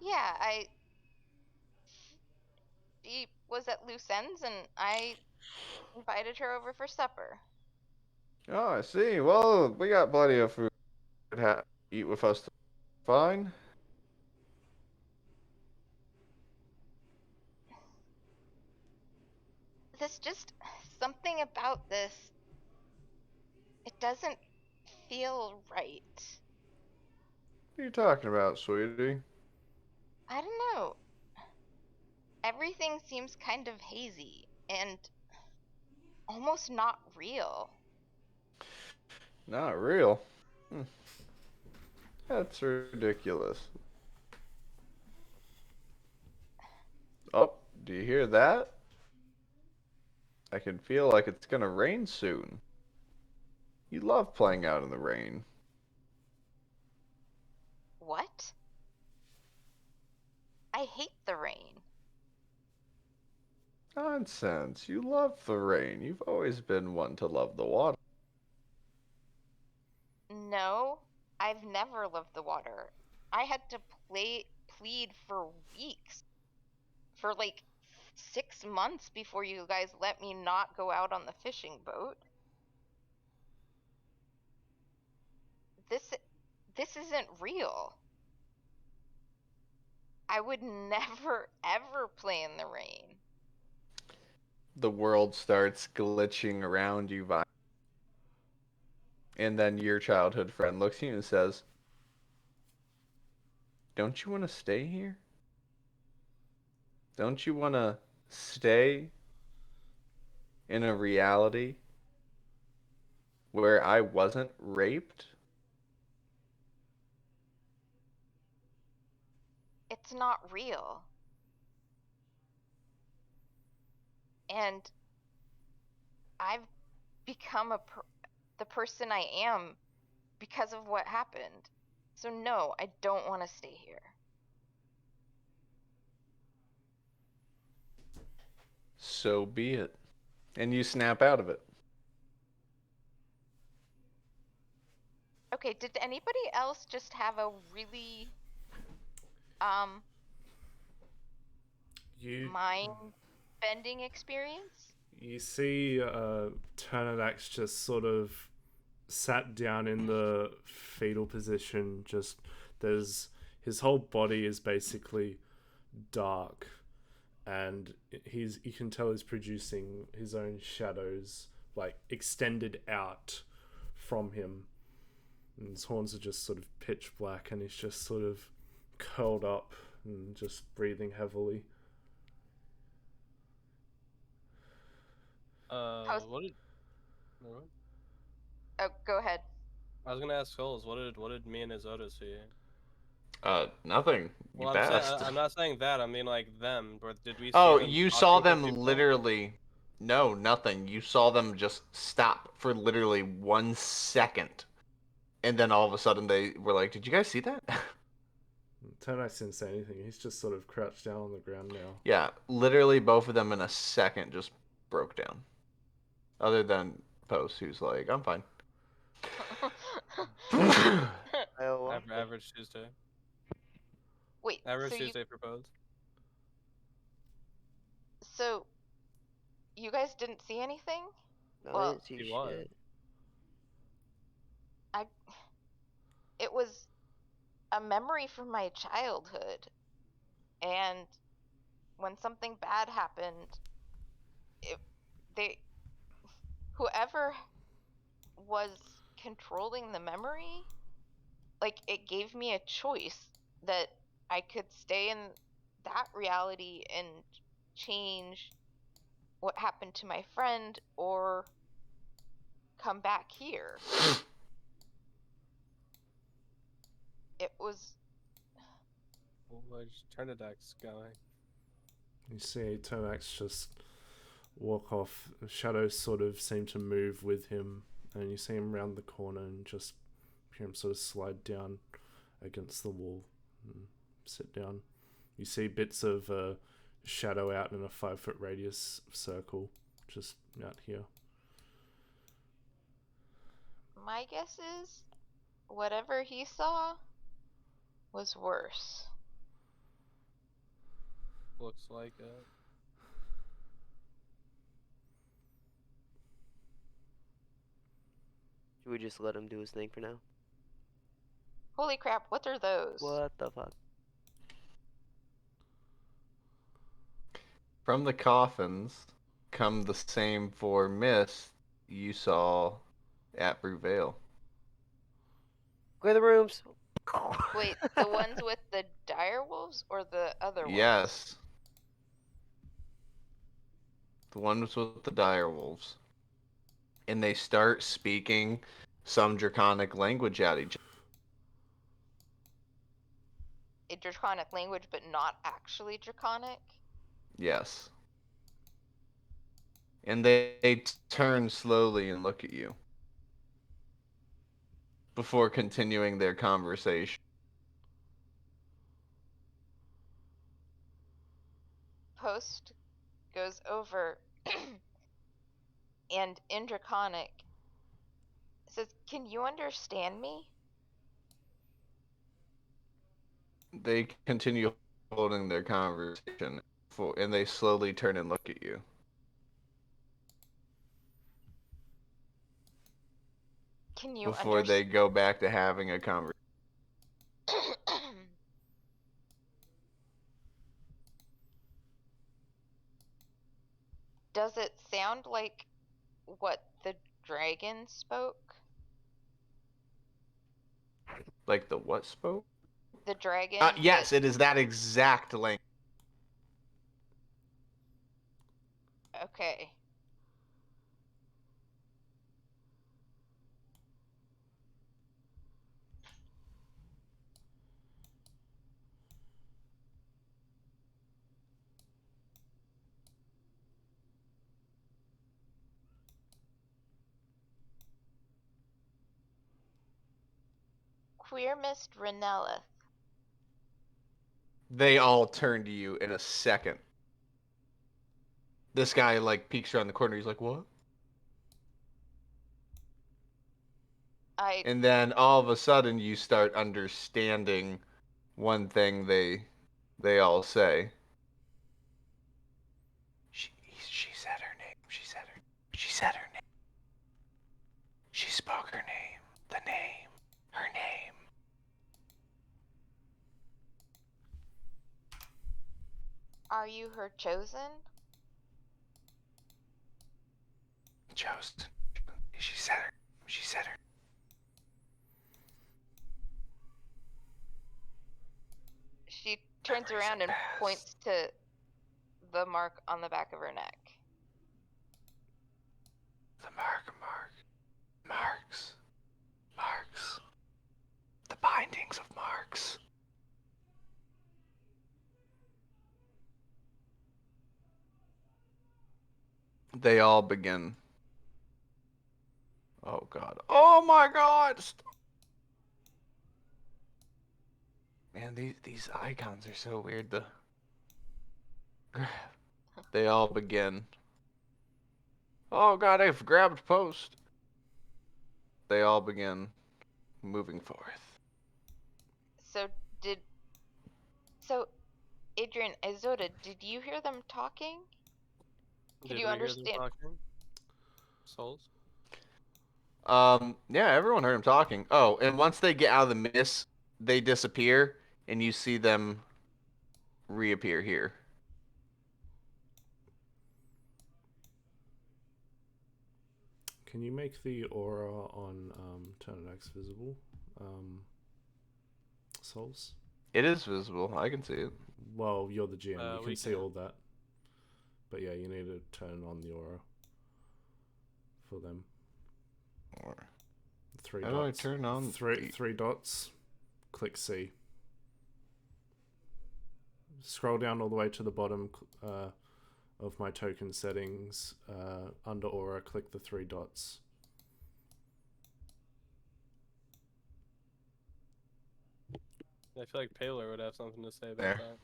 Speaker 4: Yeah, she was at loose ends and I invited her over for supper.
Speaker 8: Oh, I see. Well, we got plenty of food to eat with us. Fine.
Speaker 4: This just something about this, it doesn't feel right.
Speaker 8: What are you talking about, sweetie?
Speaker 4: I don't know. Everything seems kind of hazy and almost not real.
Speaker 7: Not real. That's ridiculous. Oh, do you hear that? I can feel like it's gonna rain soon. You love playing out in the rain.
Speaker 4: What? I hate the rain.
Speaker 7: Nonsense. You love the rain. You've always been one to love the water.
Speaker 4: No, I've never loved the water. I had to plead for weeks, for like 6 months before you guys let me not go out on the fishing boat. This isn't real. I would never ever play in the rain.
Speaker 7: The world starts glitching around you, Vi. And then your childhood friend looks at you and says, "Don't you want to stay here? Don't you want to stay in a reality where I wasn't raped?"
Speaker 4: It's not real. And I've become the person I am because of what happened. So no, I don't want to stay here.
Speaker 7: So be it. And you snap out of it.
Speaker 4: Okay, did anybody else just have a really mind bending experience?
Speaker 1: You see Turnidax just sort of sat down in the fetal position. Just his whole body is basically dark, and you can tell he's producing his own shadows, like extended out from him. And his horns are just sort of pitch black, and he's just sort of curled up and just breathing heavily.
Speaker 5: What did?
Speaker 4: Oh, go ahead.
Speaker 5: I was gonna ask Souls. What did me and Isoda see?
Speaker 7: Nothing. You
Speaker 5: Well,
Speaker 7: passed.
Speaker 5: I'm not saying that. I mean like them. Or did we? See
Speaker 7: Oh,
Speaker 5: them
Speaker 7: you
Speaker 5: talking
Speaker 7: saw
Speaker 5: to
Speaker 7: them
Speaker 5: people?
Speaker 7: literally. No, nothing. You saw them just stop for literally 1 second. And then all of a sudden they were like, "Did you guys see that?"
Speaker 1: Turnidax didn't say anything. He's just sort of crouched down on the ground now.
Speaker 7: Yeah, literally both of them in a second just broke down. Other than Post, who's like, "I'm fine."
Speaker 5: Average Tuesday.
Speaker 4: Wait,
Speaker 5: Average
Speaker 4: so
Speaker 5: Tuesday proposed.
Speaker 4: So you guys didn't see anything?
Speaker 6: No, I
Speaker 4: Well,
Speaker 6: didn't see
Speaker 5: He
Speaker 6: shit.
Speaker 5: was.
Speaker 4: It was a memory from my childhood. And when something bad happened, whoever was controlling the memory, like, it gave me a choice that I could stay in that reality and change what happened to my friend or come back here. It was
Speaker 5: Where's Turnidax going?
Speaker 1: You see Turnidax just walk off. Shadows sort of seem to move with him, and you see him round the corner and just hear him sort of slide down against the wall and sit down. You see bits of shadow out in a 5-foot radius circle just out here.
Speaker 4: My guess is whatever he saw was worse.
Speaker 5: Looks like it.
Speaker 6: Should we just let him do his thing for now?
Speaker 4: Holy crap, what are those?
Speaker 6: What the fuck?
Speaker 7: From the coffins come the same 4 myths you saw at Bruvale.
Speaker 6: Clear the rooms.
Speaker 4: Wait, the ones with the dire wolves or the other ones?
Speaker 7: Yes.
Speaker 8: the ones with the dire wolves, and they start speaking some draconic language at each other.
Speaker 4: A draconic language, but not actually draconic.
Speaker 8: Yes. And they turn slowly and look at you before continuing their conversation.
Speaker 4: Post goes over and in draconic says, "Can you understand me?"
Speaker 8: They continue holding their conversation, and they slowly turn and look at you.
Speaker 4: Can you
Speaker 8: Before they go back to having a conversation.
Speaker 4: Does it sound like what the dragon spoke?
Speaker 8: Like the what spoke?
Speaker 4: The dragon?
Speaker 8: Yes, it is that exact language.
Speaker 4: Okay. Queer Mist Renellith.
Speaker 8: They all turn to you in a second. This guy like peeks around the corner. He's like, "What?" And then all of a sudden, you start understanding one thing they all say. She said her name. She said her name. She spoke her name. The name. Her name.
Speaker 4: Are you her chosen?
Speaker 8: Chosen. She said her. She said her.
Speaker 4: She turns around and points to the mark on the back of her neck.
Speaker 8: The marks. The bindings of marks. They all begin. Oh God. Oh my God. Man, these icons are so weird to grab. They all begin. Oh God, I've grabbed post. They all begin moving forth.
Speaker 4: So, Adrian, Isoda, did you hear them talking? Could you understand?
Speaker 5: Souls?
Speaker 8: Yeah, everyone heard him talking. Oh, and once they get out of the mist, they disappear, and you see them reappear here.
Speaker 1: Can you make the aura on Turnidex visible? Souls?
Speaker 8: It is visible. I can see it.
Speaker 1: Well, you're the GM. You
Speaker 5: We
Speaker 1: can see all that. But yeah, you need to turn on the aura for them.
Speaker 8: Or
Speaker 1: 3
Speaker 8: how
Speaker 1: dots.
Speaker 8: do I turn on
Speaker 1: three dots. Click C. Scroll down all the way to the bottom of my token settings. Under aura, click the 3 dots.
Speaker 5: I feel like Paler would have something to say about
Speaker 8: There.
Speaker 5: that.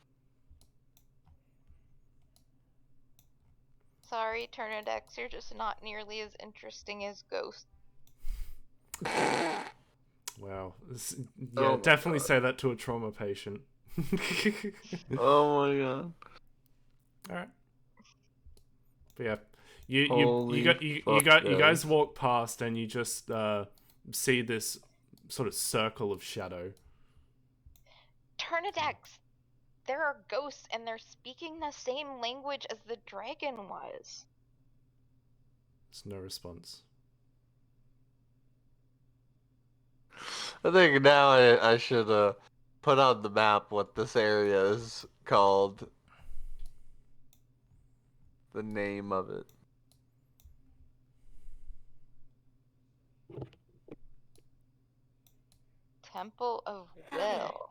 Speaker 4: Sorry, Turnidex, you're just not nearly as interesting as Ghost.
Speaker 1: Wow. Yeah,
Speaker 8: Oh my
Speaker 1: definitely
Speaker 8: God.
Speaker 1: say that to a trauma patient.
Speaker 8: Oh my God.
Speaker 1: Alright. But yeah. You
Speaker 8: Holy fuck,
Speaker 1: guys walk past and you just see this sort of circle of shadow.
Speaker 4: Turnidex! There are ghosts and they're speaking the same language as the dragon was.
Speaker 1: There's no response.
Speaker 8: I think now I should put on the map what this area is called. the name of it.
Speaker 4: Temple of Will.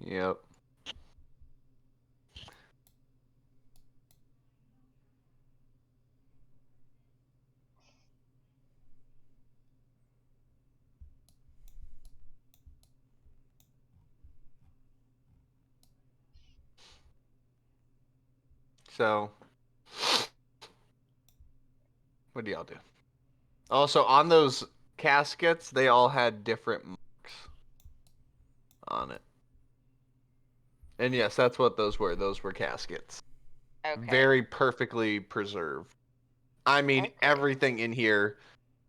Speaker 8: Yep. So, what do y'all do? Also, on those caskets, they all had different marks on it. And yes, that's what those were. Those were caskets.
Speaker 4: Okay.
Speaker 8: Very perfectly preserved. I mean,
Speaker 4: Okay.
Speaker 8: everything in here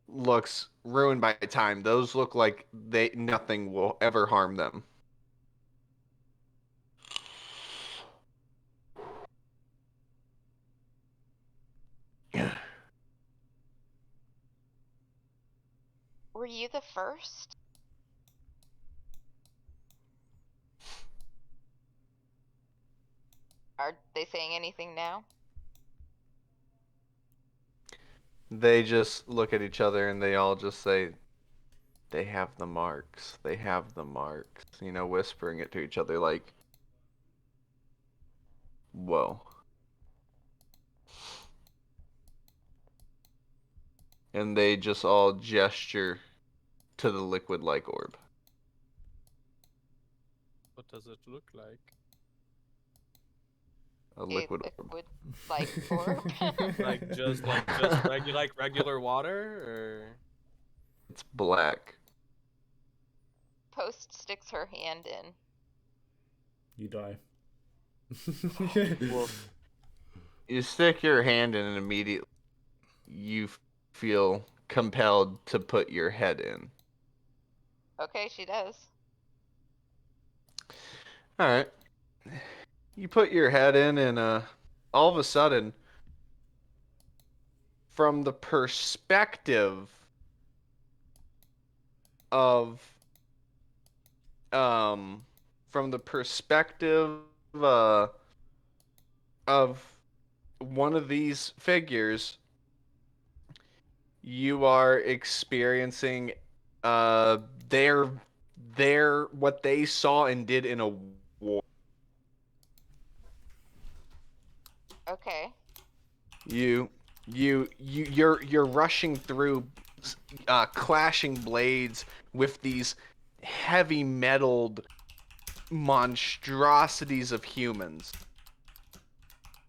Speaker 8: looks ruined by time. Those look like nothing will ever harm them.
Speaker 4: Were you the first? Are they saying anything now?
Speaker 8: They just look at each other and they all just say, they have the marks. They have the marks. You know, whispering it to each other like, whoa. And they just all gesture to the liquid-like orb.
Speaker 5: What does it look like?
Speaker 8: A liquid
Speaker 4: A
Speaker 8: orb.
Speaker 4: liquid like orb?
Speaker 5: Like just regular water, or
Speaker 8: It's black.
Speaker 4: Post sticks her hand in.
Speaker 1: You die.
Speaker 8: Well, you stick your hand in and immediately you feel compelled to put your head in.
Speaker 4: Okay, she does.
Speaker 8: All right. You put your head in and all of a sudden, from the perspective of from the perspective of one of these figures, you are experiencing their what they saw and did in a war.
Speaker 4: Okay.
Speaker 8: You're rushing through clashing blades with these heavy metalled monstrosities of humans,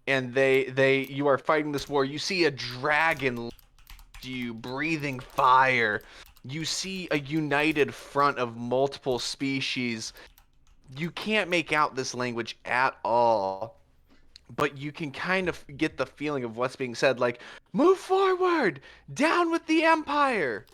Speaker 8: and you are fighting this war. You see a dragon, you breathing fire. You see a united front of multiple species. You can't make out this language at all, but you can kind of get the feeling of what's being said, like, move forward, down with the Empire.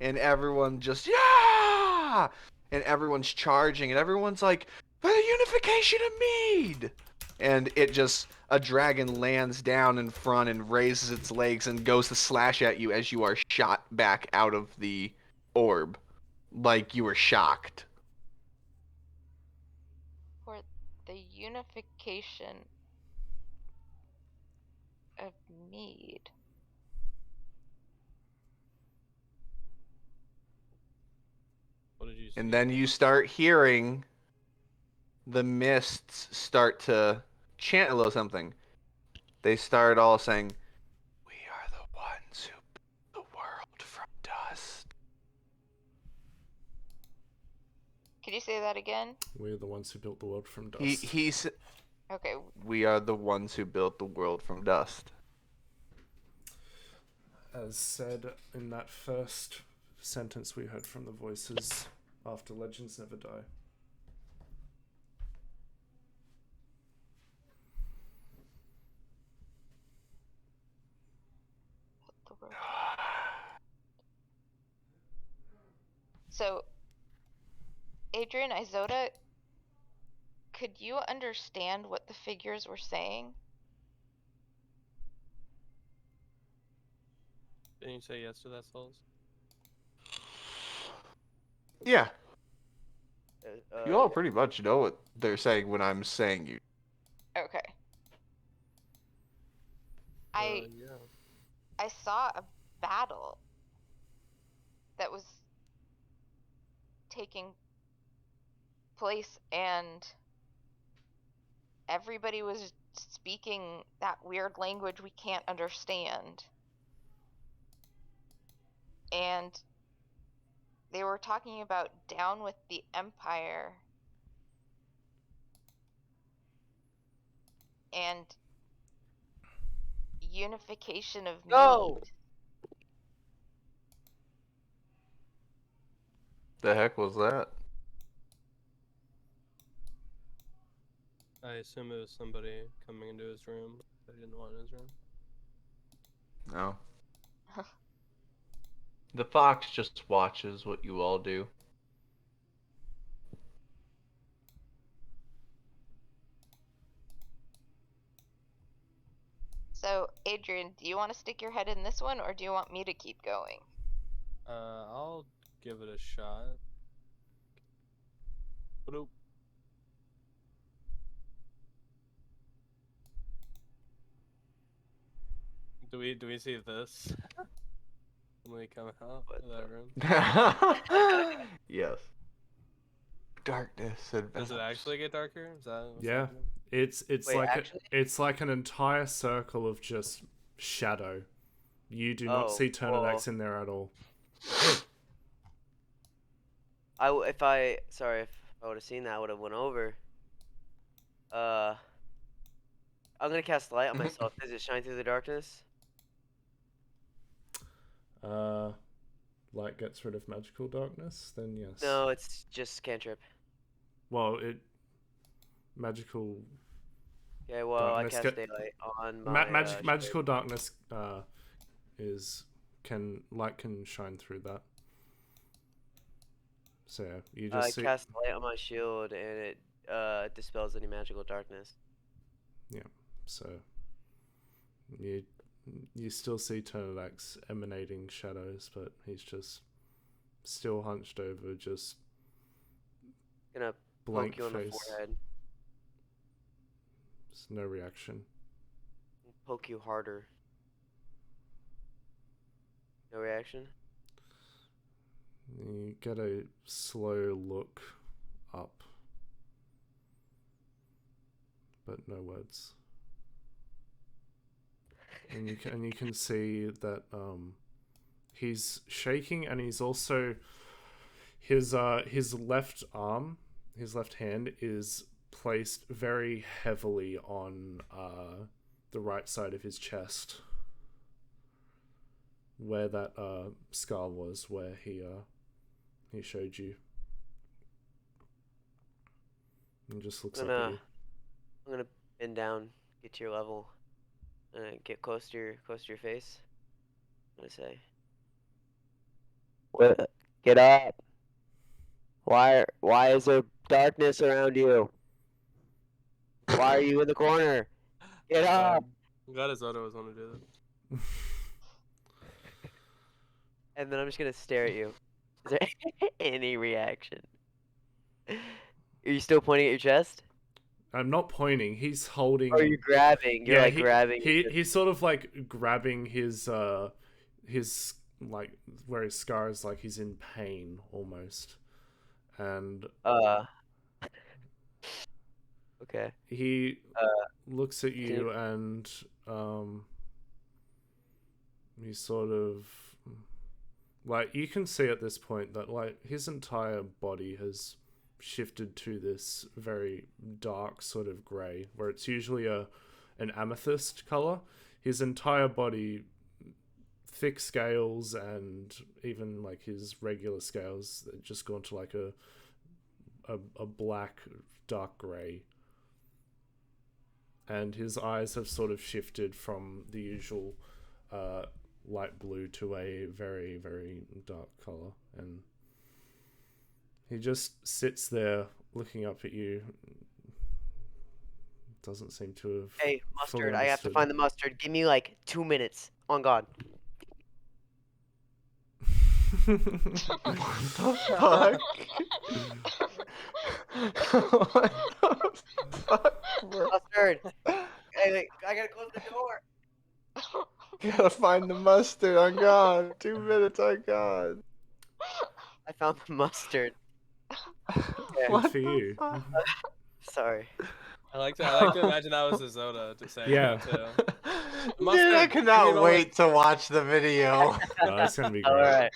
Speaker 8: And everyone just, yeah! And everyone's charging, and everyone's like, for the unification of Mead! And it just, a dragon lands down in front and raises its legs and goes to slash at you as you are shot back out of the orb. Like you were shocked.
Speaker 4: For the unification of Mead.
Speaker 5: what did you see?
Speaker 8: And then you start hearing the mists start to chant a little something. They start all saying, "We are the ones who built the world from dust."
Speaker 4: Can you say that again?
Speaker 1: We're the ones who built the world from dust.
Speaker 8: He's
Speaker 4: Okay.
Speaker 8: We are the ones who built the world from dust.
Speaker 1: As said in that first sentence we heard from the voices after Legends Never Die.
Speaker 4: The world. So, Adrian, Isoda, could you understand what the figures were saying?
Speaker 5: Didn't you say yes to that, Souls?
Speaker 8: Yeah, you all
Speaker 6: Yeah.
Speaker 8: pretty much know what they're saying when I'm saying you.
Speaker 4: Okay. I
Speaker 5: Yeah.
Speaker 4: I saw a battle that was taking place and everybody was speaking that weird language we can't understand. And they were talking about down with the Empire and unification of
Speaker 6: Go!
Speaker 4: Mead.
Speaker 8: The heck was that?
Speaker 5: I assume it was somebody coming into his room that he didn't want in his room.
Speaker 8: No. The fox just watches what you all do.
Speaker 4: So, Adrian, do you want to stick your head in this one or do you want me to keep going?
Speaker 5: I'll give it a shot. Bloop. Do we see this when we come out of that room?
Speaker 8: Yes. Darkness
Speaker 5: Does it
Speaker 8: envelops.
Speaker 5: actually get darker? Is that what's
Speaker 1: Yeah.
Speaker 5: happening?
Speaker 1: It's
Speaker 6: Wait,
Speaker 1: like
Speaker 6: actually?
Speaker 1: it's like an entire circle of just shadow. You do not
Speaker 6: Oh,
Speaker 1: see Turnidax
Speaker 6: well.
Speaker 1: in there at all.
Speaker 6: If I would have seen that, I would have went over. I'm gonna cast light on myself. Does it shine through the darkness?
Speaker 1: Light gets rid of magical darkness, then yes.
Speaker 6: No, it's just cantrip.
Speaker 1: Well, magical
Speaker 6: Okay, well, I
Speaker 1: Darkness
Speaker 6: cast
Speaker 1: get-
Speaker 6: daylight on my
Speaker 1: magical darkness light can shine through that. So yeah, you just
Speaker 6: I
Speaker 1: see.
Speaker 6: cast light on my shield and it dispels any magical darkness.
Speaker 1: So you still see Turnidax emanating shadows, but he's just still hunched over, just
Speaker 6: Gonna
Speaker 1: blank
Speaker 6: poke you on the
Speaker 1: face.
Speaker 6: forehead.
Speaker 1: There's no reaction.
Speaker 6: Poke you harder. No reaction?
Speaker 1: You get a slow look up, but no words. And you can see that he's shaking, and he's also his left arm, his left hand is placed very heavily on the right side of his chest, where that scar was, where he showed you. And just looks up at you.
Speaker 6: I'm gonna bend down, get to your level, and get close to your face. I'm gonna say, get up. Why is there darkness around you? Why are you in the corner? Get up.
Speaker 5: I'm glad Isoto was want to do that.
Speaker 6: And then I'm just gonna stare at you. Is there any reaction? Are you still pointing at your chest?
Speaker 1: I'm not pointing. He's holding.
Speaker 6: Or are you grabbing? You're like grabbing.
Speaker 1: He's sort of like grabbing his like where his scar is, like he's in pain almost, and
Speaker 6: Okay.
Speaker 1: he looks at you and he sort of like, you can see at this point that like his entire body has shifted to this very dark sort of grey, where it's usually an amethyst color. His entire body, thick scales, and even like his regular scales, just gone to like a black dark grey. And his eyes have sort of shifted from the usual light blue to a very, very dark color, and he just sits there looking up at you. Doesn't seem to have.
Speaker 6: Hey,
Speaker 1: fully
Speaker 6: mustard, I have to
Speaker 1: understood.
Speaker 6: find the mustard. Give me like 2 minutes. On God.
Speaker 8: Fuck. What the fuck, bro?
Speaker 6: Mustard. Hey, wait, I gotta close the door.
Speaker 8: Gotta find the mustard. On God. 2 minutes. On God.
Speaker 6: I found the mustard. Yeah.
Speaker 8: What
Speaker 1: for
Speaker 8: the
Speaker 1: you.
Speaker 8: fuck?
Speaker 6: Sorry.
Speaker 5: I like to imagine that was a Zoda to say
Speaker 1: Yeah.
Speaker 5: that too.
Speaker 8: Dude,
Speaker 5: Mustard,
Speaker 8: I
Speaker 5: give me
Speaker 8: cannot
Speaker 5: another-
Speaker 8: wait to watch the video.
Speaker 1: Oh, it's gonna be great.
Speaker 6: All right.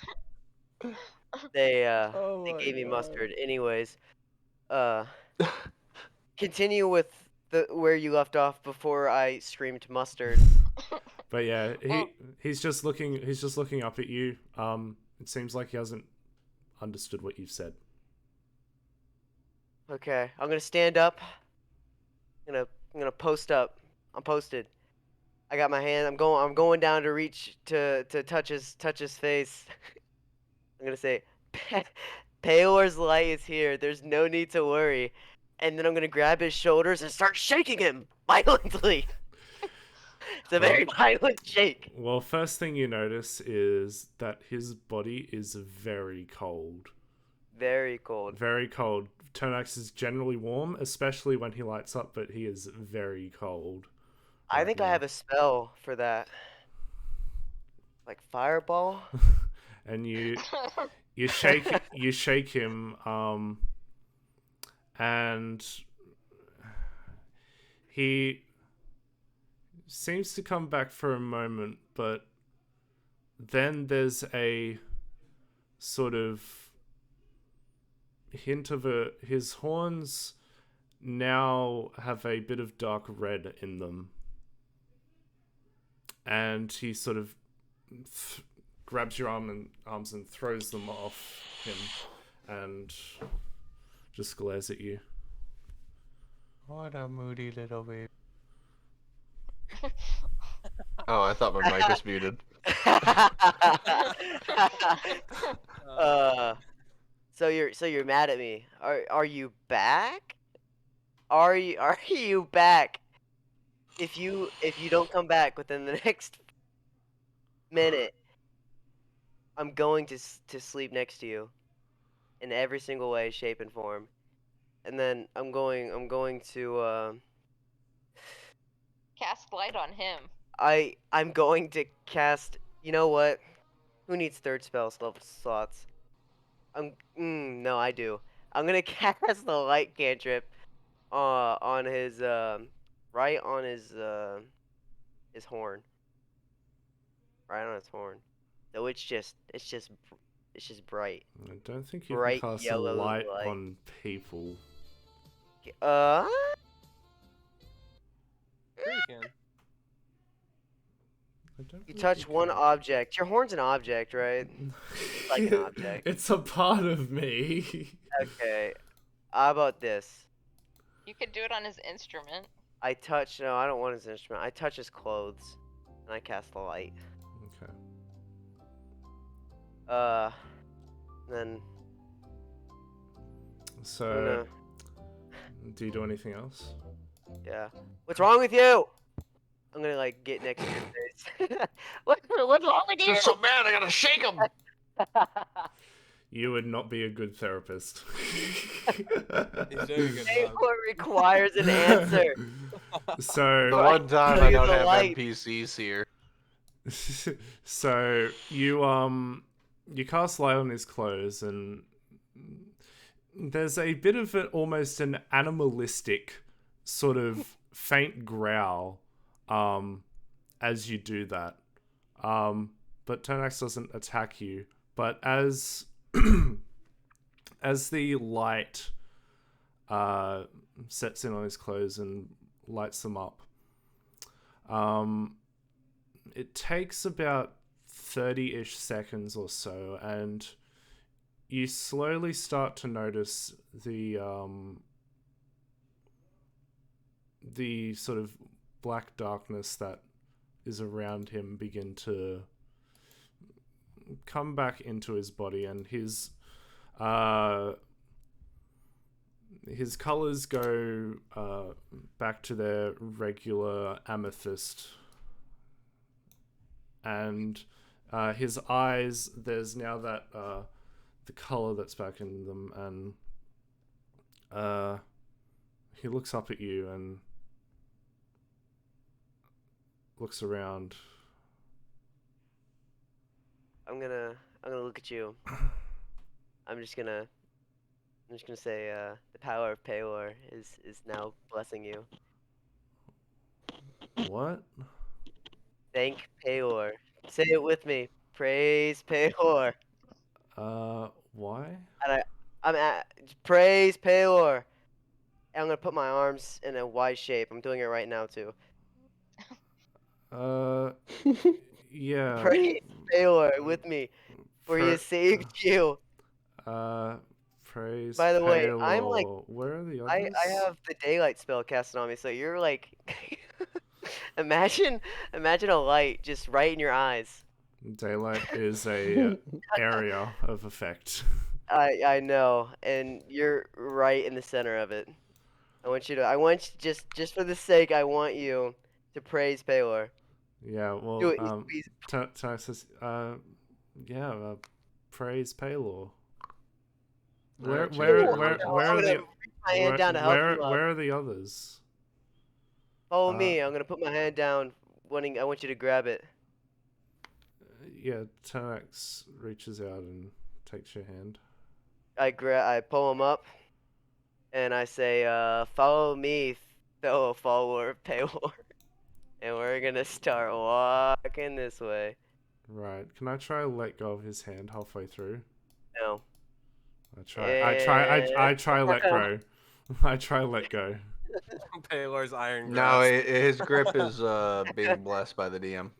Speaker 6: They
Speaker 8: Oh
Speaker 6: they
Speaker 8: my
Speaker 6: gave me
Speaker 8: God.
Speaker 6: mustard. Anyways, continue with where you left off before I screamed mustard.
Speaker 1: But yeah,
Speaker 4: Well-
Speaker 1: he's just looking up at you. It seems like he hasn't understood what you've said.
Speaker 6: Okay, I'm gonna stand up. I'm gonna post up. I'm posted. I got my hand. I'm going down to reach to touch his face. I'm gonna say, Payor's light is here. There's no need to worry. And then I'm gonna grab his shoulders and start shaking him violently. It's a very violent shake.
Speaker 1: Well, first thing you notice is that his body is very cold.
Speaker 6: Very cold.
Speaker 1: Very cold. Tonax is generally warm, especially when he lights up, but he is very cold.
Speaker 6: I
Speaker 1: right
Speaker 6: think I
Speaker 1: now.
Speaker 6: have a spell for that. Like fireball.
Speaker 1: And you shake him, and he seems to come back for a moment, but then there's a sort of hint of his horns now have a bit of dark red in them, and he sort of grabs your arms and throws them off him, and just glares at you.
Speaker 8: What a moody little baby. Oh, I thought my mic was muted.
Speaker 6: So you're mad at me. Are you back? Are you back? If you don't come back within the next minute, I'm going to sleep next to you in every single way, shape, and form. And then I'm going to
Speaker 4: Cast light on him.
Speaker 6: I'm going to cast. You know what? Who needs third spell slots? No, I do. I'm gonna cast the light cantrip, on his right on his horn. Right on his horn. So it's just bright.
Speaker 1: I don't think you
Speaker 6: Bright
Speaker 1: can cast a
Speaker 6: yellow
Speaker 1: light
Speaker 6: light.
Speaker 1: on people.
Speaker 5: Sure you can.
Speaker 1: I don't
Speaker 6: You
Speaker 1: think
Speaker 6: touch one
Speaker 1: can.
Speaker 6: object. Your horn's an object, right? Like an object.
Speaker 1: It's a part of me.
Speaker 6: Okay. How about this?
Speaker 4: You could do it on his instrument.
Speaker 6: No, I don't want his instrument. I touch his clothes, and I cast the light.
Speaker 1: Okay.
Speaker 6: Then
Speaker 1: So, do you do anything else?
Speaker 6: yeah. What's wrong with you? I'm gonna like get next to your face. What's wrong with you?
Speaker 8: Just so bad, I gotta shake him.
Speaker 1: You would not be a good therapist.
Speaker 5: He's doing a good
Speaker 6: Hey,
Speaker 5: job.
Speaker 6: what requires an answer?
Speaker 8: The
Speaker 1: So,
Speaker 8: one time
Speaker 6: Show
Speaker 8: I
Speaker 6: you
Speaker 8: don't
Speaker 6: the
Speaker 8: have
Speaker 6: light.
Speaker 8: NPCs here.
Speaker 1: so you cast light on his clothes, and there's a bit of almost an animalistic sort of faint growl as you do that. But Tonax doesn't attack you. But as as the light sets in on his clothes and lights them up, it takes about 30-ish seconds or so, and you slowly start to notice the sort of black darkness that is around him begin to come back into his body, and his colors go back to their regular amethyst, and His eyes, there's now that the color that's back in them, and he looks up at you and looks around.
Speaker 6: I'm gonna look at you. I'm just gonna say the power of Paylor is now blessing you.
Speaker 1: What?
Speaker 6: Thank Paylor. Say it with me. Praise Paylor.
Speaker 1: Why?
Speaker 6: And I'm at praise Paylor. And I'm gonna put my arms in a Y shape. I'm doing it right now too.
Speaker 1: Yeah.
Speaker 6: Praise Paylor with me, for he has saved you.
Speaker 1: Praise.
Speaker 6: By the way, I'm like,
Speaker 1: Paylor. Where are the
Speaker 6: I
Speaker 1: others?
Speaker 6: have the daylight spell casted on me, so you're like, imagine a light just right in your eyes.
Speaker 1: Daylight is a area of effect.
Speaker 6: I know, and you're right in the center of it. Just for the sake, I want you to praise Paylor.
Speaker 1: Yeah, well,
Speaker 6: Do it, please.
Speaker 1: Tana says, yeah, praise Paylor. Where
Speaker 6: I'm gonna
Speaker 1: are the
Speaker 6: reach my hand down to help you up.
Speaker 1: where are the others?
Speaker 6: Follow me. I'm gonna put my hand down. I want you to grab it.
Speaker 1: Yeah, Tanax reaches out and takes your hand.
Speaker 6: I pull him up, and I say, "Follow me, fellow follower of Paylor," and we're gonna start walking this way.
Speaker 1: Right. Can I try to let go of his hand halfway through?
Speaker 6: No.
Speaker 1: I try let go. I try let go.
Speaker 5: Paylor's iron
Speaker 8: No,
Speaker 5: grasp.
Speaker 8: his grip is being blessed by the DM.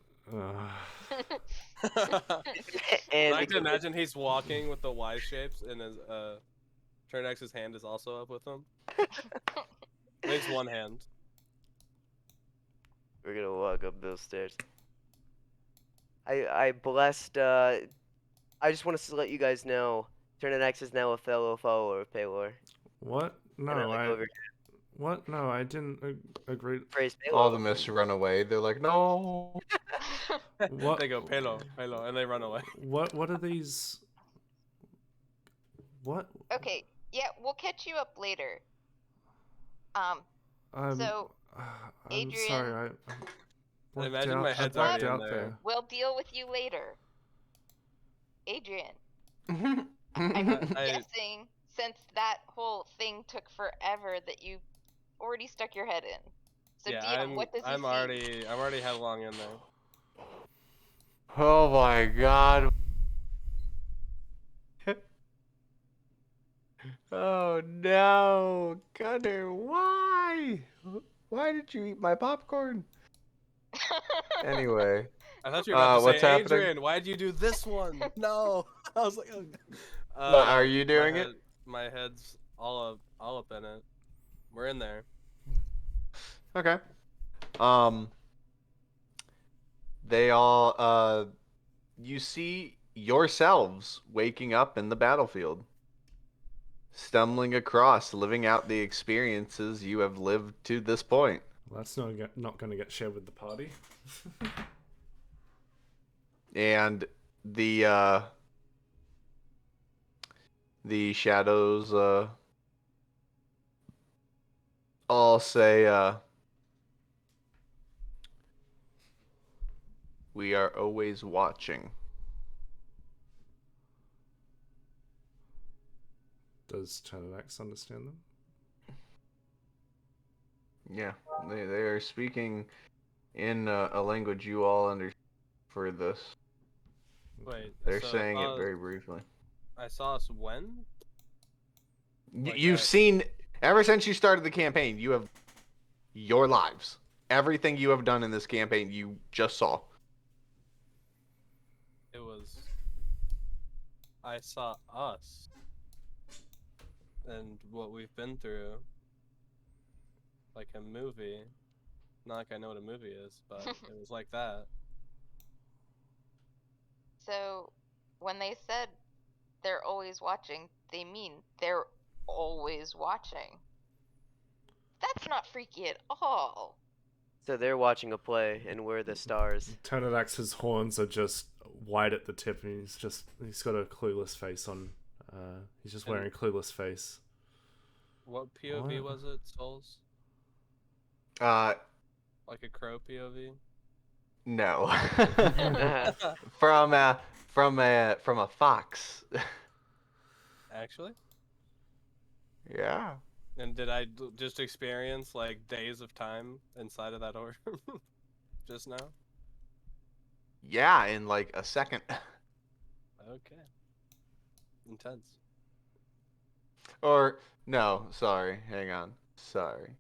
Speaker 6: And
Speaker 5: I like to imagine he's walking with the Y shapes, and his Turnex's hand is also up with him. Makes one hand.
Speaker 6: we're gonna walk up those stairs. I blessed. I just want to let you guys know, Turnex is now a fellow follower of Paylor.
Speaker 1: What?
Speaker 6: And I
Speaker 1: No,
Speaker 6: look over
Speaker 1: What? No, I didn't agree.
Speaker 6: praise Paylor.
Speaker 8: All the myths run away. They're like, no.
Speaker 1: What?
Speaker 5: They go Paylor, Paylor, and they run away.
Speaker 1: What are these? What?
Speaker 4: Okay, yeah, we'll catch you up later. So,
Speaker 1: I'm
Speaker 4: Adrian-
Speaker 1: sorry.
Speaker 5: I imagine my head's
Speaker 1: blacked
Speaker 5: already in
Speaker 1: out
Speaker 5: there.
Speaker 4: we'll deal with you later. Adrian,
Speaker 8: I-
Speaker 4: I'm guessing since that whole thing took forever that you already stuck your head in. So
Speaker 5: Yeah,
Speaker 4: DM, what does he
Speaker 5: I'm
Speaker 4: see?
Speaker 5: already headlong in there.
Speaker 8: Oh my god. Oh no, Gunner, why? Why did you eat my popcorn? Anyway,
Speaker 5: I thought you were about to
Speaker 8: what's
Speaker 5: say,
Speaker 8: happening?
Speaker 5: Adrian, why'd you do this one? No, I was like,
Speaker 8: Are you doing it?
Speaker 5: My head's all up in it. We're in there.
Speaker 8: Okay. They all you see yourselves waking up in the battlefield, stumbling across, living out the experiences you have lived to this point.
Speaker 1: Well, that's not going to get shared with the party.
Speaker 8: And the shadows all say we are always watching.
Speaker 1: Does Tanax understand them?
Speaker 8: Yeah, they are speaking in a language you all understand for this.
Speaker 5: Wait,
Speaker 8: They're
Speaker 5: so,
Speaker 8: saying it very briefly.
Speaker 5: I saw us when? Like
Speaker 8: You've
Speaker 5: that.
Speaker 8: seen, ever since you started the campaign, you have your lives. Everything you have done in this campaign, you just saw.
Speaker 5: It was. I saw us. And what we've been through. Like a movie. Not like I know what a movie is, but it was like that.
Speaker 4: So, when they said they're always watching, they mean they're always watching. That's not freaky at all.
Speaker 6: So they're watching a play, and we're the stars.
Speaker 1: Tanax's horns are just white at the tip, and he's got a clueless face on. He's just wearing a clueless face.
Speaker 5: What POV
Speaker 1: What?
Speaker 5: was it, Souls?
Speaker 8: Uh,
Speaker 5: Like a crow POV?
Speaker 8: no. from a fox.
Speaker 5: Actually?
Speaker 8: Yeah.
Speaker 5: And did I just experience like days of time inside of that orb just now?
Speaker 8: Yeah, in like a second.
Speaker 5: Okay. Intense.
Speaker 8: Or no, sorry, hang on. Sorry.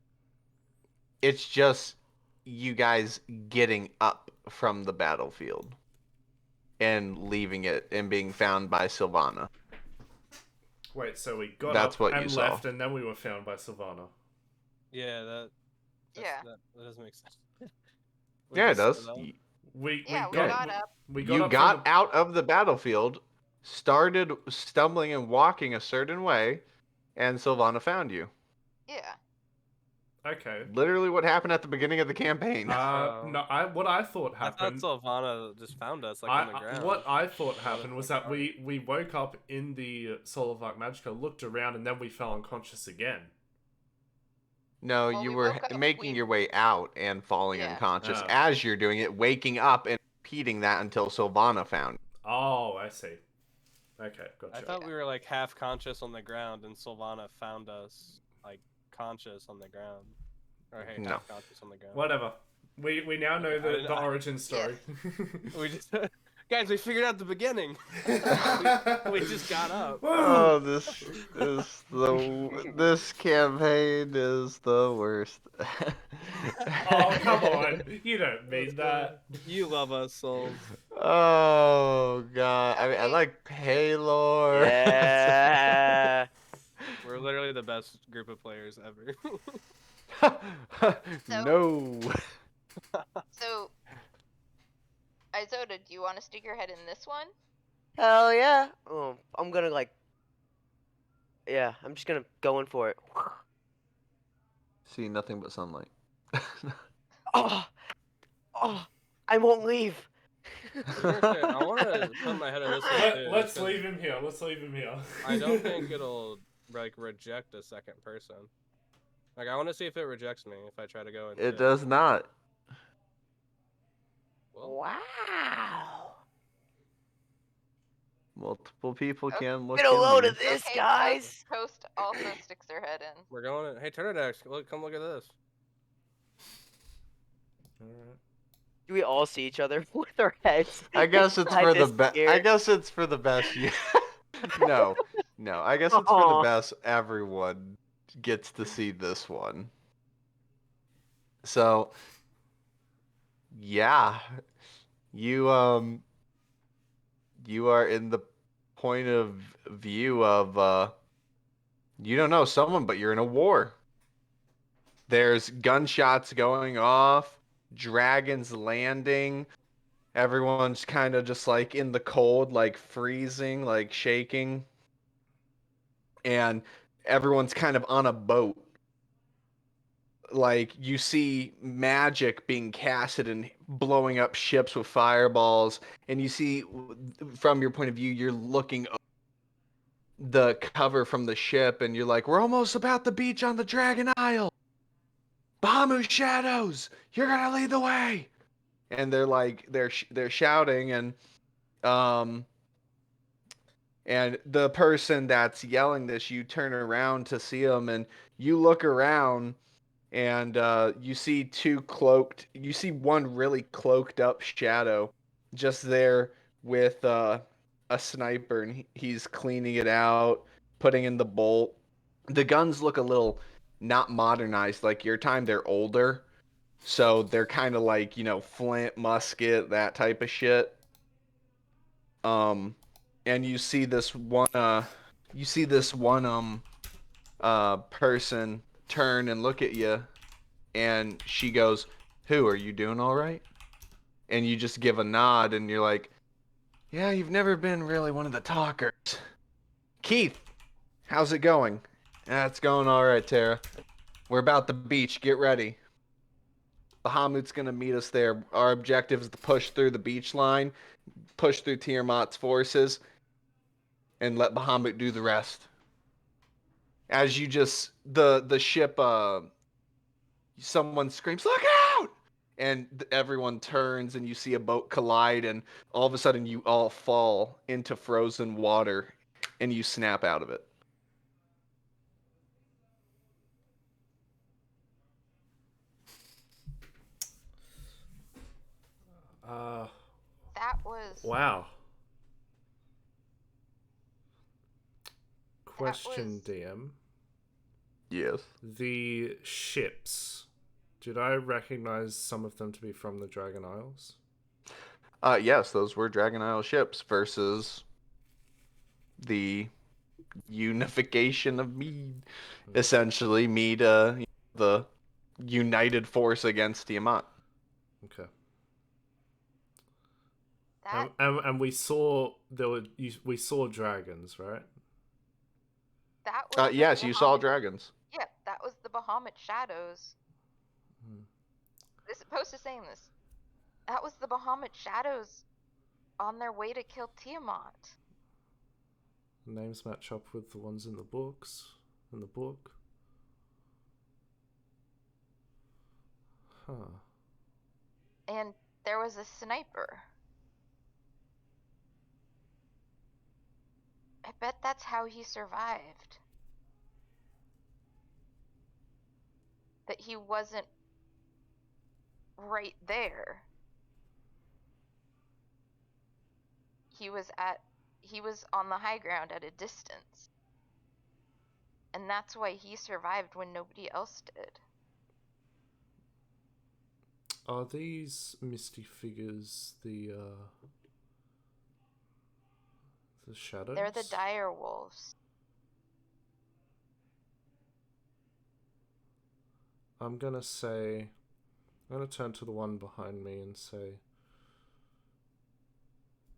Speaker 8: It's just you guys getting up from the battlefield and leaving it and being found by Sylvana.
Speaker 1: Wait, so we got
Speaker 8: That's
Speaker 1: up
Speaker 8: what
Speaker 1: and
Speaker 8: you saw.
Speaker 1: left, and then we were found by Sylvana.
Speaker 5: Yeah, that doesn't make sense. We
Speaker 8: Yeah, it
Speaker 5: just
Speaker 8: does.
Speaker 5: stood up.
Speaker 1: We
Speaker 4: Yeah, we
Speaker 1: got,
Speaker 4: got up.
Speaker 1: We got
Speaker 8: You
Speaker 1: up
Speaker 8: got
Speaker 1: from the-
Speaker 8: out of the battlefield, started stumbling and walking a certain way, and Sylvana found you.
Speaker 4: Yeah.
Speaker 1: Okay.
Speaker 8: Literally what happened at the beginning of the campaign.
Speaker 1: No, what I thought
Speaker 5: I thought
Speaker 1: happened.
Speaker 5: Sylvana just found us like on the ground.
Speaker 1: What I thought
Speaker 5: Not
Speaker 1: happened
Speaker 5: in
Speaker 1: was
Speaker 5: the
Speaker 1: that
Speaker 5: car.
Speaker 1: we woke up in the Soul of Arc Magica, looked around, and then we fell unconscious again.
Speaker 8: No,
Speaker 4: Well,
Speaker 8: you
Speaker 4: we
Speaker 8: were
Speaker 4: woke up,
Speaker 8: making
Speaker 4: we-
Speaker 8: your way out and falling
Speaker 4: Yeah.
Speaker 8: unconscious
Speaker 1: Oh.
Speaker 8: as you're doing it, waking up and repeating that until Sylvana found you.
Speaker 1: Oh, I see. Okay, gotcha.
Speaker 5: I thought we were like half conscious on the ground and Sylvana found us like conscious on the ground. Or hey,
Speaker 8: No.
Speaker 5: half conscious on the ground.
Speaker 1: Whatever. We now know the origin story.
Speaker 5: We just guys, we figured out the beginning. we just got up.
Speaker 8: Oh, this campaign is the worst.
Speaker 1: Oh, come on. You don't mean that.
Speaker 5: You love us, Souls.
Speaker 8: Oh god. I mean, I
Speaker 4: Okay.
Speaker 8: like Paylor.
Speaker 6: Yeah.
Speaker 5: We're literally the best group of players ever.
Speaker 8: No.
Speaker 4: So, Isoda, do you want to stick your head in this one?
Speaker 6: Hell yeah. Oh, I'm gonna like. Yeah, I'm just gonna go in for it.
Speaker 8: See nothing but sunlight.
Speaker 6: Oh, I won't leave.
Speaker 5: I want to put my head in this one too.
Speaker 1: Let's
Speaker 5: because
Speaker 1: leave him here. Let's leave him here.
Speaker 5: I don't think it'll like reject a second person. Like I want to see if it rejects me if I try to go in.
Speaker 8: It does not.
Speaker 5: Well,
Speaker 6: Wow.
Speaker 8: Multiple people
Speaker 4: Okay.
Speaker 8: can look
Speaker 6: Get a load
Speaker 8: in
Speaker 6: of
Speaker 8: these.
Speaker 6: this,
Speaker 4: Okay,
Speaker 6: guys.
Speaker 4: Toast also sticks their head in.
Speaker 5: we're going in. Hey, Turnidex, come look at this.
Speaker 1: Alright.
Speaker 6: Do we all see each other with our heads?
Speaker 8: I guess it's
Speaker 6: inside
Speaker 8: for the
Speaker 6: this
Speaker 8: best. I
Speaker 6: gear?
Speaker 8: guess it's for the best. No. I guess it's for the
Speaker 6: Aw.
Speaker 8: best. Everyone gets to see this one. So, yeah, you are in the point of view of you don't know someone, but you're in a war. There's gunshots going off, dragons landing. Everyone's kind of just like in the cold, like freezing, like shaking. And everyone's kind of on a boat. Like you see magic being casted and blowing up ships with fireballs. And you see, from your point of view, you're looking over the cover from the ship and you're like, we're almost about the beach on the Dragon Isle. Bahamut Shadows, you're gonna lead the way. And they're like they're shouting and the person that's yelling this, you turn around to see them and you look around and you see you see one really cloaked up shadow just there with a sniper and he's cleaning it out, putting in the bolt. The guns look a little not modernized like your time, they're older. So they're kind of like, flint, musket, that type of shit. And you see this one person turn and look at you, and she goes, "Who, are you doing all right?" And you just give a nod, and you're like, "Yeah, you've never been really one of the talkers." Keith, how's it going? "It's going all right, Tara. We're about the beach. Get ready." Bahamut's gonna meet us there. Our objective is to push through the beach line, push through Tiamat's forces, and let Bahamut do the rest. As you just the ship, someone screams, "Look out!" And everyone turns, and you see a boat collide, and all of a sudden you all fall into frozen water, and you snap out of it.
Speaker 4: That was
Speaker 1: Wow. Question,
Speaker 4: was-
Speaker 1: DM.
Speaker 8: Yes.
Speaker 1: The ships. Did I recognize some of them to be from the Dragon Isles?
Speaker 8: Yes, those were Dragon Isle ships versus the unification of Mead. Essentially, Mead, the united force against Tiamat.
Speaker 1: Okay.
Speaker 4: that
Speaker 1: And we saw we saw dragons, right?
Speaker 4: that was the
Speaker 8: Yes, you saw
Speaker 4: Bahamut-
Speaker 8: dragons.
Speaker 4: Yep, that was the Bahamut Shadows.
Speaker 1: Hmm.
Speaker 4: This post is saying this. That was the Bahamut Shadows on their way to kill Tiamat.
Speaker 1: Names match up with the ones in the books. In the book. Huh.
Speaker 4: And there was a sniper. I bet that's how he survived. That he wasn't right there. He was on the high ground at a distance. And that's why he survived when nobody else did.
Speaker 1: Are these misty figures the shadows?
Speaker 4: They're the dire wolves.
Speaker 1: I'm gonna turn to the one behind me and say,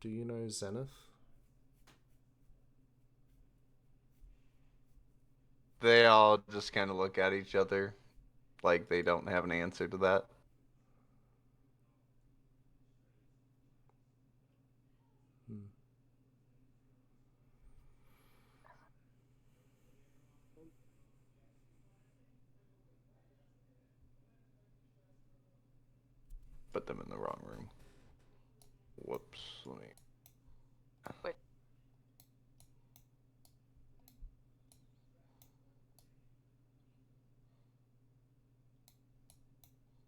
Speaker 1: do you know Zenith?
Speaker 8: They all just kind of look at each other like they don't have an answer to that.
Speaker 1: Hmm.
Speaker 8: Put them in the wrong room. Whoops. Let me.
Speaker 4: Wait.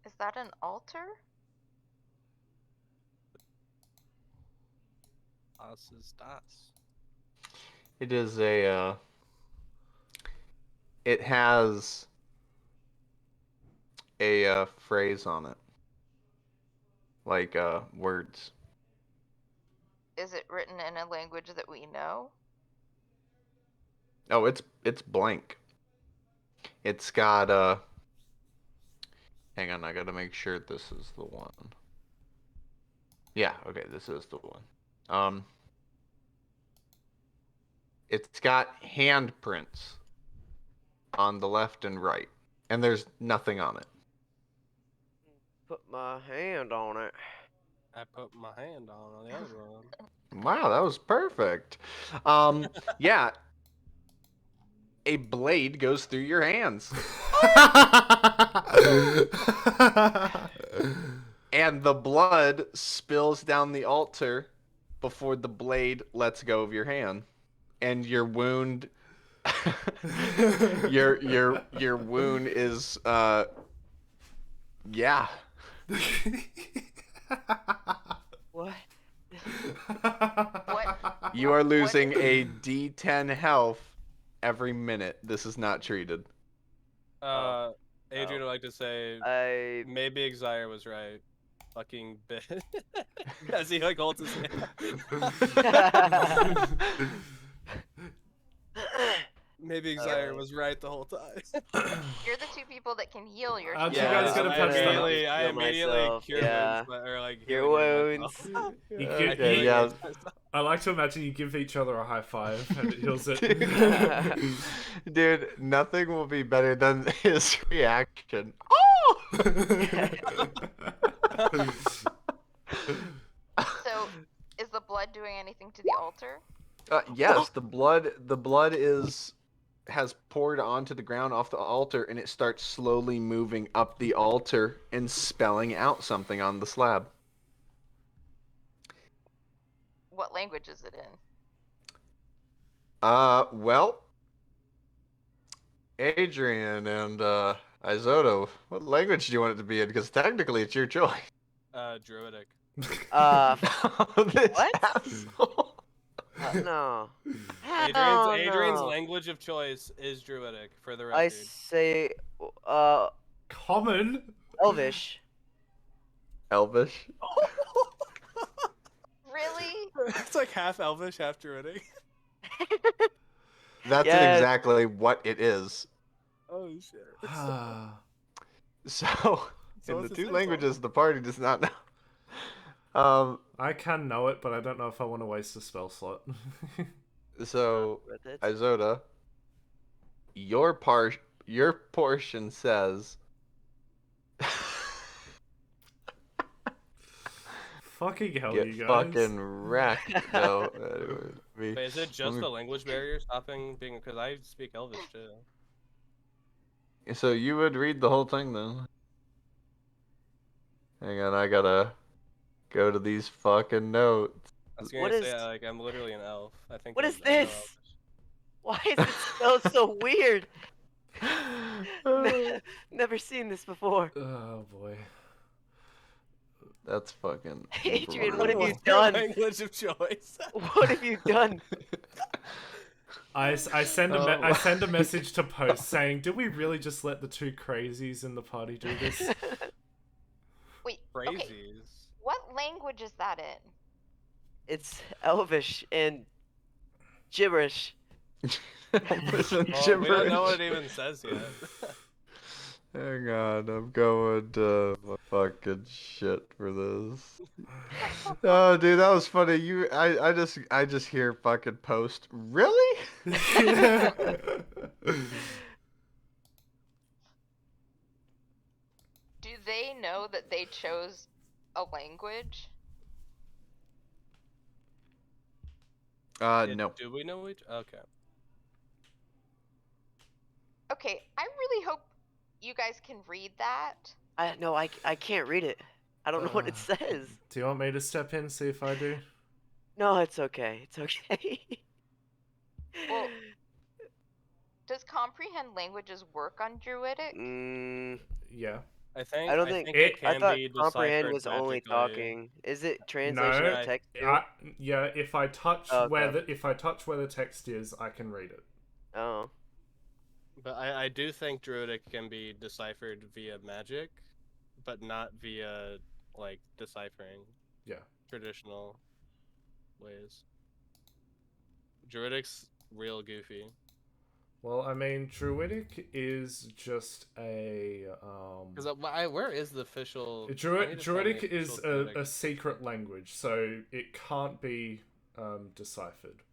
Speaker 4: Is that an altar?
Speaker 5: Das ist das.
Speaker 8: It is a. It has a phrase on it, like words.
Speaker 4: Is it written in a language that we know?
Speaker 8: Oh, it's blank. It's got hang on, I gotta make sure this is the one. Yeah, okay, this is the one. It's got handprints on the left and right, and there's nothing on it.
Speaker 6: Put my hand on it.
Speaker 5: I put my hand on the other one.
Speaker 8: Wow, that was perfect. Yeah. A blade goes through your hands. And the blood spills down the altar before the blade lets go of your hand. And your wound your wound is yeah.
Speaker 6: What?
Speaker 4: What?
Speaker 8: You are losing a D10 health every minute. This is not treated.
Speaker 5: Adrian would like to say
Speaker 6: I
Speaker 5: maybe Exire was right. Fucking bit. As he like holds his hand. Maybe Exire was right the whole time.
Speaker 4: You're the two people that can heal your.
Speaker 1: Aren't you
Speaker 6: Yeah,
Speaker 1: guys gonna
Speaker 6: I
Speaker 1: punch them?
Speaker 6: immediately-
Speaker 5: I
Speaker 6: heal
Speaker 5: immediately
Speaker 6: myself,
Speaker 5: cure
Speaker 6: yeah.
Speaker 5: wounds, but- or like
Speaker 6: Cure
Speaker 5: healing
Speaker 6: wounds.
Speaker 5: myself.
Speaker 1: You
Speaker 5: I
Speaker 1: give-
Speaker 5: heal
Speaker 8: yeah.
Speaker 5: myself.
Speaker 1: I like to imagine you give each other a high five and it heals it.
Speaker 8: Dude, nothing will be better than his reaction. Oh!
Speaker 4: So, is the blood doing anything to the altar?
Speaker 8: Yes, the blood has poured onto the ground off the altar, and it starts slowly moving up the altar and spelling out something on the slab.
Speaker 4: What language is it in?
Speaker 8: Well, Adrian and Isoto, what language do you want it to be in? Because technically it's your choice.
Speaker 5: Druidic.
Speaker 8: This
Speaker 6: What?
Speaker 8: asshole.
Speaker 6: No.
Speaker 5: Adrian's
Speaker 6: no.
Speaker 5: language of choice is Druidic, for the
Speaker 6: I
Speaker 5: record.
Speaker 6: say,
Speaker 1: Common?
Speaker 6: Elvish.
Speaker 8: Elvish.
Speaker 4: Really?
Speaker 5: It's like half Elvish, half Druidic.
Speaker 8: That's
Speaker 6: Yes.
Speaker 8: exactly what it is.
Speaker 5: Oh shit.
Speaker 8: So,
Speaker 5: So
Speaker 8: in
Speaker 5: what's
Speaker 8: the
Speaker 5: it
Speaker 8: two
Speaker 5: say,
Speaker 8: languages the party does not know.
Speaker 1: I can know it, but I don't know if I want to waste a spell slot.
Speaker 8: So,
Speaker 6: Worth it.
Speaker 8: Izota, your portion says
Speaker 1: Fucking hell,
Speaker 8: get
Speaker 1: you guys.
Speaker 8: fucking wrecked. No,
Speaker 5: Wait, is it just
Speaker 8: me-
Speaker 5: the language barrier stopping being? Because I speak Elvish too.
Speaker 8: So you would read the whole thing then? Hang on, I gotta go to these fucking notes.
Speaker 5: I was
Speaker 6: What
Speaker 5: gonna say
Speaker 6: is-
Speaker 5: like I'm literally an elf. I think.
Speaker 6: What
Speaker 5: I
Speaker 6: is
Speaker 5: know
Speaker 6: this?
Speaker 5: Elvish.
Speaker 6: Why is it spelled so weird? Never seen this before.
Speaker 1: Oh boy.
Speaker 8: That's fucking.
Speaker 6: Adrian, what have you
Speaker 5: What's your
Speaker 6: done?
Speaker 5: language of choice?
Speaker 6: What have you done?
Speaker 1: I send
Speaker 8: Oh
Speaker 1: I
Speaker 8: my
Speaker 1: send a message to Post saying, "Did we really just let the two crazies in the party do this?"
Speaker 4: Wait, okay.
Speaker 5: Crazies.
Speaker 4: What language is that in?
Speaker 6: It's Elvish and gibberish.
Speaker 8: Listen,
Speaker 5: Well, we don't know what it even says yet.
Speaker 8: Hang on, I'm going to my fucking shit for this. Oh, dude, that was funny. I just hear fucking Post. Really?
Speaker 4: Do they know that they chose a language?
Speaker 5: Yeah,
Speaker 8: No.
Speaker 5: Do we know which? Okay.
Speaker 4: Okay, I really hope you guys can read that.
Speaker 6: I can't read it. I don't know what it says.
Speaker 1: Do you want me to step in, see if I do?
Speaker 6: No, it's okay. It's okay.
Speaker 4: Well, does comprehend languages work on Druidic?
Speaker 1: Yeah.
Speaker 5: I think.
Speaker 6: I don't think.
Speaker 5: it
Speaker 6: I
Speaker 5: can
Speaker 6: thought
Speaker 5: be
Speaker 6: comprehend
Speaker 5: deciphered
Speaker 6: was only
Speaker 5: magically.
Speaker 6: talking. Is it translation
Speaker 1: No,
Speaker 6: of text too?
Speaker 1: yeah. If I touch
Speaker 6: Okay.
Speaker 1: where the text is, I can read it.
Speaker 6: Oh.
Speaker 5: But I do think Druidic can be deciphered via magic, but not via like deciphering
Speaker 1: Yeah.
Speaker 5: traditional ways. Druidic's real goofy.
Speaker 1: Well, I mean, Druidic is just a
Speaker 5: Because where is the official? I need to find the
Speaker 1: Druidic
Speaker 5: official
Speaker 1: is
Speaker 5: Druidic.
Speaker 1: a secret language, so it can't be deciphered.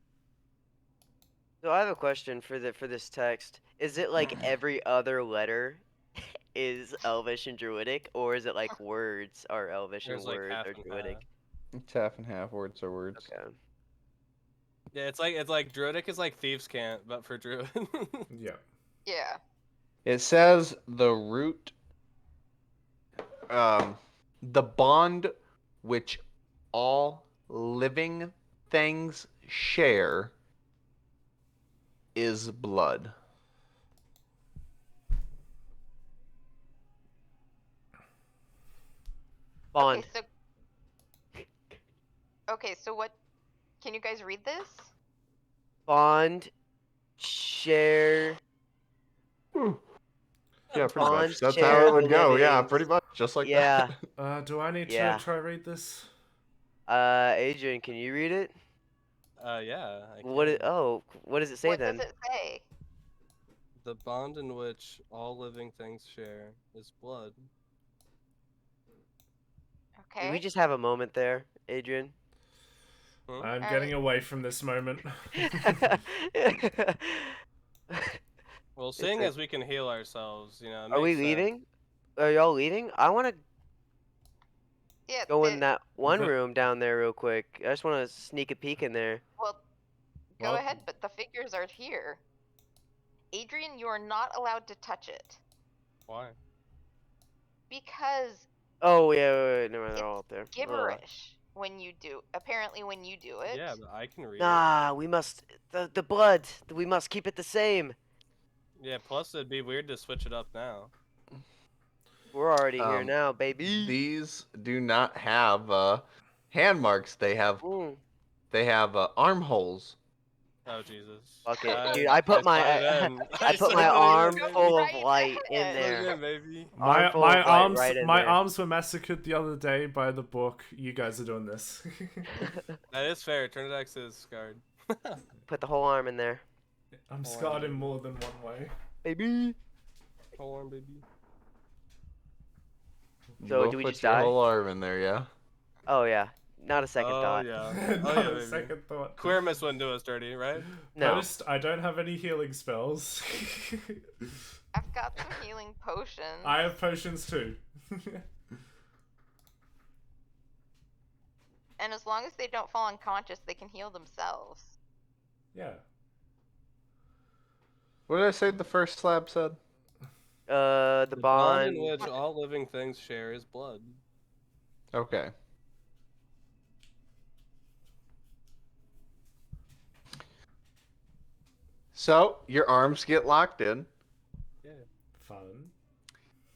Speaker 6: So I have a question for this text. Is it like every other letter is Elvish and Druidic, or is it like words are Elvish
Speaker 5: There's
Speaker 6: and
Speaker 5: like
Speaker 6: words
Speaker 5: half
Speaker 6: are
Speaker 5: and
Speaker 6: Druidic?
Speaker 5: half.
Speaker 8: It's half and half. Words are words.
Speaker 6: Okay.
Speaker 5: Yeah, it's like Druidic is like thieves' cant, but for Druid.
Speaker 1: Yeah.
Speaker 4: Yeah.
Speaker 8: It says the root, the bond which all living things share is blood.
Speaker 6: Bond.
Speaker 4: Okay, so what? Can you guys read this?
Speaker 6: Bond. Share.
Speaker 8: Yeah, pretty
Speaker 6: Bond
Speaker 8: much. That's
Speaker 6: share
Speaker 8: how it would go. Yeah,
Speaker 6: living.
Speaker 8: pretty much. Just like
Speaker 6: Yeah.
Speaker 8: that.
Speaker 1: Do I need
Speaker 6: Yeah.
Speaker 1: to try read this?
Speaker 6: Adrian, can you read it?
Speaker 5: Yeah. I
Speaker 6: What?
Speaker 5: can.
Speaker 6: What does it say
Speaker 4: What
Speaker 6: then?
Speaker 4: does it say?
Speaker 5: The bond in which all living things share is blood.
Speaker 4: Okay.
Speaker 6: Did we just have a moment there, Adrian?
Speaker 1: I'm
Speaker 4: Alright.
Speaker 1: getting away from this moment.
Speaker 5: Well, seeing as we can heal ourselves, you know. It
Speaker 6: Are we
Speaker 5: makes sense.
Speaker 6: leaving? Are y'all leaving? I want to
Speaker 4: Yeah.
Speaker 6: go in that one
Speaker 1: the-
Speaker 6: room down there real quick. I just want to sneak a peek in there.
Speaker 4: Well, go
Speaker 1: Well-
Speaker 4: ahead, but the figures are here. Adrian, you are not allowed to touch it
Speaker 5: Why?
Speaker 4: because
Speaker 6: Oh yeah, wait, never mind. They're
Speaker 4: It's
Speaker 6: all up there. Ugh.
Speaker 4: gibberish when you do. Apparently, when you do it.
Speaker 5: Yeah, but I can read it.
Speaker 6: Nah, we must the blood. We must keep it the same.
Speaker 5: Yeah, plus it'd be weird to switch it up now.
Speaker 6: We're already here
Speaker 7: Um,
Speaker 6: now, baby.
Speaker 7: These do not have hand marks. They have
Speaker 6: Mm.
Speaker 7: armholes.
Speaker 5: Oh Jesus.
Speaker 6: Fuck it, dude. I put my I put my arm full of light in there.
Speaker 5: baby.
Speaker 1: My
Speaker 6: Arm full of light
Speaker 1: arms
Speaker 6: right in
Speaker 1: my
Speaker 6: there.
Speaker 1: arms were massacred the other day by the book. You guys are doing this.
Speaker 5: That is fair. Trinidad is scarred.
Speaker 6: Put the whole arm in there,
Speaker 1: I'm scarred in more than one way.
Speaker 6: baby.
Speaker 5: Hold on, baby.
Speaker 7: You
Speaker 6: So,
Speaker 7: will
Speaker 6: do we
Speaker 7: put
Speaker 6: just
Speaker 7: your
Speaker 6: die?
Speaker 7: whole arm in there, yeah.
Speaker 6: Oh yeah, not a second
Speaker 5: Oh
Speaker 6: thought.
Speaker 5: yeah.
Speaker 1: Not
Speaker 5: Oh yeah,
Speaker 1: a
Speaker 5: baby.
Speaker 1: second thought.
Speaker 5: Queermas wouldn't do us dirty, right?
Speaker 6: No.
Speaker 1: Post, I don't have any healing spells.
Speaker 4: I've got some healing potions.
Speaker 1: I have potions too.
Speaker 4: And as long as they don't fall unconscious, they can heal themselves.
Speaker 1: Yeah.
Speaker 7: What did I say the first slab said?
Speaker 6: The bond.
Speaker 5: in which all living things share is blood.
Speaker 7: Okay. So, your arms get locked in,
Speaker 1: Fun.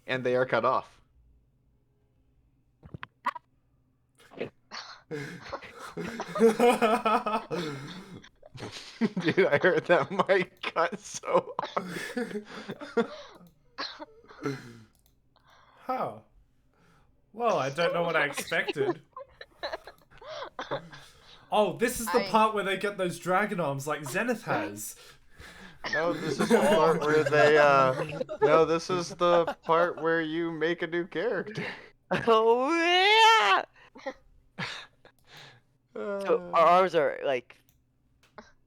Speaker 7: and they are cut off. Dude, I heard that mic cut so hard.
Speaker 1: Huh. Well, I don't know what I expected. Oh, this is the part where they get those dragon arms like Zenith has.
Speaker 7: No, this is the part where they, no, this is the part where you make a new character.
Speaker 6: Oh yeah. So our arms are like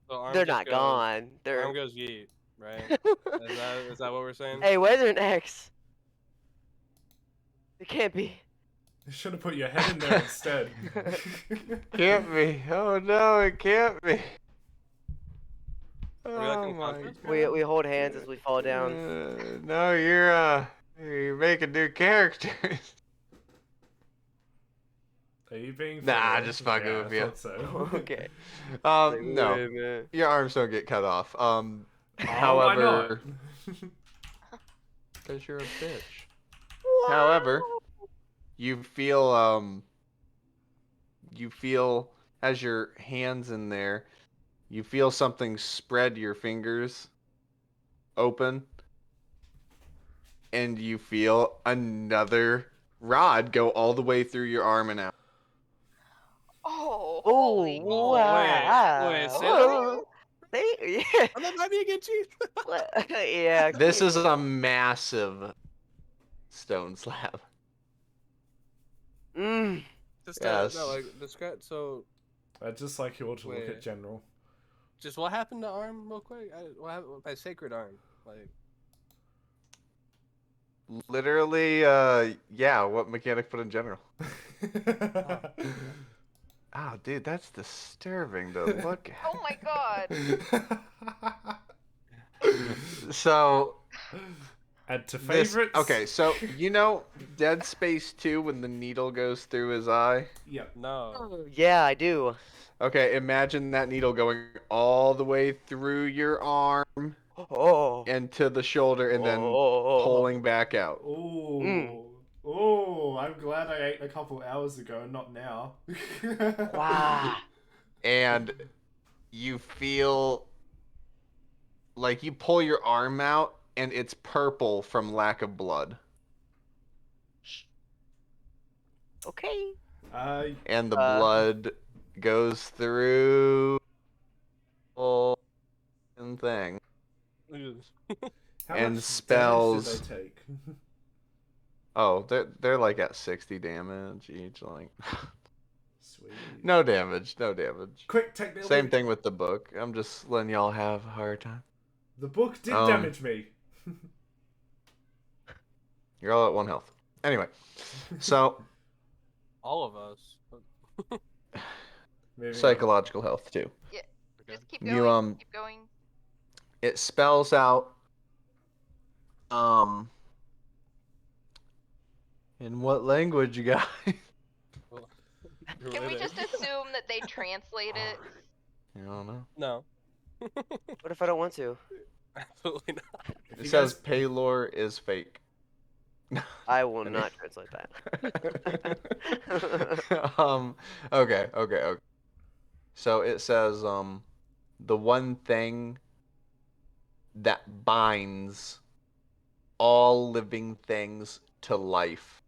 Speaker 5: So arm
Speaker 6: they're
Speaker 5: just
Speaker 6: not
Speaker 5: goes-
Speaker 6: gone. They're.
Speaker 5: Arm goes yeet, right? is that what we're saying?
Speaker 6: Hey, why is there an X? It can't be.
Speaker 1: You should have put your head in there instead.
Speaker 7: Can't be. Oh no, it can't be.
Speaker 5: Are we like
Speaker 7: Oh
Speaker 5: in
Speaker 7: my
Speaker 5: conference?
Speaker 6: We hold hands as we fall down.
Speaker 7: No, you're making new characters.
Speaker 1: Are you being
Speaker 7: Nah,
Speaker 1: funny?
Speaker 7: just fucking
Speaker 1: Yeah,
Speaker 7: with
Speaker 1: I
Speaker 7: you.
Speaker 1: thought so.
Speaker 6: Okay. Like,
Speaker 7: No,
Speaker 6: wait a minute.
Speaker 7: your arms don't get cut off.
Speaker 1: Oh, why not?
Speaker 7: However, because you're a bitch. However, you feel as your hands in there, you feel something spread your fingers open, and you feel another rod go all the way through your arm and out.
Speaker 4: Oh,
Speaker 6: Oh,
Speaker 4: holy
Speaker 6: wow.
Speaker 5: wait, say that
Speaker 6: Whoa. Yeah.
Speaker 5: I'm not me again, chief.
Speaker 6: Yeah.
Speaker 7: This is a massive stone slab.
Speaker 6: Mm.
Speaker 5: Just
Speaker 7: Yes.
Speaker 5: no, like describe. So,
Speaker 1: I'd just like you all to look
Speaker 5: Wait.
Speaker 1: at General.
Speaker 5: just what happened to arm, real quick? What happened with my sacred arm? Like,
Speaker 7: Literally, yeah, what mechanic put in general. Oh, dude, that's disturbing to look at.
Speaker 4: Oh my god.
Speaker 7: So,
Speaker 1: Add to
Speaker 7: this,
Speaker 1: favorites.
Speaker 7: okay, so, you know Dead Space 2 when the needle goes through his eye?
Speaker 1: Yep.
Speaker 5: no.
Speaker 6: Yeah, I do.
Speaker 7: Okay, imagine that needle going all the way through your arm
Speaker 6: Oh.
Speaker 7: and to the shoulder and then
Speaker 6: Oh.
Speaker 7: pulling back out.
Speaker 1: Ooh.
Speaker 6: Mm.
Speaker 1: Ooh, I'm glad I ate a couple hours ago, not now.
Speaker 6: Wow.
Speaker 7: And you feel like you pull your arm out and it's purple from lack of blood.
Speaker 6: Okay.
Speaker 7: And the
Speaker 6: Uh.
Speaker 7: blood goes through the whole thing.
Speaker 1: How
Speaker 7: And
Speaker 1: much
Speaker 7: spells.
Speaker 1: damage did they take?
Speaker 7: Oh, they're like at 60 damage each, like
Speaker 1: Sweet.
Speaker 7: no damage, no damage.
Speaker 1: Quick, take the
Speaker 7: Same thing with the book. I'm just letting y'all have a hard time.
Speaker 1: The book did
Speaker 7: Um,
Speaker 1: damage me.
Speaker 8: You're all at 1 health. Anyway, so
Speaker 5: All of us.
Speaker 1: Moving on.
Speaker 8: psychological health too.
Speaker 4: Yeah,
Speaker 5: Okay.
Speaker 4: just keep
Speaker 8: You,
Speaker 4: going. Keep going.
Speaker 8: It spells out in what language, you guys?
Speaker 5: Well,
Speaker 4: Can we
Speaker 5: Druidic.
Speaker 4: just assume that they translate it?
Speaker 8: I don't know.
Speaker 5: No.
Speaker 6: What if I don't want to?
Speaker 5: Absolutely not.
Speaker 1: If
Speaker 8: It
Speaker 1: you
Speaker 8: says
Speaker 1: guys-
Speaker 8: Paylor is fake.
Speaker 6: I will
Speaker 8: Any-
Speaker 6: not translate that.
Speaker 8: Okay. So it says the one thing that binds all living things to life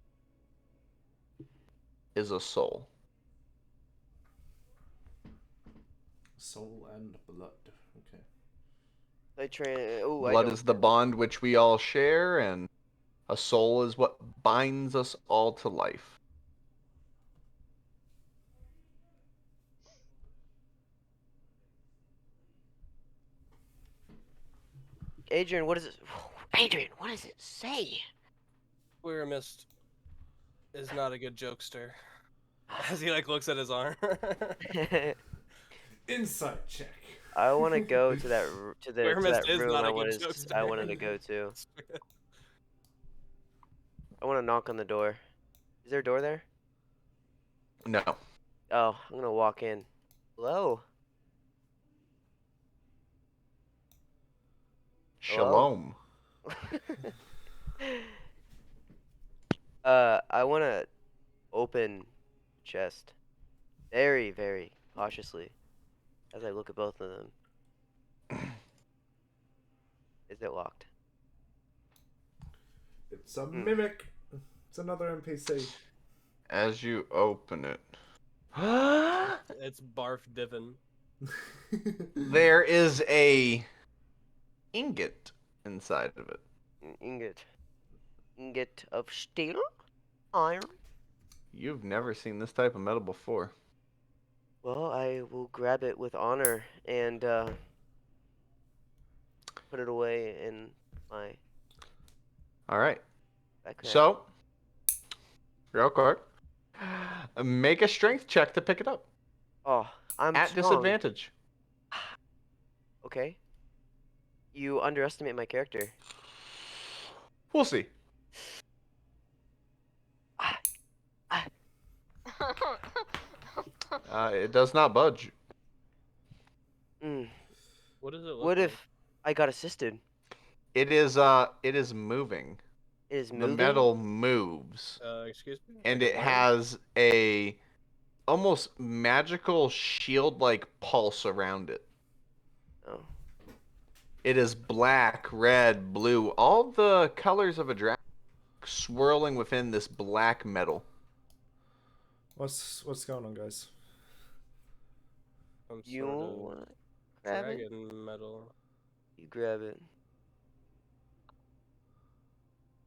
Speaker 8: is a soul.
Speaker 1: Soul and blood. Okay.
Speaker 6: Ooh, I
Speaker 8: Blood
Speaker 6: don't
Speaker 8: is the bond which we all share, and a soul is what binds us all to life.
Speaker 6: Adrian, what is it? Adrian, what does it say?
Speaker 5: Queer Mist is not a good jokester. As he like looks at his arm.
Speaker 1: Insight check.
Speaker 6: I want to go to that to
Speaker 5: Queer
Speaker 6: that
Speaker 5: Mist is
Speaker 6: room
Speaker 5: not
Speaker 6: I
Speaker 5: a good
Speaker 6: wanted to
Speaker 5: jokester.
Speaker 6: go to. I want to knock on the door. Is there a door there?
Speaker 8: No.
Speaker 6: Oh, I'm gonna walk in. Hello.
Speaker 8: Shalom.
Speaker 6: I want to open the chest very, very cautiously as I look at both of them. Is it locked?
Speaker 1: It's a mimic. It's another NPC.
Speaker 8: As you open it,
Speaker 5: It's Barf Divin.
Speaker 8: there is a ingot inside of it.
Speaker 6: An ingot. Ingot of steel? Iron?
Speaker 8: You've never seen this type of metal before.
Speaker 6: Well, I will grab it with honor and put it away in my
Speaker 8: All right.
Speaker 6: backpack.
Speaker 8: So, real quick, make a strength check to pick it up
Speaker 6: Oh, I'm
Speaker 8: at
Speaker 6: strong.
Speaker 8: disadvantage.
Speaker 6: Okay. You underestimate my character.
Speaker 8: We'll see. It does not budge.
Speaker 6: Mm.
Speaker 5: What does it look
Speaker 6: What
Speaker 5: like?
Speaker 6: if I got assisted?
Speaker 8: It is moving.
Speaker 6: It is
Speaker 8: The
Speaker 6: moving?
Speaker 8: metal moves,
Speaker 5: Excuse me?
Speaker 8: and
Speaker 5: Like a
Speaker 8: it
Speaker 5: worm?
Speaker 8: has a almost magical shield-like pulse around it.
Speaker 6: Oh.
Speaker 8: It is black, red, blue, all the colors of a dragon swirling within this black metal.
Speaker 1: What's going on, guys?
Speaker 5: Some
Speaker 6: You
Speaker 5: sort of
Speaker 6: wanna grab it?
Speaker 5: dragon metal.
Speaker 6: You grab it.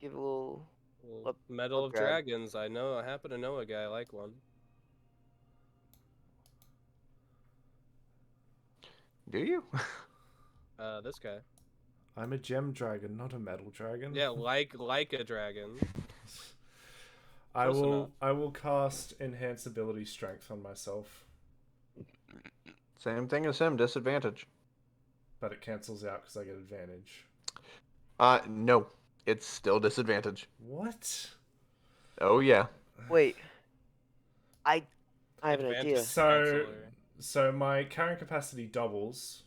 Speaker 6: Give it a little.
Speaker 5: Well,
Speaker 6: What-
Speaker 5: metal
Speaker 6: what
Speaker 5: of
Speaker 6: grab?
Speaker 5: dragons. I happen to know a guy like one.
Speaker 8: Do you?
Speaker 5: This guy.
Speaker 1: I'm a gem dragon, not a metal dragon.
Speaker 5: Yeah, like a dragon.
Speaker 1: I
Speaker 5: Close
Speaker 1: will.
Speaker 5: enough.
Speaker 1: I will cast enhance ability strength on myself,
Speaker 8: Same thing as him, disadvantage.
Speaker 1: but it cancels out because I get advantage.
Speaker 8: No. It's still disadvantage.
Speaker 1: What?
Speaker 8: Oh, yeah.
Speaker 6: Wait. I have an
Speaker 5: Advantage
Speaker 6: idea.
Speaker 1: So,
Speaker 5: Chancellor.
Speaker 1: my carrying capacity doubles.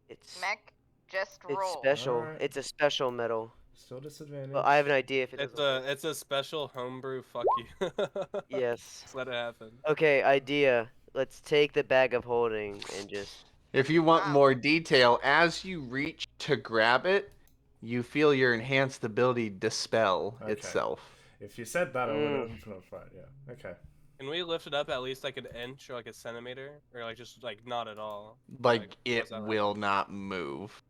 Speaker 6: It's
Speaker 4: Mech, just
Speaker 6: it's
Speaker 4: roll.
Speaker 6: special.
Speaker 1: Alright.
Speaker 6: It's a special metal.
Speaker 1: Still disadvantage.
Speaker 6: Well, I have an idea if it
Speaker 5: It's
Speaker 6: doesn't work.
Speaker 5: it's a special homebrew. Fuck you.
Speaker 6: Yes.
Speaker 5: Just let it happen.
Speaker 6: Okay, idea. Let's take the bag of holding and just.
Speaker 8: If you want
Speaker 4: Wow.
Speaker 8: more detail, as you reach to grab it, you feel your enhanced ability dispel
Speaker 1: Okay.
Speaker 8: itself.
Speaker 1: If you said that, I would have. Right, yeah. Okay.
Speaker 5: Can we lift it up at least like an inch or like a centimeter, or like just like not at all?
Speaker 8: Like,
Speaker 5: how
Speaker 8: it
Speaker 5: does that
Speaker 8: will
Speaker 5: happen?
Speaker 8: not move.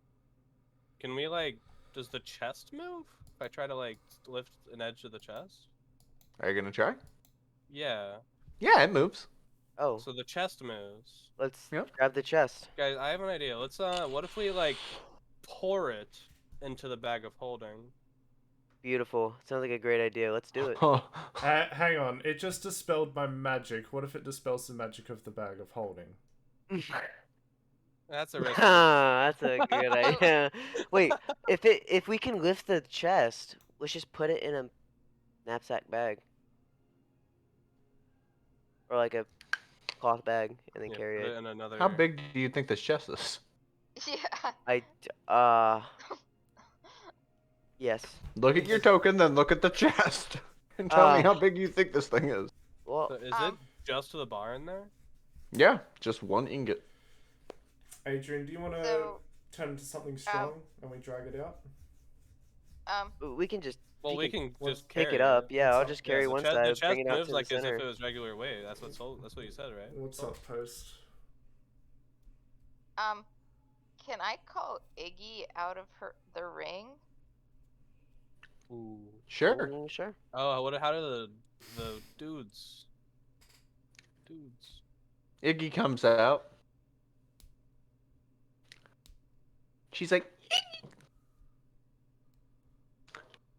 Speaker 5: Can we like? Does the chest move? If I try to like lift an edge of the chest?
Speaker 8: Are you going to try?
Speaker 5: Yeah.
Speaker 8: Yeah, it moves.
Speaker 6: Oh,
Speaker 5: So the chest moves.
Speaker 6: let's
Speaker 8: Yep.
Speaker 6: grab the chest.
Speaker 5: Guys, I have an idea. Let's what if we like pour it into the bag of holding.
Speaker 6: Beautiful. Sounds like a great idea. Let's do it.
Speaker 1: Hang on, it just dispelled my magic. What if it dispels the magic of the bag of holding?
Speaker 5: That's a risk.
Speaker 6: That's a good idea. Wait, if we can lift the chest, let's just put it in a knapsack bag. Or like a cloth bag and then
Speaker 5: Yeah,
Speaker 6: carry
Speaker 5: put
Speaker 6: it.
Speaker 5: it in another.
Speaker 8: How big do you think this chest is?
Speaker 4: Yeah.
Speaker 6: Yes.
Speaker 8: Look at your token, then look at the chest, and tell me how big you think this thing is.
Speaker 6: Well,
Speaker 5: So is it just the bar in there?
Speaker 8: Yeah, just one ingot.
Speaker 1: Adrian, do you want to
Speaker 4: So,
Speaker 1: turn into something strong and we drag it out?
Speaker 6: we can just
Speaker 5: Well, we can just
Speaker 6: pick
Speaker 5: carry
Speaker 6: it up. Yeah,
Speaker 1: What's
Speaker 6: I'll
Speaker 1: up?
Speaker 6: just carry
Speaker 5: the
Speaker 6: one
Speaker 5: chest,
Speaker 6: side,
Speaker 5: the chest
Speaker 6: bring it out
Speaker 5: moves
Speaker 6: to
Speaker 5: like
Speaker 6: the
Speaker 5: as
Speaker 6: center.
Speaker 5: if it was regular weight. That's what you said, right?
Speaker 1: What's up, Post?
Speaker 4: Can I call Iggy out of the ring?
Speaker 5: Ooh.
Speaker 8: Sure.
Speaker 6: Sure.
Speaker 5: Oh, how do the dudes?
Speaker 8: Iggy comes out. She's like, Iggy.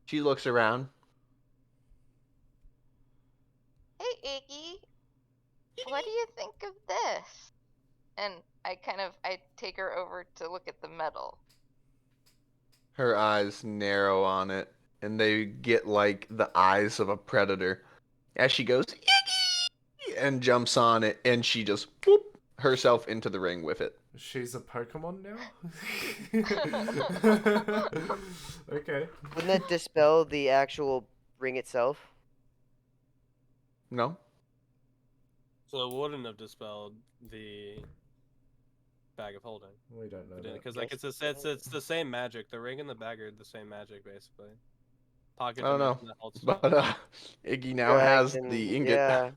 Speaker 8: She looks around.
Speaker 4: Hey, Iggy. What do you think of this? And I take her over to look at the medal.
Speaker 8: Her eyes narrow on it, and they get like the eyes of a predator. As she goes, Iggy! And jumps on it, and she just whoop herself into the ring with it.
Speaker 1: She's a Pokemon now? Okay.
Speaker 6: Wouldn't that dispel the actual ring itself?
Speaker 8: No?
Speaker 5: So it wouldn't have dispelled the bag of holding.
Speaker 1: We don't know that.
Speaker 5: Because like it's the same magic. The ring and the bag are the same magic basically. Pocket
Speaker 8: I don't know.
Speaker 5: dimension that holds stuff.
Speaker 8: But Iggy now has the ingot.
Speaker 6: Yeah.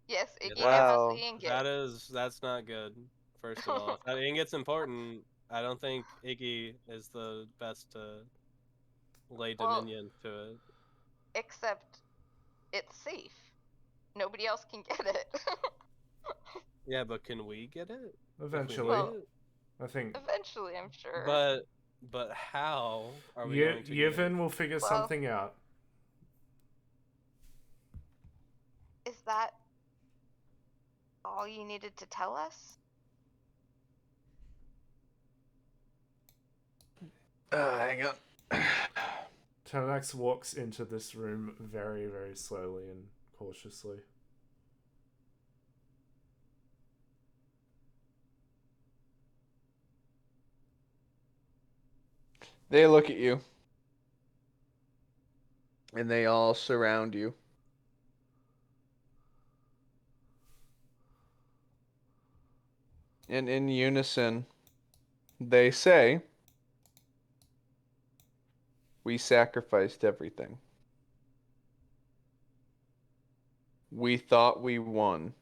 Speaker 4: Yes, Iggy
Speaker 6: Wow.
Speaker 4: has the ingot.
Speaker 5: That's not good. First of all, if that ingot's important, I don't think Iggy is the best to lay dominion to it.
Speaker 4: Except it's safe. Nobody else can get it.
Speaker 5: Yeah, but can we get it?
Speaker 1: Eventually.
Speaker 4: Well,
Speaker 1: I think.
Speaker 4: Eventually, I'm sure.
Speaker 5: But how are we going to get it?
Speaker 1: Yevon will figure something out.
Speaker 4: Is that all you needed to tell us?
Speaker 8: Hang on.
Speaker 1: Tanax walks into this room very, very slowly and cautiously.
Speaker 8: They look at you. And they all surround you. And in unison, they say, "We sacrificed everything. We thought we won.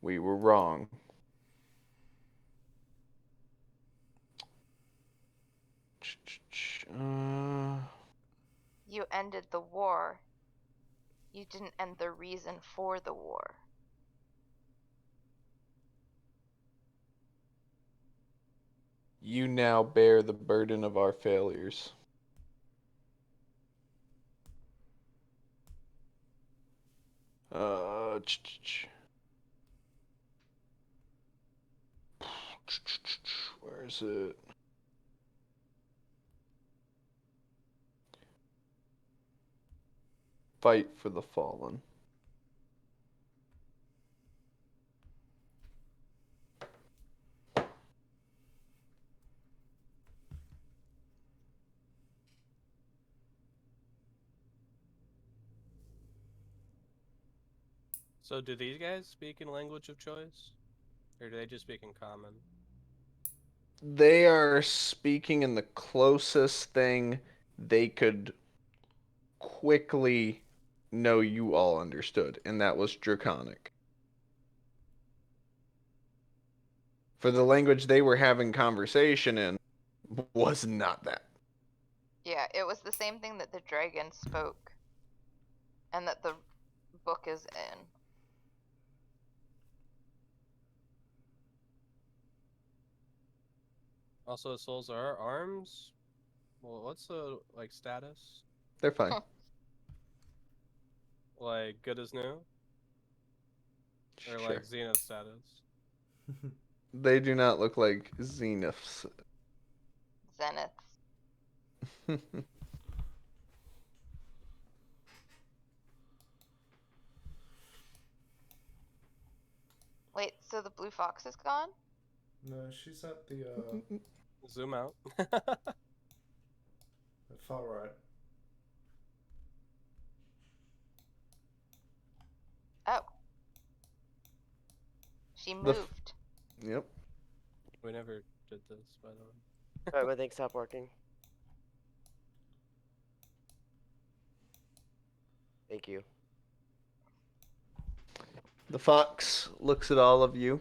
Speaker 8: We were wrong.
Speaker 4: You ended the war. You didn't end the reason for the war.
Speaker 8: You now bear the burden of our failures." Where is it? Fight for the fallen.
Speaker 5: So do these guys speak in language of choice? Or do they just speak in common?
Speaker 8: They are speaking in the closest thing they could quickly know you all understood, and that was Draconic. For the language they were having conversation in was not that.
Speaker 4: Yeah, it was the same thing that the dragon spoke. And that the book is in.
Speaker 5: Also, souls are arms. Well, what's the like status?
Speaker 8: They're fine.
Speaker 5: Like good as new, or
Speaker 8: Sure.
Speaker 5: like Zenith status?
Speaker 8: They do not look like Zeniths.
Speaker 4: Zeniths. Wait, so the blue fox is gone?
Speaker 1: No, she's at the
Speaker 5: Zoom out.
Speaker 1: far right.
Speaker 4: Oh. She moved.
Speaker 8: Yep.
Speaker 5: We never did this, by the way.
Speaker 6: Alright, my thing stopped working. Thank you.
Speaker 8: The fox looks at all of you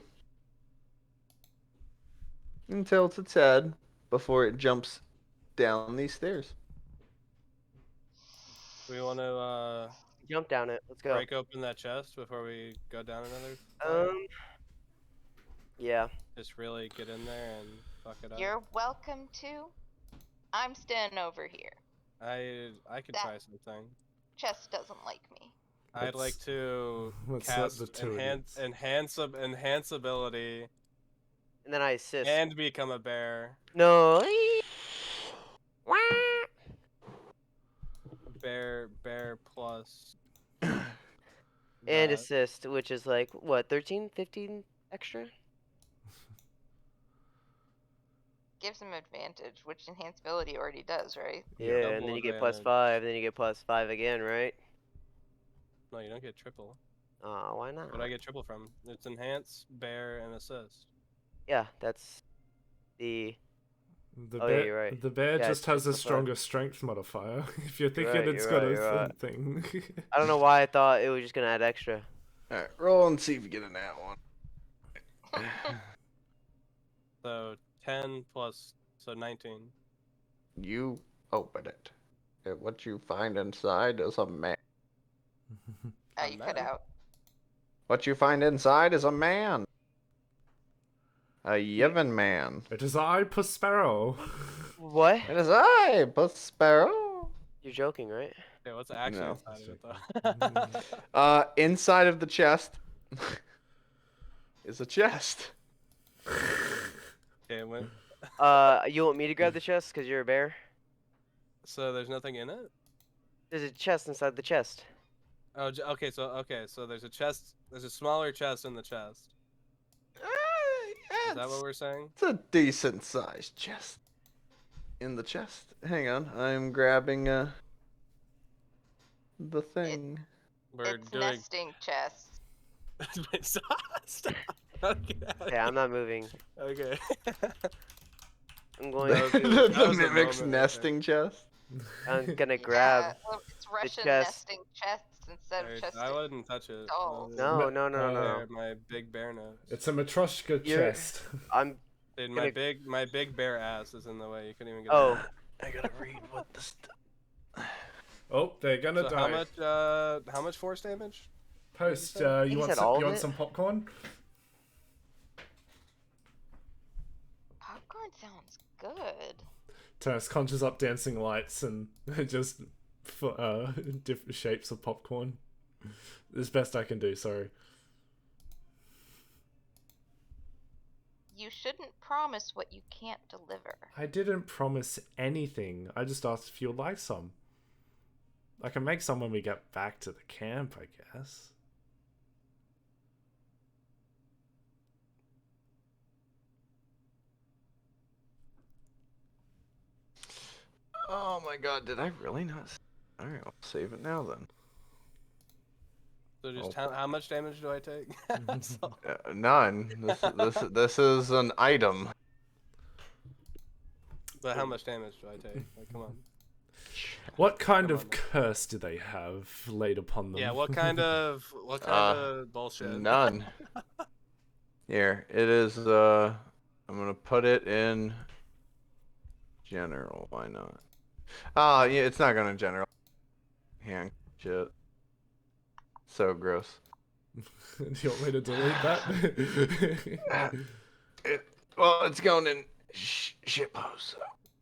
Speaker 8: and tilts its head before it jumps down these stairs.
Speaker 5: We want to
Speaker 6: Jump down it. Let's go.
Speaker 5: break open that chest before we go down another flight?
Speaker 6: Yeah.
Speaker 5: Just really get in there and fuck it up.
Speaker 4: You're welcome to. I'm standing over here.
Speaker 5: I could try something.
Speaker 4: Chest doesn't like me.
Speaker 5: I'd like to
Speaker 1: let's let
Speaker 5: cast
Speaker 1: the two
Speaker 5: enhance ability
Speaker 6: And then I assist.
Speaker 5: and become a bear.
Speaker 6: No.
Speaker 5: Bear plus.
Speaker 6: And
Speaker 5: that.
Speaker 6: assist, which is like, what, 13, 15 extra?
Speaker 4: Gives him advantage, which enhanceability already does, right?
Speaker 6: Yeah,
Speaker 5: double
Speaker 6: and then you get
Speaker 5: advantage.
Speaker 6: +5, then you get +5 again, right?
Speaker 5: No, you don't get triple.
Speaker 6: Aw, why not?
Speaker 5: Where'd I get triple from? It's enhance, bear, and assist.
Speaker 6: Yeah, that's the...
Speaker 1: The
Speaker 6: Oh,
Speaker 1: bear,
Speaker 6: yeah, you're right.
Speaker 1: The bear
Speaker 6: Yeah,
Speaker 1: just
Speaker 6: it's
Speaker 1: has a
Speaker 6: +5.
Speaker 1: stronger strength modifier. If you're thinking
Speaker 6: right,
Speaker 1: it's
Speaker 6: you're
Speaker 1: got
Speaker 6: right,
Speaker 1: a
Speaker 6: you're right.
Speaker 1: thing.
Speaker 6: I don't know why I thought it was just gonna add extra.
Speaker 8: Alright, roll and see if you get a nat one.
Speaker 5: So 10 plus, so 19.
Speaker 8: You open it. And what you find inside is a man.
Speaker 4: Oh, you cut
Speaker 5: man.
Speaker 4: out.
Speaker 8: What you find inside is a man. A Yevon man.
Speaker 1: It is I, Prospero.
Speaker 6: What?
Speaker 8: It is I, Prospero.
Speaker 6: You're joking, right?
Speaker 5: Okay, what's actually
Speaker 8: No.
Speaker 5: inside of it though?
Speaker 8: Inside of the chest is a chest.
Speaker 5: Okay, when,
Speaker 6: You want me to grab the chest because you're a bear?
Speaker 5: so there's nothing in it?
Speaker 6: There's a chest inside the chest.
Speaker 5: Oh, okay, so there's a chest, there's a smaller chest in the chest. Is that what we're saying?
Speaker 8: It's a decent sized chest. In the chest. Hang on, I'm grabbing the thing.
Speaker 5: We're
Speaker 4: It's
Speaker 5: doing.
Speaker 4: nesting chests.
Speaker 5: Stop. Okay.
Speaker 6: Yeah, I'm not moving.
Speaker 5: Okay.
Speaker 6: I'm going
Speaker 5: That was-
Speaker 6: to...
Speaker 8: the
Speaker 5: that was a
Speaker 8: mimic's
Speaker 5: moment right
Speaker 8: nesting chest.
Speaker 6: I'm gonna grab...
Speaker 4: Yeah, well, it's Russian
Speaker 6: chest.
Speaker 4: nesting chests instead of
Speaker 5: Alright,
Speaker 4: chest.
Speaker 5: I wouldn't touch it.
Speaker 4: dolls.
Speaker 6: No, no, no, no, no.
Speaker 5: Bear, my big bear nose.
Speaker 1: It's a Matryoshka
Speaker 6: You're-
Speaker 1: chest.
Speaker 6: I'm...
Speaker 5: Dude,
Speaker 6: gonna-
Speaker 5: my big bear ass is in the way. You couldn't even get.
Speaker 6: Oh.
Speaker 8: I gotta read what this.
Speaker 1: Oh, they're gonna
Speaker 5: So
Speaker 1: die.
Speaker 5: how much force damage?
Speaker 1: Post,
Speaker 6: He
Speaker 1: you want
Speaker 6: said all
Speaker 1: some, you
Speaker 6: of
Speaker 1: want
Speaker 6: it?
Speaker 1: some popcorn?
Speaker 4: Popcorn sounds good.
Speaker 1: Terrace conjures up dancing lights and just different shapes of popcorn. As best I can do, sorry.
Speaker 4: You shouldn't promise what you can't deliver.
Speaker 1: I didn't promise anything. I just asked if you'd like some. I can make some when we get back to the camp, I guess.
Speaker 8: Oh my god, did I really not? Alright, I'll save it now then.
Speaker 5: So just
Speaker 8: Oh.
Speaker 5: how much damage do I take? That's all.
Speaker 8: None. This is an item.
Speaker 5: But how much damage do I take? Like, come on.
Speaker 1: What kind
Speaker 5: Come
Speaker 1: of
Speaker 5: on.
Speaker 1: curse do they have laid upon them?
Speaker 5: Yeah, what kind of bullshit?
Speaker 8: None. Here, it is. I'm gonna put it in general. Why not? Ah, yeah, it's not gonna general. Hand shit. So gross.
Speaker 1: Do you want me to delete that?
Speaker 8: Well, it's going in Shitpost.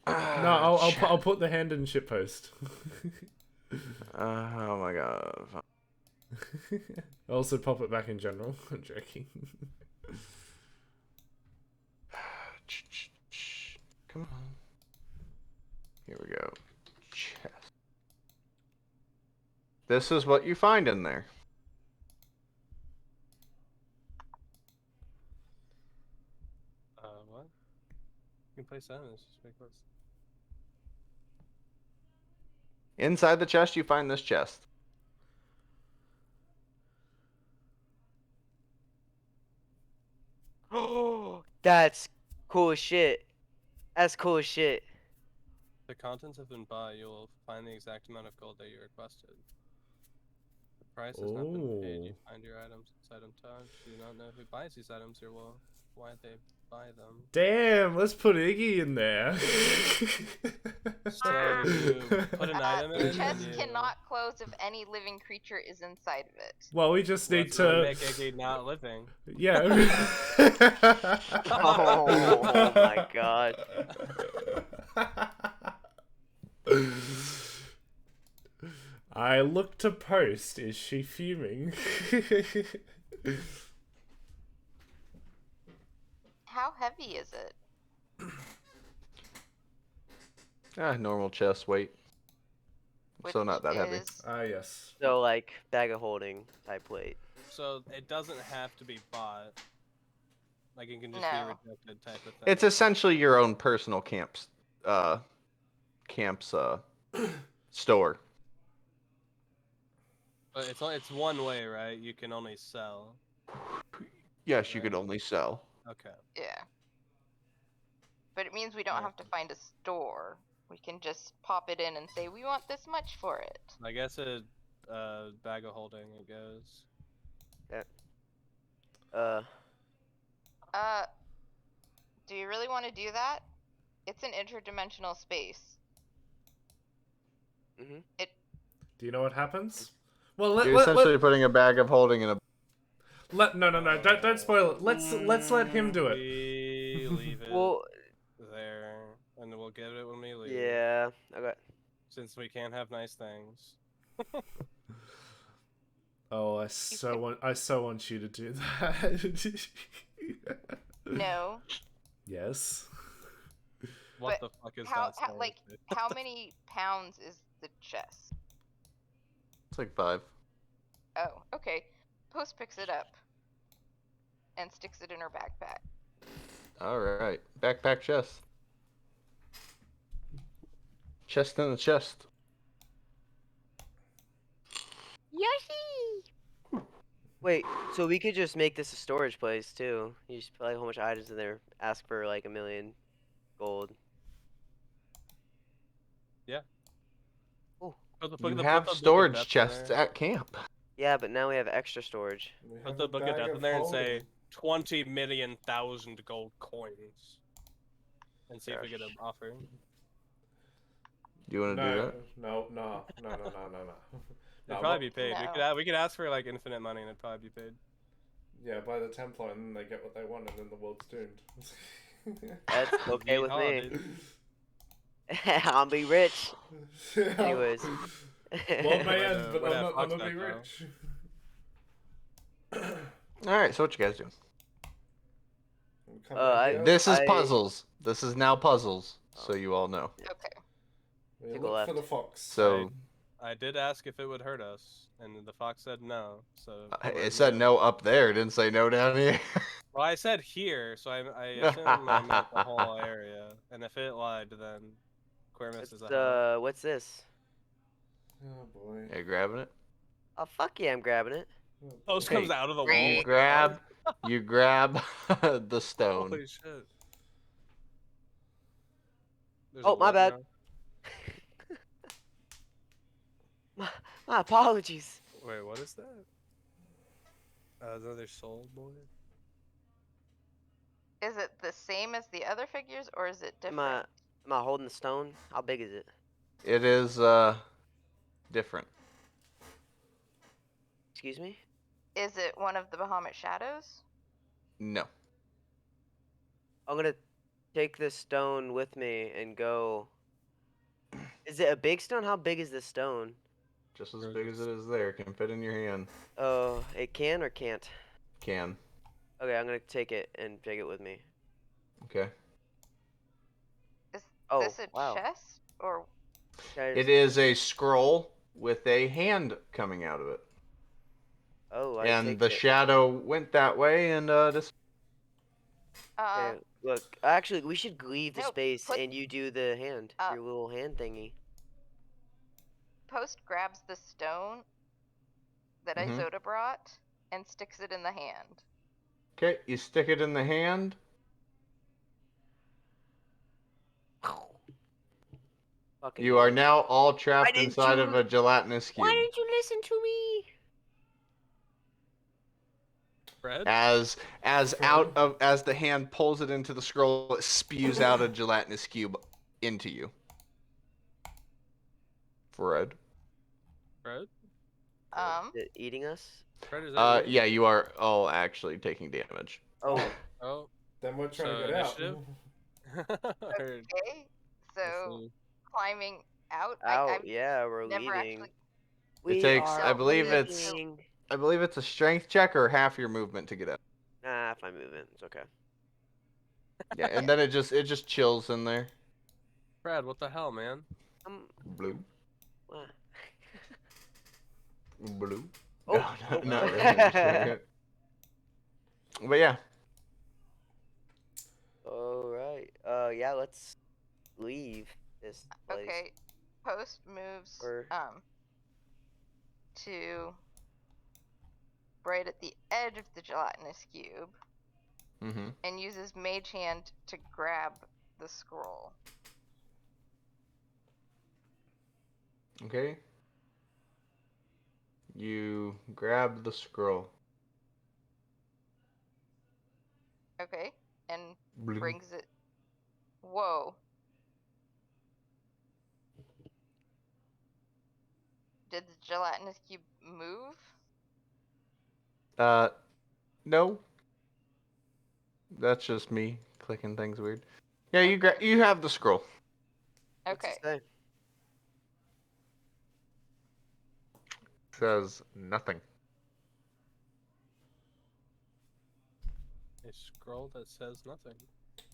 Speaker 1: No, I'll put the hand in shitpost.
Speaker 8: Oh my god.
Speaker 1: I'll also pop it back in general. I'm joking.
Speaker 8: Come on. Here we go. Chest. This is what you find in there.
Speaker 5: What? You can play silence. Just make less.
Speaker 8: Inside the chest, you find this chest.
Speaker 6: Oh, that's cool as shit. That's cool as shit.
Speaker 5: The contents have been bought. You will find the exact amount of gold that you requested. The price has not been paid. You find your items inside untouched. You do not know who buys these items or why they buy them.
Speaker 1: Damn, let's put Iggy in there.
Speaker 5: So you put an item in
Speaker 4: The
Speaker 5: it.
Speaker 4: chest
Speaker 5: and you...
Speaker 4: cannot close if any living creature is inside of it.
Speaker 1: Well, we just
Speaker 5: Well,
Speaker 1: need
Speaker 5: that's gonna
Speaker 1: to.
Speaker 5: make Iggy not living.
Speaker 1: Yeah.
Speaker 6: Oh my god.
Speaker 1: I look to post. Is she fuming?
Speaker 4: How heavy is it?
Speaker 8: Normal chest weight. So
Speaker 4: Which
Speaker 8: not that heavy.
Speaker 4: is-
Speaker 1: Ah, yes.
Speaker 6: So like bag of holding type weight.
Speaker 5: So it doesn't have to be bought. Like it can just
Speaker 4: No.
Speaker 5: be rejected type of thing.
Speaker 8: It's essentially your own personal store.
Speaker 5: But it's one way, right? You can only sell.
Speaker 8: Yes, you could only sell.
Speaker 5: Okay.
Speaker 4: Yeah. But it means we don't have to find a store. We can just pop it in and say, we want this much for it.
Speaker 5: I guess a bag of holding it goes.
Speaker 4: Do you really want to do that? It's an interdimensional space.
Speaker 6: Mm-hmm.
Speaker 1: Do you know what happens? Well,
Speaker 8: You're essentially putting a bag of holding in a.
Speaker 1: no, don't spoil it. Let's let him do it.
Speaker 5: We leave it
Speaker 6: Well,
Speaker 5: there, and we'll get it when we leave.
Speaker 6: yeah. Okay.
Speaker 5: Since we can't have nice things.
Speaker 1: Oh, I so want you to do that.
Speaker 4: No.
Speaker 1: Yes.
Speaker 5: What
Speaker 4: But
Speaker 5: the fuck is
Speaker 4: How,
Speaker 5: that?
Speaker 4: how like how many pounds is the chest?
Speaker 8: It's like 5.
Speaker 4: Oh, okay. Post picks it up and sticks it in her backpack.
Speaker 8: All right, backpack chest. Chest in the chest.
Speaker 6: Yoshi! Wait, so we could just make this a storage place too. You just put like a whole bunch of items in there, ask for like 1 million gold.
Speaker 5: Yeah.
Speaker 6: Ooh.
Speaker 8: You have storage chests at camp.
Speaker 6: Yeah, but now we have extra storage.
Speaker 5: Put the book of death in there and say 20,000,000 gold coins. And see if we get an offer.
Speaker 8: Do you want to do that?
Speaker 1: No.
Speaker 5: It'd probably be paid.
Speaker 4: No.
Speaker 5: We could ask for like infinite money and it'd probably be paid.
Speaker 1: Yeah, buy the Templar and then they get what they want and then the world's doomed.
Speaker 6: That's okay with
Speaker 5: Oh,
Speaker 6: me.
Speaker 5: dude.
Speaker 6: I'll be rich. Anyways.
Speaker 1: Well, may end, but
Speaker 5: We'd
Speaker 1: I'm
Speaker 5: have
Speaker 1: not gonna
Speaker 5: Fox
Speaker 1: be
Speaker 5: back,
Speaker 1: rich.
Speaker 8: All right, so what you guys doing?
Speaker 1: Come back here.
Speaker 8: This is puzzles. This is now puzzles, so you all know.
Speaker 4: Okay.
Speaker 1: We
Speaker 6: to go
Speaker 1: look for
Speaker 6: left.
Speaker 1: the fox.
Speaker 8: So
Speaker 5: I did ask if it would hurt us, and the fox said no. So
Speaker 8: it said no up there. It didn't say no down here.
Speaker 5: Well, I said here, so I assume I meant the whole area. And if it lied, then Quirmus is a
Speaker 6: What's this?
Speaker 1: Oh boy.
Speaker 8: You grabbing it?
Speaker 6: Oh fuck yeah, I'm grabbing it.
Speaker 5: Post comes out of the wall.
Speaker 8: You
Speaker 5: with the
Speaker 8: grab. You grab the
Speaker 5: dog.
Speaker 8: stone.
Speaker 5: Holy shit. There's
Speaker 6: Oh,
Speaker 5: a
Speaker 6: my
Speaker 5: what
Speaker 6: bad.
Speaker 5: now?
Speaker 6: My apologies.
Speaker 5: Wait, what is that? Another soul boy?
Speaker 4: Is it the same as the other figures or is it different?
Speaker 6: Am I holding the stone? How big is it?
Speaker 8: It is different.
Speaker 6: Excuse me?
Speaker 4: Is it one of the Bahamut shadows?
Speaker 8: No.
Speaker 6: I'm gonna take this stone with me and go. Is it a big stone? How big is this stone?
Speaker 7: Just as big as it is there. Can fit in your hand.
Speaker 6: Oh, it can or can't?
Speaker 7: Can.
Speaker 6: Okay, I'm gonna take it and take it with me.
Speaker 7: Okay.
Speaker 4: Is
Speaker 6: Oh,
Speaker 4: this a
Speaker 6: wow.
Speaker 4: chest or?
Speaker 6: Guys,
Speaker 7: It is a scroll with a hand coming out of it.
Speaker 6: oh, I
Speaker 7: And
Speaker 6: take
Speaker 7: the
Speaker 6: it.
Speaker 7: shadow went that way, and this.
Speaker 6: Okay, look. Actually, we should leave the
Speaker 4: No,
Speaker 6: space
Speaker 4: put-
Speaker 6: and you do the hand, your little hand thingy.
Speaker 4: Post grabs the stone that
Speaker 7: Mhm.
Speaker 4: Isoda brought and sticks it in the hand.
Speaker 7: Okay, you stick it in the hand.
Speaker 6: Fucking
Speaker 7: You are
Speaker 6: hand.
Speaker 7: now all
Speaker 6: Why
Speaker 7: trapped
Speaker 6: didn't
Speaker 7: inside of
Speaker 6: you-
Speaker 7: a gelatinous
Speaker 6: Why
Speaker 7: cube.
Speaker 6: didn't you listen to me?
Speaker 5: Fred?
Speaker 7: As as the hand pulls it into the scroll, it spews out a gelatinous cube into you. Fred.
Speaker 5: Fred?
Speaker 6: Is it eating us?
Speaker 5: Fred, is that you?
Speaker 7: Yeah, you are all actually taking damage.
Speaker 6: Oh,
Speaker 5: Oh,
Speaker 9: Then we're trying
Speaker 5: So,
Speaker 9: to get
Speaker 5: initiative?
Speaker 9: out.
Speaker 5: Or-
Speaker 4: Okay, so
Speaker 5: see.
Speaker 4: climbing out.
Speaker 6: out.
Speaker 4: I've
Speaker 6: Yeah, we're
Speaker 4: never
Speaker 6: leaving.
Speaker 4: actually.
Speaker 6: We
Speaker 7: takes-
Speaker 6: are
Speaker 7: I believe it's-
Speaker 6: leaving.
Speaker 7: I believe it's a strength check or half your movement to get out.
Speaker 6: Nah, if I move it, it's okay.
Speaker 7: Yeah, and then it just chills in there.
Speaker 5: Fred, what the hell, man?
Speaker 7: Blue.
Speaker 6: What?
Speaker 7: Blue.
Speaker 6: Oh,
Speaker 7: No,
Speaker 6: oh.
Speaker 7: not really. But yeah.
Speaker 6: All right. Yeah, let's leave this place.
Speaker 4: Okay, Post moves
Speaker 6: Or-
Speaker 4: to right at the edge of the gelatinous cube
Speaker 7: Mm-hmm.
Speaker 4: and uses Mage Hand to grab the scroll.
Speaker 7: Okay. You grab the scroll.
Speaker 4: Okay, and
Speaker 7: Blue.
Speaker 4: brings it. Whoa. Did the gelatinous cube move?
Speaker 7: No. That's just me clicking things weird. Yeah, you have the scroll.
Speaker 6: What's it
Speaker 4: Okay.
Speaker 6: say?
Speaker 7: Says nothing.
Speaker 5: A scroll that says nothing.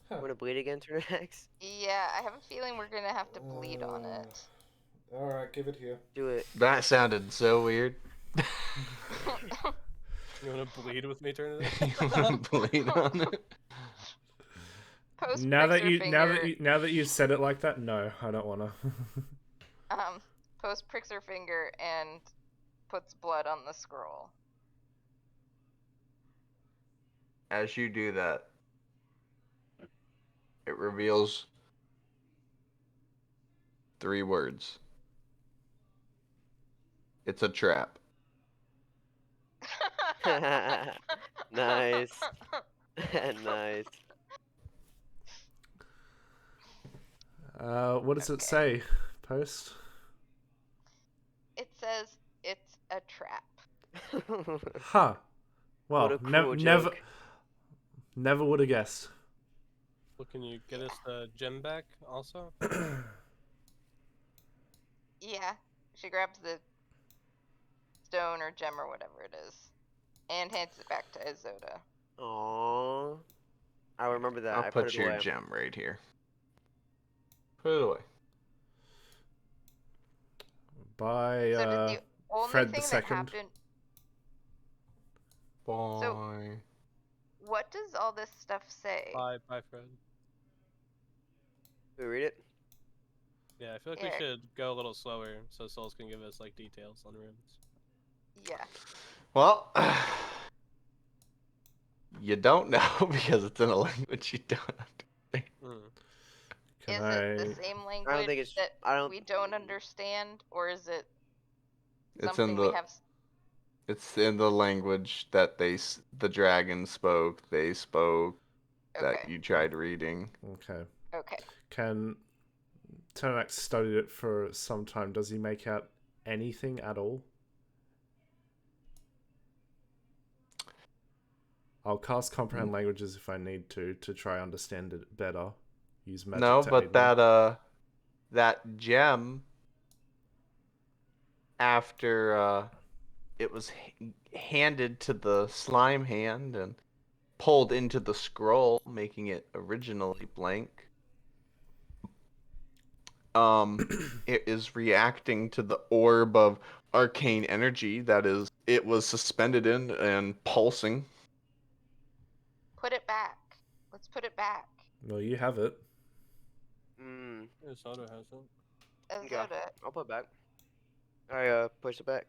Speaker 6: Wanna bleed again, Turnax?
Speaker 4: Yeah, I have a feeling we're gonna have to bleed on it.
Speaker 9: Alright, give it here.
Speaker 6: Do it.
Speaker 7: That sounded so weird.
Speaker 5: You wanna bleed with me, turn it?
Speaker 7: You wanna bleed on it?
Speaker 4: Post
Speaker 1: Now
Speaker 4: pricks
Speaker 1: that
Speaker 4: her
Speaker 1: you
Speaker 4: finger,
Speaker 1: now that you said it like that, no, I don't wanna.
Speaker 4: Post pricks her finger and puts blood on the scroll.
Speaker 7: As you do that, it reveals 3 words. It's a trap.
Speaker 6: Nice. Nice.
Speaker 1: What does it
Speaker 4: Okay.
Speaker 1: say? Post.
Speaker 4: It says it's a trap.
Speaker 1: Huh. Well,
Speaker 6: What a cruel
Speaker 1: never,
Speaker 6: joke.
Speaker 1: never would have guessed.
Speaker 5: Well, can you get us the gem back also?
Speaker 4: Yeah, she grabs the stone or gem or whatever it is and hands it back to Isoda.
Speaker 6: Aww. I remember that.
Speaker 7: I'll
Speaker 6: I
Speaker 7: put
Speaker 6: it
Speaker 7: your
Speaker 6: away.
Speaker 7: gem right here. Put it away.
Speaker 1: By
Speaker 4: So did the only
Speaker 1: Fred
Speaker 4: thing
Speaker 1: the
Speaker 4: that
Speaker 1: Second.
Speaker 4: happened.
Speaker 7: Bye.
Speaker 4: What does all this stuff say?
Speaker 5: Bye, Fred.
Speaker 6: Can we read it?
Speaker 5: Yeah, I feel like
Speaker 4: Yeah.
Speaker 5: we should go a little slower so Souls can give us like details on rooms.
Speaker 4: Yeah.
Speaker 7: Well, you don't know because it's in a language you don't understand.
Speaker 5: Mm.
Speaker 1: Can
Speaker 4: Is
Speaker 1: I?
Speaker 4: it the same language
Speaker 6: think it's-
Speaker 4: that
Speaker 6: I don't-
Speaker 4: we don't understand, or is it
Speaker 7: It's
Speaker 4: something
Speaker 7: in
Speaker 4: we
Speaker 7: the
Speaker 4: have?
Speaker 7: it's in the language that the dragon spoke. They spoke that
Speaker 4: Okay.
Speaker 7: you tried reading.
Speaker 1: Okay.
Speaker 4: Okay.
Speaker 1: Can Turnax studied it for some time? Does he make out anything at all? I'll cast comprehend languages if I need to try understand it better. use magic
Speaker 7: No,
Speaker 1: to
Speaker 7: but
Speaker 1: aid them.
Speaker 7: that gem after it was handed to the slime hand and pulled into the scroll, making it originally blank. It is reacting to the orb of arcane energy that it was suspended in and pulsing.
Speaker 4: Put it back. Let's put it back.
Speaker 1: Well, you have it.
Speaker 6: Mm.
Speaker 5: Yeah, Soda has it.
Speaker 6: Yeah.
Speaker 4: Azoda.
Speaker 6: I'll put it back. I push it back.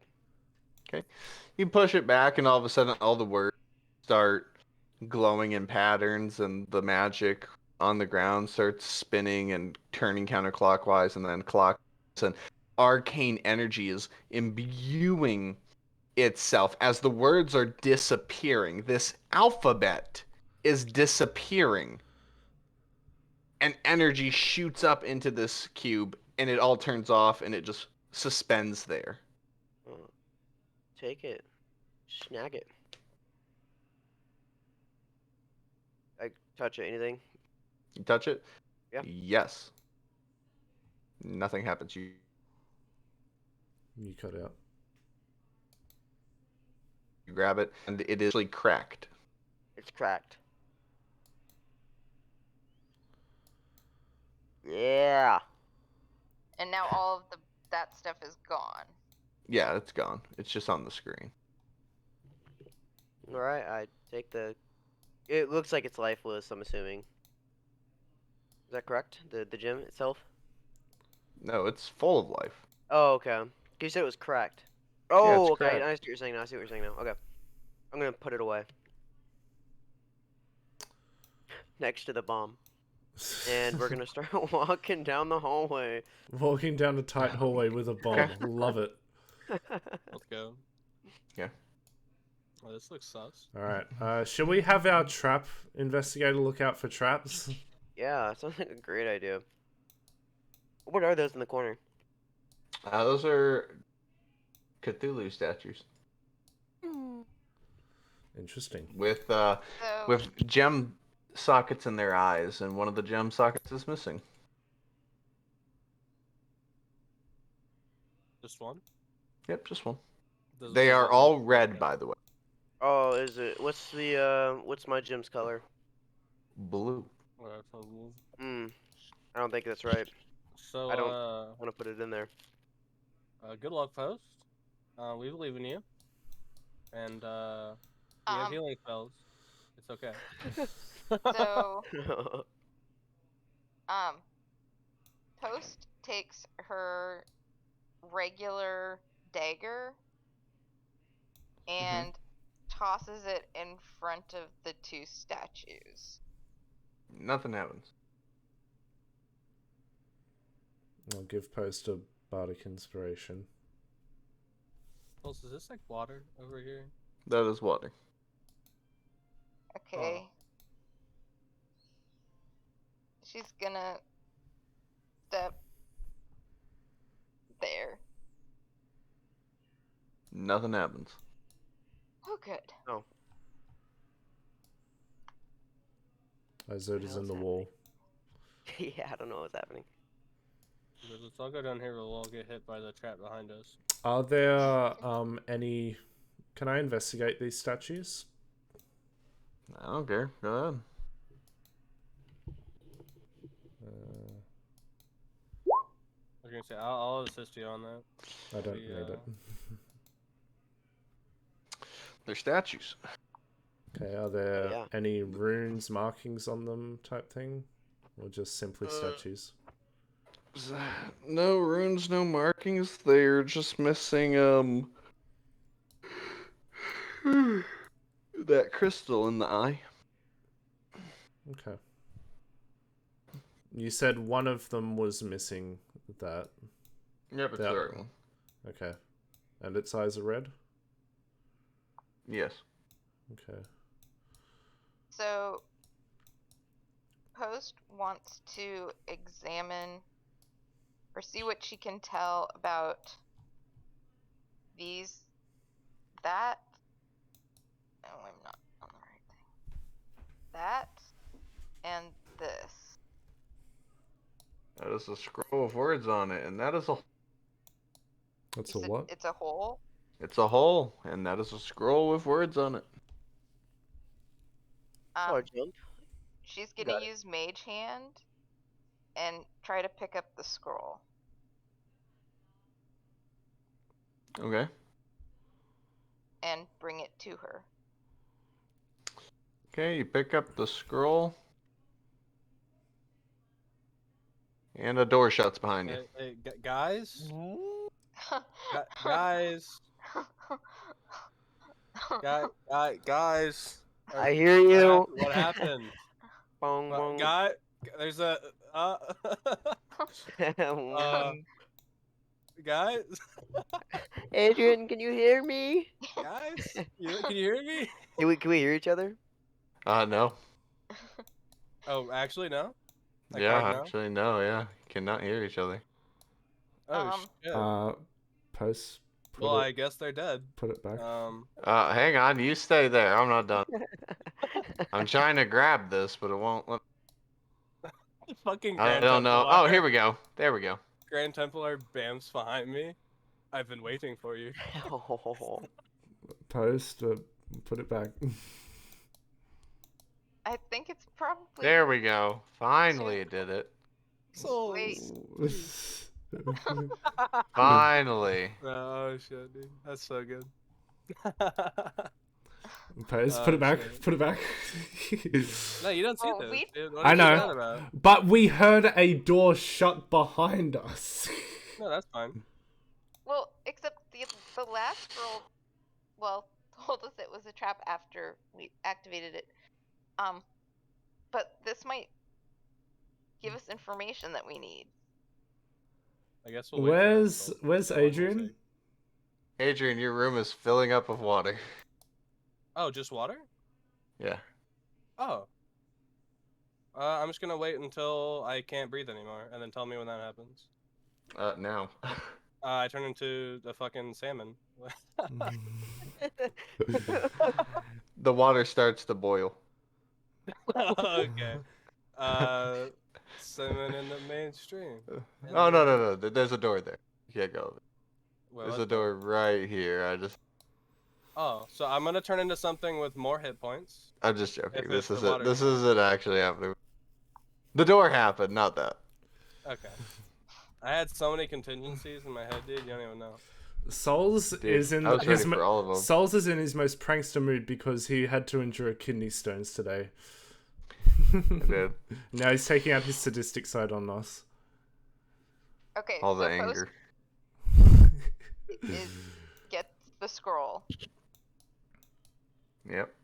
Speaker 7: You push it back, and all of a sudden, all the words start glowing in patterns, and the magic on the ground starts spinning and turning counterclockwise and then clockwise. And arcane energy is imbuing itself as the words are disappearing. This alphabet is disappearing. And energy shoots up into this cube, and it all turns off, and it just suspends there.
Speaker 6: Take it. Snag it. I touch it. Anything?
Speaker 7: You touch it?
Speaker 6: Yeah.
Speaker 7: Yes. Nothing happens. You
Speaker 1: You cut out.
Speaker 7: grab it, and it is actually cracked.
Speaker 6: It's cracked. Yeah.
Speaker 4: And now all of that stuff is gone.
Speaker 7: Yeah, it's gone. It's just on the screen.
Speaker 6: All right. I take the. It looks like it's lifeless. I'm assuming. Is that correct? The gem itself.
Speaker 7: No, it's full of life.
Speaker 6: Oh, okay. You said it was cracked. Oh,
Speaker 7: it's
Speaker 6: okay.
Speaker 7: cracked.
Speaker 6: I see what you're saying now. I see what you're saying now. Okay. I'm gonna put it away. Next to the bomb. And we're gonna start walking down the hallway.
Speaker 1: Walking down a tight hallway with a bomb. Love it.
Speaker 5: Let's go.
Speaker 7: Yeah.
Speaker 5: Oh, this looks sus.
Speaker 1: Alright. Should we have our trap investigator look out for traps?
Speaker 6: Yeah, that sounds like a great idea. What are those in the corner?
Speaker 7: Those are Cthulhu statues
Speaker 1: Interesting.
Speaker 7: with
Speaker 4: So
Speaker 7: gem sockets in their eyes, and one of the gem sockets is missing.
Speaker 5: Just one?
Speaker 7: Yep, just one.
Speaker 5: Does-
Speaker 7: They
Speaker 5: does
Speaker 7: are
Speaker 5: it
Speaker 7: all
Speaker 5: look-
Speaker 7: red,
Speaker 5: okay.
Speaker 7: by the way.
Speaker 6: Oh, is it? What's my gem's color?
Speaker 7: Blue.
Speaker 5: Alright, so we'll-
Speaker 6: I don't think that's right.
Speaker 5: So,
Speaker 6: I don't want to put it in there.
Speaker 5: good luck, Post. We believe in you. And, you have
Speaker 4: Um,
Speaker 5: healing spells. It's okay.
Speaker 4: so Post takes her regular dagger and tosses it in front of the two statues.
Speaker 7: Nothing happens.
Speaker 1: I'll give Post a bardic inspiration.
Speaker 5: Post, is this like water over here?
Speaker 7: That is water.
Speaker 4: Okay. She's gonna step there.
Speaker 7: Nothing happens.
Speaker 4: Oh, good.
Speaker 1: Izoda's in the
Speaker 6: hell's
Speaker 1: wall.
Speaker 6: Yeah, I don't know what's happening.
Speaker 5: Let's all go down here, we'll all get hit by the trap behind us.
Speaker 1: Are there any... Can I investigate these statues?
Speaker 7: I don't care. Go ahead.
Speaker 5: I was gonna say, I'll assist you on that.
Speaker 1: I don't
Speaker 5: The,
Speaker 1: need it.
Speaker 7: They're statues.
Speaker 1: Okay, are there
Speaker 6: Yeah.
Speaker 1: any runes, markings on them type thing? Or just simply statues?
Speaker 2: No runes, no markings. They're just missing that crystal in the eye.
Speaker 1: Okay. You said one of them was missing that.
Speaker 7: Yep, it's
Speaker 1: That-
Speaker 7: the right one.
Speaker 1: Okay. And its eyes are red?
Speaker 7: Yes.
Speaker 1: Okay.
Speaker 4: So, Post wants to examine or see what she can tell about that. Oh, I'm not on the right thing. That and this.
Speaker 8: is a scroll of words on it, and that is a.
Speaker 1: That's
Speaker 4: You
Speaker 1: a
Speaker 4: said
Speaker 1: what?
Speaker 4: it's a hole.
Speaker 8: It's a hole, and that is a scroll with words on it.
Speaker 6: Saw a
Speaker 4: Um,
Speaker 6: jump.
Speaker 4: she's
Speaker 6: You
Speaker 4: gonna
Speaker 6: got it.
Speaker 4: use Mage Hand and try to pick up the scroll.
Speaker 8: Okay.
Speaker 4: And bring it to her.
Speaker 8: Okay, you pick up the scroll, and a door shuts behind you.
Speaker 5: Hey, guys, guys.
Speaker 6: I hear you.
Speaker 5: What happened?
Speaker 6: Bong bong.
Speaker 5: Guy, there's a guys,
Speaker 6: Adrian, can you hear me?
Speaker 5: guys, can you hear me?
Speaker 6: Can we hear each other?
Speaker 8: No.
Speaker 5: Oh, actually no. Like
Speaker 8: Yeah,
Speaker 5: right now?
Speaker 8: actually, no, yeah. You cannot hear each other.
Speaker 5: Oh shit.
Speaker 1: Post. Put
Speaker 5: Well,
Speaker 1: it,
Speaker 5: I guess they're dead.
Speaker 1: put it back.
Speaker 8: Hang on, you stay there. I'm not done. I'm trying to grab this, but it won't let.
Speaker 5: Fucking
Speaker 8: I
Speaker 5: Grand
Speaker 8: don't know.
Speaker 5: Templar.
Speaker 8: Oh, here we go. There we go.
Speaker 5: Grand Templar Bam's behind me. I've been waiting for you.
Speaker 1: Post. Put it back.
Speaker 4: I think it's probably.
Speaker 8: There we go. Finally, it did it.
Speaker 4: Wait.
Speaker 8: Finally.
Speaker 5: Oh shit, dude. That's so good.
Speaker 1: Post. Put it back.
Speaker 5: Shit.
Speaker 1: Put it back.
Speaker 5: No, you don't see
Speaker 4: Well,
Speaker 5: this.
Speaker 4: we-
Speaker 5: Dude. What
Speaker 1: I
Speaker 5: are you
Speaker 1: know.
Speaker 5: talking about?
Speaker 1: But we heard a door shut behind us.
Speaker 5: No, that's fine.
Speaker 4: Well, except the last scroll, well, told us it was a trap after we activated it. But this might give us information that we need.
Speaker 5: I guess we'll wait for that
Speaker 1: Where's
Speaker 5: result.
Speaker 1: Where's
Speaker 5: For one more
Speaker 1: Adrian?
Speaker 5: sec.
Speaker 8: Adrian, your room is filling up with water.
Speaker 5: Oh, just water?
Speaker 8: Yeah.
Speaker 5: Oh. I'm just gonna wait until I can't breathe anymore, and then tell me when that happens.
Speaker 8: Now.
Speaker 5: I turn into a fucking salmon.
Speaker 8: The water starts to boil.
Speaker 5: Okay. Salmon in the mainstream.
Speaker 8: Oh, no. There's a door there. You can't go.
Speaker 5: Wait,
Speaker 8: There's
Speaker 5: what
Speaker 8: a door right here.
Speaker 5: Oh, so I'm gonna turn into something with more hit points.
Speaker 8: I'm just joking.
Speaker 5: If
Speaker 8: This
Speaker 5: it's
Speaker 8: is
Speaker 5: the
Speaker 8: it.
Speaker 5: water
Speaker 8: This
Speaker 5: thing.
Speaker 8: is it actually happening. The door happened, not that.
Speaker 5: Okay. I had so many contingencies in my head, dude. You don't even know.
Speaker 1: Souls is in
Speaker 8: I was
Speaker 1: his
Speaker 8: ready for all of them.
Speaker 1: Souls is in his most prankster mood because he had to endure kidney stones today.
Speaker 8: I did.
Speaker 1: Now he's taking out his sadistic side on us.
Speaker 4: Okay,
Speaker 8: All
Speaker 4: so
Speaker 8: the
Speaker 4: Post
Speaker 8: anger.
Speaker 4: gets the scroll,
Speaker 8: Yep.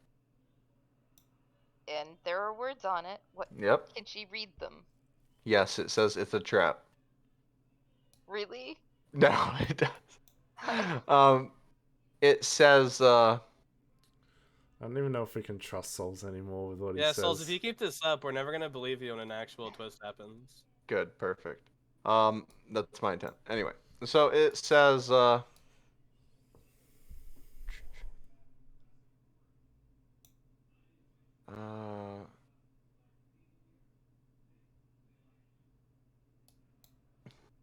Speaker 4: and there are words on it. What
Speaker 8: Yep.
Speaker 4: can she read them?
Speaker 8: Yes, it says it's a trap.
Speaker 4: Really?
Speaker 8: No, it does. It says,
Speaker 1: I don't even know if we can trust Souls anymore with what he
Speaker 5: Yeah,
Speaker 1: says.
Speaker 5: Souls, if you keep this up, we're never gonna believe you when an actual twist happens.
Speaker 8: good, perfect. That's my intent. Anyway, so it says,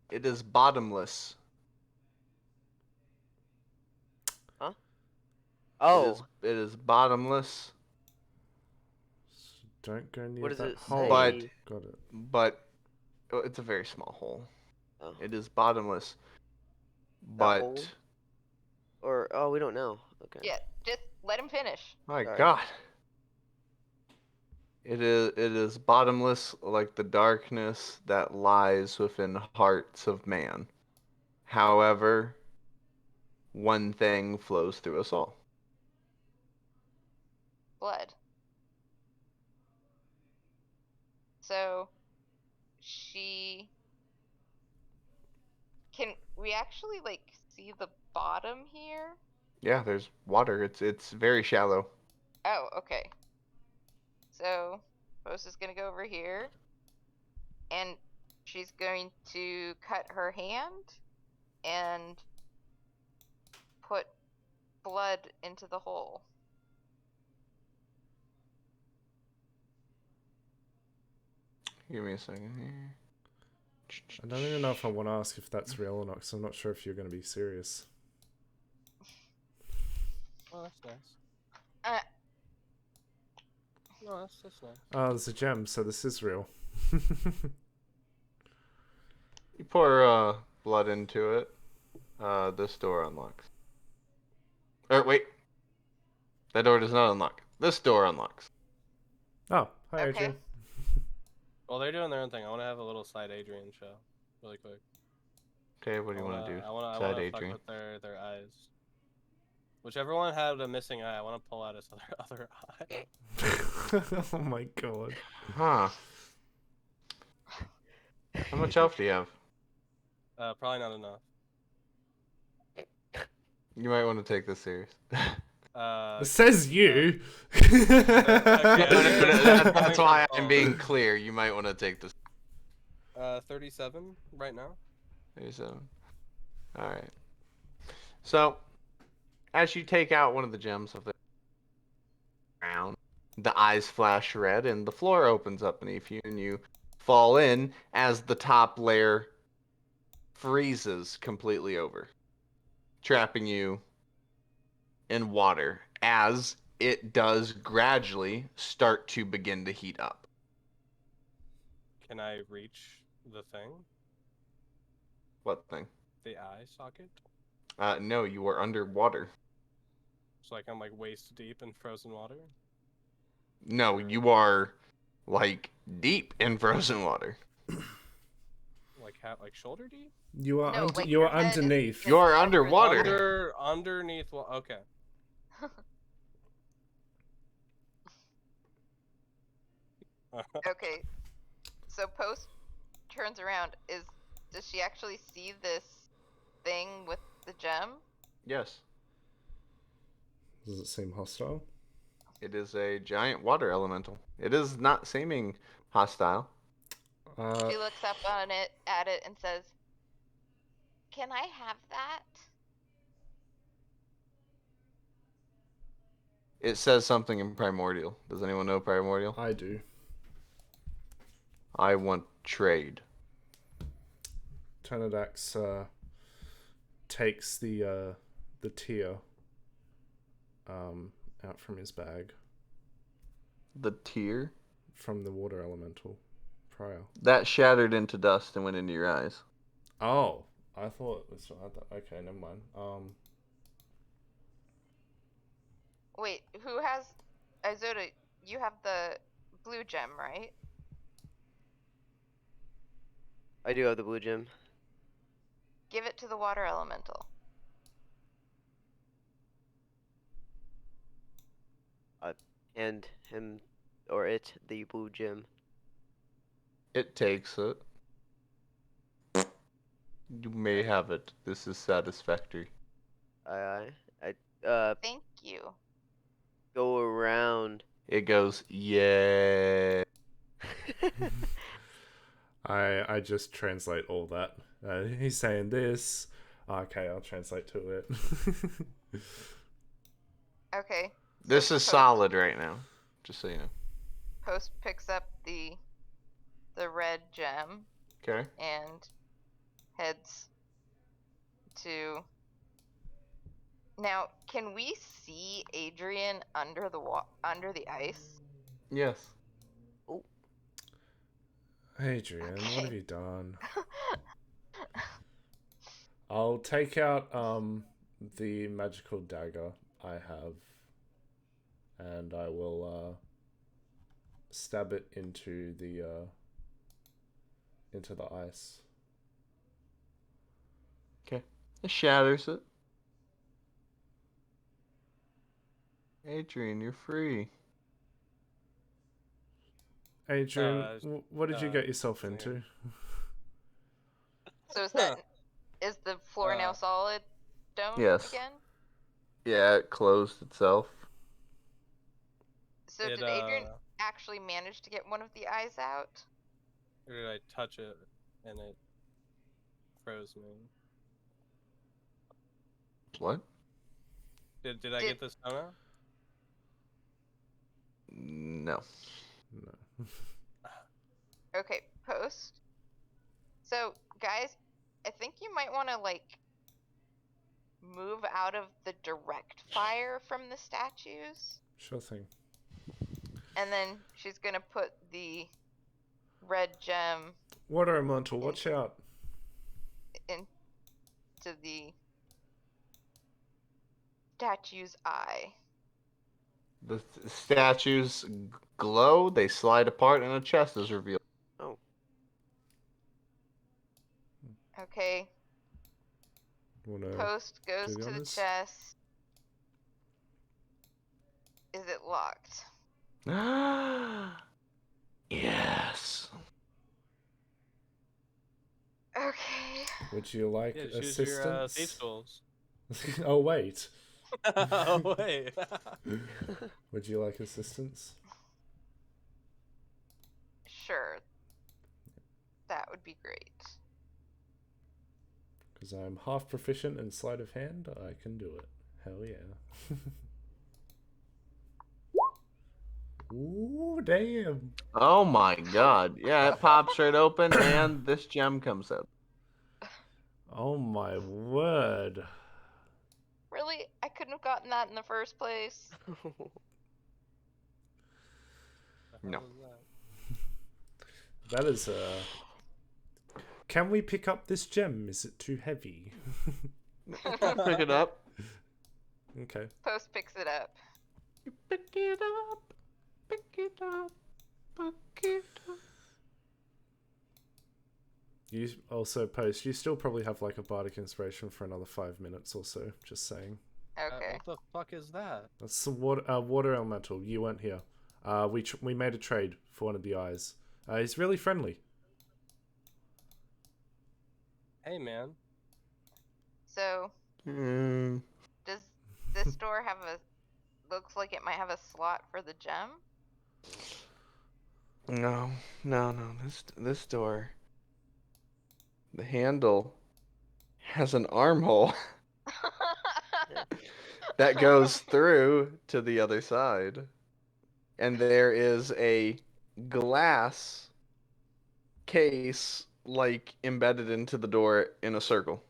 Speaker 8: it is bottomless.
Speaker 6: Huh? Oh.
Speaker 8: It is bottomless,
Speaker 1: Don't go near
Speaker 6: What does
Speaker 1: that
Speaker 6: it
Speaker 1: hole.
Speaker 6: say?
Speaker 8: But-
Speaker 1: Got it.
Speaker 8: but it's a very small hole.
Speaker 6: Oh.
Speaker 8: It is bottomless,
Speaker 6: That hole?
Speaker 8: but
Speaker 6: Or oh, we don't know. Okay.
Speaker 4: Yeah, just let him finish.
Speaker 8: my
Speaker 6: Sorry.
Speaker 8: God. It is bottomless like the darkness that lies within hearts of man. However, one thing flows through us all.
Speaker 4: Blood. So, she. Can we actually, like, see the bottom here?
Speaker 8: Yeah, there's water. It's very shallow.
Speaker 4: Oh, okay. So, Post is gonna go over here, and she's going to cut her hand and put blood into the hole.
Speaker 8: Give me a second here.
Speaker 1: I don't even know if I want to ask if that's real or not, because I'm not sure if you're going to be serious.
Speaker 5: Oh, that's nice.
Speaker 4: Uh,
Speaker 5: No, that's nice.
Speaker 1: Oh, there's a gem, so this is real.
Speaker 8: You pour blood into it. This door unlocks. Or wait. That door does not unlock. This door unlocks.
Speaker 1: Oh, hi,
Speaker 4: Okay.
Speaker 1: Adrian.
Speaker 5: Well, they're doing their own thing. I want to have a little side Adrian show, really quick.
Speaker 8: Okay, what do you want to do?
Speaker 5: I want
Speaker 8: Side
Speaker 5: to fuck
Speaker 8: Adrian.
Speaker 5: with their eyes. Whichever one had a missing eye, I want to pull out his other eye.
Speaker 1: Oh my god.
Speaker 8: Huh. How much health do you have?
Speaker 5: Probably not enough.
Speaker 8: You might want to take this serious.
Speaker 5: Uh,
Speaker 1: It says you.
Speaker 8: That's why I'm being clear. You might want to take this.
Speaker 5: 37 right now.
Speaker 8: 37. Alright. So, as you take out one of the gems of the ground, the eyes flash red and the floor opens up beneath you and you fall in as the top layer freezes completely over, trapping you in water as it does gradually start to begin to heat up.
Speaker 5: Can I reach the thing?
Speaker 8: What thing?
Speaker 5: The eye socket?
Speaker 8: No, you are underwater.
Speaker 5: So like I'm like waist deep in frozen water?
Speaker 8: No, you are like deep in frozen water.
Speaker 5: Like shoulder deep?
Speaker 1: You are,
Speaker 4: No, like
Speaker 1: you
Speaker 4: your
Speaker 1: are
Speaker 4: head is
Speaker 1: underneath.
Speaker 4: just
Speaker 8: You are
Speaker 4: over the
Speaker 8: underwater.
Speaker 5: Underneath. Okay.
Speaker 4: Okay. So Post turns around. Does she actually see this thing with the gem?
Speaker 8: Yes,
Speaker 1: Does it seem hostile?
Speaker 8: it is a giant water elemental. It is not seeming hostile.
Speaker 4: She looks up on it at it and says, "Can I have that?"
Speaker 8: It says something in Primordial. Does anyone know Primordial?
Speaker 1: I do.
Speaker 8: I want trade.
Speaker 1: Tanadax takes the tear out from his bag
Speaker 8: The tear
Speaker 1: from the water elemental prior.
Speaker 8: that shattered into dust and went into your eyes.
Speaker 1: Oh, I thought this one had that. Okay, never mind.
Speaker 4: Wait, who has Izoda? You have the blue gem, right?
Speaker 6: I do have the blue gem.
Speaker 4: Give it to the water elemental.
Speaker 6: And him or it the blue gem.
Speaker 8: It takes it. You may have it. This is satisfactory.
Speaker 6: I
Speaker 4: Thank you.
Speaker 6: go around.
Speaker 8: It goes, yeah.
Speaker 1: I just translate all that. He's saying this. Okay, I'll translate to it.
Speaker 4: Okay.
Speaker 8: This
Speaker 4: so
Speaker 8: is
Speaker 4: Post-
Speaker 8: solid right now. Just so you know.
Speaker 4: Post picks up the red gem
Speaker 8: Okay.
Speaker 4: and heads to. Now, can we see Adrian under the ice?
Speaker 8: Yes.
Speaker 1: Adrian, what
Speaker 4: Okay.
Speaker 1: have you done? I'll take out the magical dagger I have, and I will stab it into the ice.
Speaker 8: Okay. It shatters it. Adrian, you're free.
Speaker 1: Adrian, what did you get yourself
Speaker 5: isn't
Speaker 1: into?
Speaker 4: So is the floor now solid stone
Speaker 8: Yes.
Speaker 4: again?
Speaker 8: Yeah, it closed itself.
Speaker 4: So did Adrian actually manage to get one of the eyes out?
Speaker 5: Or did I touch it and it froze me?
Speaker 8: What?
Speaker 5: Did I get the stone out?
Speaker 8: No.
Speaker 1: No.
Speaker 4: Okay, Post So, guys, I think you might want to, like, move out of the direct fire from the statues.
Speaker 1: Sure thing.
Speaker 4: And then she's gonna put the red gem
Speaker 1: Water elemental, watch out.
Speaker 4: into the statue's eye.
Speaker 8: The statues glow, they slide apart, and a chest is revealed.
Speaker 6: Oh,
Speaker 4: Okay.
Speaker 1: Wanna
Speaker 4: Post goes
Speaker 1: do the
Speaker 4: to the
Speaker 1: honors?
Speaker 4: chest. Is it locked?
Speaker 8: Yes.
Speaker 4: Okay.
Speaker 1: Would you like
Speaker 5: Yeah, choose your
Speaker 1: assistance?
Speaker 5: thief tools.
Speaker 1: Oh wait.
Speaker 5: Oh wait.
Speaker 1: Would you like assistance?
Speaker 4: Sure. That would be great.
Speaker 1: Because I'm half proficient in sleight of hand, I can do it. Hell yeah. Ooh, damn.
Speaker 8: Oh my god. Yeah, it pops right open, and this gem comes out.
Speaker 1: Oh my word.
Speaker 4: Really? I couldn't have gotten that in the first place.
Speaker 8: No.
Speaker 1: That is Can we pick up this gem? Is it too heavy?
Speaker 8: Pick it up.
Speaker 1: Okay.
Speaker 4: Post picks it up.
Speaker 8: Pick it up. Pick it up. Pick it up.
Speaker 1: You also Post, you still probably have like a bardic inspiration for another 5 minutes or so, just saying.
Speaker 4: Okay.
Speaker 5: What the fuck is that?
Speaker 1: That's the water elemental. You weren't here. We made a trade for one of the eyes. He's really friendly.
Speaker 5: Hey man.
Speaker 4: So,
Speaker 8: Hmm.
Speaker 4: does this door have a... Looks like it might have a slot for the gem?
Speaker 8: No. This door. The handle has an armhole that goes through to the other side. And there is a glass case like embedded into the door in a circle.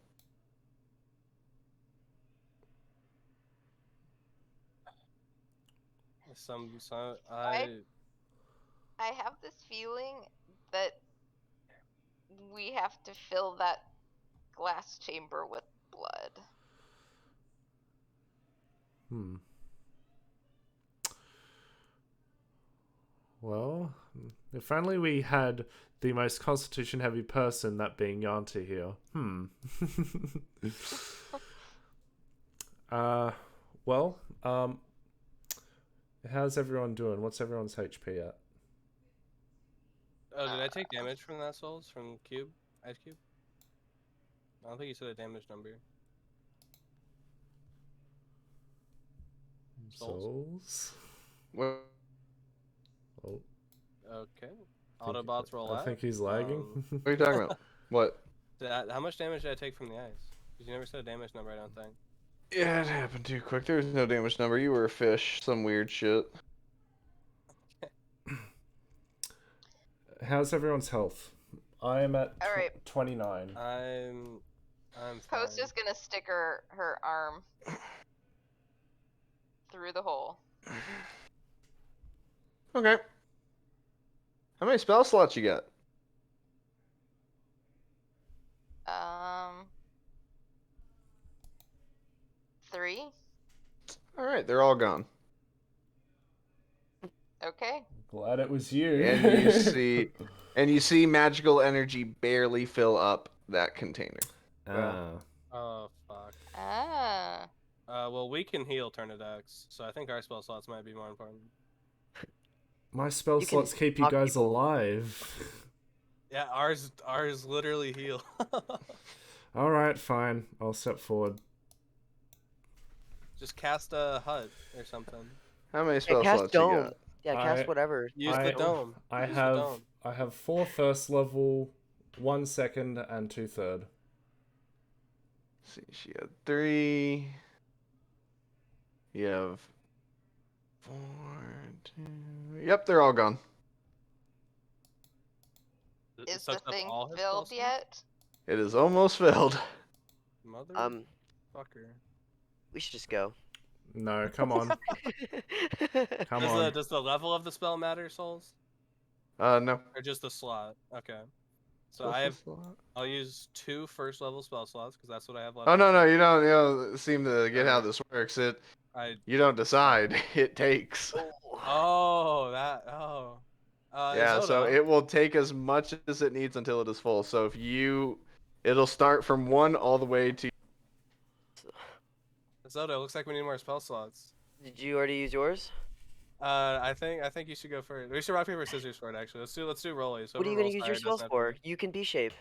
Speaker 4: I have this feeling that we have to fill that glass chamber with blood.
Speaker 1: Well, if only we had the most constitution heavy person, that being Yanta here. Well, how's everyone doing? What's everyone's HP at?
Speaker 5: Oh, did I take damage from that souls from cube? Ice cube? I don't think you said a damage number.
Speaker 1: Souls?
Speaker 8: Well,
Speaker 1: Oh,
Speaker 5: Okay. Autobots roll
Speaker 1: I
Speaker 5: out.
Speaker 1: think he's lagging.
Speaker 8: what are you talking about? What?
Speaker 5: How much damage did I take from the ice? Because you never said a damage number, I don't think.
Speaker 8: Yeah, it happened too quick. There was no damage number. You were a fish. Some weird shit.
Speaker 1: How's everyone's health? I am at
Speaker 4: All right.
Speaker 1: 29.
Speaker 5: I'm
Speaker 4: Post
Speaker 5: fine.
Speaker 4: is gonna stick her arm through the hole.
Speaker 8: Okay. How many spell slots you got?
Speaker 4: 3.
Speaker 8: Alright, they're all gone.
Speaker 4: Okay.
Speaker 1: Glad it was you.
Speaker 8: And you see magical energy barely fill up that container.
Speaker 5: Oh fuck.
Speaker 4: Ah.
Speaker 5: Well, we can heal Turnidax, so I think our spell slots might be more important.
Speaker 1: My spell
Speaker 6: You can
Speaker 1: slots keep you
Speaker 6: knock
Speaker 1: guys
Speaker 6: people-
Speaker 1: alive.
Speaker 5: Yeah, ours literally heal.
Speaker 1: Alright, fine. I'll step forward.
Speaker 5: Just cast a hut or something.
Speaker 8: How many
Speaker 6: Yeah,
Speaker 8: spell
Speaker 6: cast
Speaker 8: slots
Speaker 6: dome.
Speaker 8: you got?
Speaker 6: Yeah, cast
Speaker 1: I-
Speaker 6: whatever.
Speaker 5: Use the dome.
Speaker 1: I
Speaker 5: Use the
Speaker 1: have
Speaker 5: dome.
Speaker 1: I have 4 first level, 1 second, and 2 third.
Speaker 8: Let's see, she had 3. You have 4, 2. Yep, they're all gone.
Speaker 4: Is the
Speaker 5: sucks up
Speaker 4: thing
Speaker 5: all his spell
Speaker 4: filled
Speaker 5: slots?
Speaker 4: yet?
Speaker 7: It is almost filled.
Speaker 5: Motherfucker.
Speaker 6: We should just go.
Speaker 1: No, come on. Come on.
Speaker 5: Does the level of the spell matter, Souls?
Speaker 7: No.
Speaker 5: Or just the slot? Okay. So
Speaker 7: Just
Speaker 5: I
Speaker 7: the
Speaker 5: have.
Speaker 7: slot.
Speaker 5: I'll use 2 first level spell slots because that's what I have left.
Speaker 7: Oh no, you don't seem to get how
Speaker 5: Okay.
Speaker 7: this works.
Speaker 5: I.
Speaker 7: You don't decide. It takes.
Speaker 5: Oh, that. Oh.
Speaker 7: Yeah, so
Speaker 5: Isoda.
Speaker 7: it will take as much as it needs until it is full. So it'll start from 1 all the way to.
Speaker 5: Isoda, looks like we need more spell slots.
Speaker 6: Did you already use yours?
Speaker 5: I think you should go first. We should rock paper scissors for it. Actually, let's do rollies.
Speaker 6: What are you
Speaker 5: Whoever
Speaker 6: gonna
Speaker 5: rolls
Speaker 6: use
Speaker 5: higher
Speaker 6: your
Speaker 5: doesn't
Speaker 6: spells
Speaker 5: have to
Speaker 6: for?
Speaker 5: go.
Speaker 6: You can be shape.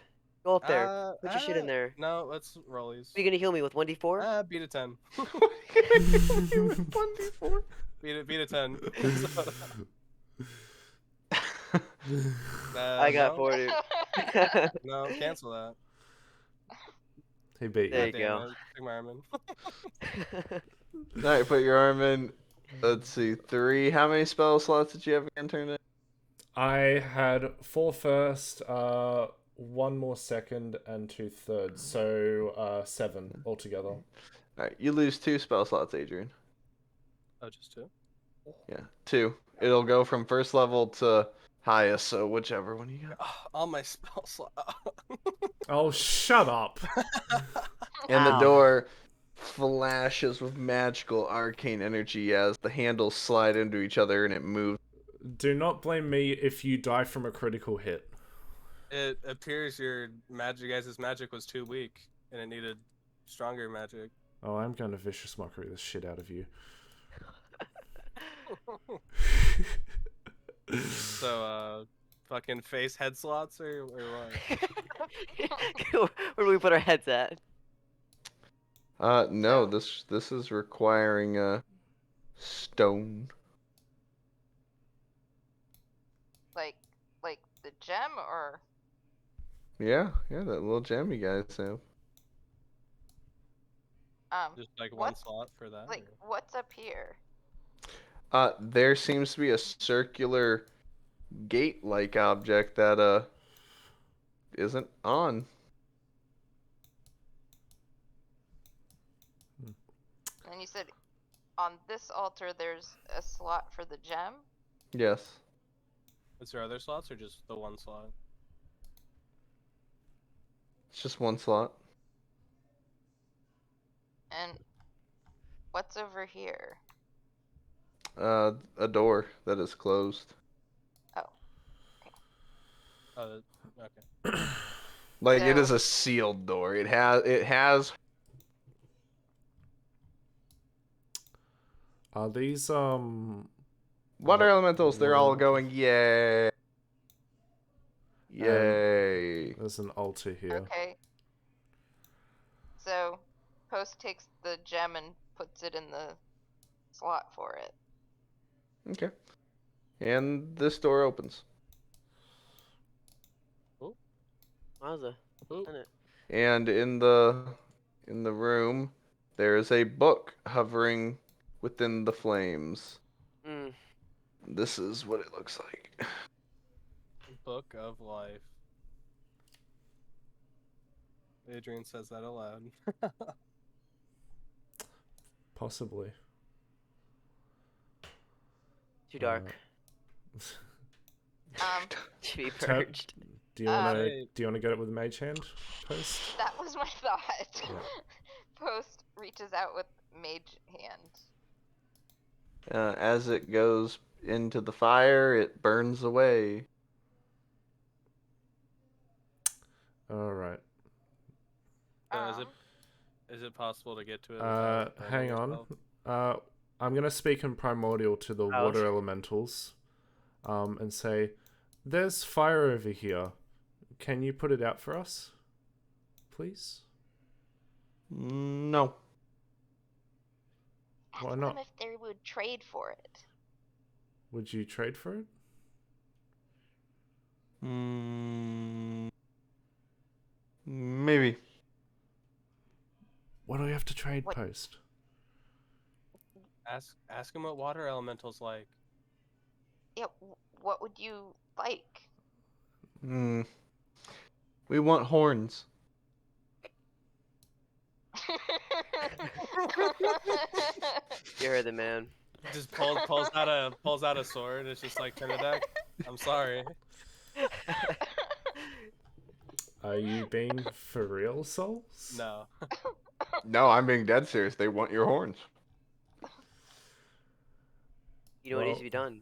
Speaker 6: Go up there. Put your shit in there.
Speaker 5: No, let's rollies.
Speaker 6: What are you gonna heal me with? 1d4?
Speaker 5: Beat a 10.
Speaker 7: 1d4.
Speaker 5: Beat a 10.
Speaker 6: I got
Speaker 5: no,
Speaker 6: 40.
Speaker 5: No, cancel that.
Speaker 1: He beat
Speaker 6: There
Speaker 1: you.
Speaker 6: you go.
Speaker 5: Damn it, take my arm in.
Speaker 7: Alright, put your arm in. Let's see, 3. How many spell slots did you have again turned in?
Speaker 1: I had 4 first, 1 more second, and 2 thirds. So 7 altogether.
Speaker 7: Alright, you lose 2 spell slots, Adrian.
Speaker 5: Oh, just 2?
Speaker 7: Yeah, 2. It'll go from first level to highest, so whichever one you got.
Speaker 5: All my spell slots.
Speaker 1: Oh, shut up.
Speaker 7: And the
Speaker 6: Ow.
Speaker 7: door flashes with magical arcane energy as the handles slide into each other and it moves.
Speaker 1: Do not blame me if you die from a critical hit.
Speaker 5: It appears your guys' magic was too weak, and it needed stronger magic.
Speaker 1: Oh, I'm going to vicious mockery the shit out of you.
Speaker 5: So, fucking face head slots or what?
Speaker 6: Where do we put our heads at?
Speaker 7: No, this is requiring stone.
Speaker 4: Like the gem, or
Speaker 7: Yeah, that little gem you guys have.
Speaker 5: Just like one
Speaker 4: what?
Speaker 5: slot for that.
Speaker 4: Like
Speaker 5: or-
Speaker 4: what's up here?
Speaker 7: There seems to be a circular gate-like object that isn't on.
Speaker 4: And you said on this altar there's a slot for the gem.
Speaker 7: Yes.
Speaker 5: Is there other slots or just the one slot?
Speaker 7: It's just 1 slot.
Speaker 4: And what's over here?
Speaker 7: A door that is closed.
Speaker 5: Oh, okay.
Speaker 7: Like it
Speaker 4: So-
Speaker 7: is a sealed door. It has
Speaker 1: Are these,
Speaker 7: water elementals. They're all going yay.
Speaker 1: Um,
Speaker 7: Yay.
Speaker 1: There's an altar here.
Speaker 4: Okay. So, Post takes the gem and puts it in the slot for it.
Speaker 7: Okay. And this door opens.
Speaker 6: Wowza.
Speaker 5: Ooh.
Speaker 6: Done it.
Speaker 7: And in the room there is a book hovering within the flames.
Speaker 6: Mm.
Speaker 7: This is what it looks like.
Speaker 5: Book of Life. Adrian says that aloud.
Speaker 1: Possibly.
Speaker 6: Too dark to be
Speaker 1: Tap-
Speaker 6: purged.
Speaker 1: Do you want to
Speaker 5: Hey.
Speaker 1: get it with Mage Hand, Post?
Speaker 4: That was my thought.
Speaker 1: Yeah.
Speaker 4: Post reaches out with Mage Hand.
Speaker 7: As it goes into the fire, it burns away.
Speaker 1: All right.
Speaker 5: So
Speaker 4: Um,
Speaker 5: is it possible to get to it? without
Speaker 1: Hang
Speaker 5: burning
Speaker 1: on.
Speaker 5: yourself?
Speaker 1: I'm gonna speak in primordial to the
Speaker 6: Ouch.
Speaker 1: water elementals, and say, "There's fire over here. Can you put it out for us, please?"
Speaker 7: No.
Speaker 1: Why
Speaker 4: ask
Speaker 1: not?
Speaker 4: them if they would trade for it.
Speaker 1: Would you trade for it?
Speaker 7: Maybe.
Speaker 1: What do we have to trade,
Speaker 4: What-
Speaker 1: Post?
Speaker 5: Ask him what water elemental's like.
Speaker 4: Yeah, what would you like?
Speaker 8: We want horns.
Speaker 6: You heard the man.
Speaker 5: Just pulls out a sword. It's just like Trinidad. I'm sorry.
Speaker 1: Are you being for real, Souls?
Speaker 5: No.
Speaker 8: No, I'm being dead serious. They want your horns.
Speaker 6: You know what needs
Speaker 1: Well,
Speaker 6: to be done.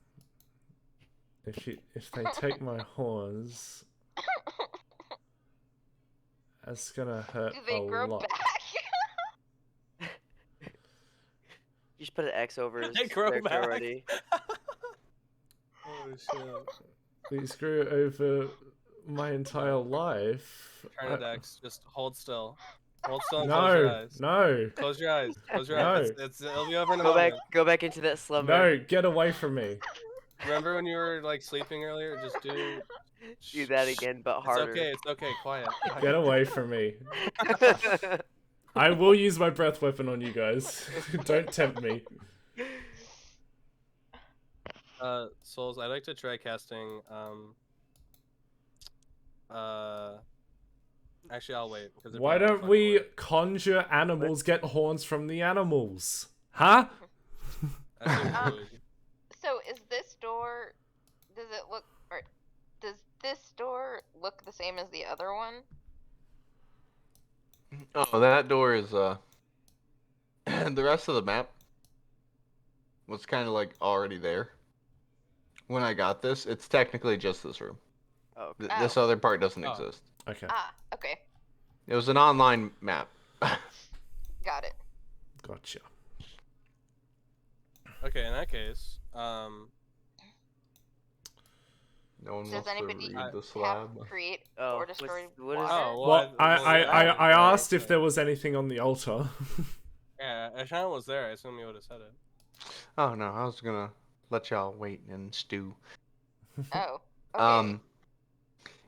Speaker 1: If they take my horns, that's gonna hurt
Speaker 4: Do they
Speaker 1: a
Speaker 4: grow
Speaker 1: lot.
Speaker 4: back?
Speaker 6: You just put an X over his
Speaker 5: They grow
Speaker 6: character
Speaker 5: back.
Speaker 6: already.
Speaker 5: Oh shit.
Speaker 1: These grew over my entire life.
Speaker 5: Trinidad, just hold still. Hold still and close your
Speaker 1: No,
Speaker 5: eyes.
Speaker 1: no,
Speaker 5: Close your eyes. Close your
Speaker 1: No.
Speaker 5: eyes. It'll be over in a
Speaker 6: Go back,
Speaker 5: moment.
Speaker 6: go back into that slumber.
Speaker 1: no, get away from me.
Speaker 5: Remember when you were like sleeping earlier? Just do.
Speaker 6: Do that again, but harder.
Speaker 5: It's okay. Quiet.
Speaker 1: Get away from me. I will use my breath weapon on you guys. Don't tempt me.
Speaker 5: Souls, I'd like to try casting. Actually, I'll wait. Because
Speaker 1: Why don't we conjure animals, get horns from the animals? Huh?
Speaker 4: So is this door? Does it look? Or does this door look the same as the other one?
Speaker 8: Oh, that door is the rest of the map was kind of like already there. When I got this, it's technically just this room.
Speaker 6: Oh,
Speaker 8: This other part doesn't
Speaker 5: Oh.
Speaker 8: exist.
Speaker 1: Okay,
Speaker 4: Ah, okay,
Speaker 8: It was an online map.
Speaker 4: got it.
Speaker 1: gotcha.
Speaker 5: Okay, in that case,
Speaker 8: No one
Speaker 4: Does
Speaker 8: wants to
Speaker 4: anybody
Speaker 8: read the
Speaker 4: have
Speaker 8: slab.
Speaker 4: create
Speaker 6: Oh,
Speaker 4: or destroy
Speaker 6: what is
Speaker 4: water?
Speaker 5: Oh, well,
Speaker 1: Well, I
Speaker 5: Alright,
Speaker 1: asked if
Speaker 5: so-
Speaker 1: there was anything on the altar.
Speaker 5: yeah, Ashan was there. I assume you would have said it.
Speaker 8: Oh no, I was gonna let y'all wait and stew.
Speaker 4: Oh, okay.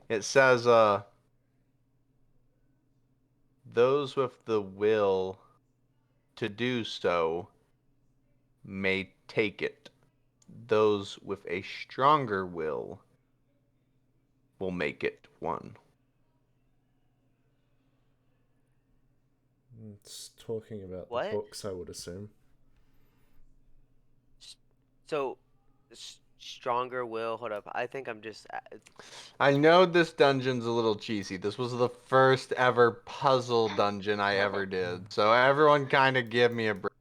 Speaker 8: It says those with the will to do so may take it. Those with a stronger will make it one.
Speaker 1: It's talking about
Speaker 6: What?
Speaker 1: the books, I would assume.
Speaker 6: So, stronger will. Hold up. I think I'm just.
Speaker 8: I know this dungeon's a little cheesy. This was the first ever puzzle dungeon I ever did. So everyone kind of give me a break.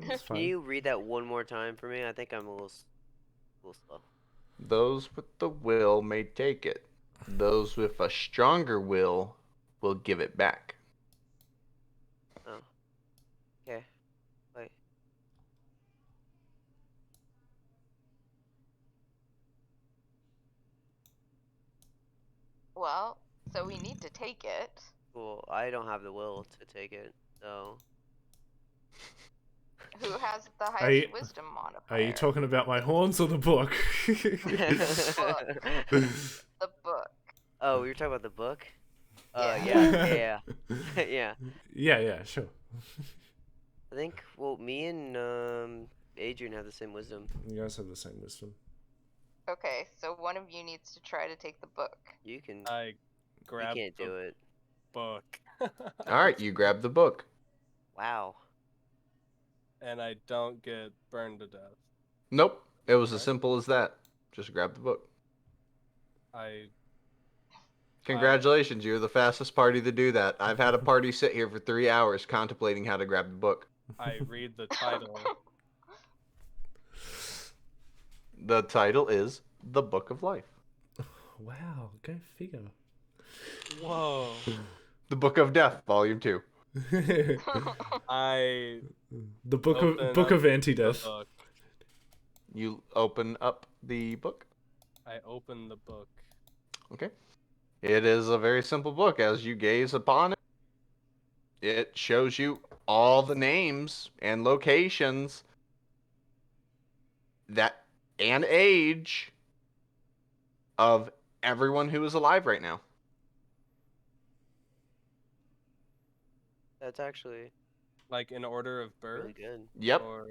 Speaker 1: It's
Speaker 6: Can
Speaker 1: fine.
Speaker 6: you read that one more time for me? I think I'm a little slow.
Speaker 8: Those with the will may take it. Those with a stronger will give it back.
Speaker 6: Oh. Okay. Wait.
Speaker 4: Well, so we need to take it.
Speaker 6: Cool. I don't have the will to take it, so.
Speaker 4: Who has the
Speaker 1: you-
Speaker 4: highest wisdom modifier?
Speaker 1: Are you talking about my horns or the book?
Speaker 4: The book.
Speaker 6: Oh, we were talking about the book.
Speaker 4: Yeah.
Speaker 6: Yeah.
Speaker 1: Yeah, sure.
Speaker 6: I think. Well, me and Adrian have the same wisdom.
Speaker 1: You guys have the same wisdom.
Speaker 4: Okay, so one of you needs to try to take the book.
Speaker 6: You can.
Speaker 5: I
Speaker 6: You
Speaker 5: grabbed
Speaker 6: can't
Speaker 5: the
Speaker 6: do it.
Speaker 5: book.
Speaker 8: All right, you grab the book.
Speaker 6: Wow.
Speaker 5: And I don't get burned to death.
Speaker 8: Nope, it was as
Speaker 5: Right.
Speaker 8: simple as that. Just grab the book.
Speaker 5: I
Speaker 8: Congratulations, you're the fastest party to do that. I've had a party sit here for 3 hours contemplating how to grab the book.
Speaker 5: read the title.
Speaker 8: The title is The Book of Life.
Speaker 1: Wow, go figure.
Speaker 5: Whoa.
Speaker 8: The Book of Death, Volume 2.
Speaker 5: I
Speaker 1: The book
Speaker 5: Open
Speaker 1: of book
Speaker 5: up
Speaker 1: of anti-death.
Speaker 5: the book.
Speaker 8: You open up the book.
Speaker 5: I open the book.
Speaker 8: Okay. It is a very simple book. As you gaze upon it, it shows you all the names and locations that and age of everyone who is alive right now.
Speaker 6: That's actually
Speaker 5: Like in order of birth.
Speaker 6: really good.
Speaker 8: Yep.
Speaker 5: Or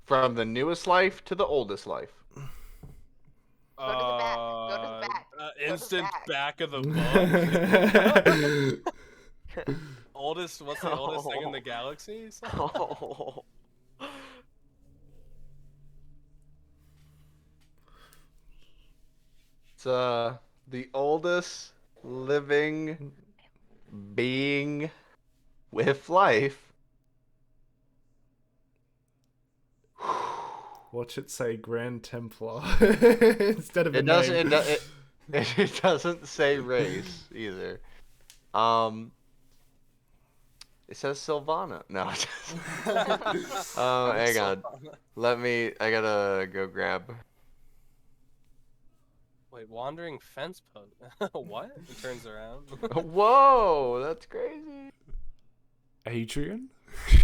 Speaker 8: From the newest life to the oldest life.
Speaker 4: Go to the back. Go to the back.
Speaker 5: instant
Speaker 4: back.
Speaker 5: back of the book. Oldest, what's the oldest thing in the galaxy?
Speaker 6: Oh.
Speaker 8: It's the oldest living being with life.
Speaker 1: Watch it say Grand Templar instead of a
Speaker 8: It doesn't.
Speaker 1: name.
Speaker 8: It doesn't say race either. It says Sylvana. No. It doesn't. Hang on. I gotta go grab.
Speaker 5: Wait, wandering fence post. What? It turns around.
Speaker 8: Whoa, that's crazy.
Speaker 1: Adrian.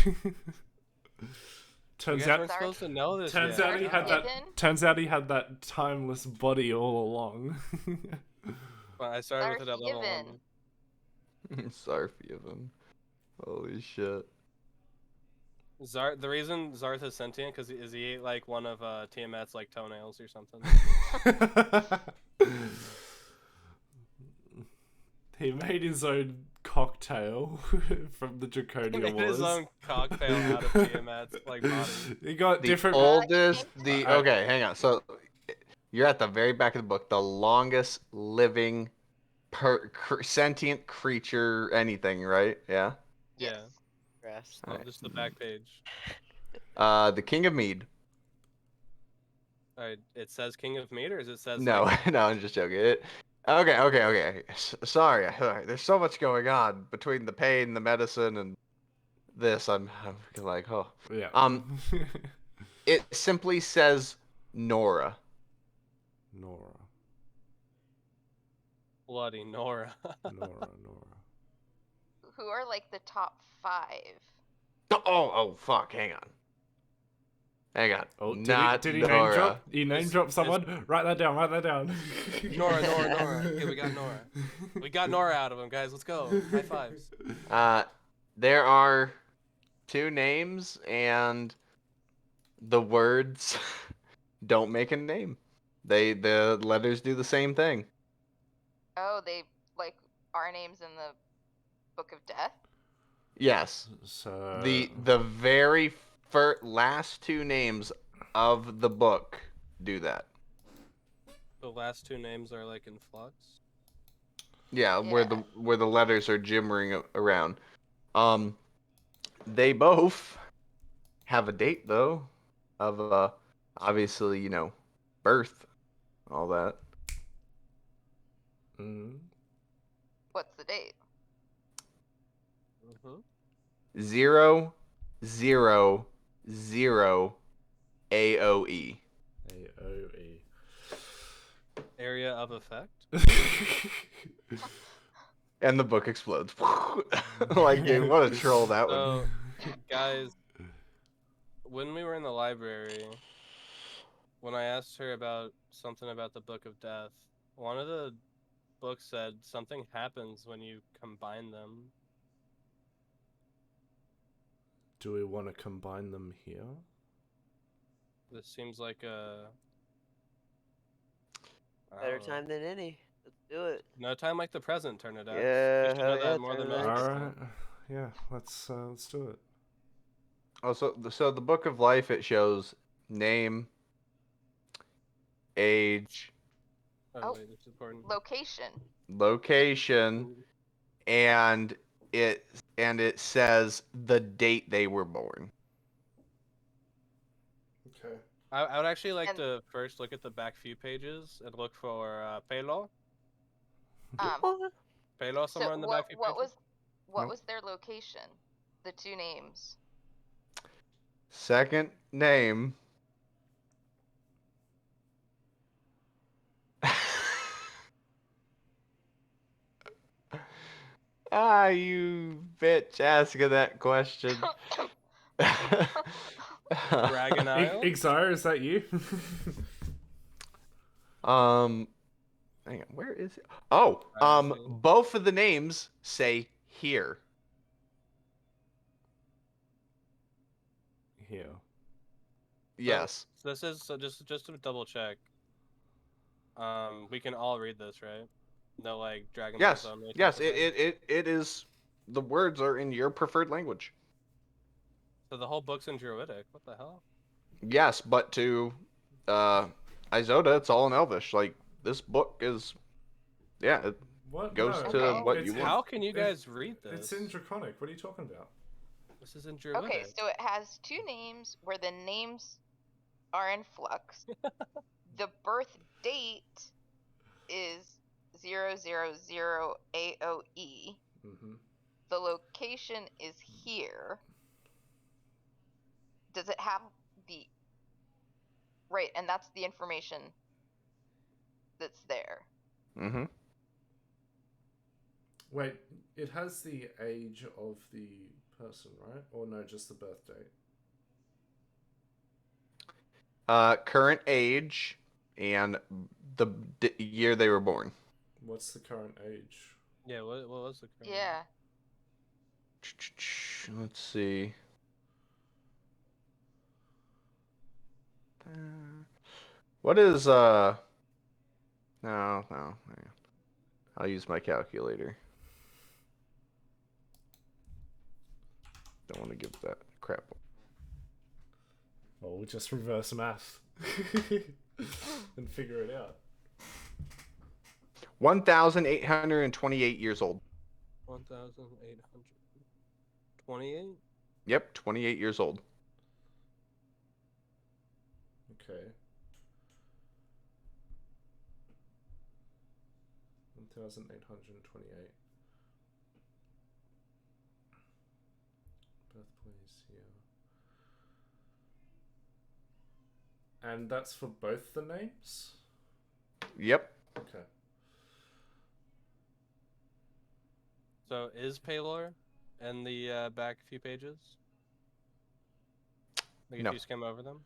Speaker 5: You
Speaker 1: Turns
Speaker 5: guys
Speaker 1: out,
Speaker 5: weren't supposed to know this.
Speaker 1: turns
Speaker 5: yet.
Speaker 1: out he had
Speaker 4: Given?
Speaker 1: that. Turns out he had that timeless body all along.
Speaker 5: Well, I started with it at level
Speaker 4: Zarth
Speaker 5: 1.
Speaker 8: Sarfievin. Holy shit.
Speaker 5: The reason Zarth is sentient because he ate like one of Tiamat's like toenails or something.
Speaker 1: He made his own cocktail from the
Speaker 5: He
Speaker 1: Draconia
Speaker 5: made
Speaker 1: Wars.
Speaker 5: his own cocktail out of Tiamat's like body.
Speaker 1: He got
Speaker 8: The
Speaker 1: different.
Speaker 8: oldest. The
Speaker 1: Uh,
Speaker 8: okay, hang on. So you're at the very back of the book. The longest living sentient creature, anything, right? Yeah.
Speaker 5: Yeah.
Speaker 4: Yes.
Speaker 6: Grass.
Speaker 5: No, just the back page.
Speaker 8: The King of Mead.
Speaker 5: Alright, it says King of Mead, or does it says
Speaker 8: No,
Speaker 5: like,
Speaker 8: no, I'm just joking. Okay. Sorry, there's so much going on between the pain, the medicine, and this. I'm like, oh.
Speaker 1: Yeah.
Speaker 8: It simply says Nora.
Speaker 1: Nora.
Speaker 5: bloody Nora?
Speaker 1: Nora.
Speaker 4: Who are like the top 5?
Speaker 8: Oh, fuck. Hang on.
Speaker 1: Oh,
Speaker 8: Not
Speaker 1: did he name
Speaker 8: Nora.
Speaker 1: drop? He name
Speaker 5: It's-
Speaker 1: drop someone? Write that down.
Speaker 5: Nora. Okay, we got Nora. We got Nora out of him, guys. Let's go. High fives.
Speaker 8: There are 2 names, and the words don't make a name. The letters do the same thing.
Speaker 4: Oh, they like our names in the Book of Death.
Speaker 8: Yes.
Speaker 1: So
Speaker 8: The very last 2 names of the book do that.
Speaker 5: The last 2 names are like in flux.
Speaker 8: Yeah,
Speaker 4: Yeah.
Speaker 8: where the letters are jimmering around. They both have a date though, of obviously, birth, all that.
Speaker 1: Mm.
Speaker 4: What's the date?
Speaker 5: Mm-hmm.
Speaker 8: 0, 0, 0, AOE.
Speaker 1: AOE.
Speaker 5: Area of effect.
Speaker 8: And the book explodes. Like, dude, what a troll that
Speaker 5: So,
Speaker 8: one.
Speaker 5: guys, when we were in the library, when I asked her about something about the Book of Death, one of the books said something happens when you combine them.
Speaker 1: Do we want to combine them here?
Speaker 5: This seems like a I
Speaker 6: Better
Speaker 5: don't know.
Speaker 6: time than any. Let's do it.
Speaker 5: No time like the present, turn it out.
Speaker 6: Yeah,
Speaker 5: You should know
Speaker 6: hell
Speaker 5: that
Speaker 6: yeah,
Speaker 5: more than
Speaker 6: turn it
Speaker 5: most
Speaker 6: out.
Speaker 5: people.
Speaker 1: Alright. Yeah, let's do it.
Speaker 8: Oh, so the book of life, it shows name, age,
Speaker 5: Oh, wait, it's important.
Speaker 4: Location.
Speaker 8: location, and it says the date they were born.
Speaker 9: Okay.
Speaker 5: I would actually like
Speaker 4: And-
Speaker 5: to first look at the back few pages and look for Pelo. Pelo somewhere
Speaker 4: So
Speaker 5: in the back few pages.
Speaker 4: what
Speaker 8: Nope.
Speaker 4: was their location? The 2 names.
Speaker 8: Second name. You bitch asking that question.
Speaker 5: Dragon Isle.
Speaker 1: Ixara, is that you?
Speaker 8: Hang on, where is it? Oh,
Speaker 5: Privacy.
Speaker 8: both of the names say here.
Speaker 1: Here.
Speaker 8: Yes.
Speaker 5: So this is so just to double check. We can all read this, right? No, like Dragon
Speaker 8: Yes.
Speaker 5: Ball only.
Speaker 8: Yes.
Speaker 5: type of thing?
Speaker 8: It is. The words are in your preferred language.
Speaker 5: So the whole book's in Druidic. What the hell?
Speaker 8: Yes, but to Isoda, it's all in Elvish. Like this book is, yeah, it
Speaker 1: What?
Speaker 8: goes
Speaker 1: No,
Speaker 8: to
Speaker 4: Okay.
Speaker 8: what
Speaker 1: it's-
Speaker 8: you
Speaker 1: it's-
Speaker 8: want.
Speaker 5: How can you
Speaker 1: it-
Speaker 5: guys read this?
Speaker 1: It's in Draconic. What are you talking about?
Speaker 5: This is in Druidic.
Speaker 4: Okay, so it has two names where the names are in flux. The birth date is 000 AOE.
Speaker 1: Mm-hmm.
Speaker 4: The location is here. Does it have the right? And that's the information that's there.
Speaker 8: Mm-hmm.
Speaker 1: Wait, it has the age of the person, right? Or no, just the birth date?
Speaker 8: Current age and the year they were born.
Speaker 1: What's the current age?
Speaker 5: Yeah, what was the current?
Speaker 4: Yeah.
Speaker 8: Let's see. What is No. Hang on. I'll use my calculator. Don't want to give that crap.
Speaker 1: Well, we'll just reverse math and figure it out.
Speaker 8: 1,828 years old.
Speaker 5: 1,828.
Speaker 8: Yep, 28 years old.
Speaker 1: Okay. 1,828. Birthplace here. And that's for both the names?
Speaker 8: Yep.
Speaker 1: Okay.
Speaker 5: So is Paylor in the back few pages? Like if
Speaker 8: No.
Speaker 5: you skim over them?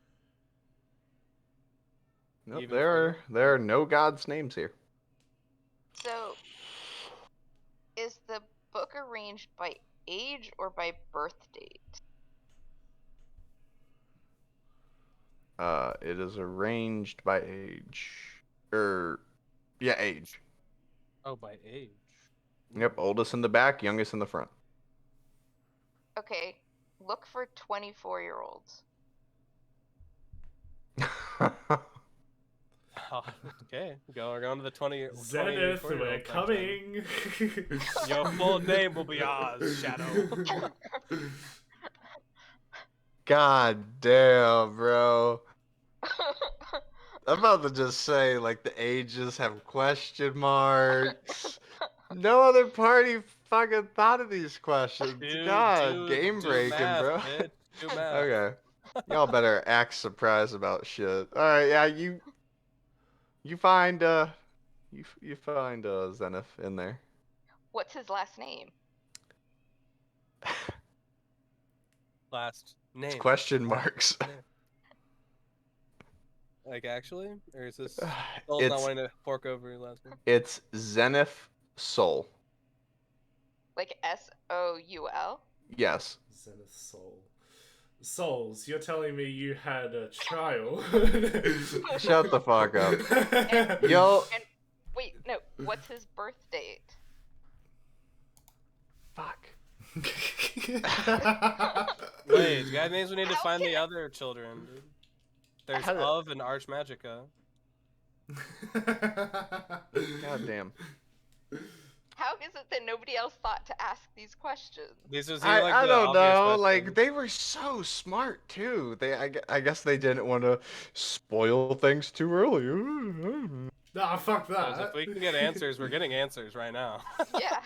Speaker 8: Nope,
Speaker 5: Even
Speaker 8: there
Speaker 5: further?
Speaker 8: are no gods' names here.
Speaker 4: So, is the book arranged by age or by birth date?
Speaker 8: It is arranged by age. Yeah, age.
Speaker 5: Oh, by age.
Speaker 8: Yep, oldest in the back, youngest in the front.
Speaker 4: Okay, look for 24-year-olds.
Speaker 5: Oh, okay, we're going to the 20.
Speaker 1: Zenith,
Speaker 5: 24-year-old
Speaker 1: we're
Speaker 5: section.
Speaker 1: coming!
Speaker 5: Your full name will be ours, Shadow.
Speaker 8: God damn, bro. I'm about to just say, like, the ages have question marks. No other party fucking thought of these questions. God, game
Speaker 5: do
Speaker 8: breaking,
Speaker 5: math,
Speaker 8: bro.
Speaker 5: bitch. Do math.
Speaker 8: Okay. Y'all better act surprised about shit. Alright, yeah, you find you find Zenith in there.
Speaker 4: What's his last name?
Speaker 5: Last name.
Speaker 8: It's question
Speaker 5: Last
Speaker 8: marks.
Speaker 5: name. Like actually, or is this Soul's not
Speaker 8: It's
Speaker 5: wanting to fork over your last name?
Speaker 8: it's Zenith Soul.
Speaker 4: Like SOUL?
Speaker 8: Yes.
Speaker 1: Zenith Soul. Souls, you're telling me you had a child?
Speaker 8: Shut the fuck up. Yo.
Speaker 4: And wait, no. What's his birth date?
Speaker 8: Fuck.
Speaker 5: Wait, that means we need to
Speaker 4: How
Speaker 5: find the
Speaker 4: can-
Speaker 5: other children, dude. There's
Speaker 8: How did-
Speaker 5: of and Archmagica.
Speaker 8: God damn.
Speaker 4: How is it that nobody else thought to ask these questions?
Speaker 5: These are
Speaker 8: I
Speaker 5: the
Speaker 8: don't
Speaker 5: obvious
Speaker 8: know. Like
Speaker 5: questions.
Speaker 8: they were so smart too. I guess they didn't want to spoil things too early.
Speaker 1: Nah, fuck
Speaker 5: 'Cause
Speaker 1: that.
Speaker 5: if we can get answers, we're getting answers right now.
Speaker 4: Yeah.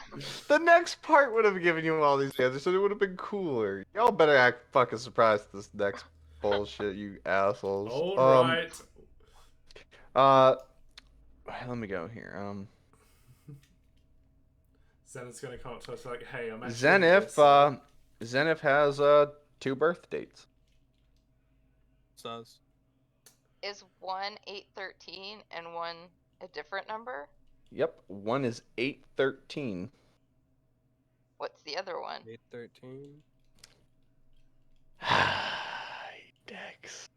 Speaker 8: The next part would have given you all these answers, so it would have been cooler. Y'all better act fucking surprised at this next bullshit, you assholes.
Speaker 1: Alright.
Speaker 8: Let me go here.
Speaker 1: Zenith's gonna come up to us like, hey, I'm actually
Speaker 8: Zenith, Zenith has 2 birth dates.
Speaker 5: Sus.
Speaker 4: Is one 813 and one a different number?
Speaker 8: Yep, one is 813.
Speaker 4: What's the other one?
Speaker 5: 813.
Speaker 8: Dex.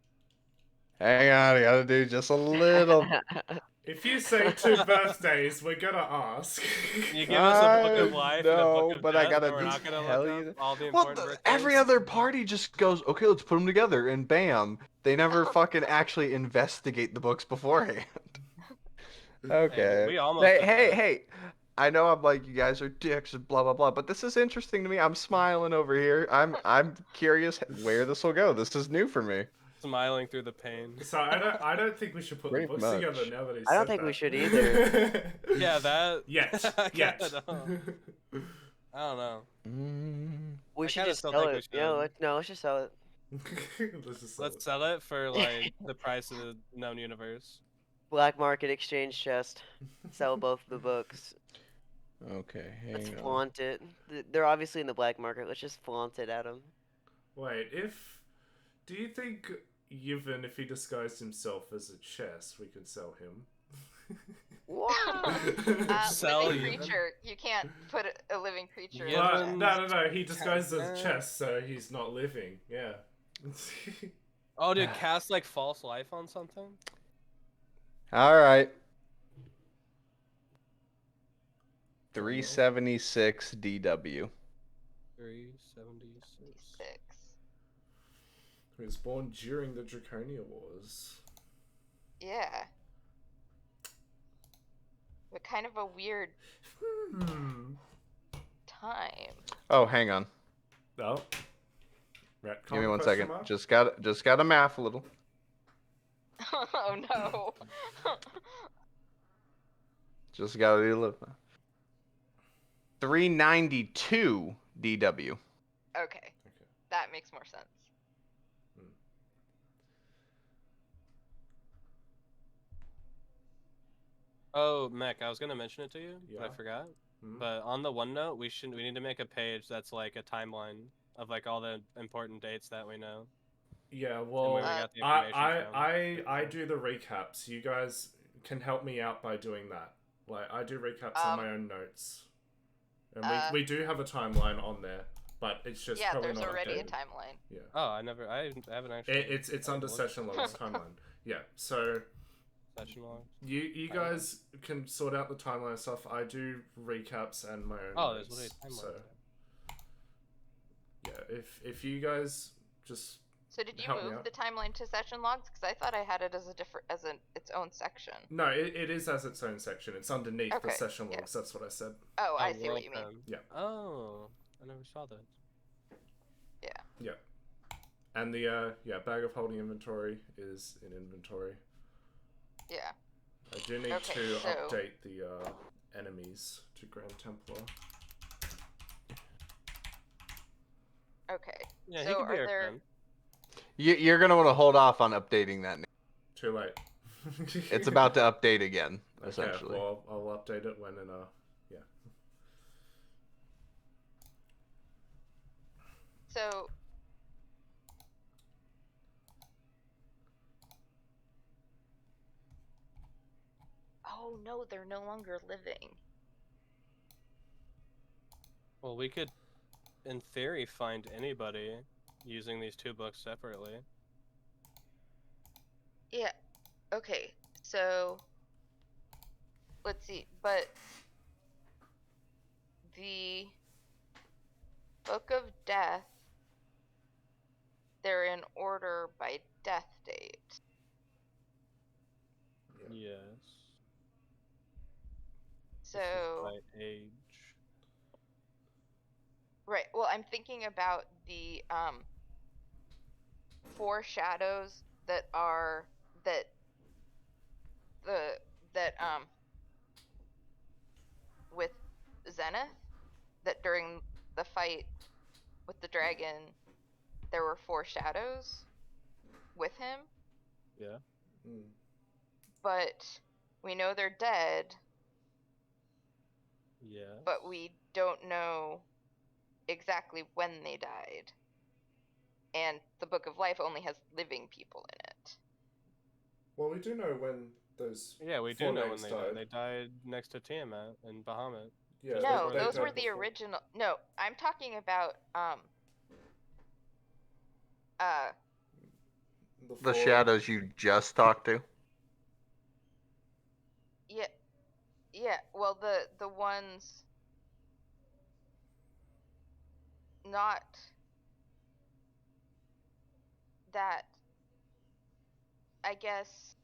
Speaker 7: Hang on, I gotta do just a little.
Speaker 1: If you say 2 birthdays, we're gonna ask.
Speaker 5: You give us a book of
Speaker 7: I
Speaker 5: life and a book
Speaker 7: know,
Speaker 5: of
Speaker 7: but
Speaker 5: death,
Speaker 7: I gotta
Speaker 5: and we're not gonna
Speaker 7: tell
Speaker 5: look
Speaker 7: you.
Speaker 5: up all the
Speaker 7: Well,
Speaker 5: important birthdays.
Speaker 7: every other party just goes, okay, let's put them together, and bam, they never fucking actually investigate the books beforehand. Okay.
Speaker 5: we almost
Speaker 7: Hey,
Speaker 5: did
Speaker 7: hey,
Speaker 5: that.
Speaker 7: hey. I know I'm like you guys are dicks and blah blah blah, but this is interesting to me. I'm smiling over here. I'm curious where this will go. This is new for me.
Speaker 5: Smiling through the pain.
Speaker 1: So I don't think we should put the
Speaker 7: Pretty
Speaker 1: books
Speaker 7: much.
Speaker 1: together now that he
Speaker 6: I don't
Speaker 1: said
Speaker 6: think we
Speaker 1: that.
Speaker 6: should either.
Speaker 5: Yeah, that.
Speaker 1: Yet.
Speaker 5: I
Speaker 1: Yet.
Speaker 5: don't know.
Speaker 6: We
Speaker 5: I
Speaker 6: should
Speaker 5: kinda
Speaker 6: just
Speaker 5: still
Speaker 6: sell
Speaker 5: think we
Speaker 6: it. No,
Speaker 5: should.
Speaker 6: let's just sell it.
Speaker 5: Let's sell it for like the price of the known universe.
Speaker 6: Black market exchange chest. Sell both the books.
Speaker 7: Okay,
Speaker 6: Let's
Speaker 7: hang on.
Speaker 6: flaunt it. They're obviously in the black market. Let's just flaunt it at them.
Speaker 1: Wait, do you think even if he disguised himself as a chest, we could sell him?
Speaker 5: Sell
Speaker 4: living
Speaker 5: even?
Speaker 4: creature. You can't put a living creature. in
Speaker 5: Yeah,
Speaker 4: there.
Speaker 1: But, no, he disguised as a chest, so he's not living. Yeah.
Speaker 5: Oh, dude, cast like false life on something?
Speaker 7: All right. 376 DW.
Speaker 5: 376.
Speaker 4: 6.
Speaker 1: He was born during the Draconia Wars.
Speaker 4: Yeah. But kind of a weird time.
Speaker 7: Oh, hang on.
Speaker 1: Oh.
Speaker 7: Give me 1 second. Just gotta math a little.
Speaker 4: Oh no.
Speaker 7: Just gotta do a little math. 392 DW.
Speaker 4: Okay. That makes more sense.
Speaker 5: Oh, Mech, I was gonna mention it to you, but I
Speaker 1: Yeah.
Speaker 5: forgot.
Speaker 1: Hmm?
Speaker 5: But on the OneNote, we need to make a page that's like a timeline of like all the important dates that we know.
Speaker 1: Yeah,
Speaker 5: And
Speaker 1: well,
Speaker 5: where we got the information from.
Speaker 1: I do the recaps. You guys can help me out by doing that. Like, I do recaps on my own notes. And we do have a timeline on there, but it's just
Speaker 4: Yeah,
Speaker 1: probably
Speaker 4: there's
Speaker 1: not
Speaker 4: already
Speaker 1: updated.
Speaker 4: a timeline.
Speaker 1: Yeah.
Speaker 5: Oh, I haven't actually.
Speaker 1: It's under
Speaker 5: looked.
Speaker 1: session logs timeline. Yeah, so
Speaker 5: Session log.
Speaker 1: you guys can sort out the timeline stuff. I do recaps and my own
Speaker 5: Oh, there's
Speaker 1: notes.
Speaker 5: literally a timeline.
Speaker 1: So yeah, if you guys just
Speaker 4: So did you
Speaker 1: help me
Speaker 4: move
Speaker 1: out.
Speaker 4: the timeline to session logs? Because I thought I had it as its own section.
Speaker 1: No, it is as its own section. It's underneath the
Speaker 4: Okay,
Speaker 1: session
Speaker 4: yeah.
Speaker 1: logs. That's what I said.
Speaker 4: Oh, I see what you mean.
Speaker 5: welcome.
Speaker 1: Yeah.
Speaker 5: Oh, I never saw that.
Speaker 1: Yeah. And the bag of holding inventory is in inventory.
Speaker 4: Yeah.
Speaker 1: I do need
Speaker 4: Okay,
Speaker 1: to
Speaker 4: so-
Speaker 1: update the enemies to Grand Templar.
Speaker 4: Okay.
Speaker 5: Yeah, he
Speaker 4: So
Speaker 5: could be
Speaker 4: are
Speaker 5: our
Speaker 4: there?
Speaker 5: friend.
Speaker 7: You're gonna want to hold off on updating that name.
Speaker 1: Too late.
Speaker 7: It's about to update again,
Speaker 1: Okay,
Speaker 7: essentially.
Speaker 1: well, I'll update it when yeah.
Speaker 4: So. Oh no, they're no longer living.
Speaker 5: Well, we could, in theory, find anybody using these two books separately.
Speaker 4: Yeah. Okay. So. Let's see. But. The. Book of Death. They're in order by death date.
Speaker 5: Yes.
Speaker 4: So.
Speaker 5: By age.
Speaker 4: Right. Well, I'm thinking about the 4 shadows that are that with Zenith, that during the fight with the dragon there were 4 shadows with him,
Speaker 5: Yeah.
Speaker 4: but we know they're dead,
Speaker 5: Yeah.
Speaker 4: but we don't know exactly when they died. And the Book of Life only has living people in it.
Speaker 1: Well, we do know when those.
Speaker 5: Yeah, we
Speaker 1: 4
Speaker 5: do know when
Speaker 1: names
Speaker 5: they died. They died next to Tiamat and Bahamut.
Speaker 1: Yeah,
Speaker 4: No,
Speaker 1: they
Speaker 4: those
Speaker 1: died
Speaker 4: were the
Speaker 1: before.
Speaker 4: original. No, I'm talking about
Speaker 8: The
Speaker 9: four-
Speaker 8: shadows you just talked to?
Speaker 4: Yeah. Yeah. Well, the ones not that, I guess.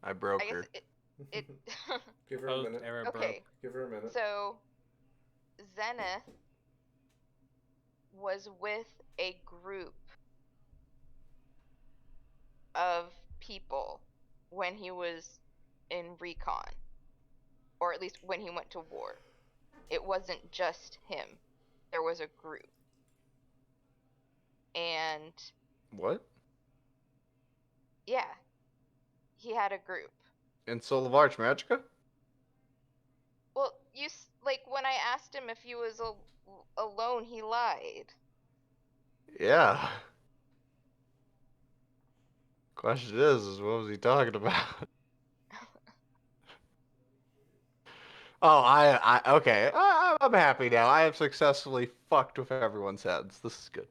Speaker 8: I broke
Speaker 4: I guess
Speaker 8: her.
Speaker 4: it
Speaker 9: Give her a
Speaker 5: Post
Speaker 9: minute.
Speaker 5: error broke.
Speaker 4: okay.
Speaker 9: Give her a minute.
Speaker 4: So Zenith was with a group of people when he was in recon, or at least when he went to war. It wasn't just him. There was a group. And
Speaker 8: What?
Speaker 4: yeah, he had a group.
Speaker 8: In Soul of Arch Magica?
Speaker 4: Well, like when I asked him if he was alone, he lied.
Speaker 8: Yeah. Question is what was he talking about? Oh, okay. I'm happy now. I have successfully fucked with everyone's heads. This is good.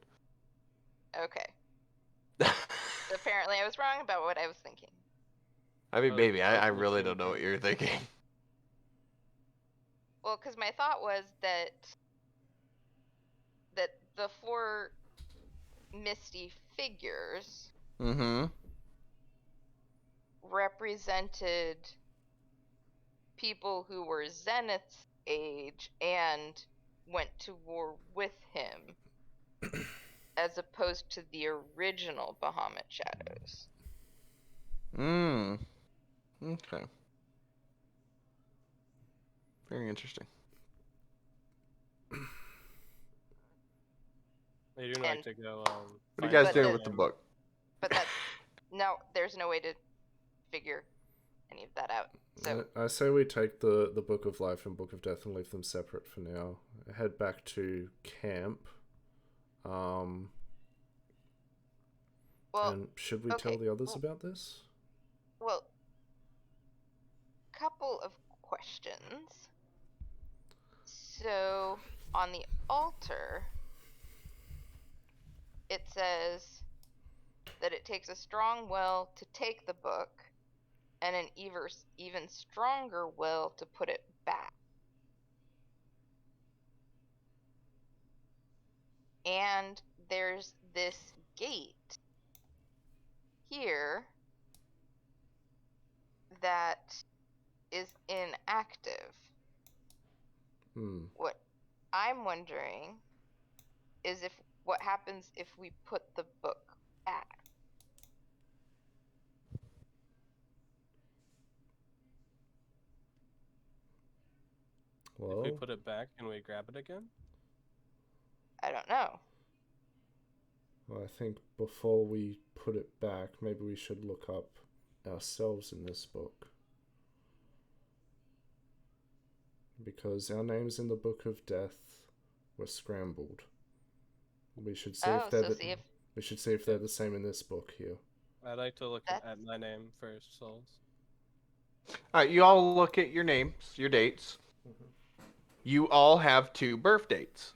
Speaker 4: Okay. Apparently I was wrong about what I was thinking.
Speaker 8: I mean,
Speaker 5: Oh,
Speaker 8: maybe. I
Speaker 5: oh,
Speaker 8: really
Speaker 5: oh,
Speaker 8: don't know what you're thinking.
Speaker 4: Well, because my thought was that the four misty figures
Speaker 8: Mm-hmm.
Speaker 4: represented people who were Zenith's age and went to war with him, as opposed to the original Bahamut Shadows.
Speaker 8: Okay. Very interesting.
Speaker 5: They do like
Speaker 4: And-
Speaker 5: to go.
Speaker 8: What are you
Speaker 5: find
Speaker 8: guys
Speaker 4: But
Speaker 8: doing
Speaker 4: the-
Speaker 8: with the book?
Speaker 4: But that's no, there's no way to figure any of that out. So
Speaker 1: I say we take the Book of Life and Book of Death and leave them separate for now. Head back to camp.
Speaker 4: well,
Speaker 1: And should we tell
Speaker 4: okay,
Speaker 1: the others
Speaker 4: well-
Speaker 1: about this?
Speaker 4: well, couple of questions. So on the altar, it says that it takes a strong will to take the book and an even stronger will to put it back. And there's this gate here that is inactive. What I'm wondering is what happens if we put the book back.
Speaker 1: Well,
Speaker 5: If we put it back, can we grab it again?
Speaker 4: I don't know.
Speaker 1: I think before we put it back, maybe we should look up ourselves in this book. Because our names in the Book of Death were scrambled. We should see if they're we should see if they're the same in this book here.
Speaker 5: I'd like to look at my name first, Souls.
Speaker 8: Alright, you all look at your names, your dates. You all have 2 birth dates.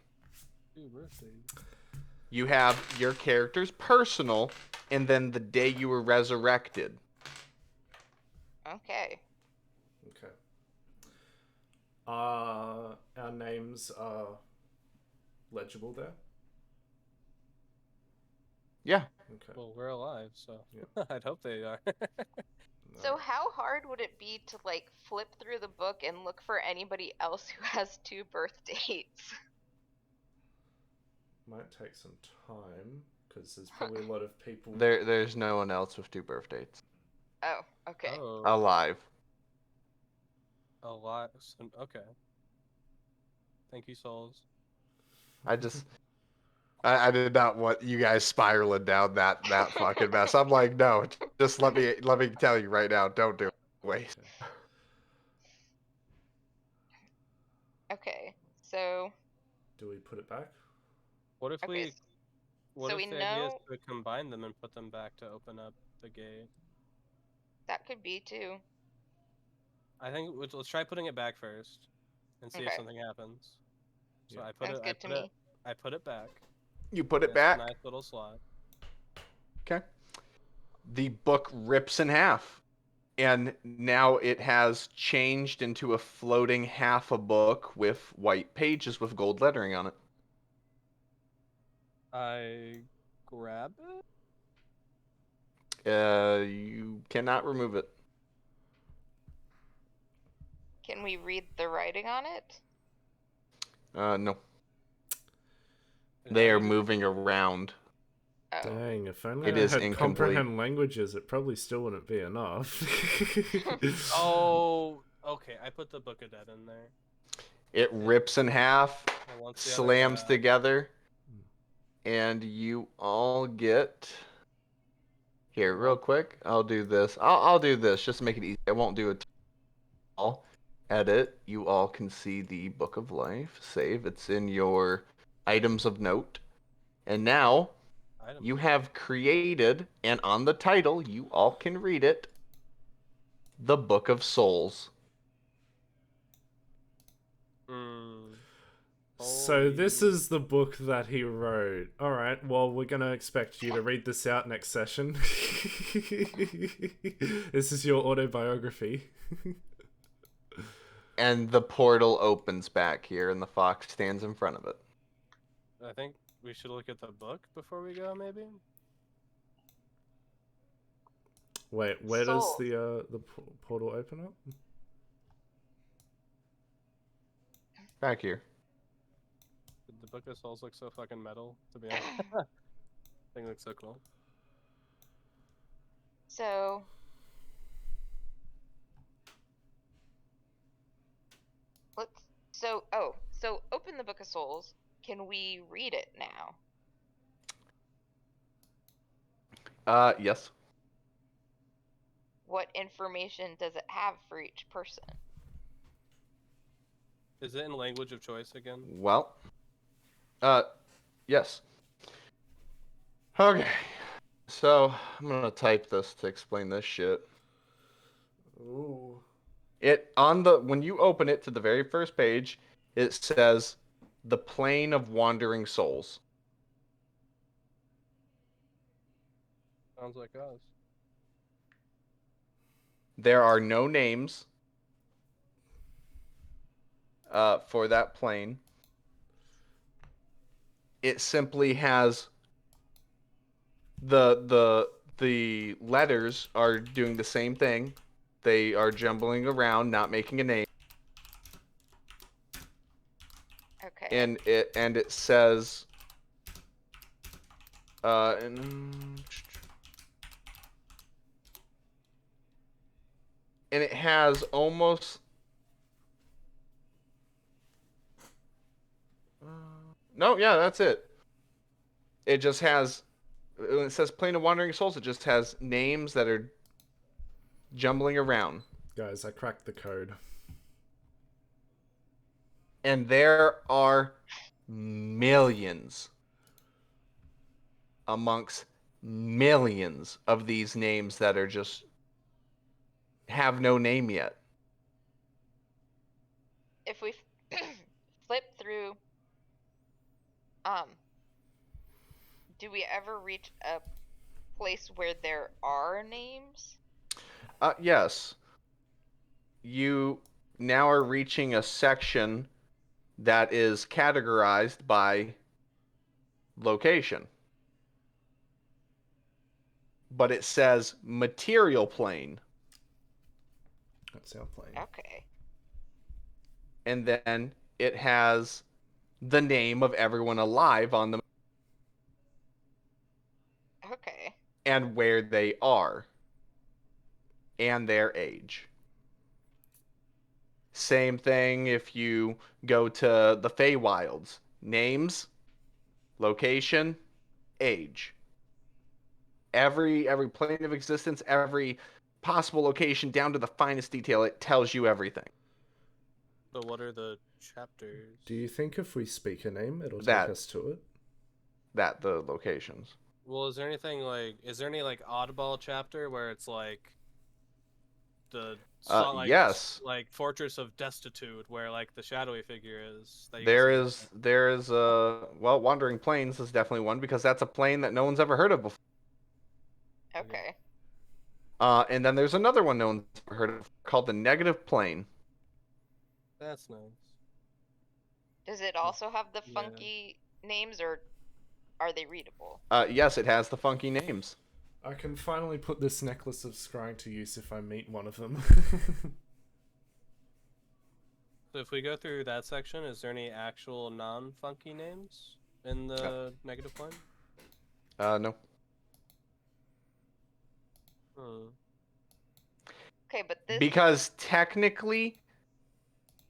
Speaker 5: 2 birthdays.
Speaker 8: You have your character's personal, and then the day you were resurrected.
Speaker 4: Okay.
Speaker 1: Okay. Our names are legible there?
Speaker 8: Yeah.
Speaker 1: Okay.
Speaker 5: Well, we're alive, so
Speaker 1: Yeah.
Speaker 5: I'd hope they are.
Speaker 4: So how hard would it be to like flip through the book and look for anybody else who has 2 birth dates?
Speaker 1: Might take some time, because there's probably a lot of people...
Speaker 8: There's no one else with 2 birth dates.
Speaker 4: Oh, okay.
Speaker 5: Oh,
Speaker 8: Alive.
Speaker 5: alive. Okay. Thank you, Souls.
Speaker 8: I did not want you guys spiraling down that fucking mess. I'm like, no, just let me tell you right now, don't do it. Wait.
Speaker 4: Okay. So
Speaker 1: Do we put it back?
Speaker 5: What if
Speaker 4: okay.
Speaker 5: we? What
Speaker 4: so
Speaker 5: if
Speaker 4: we
Speaker 5: the idea is
Speaker 4: know
Speaker 5: to combine them and put them back to open up the gate?
Speaker 4: that could be too.
Speaker 5: I think let's try putting it back first, and see if
Speaker 4: Okay.
Speaker 5: something happens. So
Speaker 1: Yeah.
Speaker 5: I put
Speaker 4: Sounds
Speaker 5: it.
Speaker 4: good to me.
Speaker 5: I put it back.
Speaker 8: You put it
Speaker 5: It's a
Speaker 8: back.
Speaker 5: nice little slot.
Speaker 8: Okay. The book rips in half. And now it has changed into a floating half a book with white pages with gold lettering on it.
Speaker 5: I grab it.
Speaker 8: You cannot remove it.
Speaker 4: Can we read the writing on it?
Speaker 8: No.
Speaker 5: Is
Speaker 8: They
Speaker 5: that
Speaker 8: are
Speaker 5: even-
Speaker 8: moving around.
Speaker 4: Oh.
Speaker 1: Dang, if only
Speaker 8: It
Speaker 1: I
Speaker 8: is
Speaker 1: had
Speaker 8: incomplete.
Speaker 1: comprehend languages, it probably still wouldn't be enough.
Speaker 5: Oh, okay. I put the Book of Dead in there.
Speaker 8: It rips in half,
Speaker 5: I want the other
Speaker 8: slams
Speaker 5: half.
Speaker 8: together, and you all get. Here, real quick. I'll do this. I'll do this just to make it easy. I won't do it. All edit. You all can see the Book of Life. Save. It's in your items of note. And now
Speaker 5: Item.
Speaker 8: you have created, and on the title, you all can read it. The Book of Souls.
Speaker 1: So this
Speaker 5: Holy-
Speaker 1: is the book that he wrote. Alright, well, we're gonna expect you to read this out next session. This is your autobiography.
Speaker 8: And the portal opens back here, and the fox stands in front of it.
Speaker 5: I think we should look at the book before we go, maybe.
Speaker 1: Wait, where does
Speaker 4: Soul.
Speaker 1: the portal open up?
Speaker 8: Back here.
Speaker 5: The Book of Souls looks so fucking metal, to be honest. Thing looks so cool.
Speaker 4: So so open the Book of Souls. Can we read it now?
Speaker 8: Yes.
Speaker 4: What information does it have for each person?
Speaker 5: Is it in language of choice again?
Speaker 8: Well, yes. Okay. So, I'm gonna type this to explain this shit.
Speaker 1: Ooh.
Speaker 8: When you open it to the very first page, it says the Plane of Wandering Souls.
Speaker 5: Sounds like us.
Speaker 8: There are no names for that plane. It simply has the letters are doing the same thing. They are jumbling around, not making a name.
Speaker 4: Okay.
Speaker 8: And it says and it has almost no, yeah, that's it. It just has, when it says Plane of Wandering Souls, it just has names that are jumbling around.
Speaker 1: Guys, I cracked the code.
Speaker 8: And there are millions amongst millions of these names that are just have no name yet.
Speaker 4: If we flip through, do we ever reach a place where there are names?
Speaker 8: Yes. You now are reaching a section that is categorized by location. But it says material plane.
Speaker 1: That's our plane.
Speaker 4: Okay.
Speaker 8: And then it has the name of everyone alive on the
Speaker 4: Okay.
Speaker 8: and where they are and their age. Same thing if you go to the Feywilds. Names, location, age. Every plane of existence, every possible location down to the finest detail, it tells you everything.
Speaker 5: But what are the chapters?
Speaker 1: Do you think if we speak a name, it'll
Speaker 8: That-
Speaker 1: take us to it?
Speaker 8: That the locations.
Speaker 5: Well, is there any like oddball chapter where it's like
Speaker 7: Yes.
Speaker 5: like Fortress of Destitute, where like the shadowy figure is. That you can
Speaker 7: There
Speaker 5: see.
Speaker 7: is well, Wandering Plains is definitely one because that's a plane that no one's ever heard of before.
Speaker 4: Okay.
Speaker 7: And then there's another one no one's ever heard of called the Negative Plane.
Speaker 5: That's nice.
Speaker 4: Does it also have the
Speaker 5: Yeah.
Speaker 4: funky names, or are they readable?
Speaker 7: Yes, it has the funky names.
Speaker 1: I can finally put this necklace of scrying to use if I meet one of them.
Speaker 5: So if we go through that section, is there any actual non-funky names in the negative plane?
Speaker 7: No.
Speaker 5: Hmm.
Speaker 4: Okay, but this.
Speaker 7: Because technically,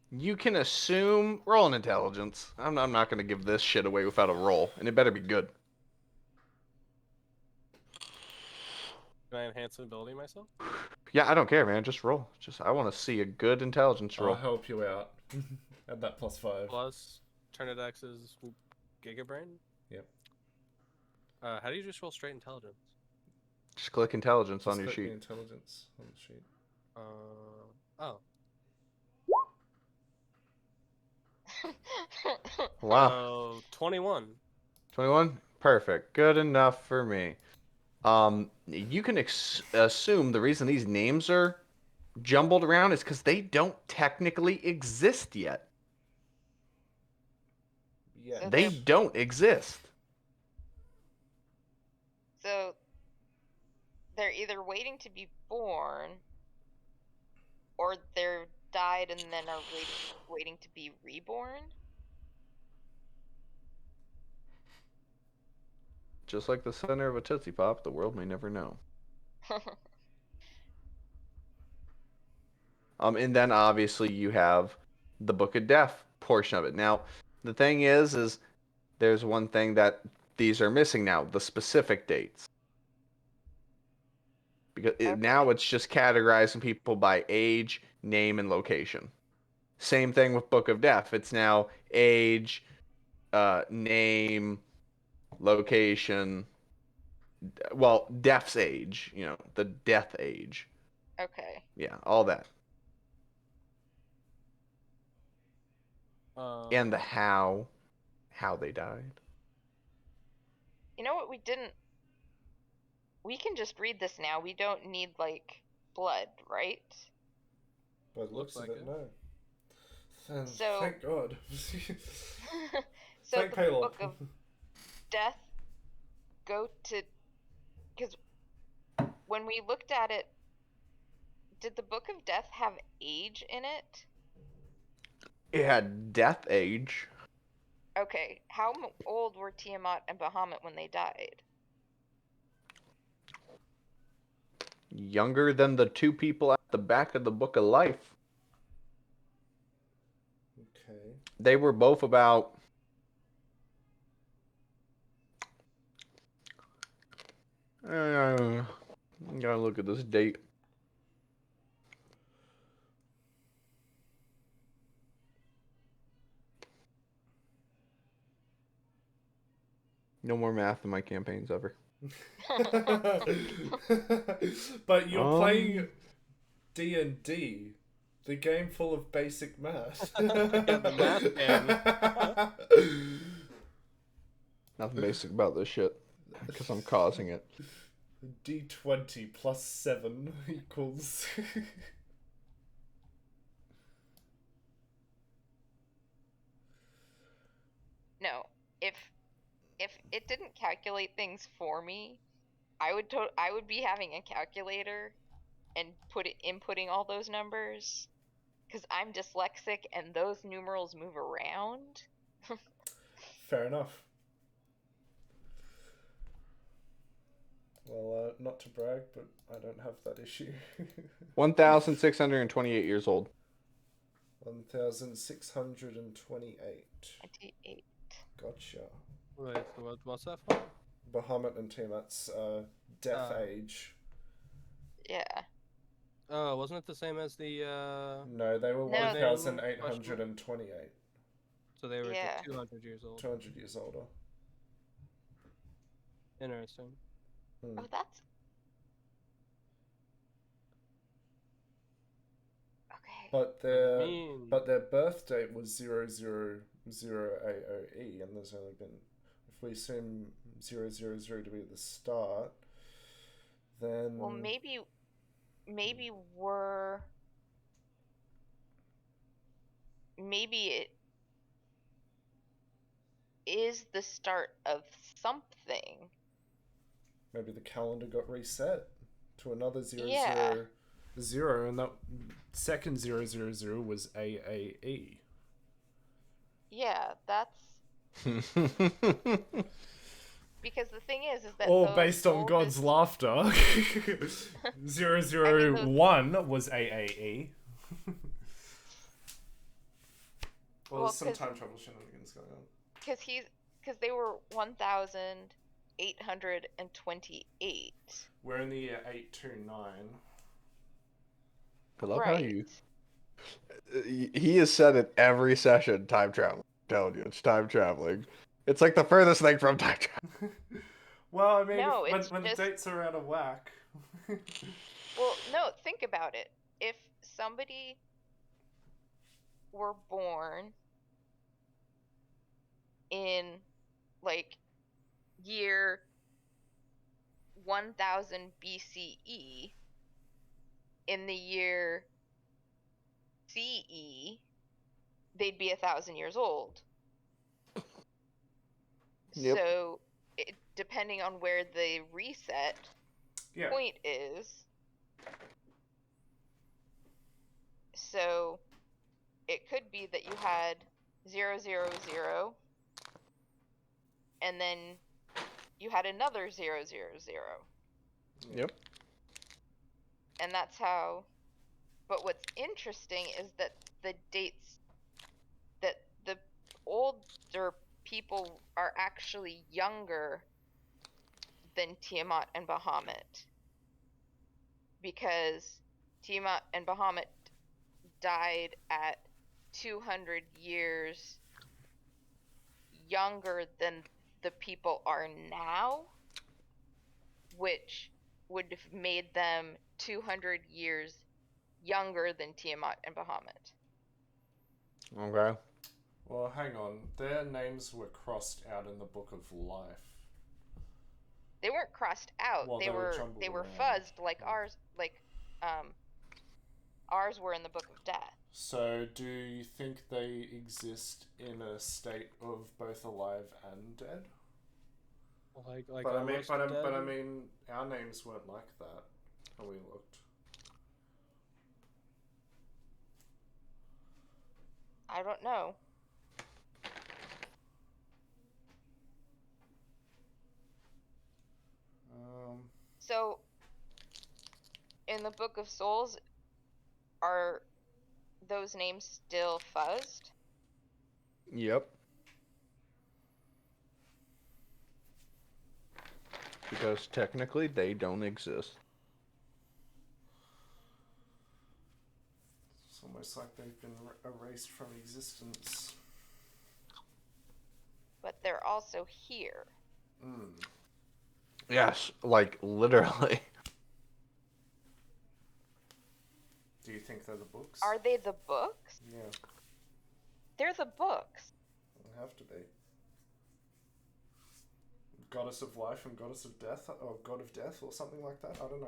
Speaker 7: you can assume roll an intelligence. I'm not gonna give this shit away without a roll, and it better be good.
Speaker 5: Can I enhance an ability myself?
Speaker 7: Yeah, I don't care, man. Just roll. I want to see a good intelligence
Speaker 1: I'll
Speaker 7: roll.
Speaker 1: help you out. Add that +5.
Speaker 5: Plus Turnidex's Gigabrain?
Speaker 1: Yep.
Speaker 5: How do you just roll straight intelligence?
Speaker 7: Just click intelligence
Speaker 1: Just
Speaker 7: on your
Speaker 1: click the
Speaker 7: sheet.
Speaker 1: intelligence on the sheet.
Speaker 5: Oh.
Speaker 7: Wow.
Speaker 5: So 21.
Speaker 7: 21? Perfect. Good enough for me. You can assume the reason these names are jumbled around is because they don't technically exist yet.
Speaker 1: Yeah.
Speaker 4: So
Speaker 7: They
Speaker 4: they're-
Speaker 7: don't exist.
Speaker 4: So they're either waiting to be born, or they're died and then are waiting to be reborn.
Speaker 7: Just like the center of a Tootsie Pop, the world may never know. And then obviously you have the Book of Death portion of it. Now, the thing is there's one thing that these are missing now, the specific dates. Because now it's just categorizing people by age, name, and location. Same thing with Book of Death. It's now age, name, location. Well, death's age, the death age.
Speaker 4: Okay.
Speaker 7: Yeah, all that. And the how they died.
Speaker 4: You know what we didn't. We can just read this now. We don't need like blood, right?
Speaker 9: By the looks of
Speaker 5: like
Speaker 9: it,
Speaker 5: it.
Speaker 9: no.
Speaker 4: So-
Speaker 9: Thank God.
Speaker 4: So
Speaker 9: Thank
Speaker 4: the
Speaker 9: Palor.
Speaker 4: Book of Death go to, because when we looked at it, did the Book of Death have age in it?
Speaker 7: It had death age.
Speaker 4: Okay, how old were Tiamat and Bahamut when they died?
Speaker 7: Younger than the two people at the back of the Book of Life.
Speaker 9: Okay.
Speaker 7: They were both about... gotta look at this date. No more math in my campaigns ever.
Speaker 1: But you're playing D&D, the game full of basic math.
Speaker 5: Yeah, the math game.
Speaker 7: Nothing basic about this shit. Because I'm causing it.
Speaker 1: D20 plus 7 equals...
Speaker 4: No, if it didn't calculate things for me, I would be having a calculator and inputting all those numbers, because I'm dyslexic and those numerals move around.
Speaker 1: Fair enough. Well, not to brag, but I don't have that issue.
Speaker 7: 1,628 years old.
Speaker 1: 1,628.
Speaker 4: 28.
Speaker 1: Gotcha.
Speaker 5: Wait, what's that for?
Speaker 1: Bahamut and Tiamat's death age.
Speaker 4: Yeah.
Speaker 5: Oh, wasn't it the same as the
Speaker 1: No, they were
Speaker 4: No,
Speaker 1: 1,828.
Speaker 5: So they were
Speaker 4: Yeah.
Speaker 5: 200 years old.
Speaker 1: 200 years older.
Speaker 5: Interesting.
Speaker 1: Hmm.
Speaker 4: Oh, that's.
Speaker 1: But their
Speaker 5: mean?
Speaker 1: birth date was 0000AOE, and there's only been, if we assume 000 to be the start, then
Speaker 4: Well, maybe it is the start of something.
Speaker 1: maybe the calendar got reset to another 000,
Speaker 4: Yeah.
Speaker 1: and that second 000 was AAE.
Speaker 4: Yeah, that's because the thing is that
Speaker 1: All
Speaker 4: those
Speaker 1: based on God's
Speaker 4: oldest-
Speaker 1: laughter. 001 was AAE. Well,
Speaker 4: Well,
Speaker 1: there's some
Speaker 4: 'cause-
Speaker 1: time travel shenanigans going on.
Speaker 4: because they were 1,828.
Speaker 1: We're in the year 829.
Speaker 7: I love
Speaker 4: Right.
Speaker 7: how you. He has said it every session. Time traveling. I'm telling you, it's time traveling. It's like the furthest thing from time travel.
Speaker 1: Well, I mean,
Speaker 4: No,
Speaker 1: when
Speaker 4: it's
Speaker 1: the
Speaker 4: just-
Speaker 1: dates are out of whack.
Speaker 4: Well, no, think about it. If somebody were born in like year 1000 BCE, in the year CE, they'd be 1,000 years old.
Speaker 7: Yep.
Speaker 4: So, depending on where the reset
Speaker 1: Yeah.
Speaker 4: point is, so it could be that you had 000, and then you had another 000.
Speaker 7: Yep.
Speaker 4: And that's how. But what's interesting is that the dates that the older people are actually younger than Tiamat and Bahamut, because Tiamat and Bahamut died at 200 years younger than the people are now, which would have made them 200 years younger than Tiamat and Bahamut.
Speaker 7: Okay.
Speaker 1: Well, hang on. Their names were crossed out in the Book of Life.
Speaker 4: They weren't crossed out.
Speaker 1: Well,
Speaker 4: they
Speaker 1: they were
Speaker 4: were
Speaker 1: jumbled
Speaker 4: they were
Speaker 1: around.
Speaker 4: fuzzed like ours, ours were in the Book of Death.
Speaker 1: So, do you think they exist in a state of both alive and dead?
Speaker 5: Like
Speaker 1: But I mean,
Speaker 5: almost
Speaker 1: but I
Speaker 5: dead?
Speaker 1: mean, our names weren't like that. How we looked.
Speaker 4: I don't know. So, in the Book of Souls, are those names still fuzzed?
Speaker 7: Yep. Because technically they don't exist.
Speaker 1: It's almost like they've been erased from existence.
Speaker 4: But they're also here.
Speaker 7: Yes, like literally.
Speaker 1: Do you think they're the books?
Speaker 4: Are they the books?
Speaker 1: Yeah,
Speaker 4: They're the books.
Speaker 1: they have to be. Goddess of life and goddess of death, or god of death, or something like that. I don't know.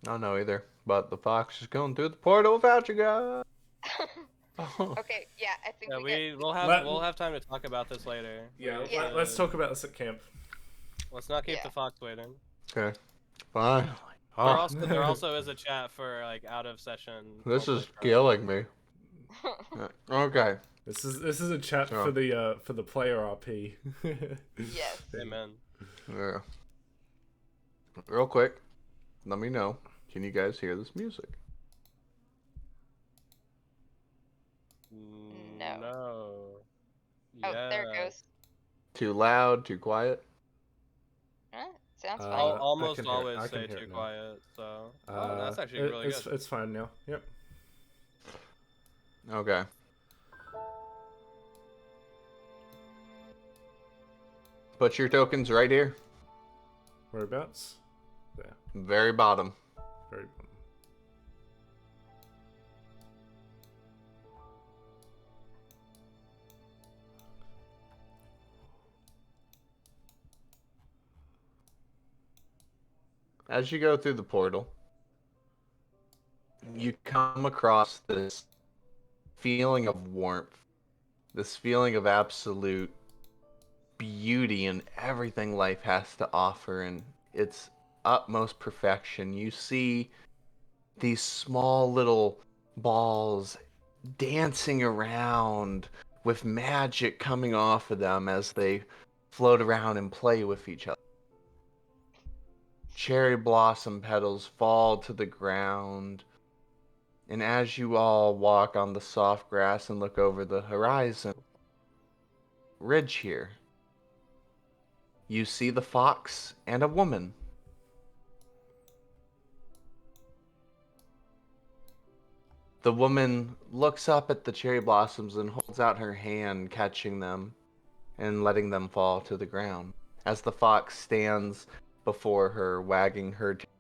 Speaker 7: I don't know either. But the fox is going through the portal without you guys.
Speaker 4: Okay, yeah, I think
Speaker 5: Yeah, we'll have time to talk about this later.
Speaker 1: Yeah,
Speaker 4: Yeah.
Speaker 1: let's talk about this at camp.
Speaker 5: Let's not keep
Speaker 4: Yeah.
Speaker 5: the fox waiting.
Speaker 7: Okay. Fine.
Speaker 5: There also is a chat for like out of session.
Speaker 7: This is
Speaker 5: roleplay
Speaker 7: killing me. Okay.
Speaker 1: This is a chat
Speaker 7: Sure.
Speaker 1: for the player RP.
Speaker 4: yes.
Speaker 5: Amen.
Speaker 7: Yeah. Real quick, let me know. Can you guys hear this music?
Speaker 4: No.
Speaker 5: No.
Speaker 4: Oh, there it
Speaker 5: Yeah.
Speaker 4: goes.
Speaker 7: Too loud? Too quiet?
Speaker 4: Sounds
Speaker 1: Uh,
Speaker 4: fine.
Speaker 5: I'll
Speaker 1: I
Speaker 5: almost
Speaker 1: can hear it.
Speaker 5: always
Speaker 1: I can
Speaker 5: say
Speaker 1: hear
Speaker 5: too
Speaker 1: it now.
Speaker 5: quiet, so that's actually really
Speaker 1: it's,
Speaker 5: good.
Speaker 1: It's fine now. Yep.
Speaker 7: Okay. Put your tokens right here.
Speaker 1: Whereabouts? There.
Speaker 7: Very bottom.
Speaker 1: Very.
Speaker 8: As you go through the portal, you come across this feeling of warmth, this feeling of absolute beauty in everything life has to offer and its utmost perfection. You see these small little balls dancing around with magic coming off of them as they float around and play with each other. Cherry blossom petals fall to the ground, and as you all walk on the soft grass and look over the horizon ridge here, you see the fox and a woman. The woman looks up at the cherry blossoms and holds out her hand, catching them and letting them fall to the ground, as the fox stands before her, wagging her tail.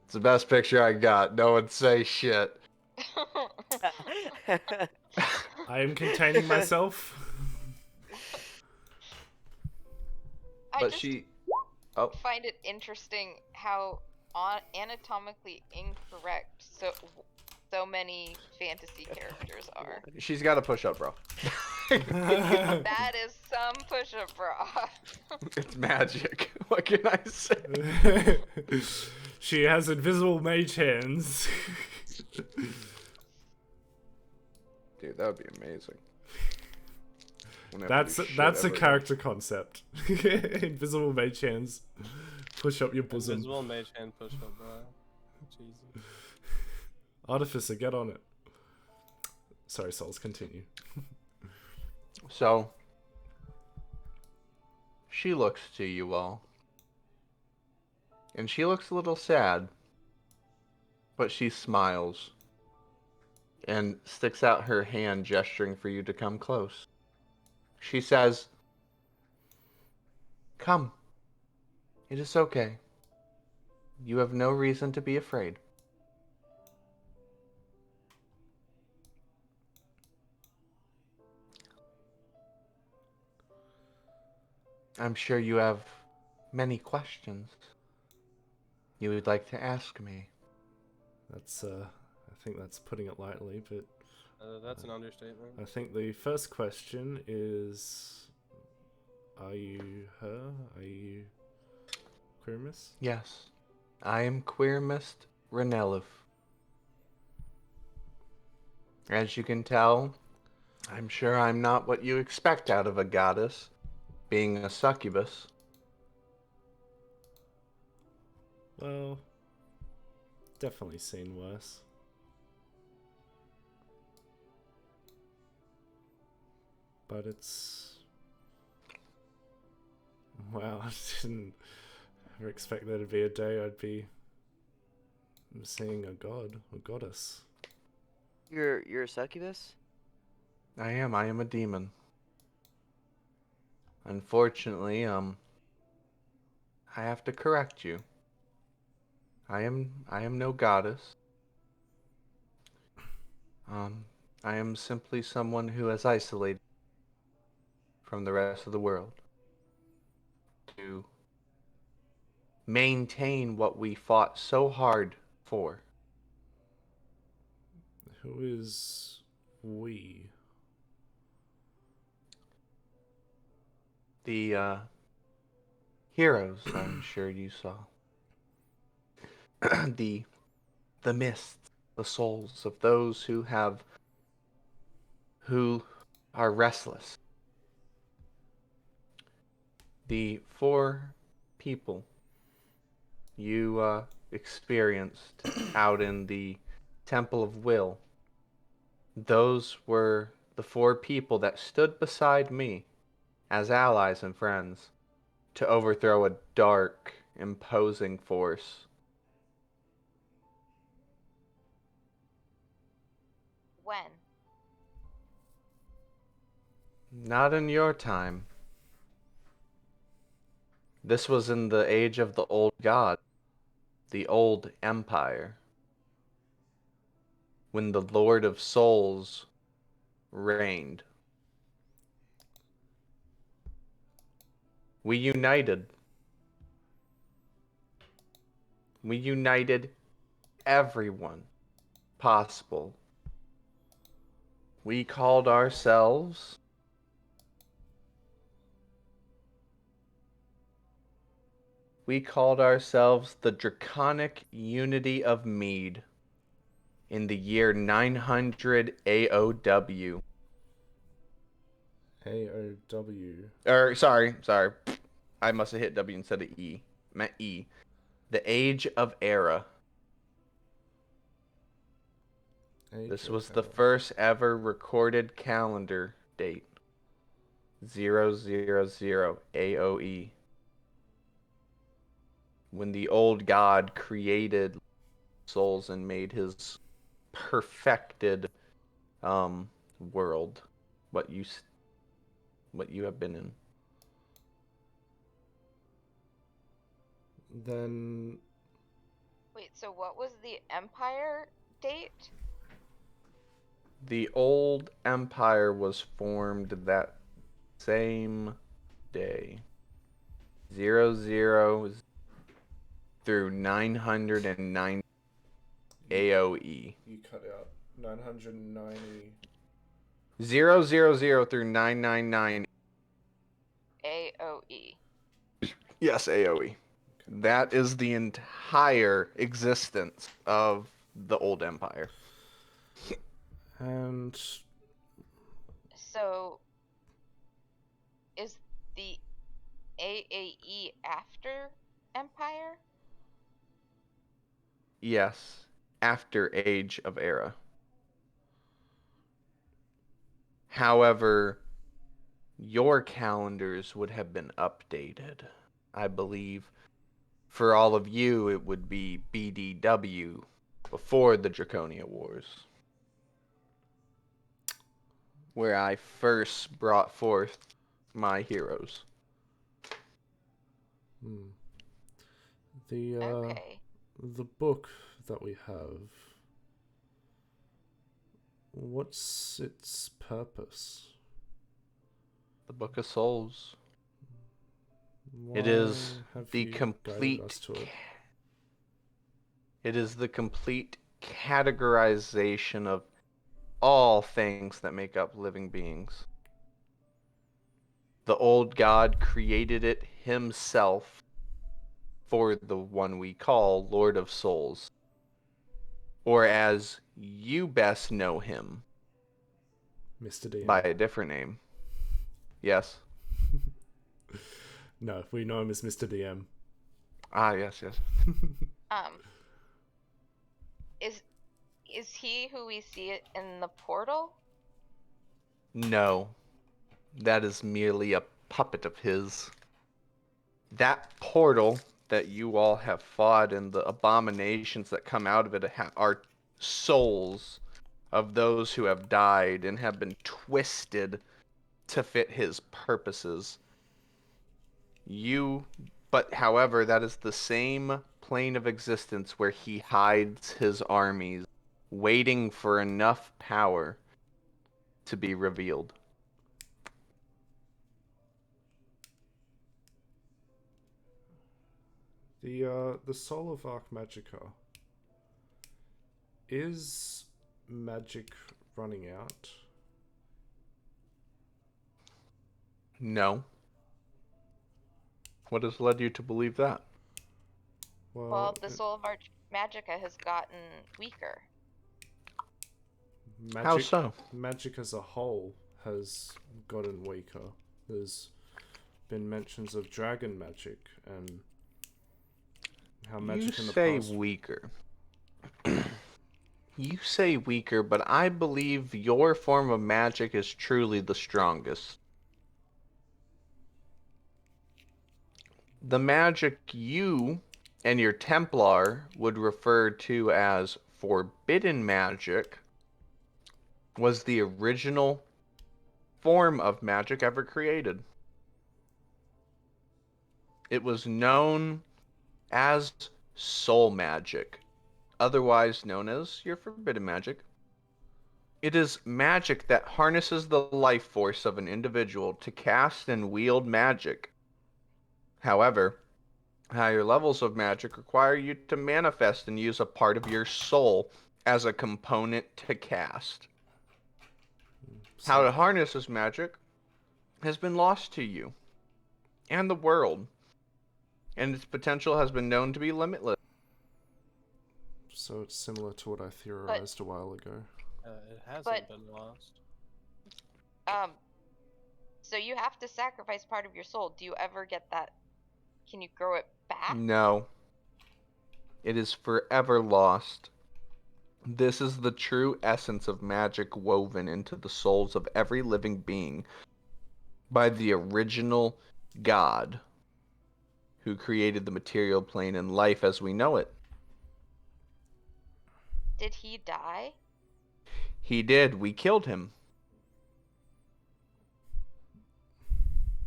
Speaker 8: It's the best picture I got. No one say shit.
Speaker 1: I am containing myself.
Speaker 4: I
Speaker 8: But
Speaker 4: just
Speaker 8: she... Oh,
Speaker 4: find it interesting how anatomically incorrect so many fantasy characters are.
Speaker 8: she's got a push-up, bro.
Speaker 4: That is some push-up bra.
Speaker 8: It's magic. What can I say?
Speaker 1: She has invisible mage hands.
Speaker 8: Dude, that would be amazing. We'll never
Speaker 1: That's
Speaker 8: do shit
Speaker 1: a
Speaker 8: ever again.
Speaker 1: character concept. Invisible mage hands. Push up your bosom.
Speaker 5: Invisible mage hand push up, bro. Jesus.
Speaker 1: Artificer, get on it. Sorry, Souls, continue.
Speaker 8: So, she looks to you all. And she looks a little sad. But she smiles. And sticks out her hand, gesturing for you to come close. She says, "Come. It is okay. You have no reason to be afraid." I'm sure you have many questions you would like to ask me.
Speaker 1: That's I think that's putting it lightly, but
Speaker 5: That's an understatement.
Speaker 1: I think the first question is, are you her? Are you Quirmus?
Speaker 8: Yes, I am Queermist Renelif. As you can tell, I'm sure I'm not what you expect out of a goddess, being a succubus.
Speaker 1: Well, definitely seen worse. But it's... Wow, I didn't ever expect there to be a day I'd be seeing a god, a goddess.
Speaker 6: You're a succubus?
Speaker 8: I am a demon. Unfortunately, I have to correct you. I am no goddess. I am simply someone who has isolated from the rest of the world to maintain what we fought so hard for.
Speaker 1: Who is we?
Speaker 8: The heroes, I'm sure you saw. the mists, the souls of those who are restless. The 4 people you experienced out in the Temple of Will, those were the 4 people that stood beside me as allies and friends to overthrow a dark, imposing force.
Speaker 4: When?
Speaker 8: Not in your time. This was in the age of the old god, the old empire, when the Lord of Souls reigned We united. We united everyone possible. We called ourselves the Draconic Unity of Mead in the year 900 AOW.
Speaker 1: AOW.
Speaker 8: Sorry. I must have hit W instead of E. I meant E. The Age of Era. This was the first ever recorded calendar date. 000 AOE. When the old god created souls and made his perfected world, what you have been in.
Speaker 1: Then
Speaker 4: Wait, so what was the Empire date?
Speaker 8: The old empire was formed that same day. 00 through 909 AOE.
Speaker 1: you cut out 990.
Speaker 8: 000 through 999.
Speaker 4: AOE.
Speaker 8: Yes, AOE. That is the entire existence of the old empire.
Speaker 1: And
Speaker 4: So, is the AAE after Empire?
Speaker 8: Yes, after Age of Era. However, your calendars would have been updated. I believe for all of you, it would be BDW before the Draconia Wars, where I first brought forth my heroes.
Speaker 4: Okay.
Speaker 1: The book that we have, what's its purpose?
Speaker 8: The Book of Souls. It
Speaker 1: Why
Speaker 8: is
Speaker 1: have
Speaker 8: the
Speaker 1: you guided
Speaker 8: complete.
Speaker 1: us to it?
Speaker 8: It is the complete categorization of all things that make up living beings. The old god created it himself for the one we call Lord of Souls. Or as you best know him,
Speaker 1: Mr. DM.
Speaker 8: by a different name. Yes.
Speaker 1: No, we know him as Mr. DM.
Speaker 8: Ah, yes.
Speaker 4: Is he who we see it in the portal?
Speaker 8: No. That is merely a puppet of his. That portal that you all have fought and the abominations that come out of it are souls of those who have died and have been twisted to fit his purposes. But however, that is the same plane of existence where he hides his armies, waiting for enough power to be revealed.
Speaker 1: The soul of Archmagica. Is magic running out?
Speaker 8: No. What has led you to believe that?
Speaker 4: Well, the soul of Archmagica has gotten weaker.
Speaker 8: How so?
Speaker 1: Magic as a whole has gotten weaker. There's been mentions of dragon magic and how magic in the past...
Speaker 8: weaker. You say weaker, but I believe your form of magic is truly the strongest. The magic you and your Templar would refer to as forbidden magic was the original form of magic ever created. It was known as soul magic, otherwise known as your forbidden magic. It is magic that harnesses the life force of an individual to cast and wield magic However, higher levels of magic require you to manifest and use a part of your soul as a component to cast. How to harness this magic has been lost to you and the world, and its potential has been known to be limitless.
Speaker 1: So it's similar to what I theorized a while ago.
Speaker 5: It hasn't
Speaker 4: But-
Speaker 5: been lost.
Speaker 4: So you have to sacrifice part of your soul. Do you ever get that? Can you grow it back?
Speaker 8: No. It is forever lost. This is the true essence of magic woven into the souls of every living being by the original God who created the material plane and life as we know it.
Speaker 4: Did he die?
Speaker 8: He did. We killed him.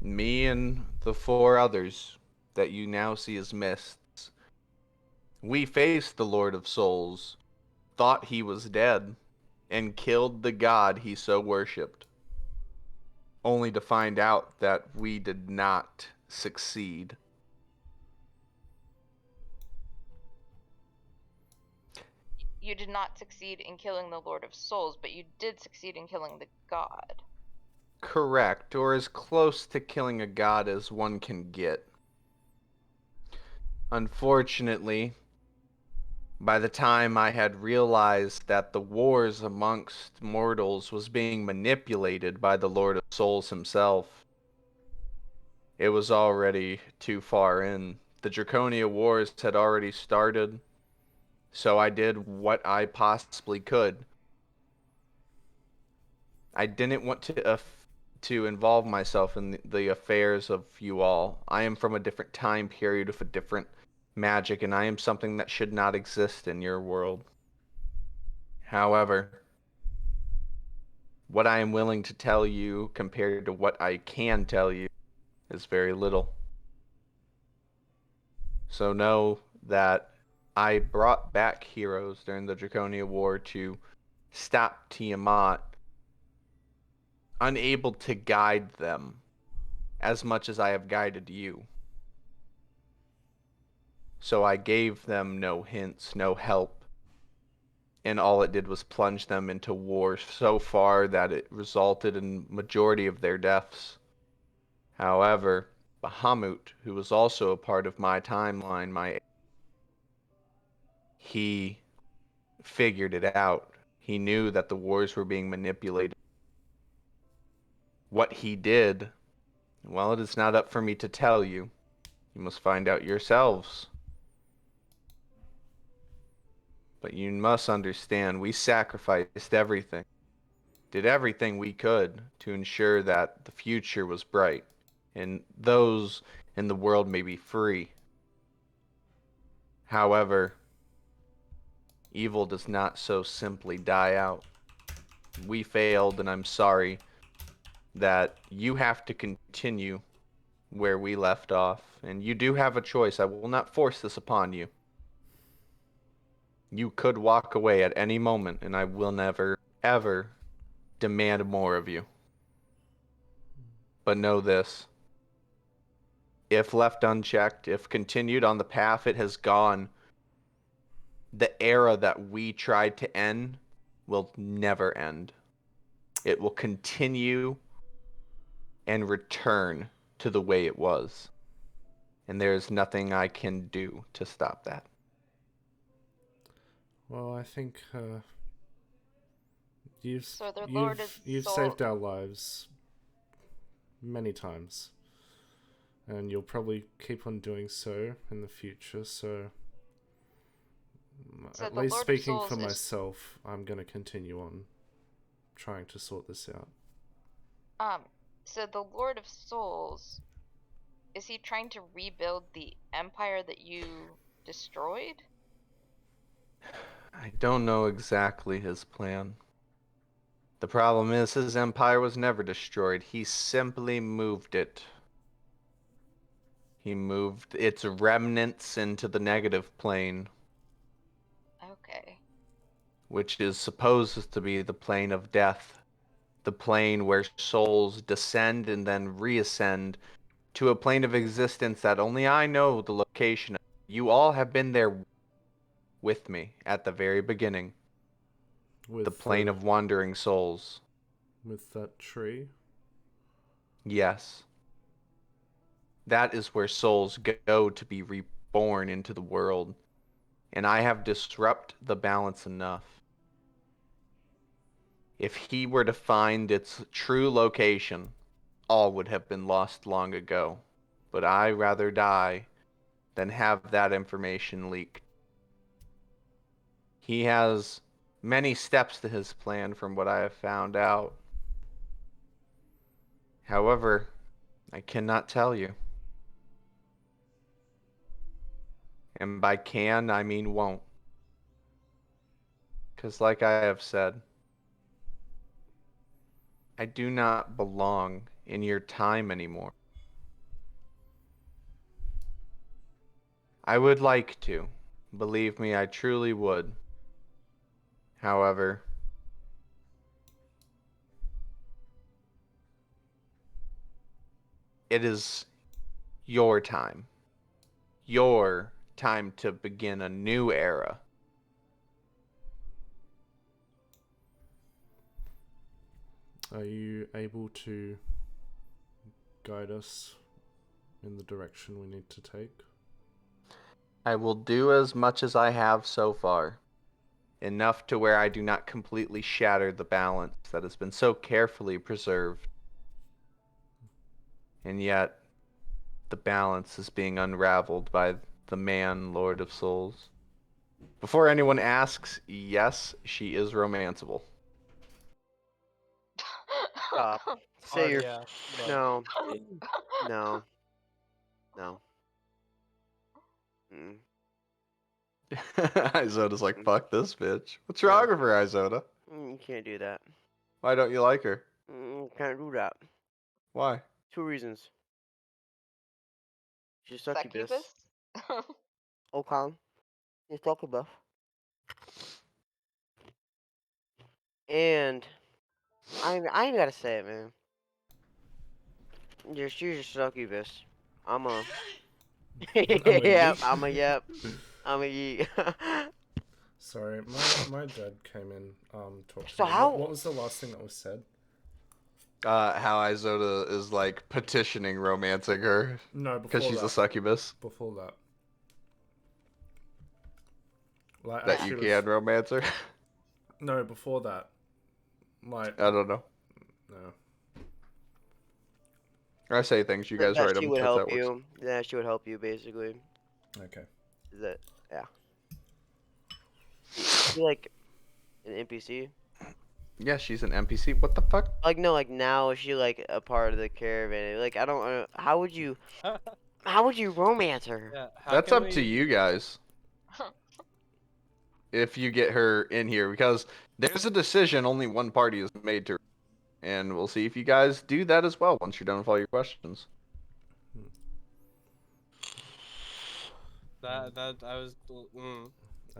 Speaker 8: Me and the 4 others that you now see as mists. We faced the Lord of Souls, thought he was dead, and killed the god he so worshipped, only to find out that we did not succeed.
Speaker 4: You did not succeed in killing the Lord of Souls, but you did succeed in killing the god.
Speaker 8: Correct, or as close to killing a god as one can get. Unfortunately, by the time I had realized that the wars amongst mortals was being manipulated by the Lord of Souls himself, it was already too far in. The Draconia Wars had already started, so I did what I possibly could. I didn't want to involve myself in the affairs of you all. I am from a different time period with a different magic, and I am something that should not exist in your world. However, what I am willing to tell you compared to what I can tell you is very little. So know that I brought back heroes during the Draconia War to stop Tiamat, unable to guide them as much as I have guided you. So I gave them no hints, no help, and all it did was plunge them into war so far that it resulted in majority of their deaths. However, Bahamut, who was also a part of my timeline, he figured it out. He knew that the wars were being manipulated. What he did, well, it is not up for me to tell you. You must find out yourselves. But you must understand, we sacrificed everything, did everything we could to ensure that the future was bright, and those in the world may be free. However, evil does not so simply die out. We failed, and I'm sorry that you have to continue where we left off, and you do have a choice. I will not force this upon you. You could walk away at any moment, and I will never, ever demand more of you. But know this. If left unchecked, if continued on the path it has gone, the era that we tried to end will never end. It will continue and return to the way it was. And there is nothing I can do to stop that.
Speaker 1: Well, I think you've
Speaker 4: So the Lord is
Speaker 1: you've
Speaker 4: Soul-
Speaker 1: saved our lives many times, and you'll probably keep on doing so in the future. So,
Speaker 4: So
Speaker 1: at
Speaker 4: the
Speaker 1: least
Speaker 4: Lord of
Speaker 1: speaking
Speaker 4: Souls
Speaker 1: for
Speaker 4: is-
Speaker 1: myself, I'm gonna continue on trying to sort this out.
Speaker 4: So the Lord of Souls, is he trying to rebuild the empire that you destroyed?
Speaker 8: I don't know exactly his plan. The problem is his empire was never destroyed. He simply moved it. He moved its remnants into the negative plane,
Speaker 4: Okay.
Speaker 8: which is supposed to be the plane of death. The plane where souls descend and then reascend to a plane of existence that only I know the location of. You all have been there with me at the very beginning.
Speaker 1: With
Speaker 8: The plane of wandering souls.
Speaker 1: with that tree.
Speaker 8: Yes. That is where souls go to be reborn into the world. And I have disrupted the balance enough. If he were to find its true location, all would have been lost long ago. But I rather die than have that information leaked. He has many steps to his plan from what I have found out. However, I cannot tell you. And by can, I mean won't. Because like I have said, I do not belong in your time anymore. I would like to. Believe me, I truly would. However, it is your time. Your time to begin a new era.
Speaker 1: Are you able to guide us in the direction we need to take?
Speaker 8: I will do as much as I have so far. Enough to where I do not completely shatter the balance that has been so carefully preserved. And yet, the balance is being unraveled by the man, Lord of Souls. Before anyone asks, yes, she is romanceable.
Speaker 6: Stop. Say
Speaker 5: Oh,
Speaker 6: your
Speaker 5: yeah.
Speaker 6: no, no, no. Mm.
Speaker 8: Isoda's like, fuck this bitch. What's wrong with her, Isoda?
Speaker 6: You can't do that.
Speaker 8: Why don't you like her?
Speaker 6: Can't do that.
Speaker 8: Why?
Speaker 6: 2 reasons. She's succubus.
Speaker 4: Succubus?
Speaker 6: Oh, Colin. She's succubus. And I ain't gotta say it, man. She's a succubus. I'm a. Yep. I'm a yep. I'm a ye.
Speaker 1: Sorry, my dad came in talked to
Speaker 6: So
Speaker 1: me.
Speaker 6: how-
Speaker 1: What was the last thing that was said?
Speaker 8: How Isoda is like petitioning romancing her
Speaker 1: No, before
Speaker 8: because she's
Speaker 1: that.
Speaker 8: a succubus.
Speaker 1: Before that. Like,
Speaker 8: That
Speaker 1: as
Speaker 8: you
Speaker 1: she
Speaker 8: can romance her.
Speaker 1: No, before that. Like,
Speaker 8: I don't know.
Speaker 1: no.
Speaker 8: I say things, you guys
Speaker 6: that
Speaker 8: write
Speaker 6: she
Speaker 8: them.
Speaker 6: would
Speaker 8: That's how
Speaker 6: help
Speaker 8: it works.
Speaker 6: you. Yeah, she would help you basically.
Speaker 1: Okay.
Speaker 6: Is that yeah? Is she like an NPC?
Speaker 8: Yeah, she's an NPC. What the fuck?
Speaker 6: Like no, like now is she like a part of the caravan? Like I don't. How would you romance her?
Speaker 5: Yeah, how
Speaker 8: That's
Speaker 5: can
Speaker 8: up to
Speaker 5: we-
Speaker 8: you guys. If you get her in here, because there's a decision only one party is made to, and we'll see if you guys do that as well once you're done with all your questions.
Speaker 5: That I was.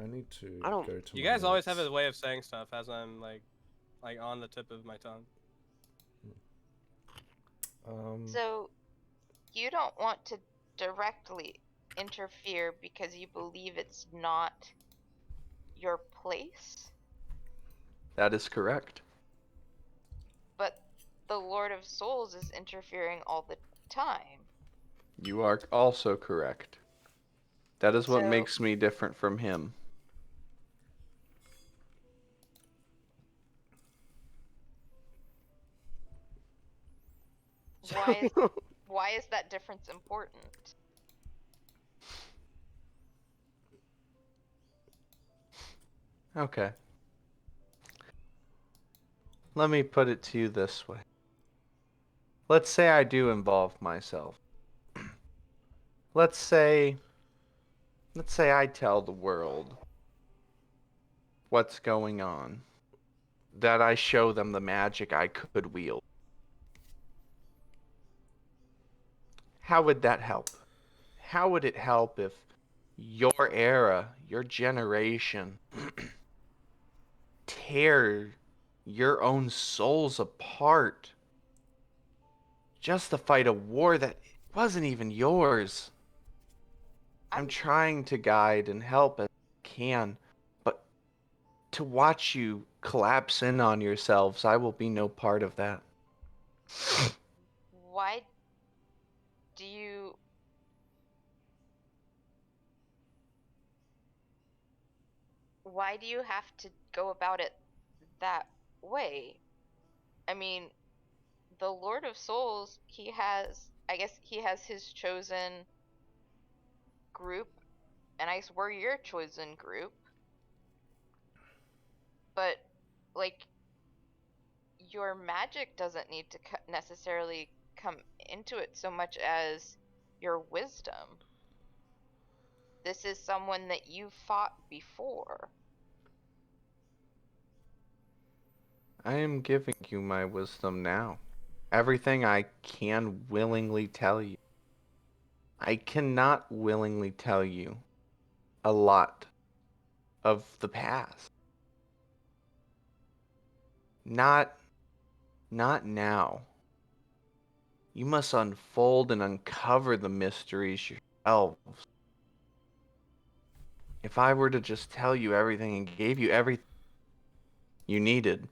Speaker 1: I need to
Speaker 6: I don't-
Speaker 1: go to
Speaker 5: You
Speaker 1: my
Speaker 5: guys always have
Speaker 1: notes.
Speaker 5: a way of saying stuff as I'm like on the tip of my tongue.
Speaker 4: So, you don't want to directly interfere because you believe it's not your place,
Speaker 8: That is correct.
Speaker 4: but the Lord of Souls is interfering all the time.
Speaker 8: You are also correct. That is what
Speaker 4: So-
Speaker 8: makes me different from him.
Speaker 4: Why is that difference important?
Speaker 8: Okay. Let me put it to you this way. Let's say I do involve myself. Let's say I tell the world what's going on. That I show them the magic I could wield. How would that help? How would it help if your era, your generation, tear your own souls apart just to fight a war that wasn't even yours. I'm trying to guide and help as I can, but to watch you collapse in on yourselves, I will be no part of that.
Speaker 4: Why do you... Why do you have to go about it that way? I mean, the Lord of Souls, he has... I guess he has his chosen group, and I guess we're your chosen group. But, like, your magic doesn't need to necessarily come into it so much as your wisdom. This is someone that you fought before.
Speaker 8: I am giving you my wisdom now. Everything I can willingly tell you. I cannot willingly tell you a lot of the past. Not now. You must unfold and uncover the mysteries yourselves. If I were to just tell you everything and gave you everything you needed,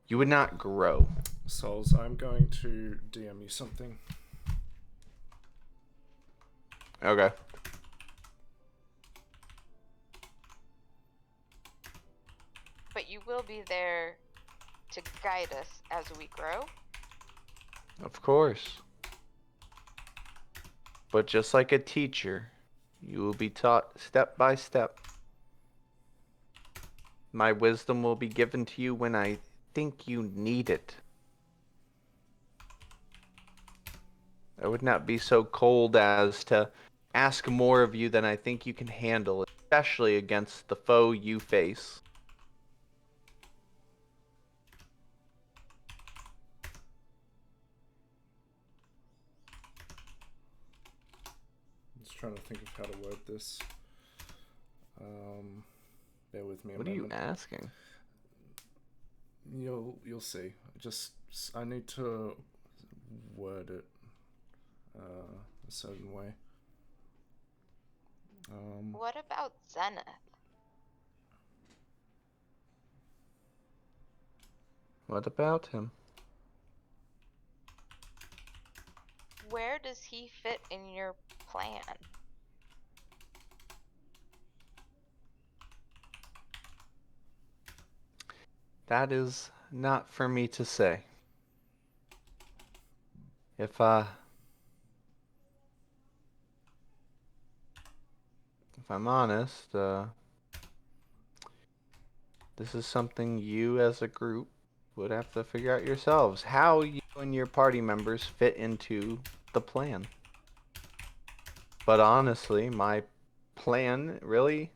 Speaker 8: you would not grow.
Speaker 1: Souls, I'm going to DM you something.
Speaker 8: Okay.
Speaker 4: But you will be there to guide us as we grow.
Speaker 8: Of course. But just like a teacher, you will be taught step by step. My wisdom will be given to you when I think you need it. I would not be so cold as to ask more of you than I think you can handle, especially against the foe you face.
Speaker 1: I'm just trying to think of how to word this. Bear with me a
Speaker 8: What are
Speaker 1: moment.
Speaker 8: you asking?
Speaker 1: You'll see. I need to word it a certain way.
Speaker 4: What about Zenith?
Speaker 8: What about him?
Speaker 4: Where does he fit in your plan?
Speaker 8: That is not for me to say. If I'm honest, this is something you as a group would have to figure out yourselves. How you and your party members fit into the plan. But honestly, my plan, really,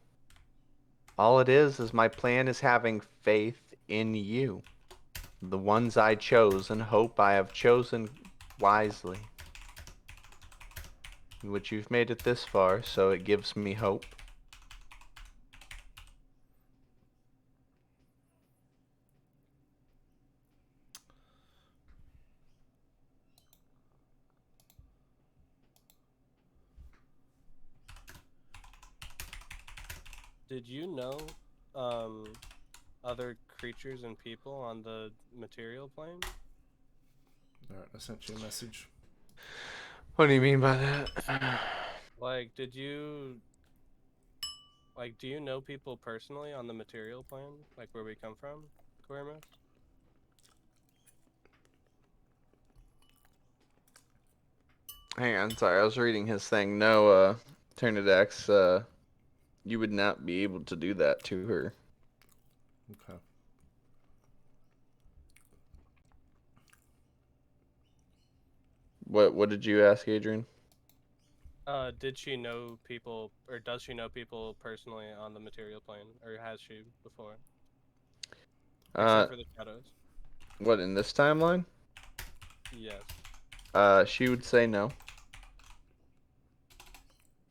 Speaker 8: all it is my plan is having faith in you. The ones I chose and hope I have chosen wisely. Which you've made it this far, so it gives me hope.
Speaker 5: Did you know other creatures and people on the material plane?
Speaker 1: Alright, I sent you a message.
Speaker 8: What do you mean by that?
Speaker 5: Like, do you know people personally on the material plane? Like where we come from, Quirmus?
Speaker 8: Hang on, sorry, I was reading his thing. No, Turnidex, you would not be able to do that to her.
Speaker 1: Okay.
Speaker 8: What did you ask, Adrian?
Speaker 5: Did she know people, or does she know people personally on the material plane, or has she before? Except for the shadows.
Speaker 8: What, in this timeline?
Speaker 5: Yes.
Speaker 8: She would say no.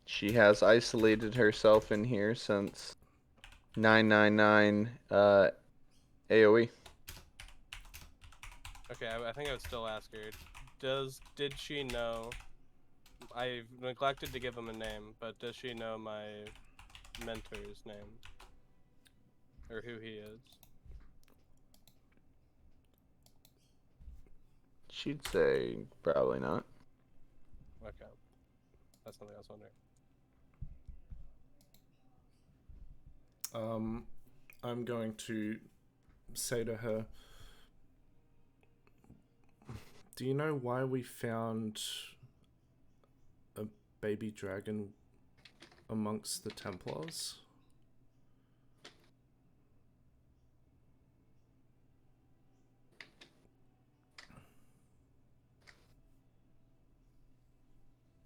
Speaker 8: She has isolated herself in here since 999 AoE.
Speaker 5: Okay, I think I would still ask her. Did she know I neglected to give him a name, but does she know my mentor's name? Or who he is?
Speaker 8: She'd say probably not.
Speaker 5: Okay. That's something I was wondering.
Speaker 1: I'm going to say to her, do you know why we found a baby dragon amongst the Templars?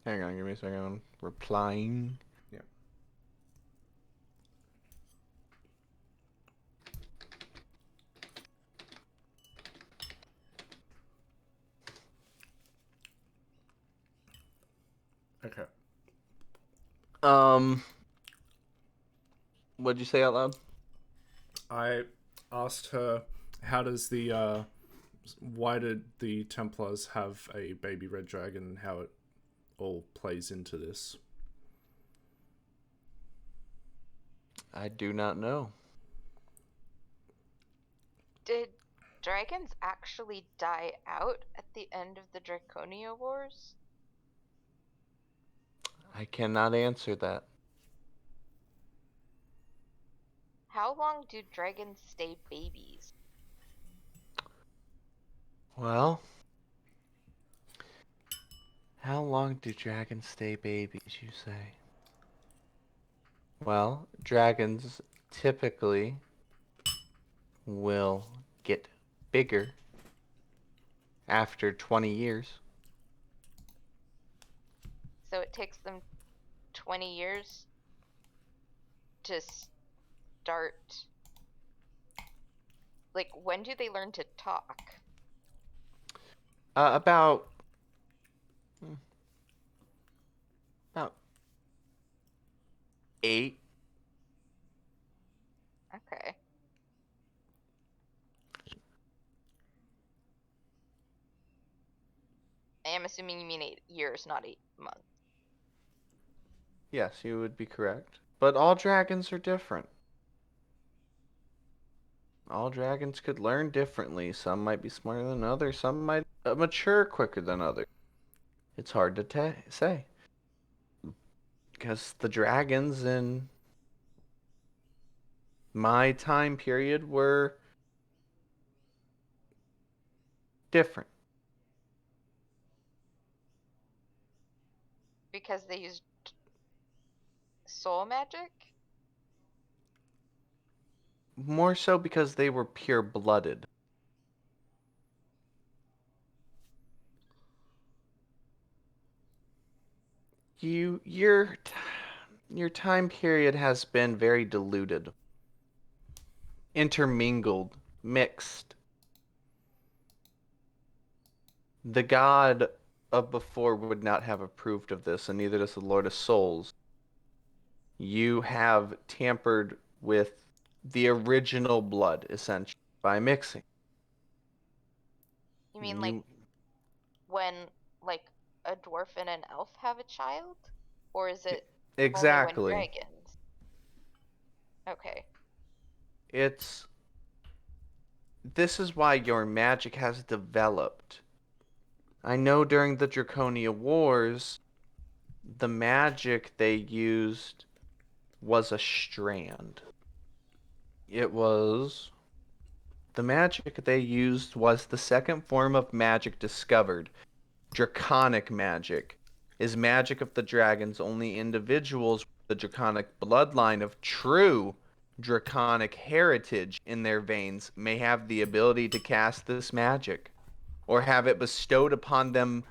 Speaker 8: Hang on, give me a second. I'm replying.
Speaker 1: Yeah. Okay.
Speaker 8: What'd you say out loud?
Speaker 1: I asked her, how does the why did the Templars have a baby red dragon and how it all plays into this?
Speaker 8: I do not know.
Speaker 4: Did dragons actually die out at the end of the Draconia Wars?
Speaker 8: I cannot answer that.
Speaker 4: How long do dragons stay babies?
Speaker 8: Well, how long do dragons stay babies, you say? Well, dragons typically will get bigger after 20 years.
Speaker 4: So it takes them 20 years to start. Like, when do they learn to talk?
Speaker 8: About 8.
Speaker 4: Okay. I am assuming you mean 8 years, not 8 months.
Speaker 8: Yes, you would be correct. But all dragons are different. All dragons could learn differently. Some might be smarter than others. Some might mature quicker than others. It's hard to say. Because the dragons in my time period were different.
Speaker 4: Because they used soul magic?
Speaker 8: More so because they were pure-blooded. Your time period has been very diluted, intermingled, mixed. The god of before would not have approved of this, and neither does the Lord of Souls. You have tampered with the original blood, essentially, by mixing.
Speaker 4: You mean like when like a dwarf and an elf have a child? Or is it
Speaker 8: Exactly.
Speaker 4: only when dragons? Okay.
Speaker 8: This is why your magic has developed. I know during the Draconia Wars, the magic they used was a strand. The magic they used was the second form of magic discovered. Draconic magic is magic of the dragons. Only individuals with the draconic bloodline of true draconic heritage in their veins may have the ability to cast this magic, or have it bestowed upon them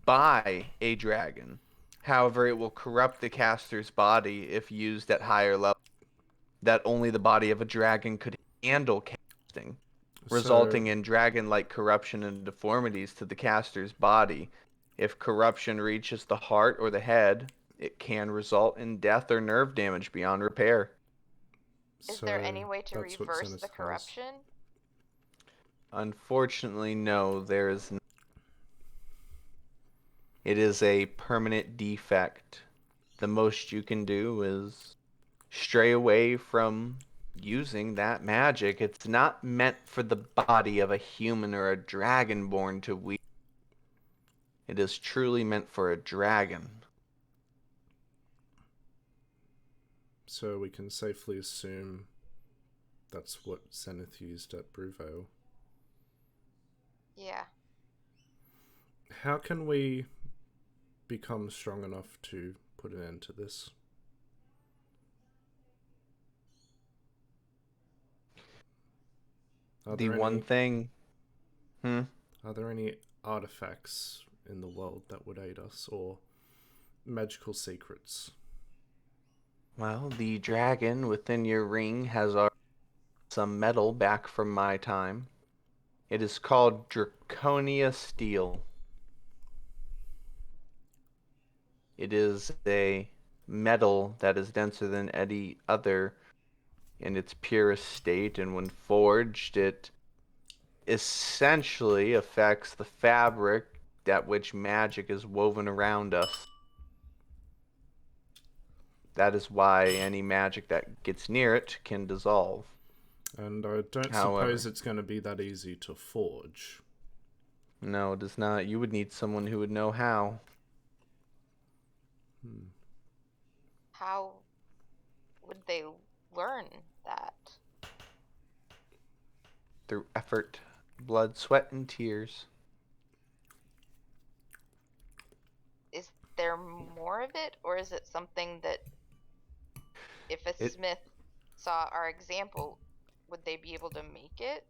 Speaker 8: by a dragon. However, it will corrupt the caster's body if used at higher levels that only the body of a dragon could handle casting, resulting in dragon-like corruption and deformities to the caster's body. If corruption reaches the heart or the head, it can result in death or nerve damage beyond repair.
Speaker 4: Is there any way to reverse the corruption?
Speaker 8: Unfortunately, no, there is It is a permanent defect. The most you can do is stray away from using that magic. It's not meant for the body of a human or a dragonborn to wield. It is truly meant for a dragon.
Speaker 1: So we can safely assume that's what Zenith used at Bruvale.
Speaker 4: Yeah.
Speaker 1: How can we become strong enough to put an end to this? Are
Speaker 8: The
Speaker 1: there
Speaker 8: one
Speaker 1: any,
Speaker 8: thing.
Speaker 1: are there any artifacts in the world that would aid us, or magical secrets?
Speaker 8: Well, the dragon within your ring has some metal back from my time. It is called Draconia Steel. It is a metal that is denser than any other in its purest state, and when forged, it essentially affects the fabric that which magic is woven around us. That is why any magic that gets near it can dissolve.
Speaker 1: And I don't
Speaker 8: However,
Speaker 1: suppose it's going to be that easy to forge.
Speaker 8: no, it is not. You would need someone who would know how.
Speaker 4: How would they learn that?
Speaker 8: Through effort, blood, sweat, and tears.
Speaker 4: Is there more of it, or is it something that if a smith saw our example, would they be able to make it?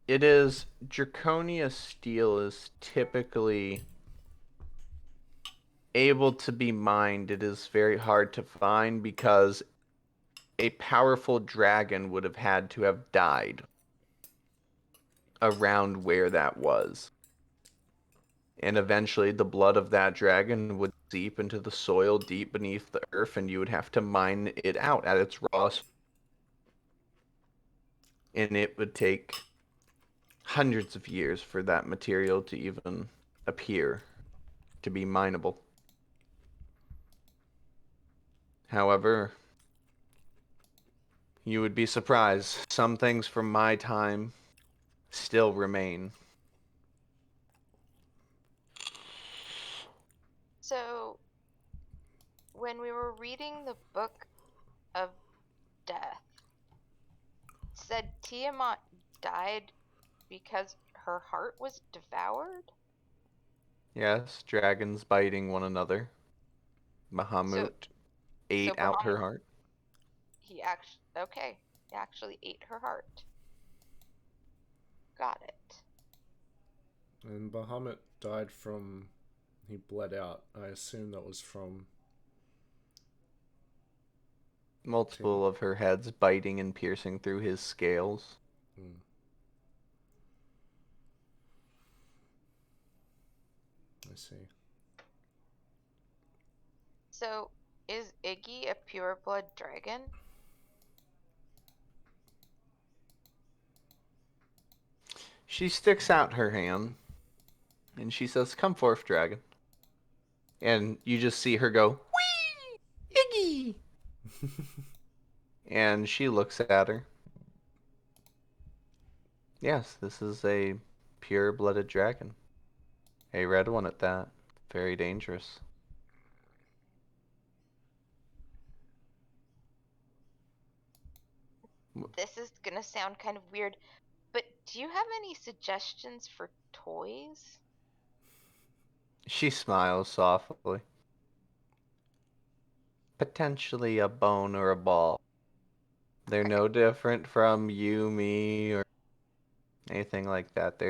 Speaker 8: It is Draconia Steel is typically able to be mined. It is very hard to find because a powerful dragon would have had to have died around where that was. And eventually the blood of that dragon would seep into the soil deep beneath the earth, and you would have to mine it out at its rawest. And it would take hundreds of years for that material to even appear to be mineable. However, you would be surprised. Some things from my time still remain.
Speaker 4: So, when we were reading the Book of Death, it said Tiamat died because her heart was devoured?
Speaker 8: Yes, dragons biting one another. Bahamut ate
Speaker 4: so
Speaker 8: out her
Speaker 4: Bahamut-
Speaker 8: heart.
Speaker 4: He actually ate her heart. Got it.
Speaker 1: And Bahamut died from... he bled out. I assume that was from...
Speaker 8: Multiple of her heads biting and piercing through his scales.
Speaker 1: I see.
Speaker 4: So, is Iggy a pureblood dragon?
Speaker 8: She sticks out her hand, and she says, "Come forth, dragon." And you just see her go, "Whee! Iggy!" And she looks at her. Yes, this is a pure-blooded dragon. A red one at that. Very dangerous.
Speaker 4: This is gonna sound kind of weird, but do you have any suggestions for toys?
Speaker 8: She smiles softly. Potentially a bone or a ball. They're no different from you, me, or anything like that.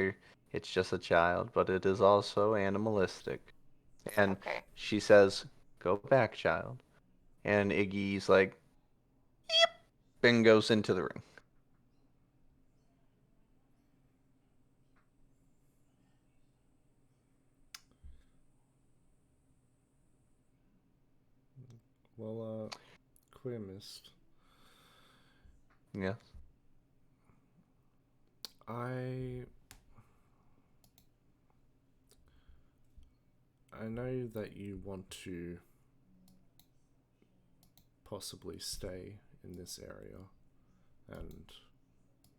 Speaker 8: It's just a child, but it is also animalistic. And
Speaker 4: Okay.
Speaker 8: she says, "Go back, child." And Iggy's like, "Yep," and goes into the ring.
Speaker 1: Well, Queer Mist.
Speaker 8: Yes.
Speaker 1: know that you want to possibly stay in this area and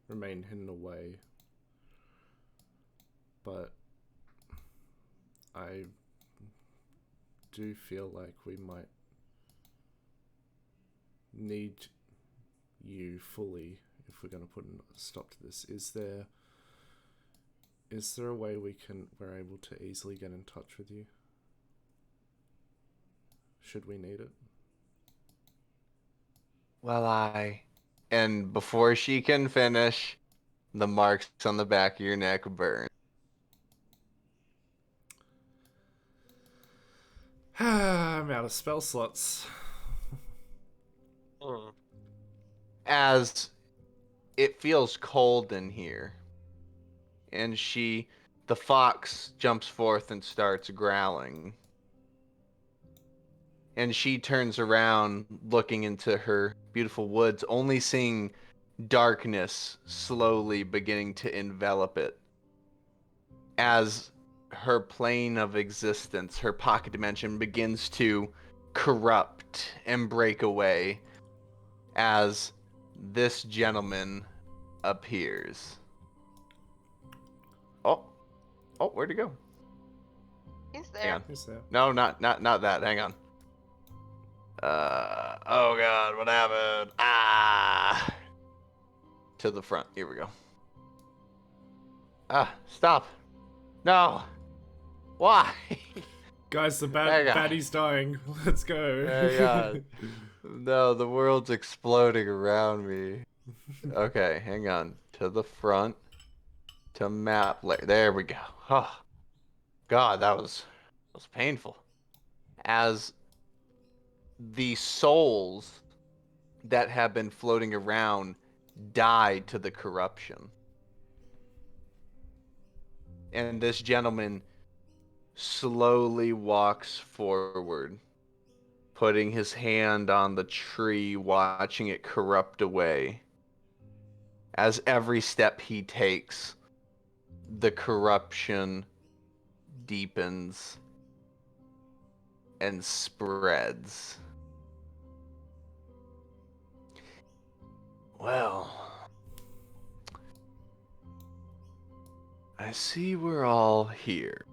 Speaker 1: remain hidden away, but I do feel like we might need you fully if we're going to put a stop to this. Is there a way we're able to easily get in touch with you should we need it?
Speaker 8: Well, and before she can finish, the marks on the back of your neck burn.
Speaker 1: I'm out of spell slots.
Speaker 8: As it feels cold in here, and the fox jumps forth and starts growling. And she turns around, looking into her beautiful woods, only seeing darkness slowly beginning to envelop it. As her plane of existence, her pocket dimension, begins to corrupt and break away as this gentleman appears. Oh, where'd he go?
Speaker 4: He's
Speaker 8: Hang
Speaker 4: there.
Speaker 8: on.
Speaker 1: Is there?
Speaker 8: No, not that. Hang on. Oh god, what happened? To the front. Here we go. Stop. No. Why?
Speaker 1: Guys, the
Speaker 8: Hang on.
Speaker 1: baddie's dying. Let's go.
Speaker 8: Hang on. No, the world's exploding around me. Okay, hang on. To the front. To map layer. There we go. Oh, God, that was painful. As the souls that have been floating around died to the corruption. And this gentleman slowly walks forward, putting his hand on the tree, watching it corrupt away. As every step he takes, the corruption deepens and spreads. Well, I see we're all here.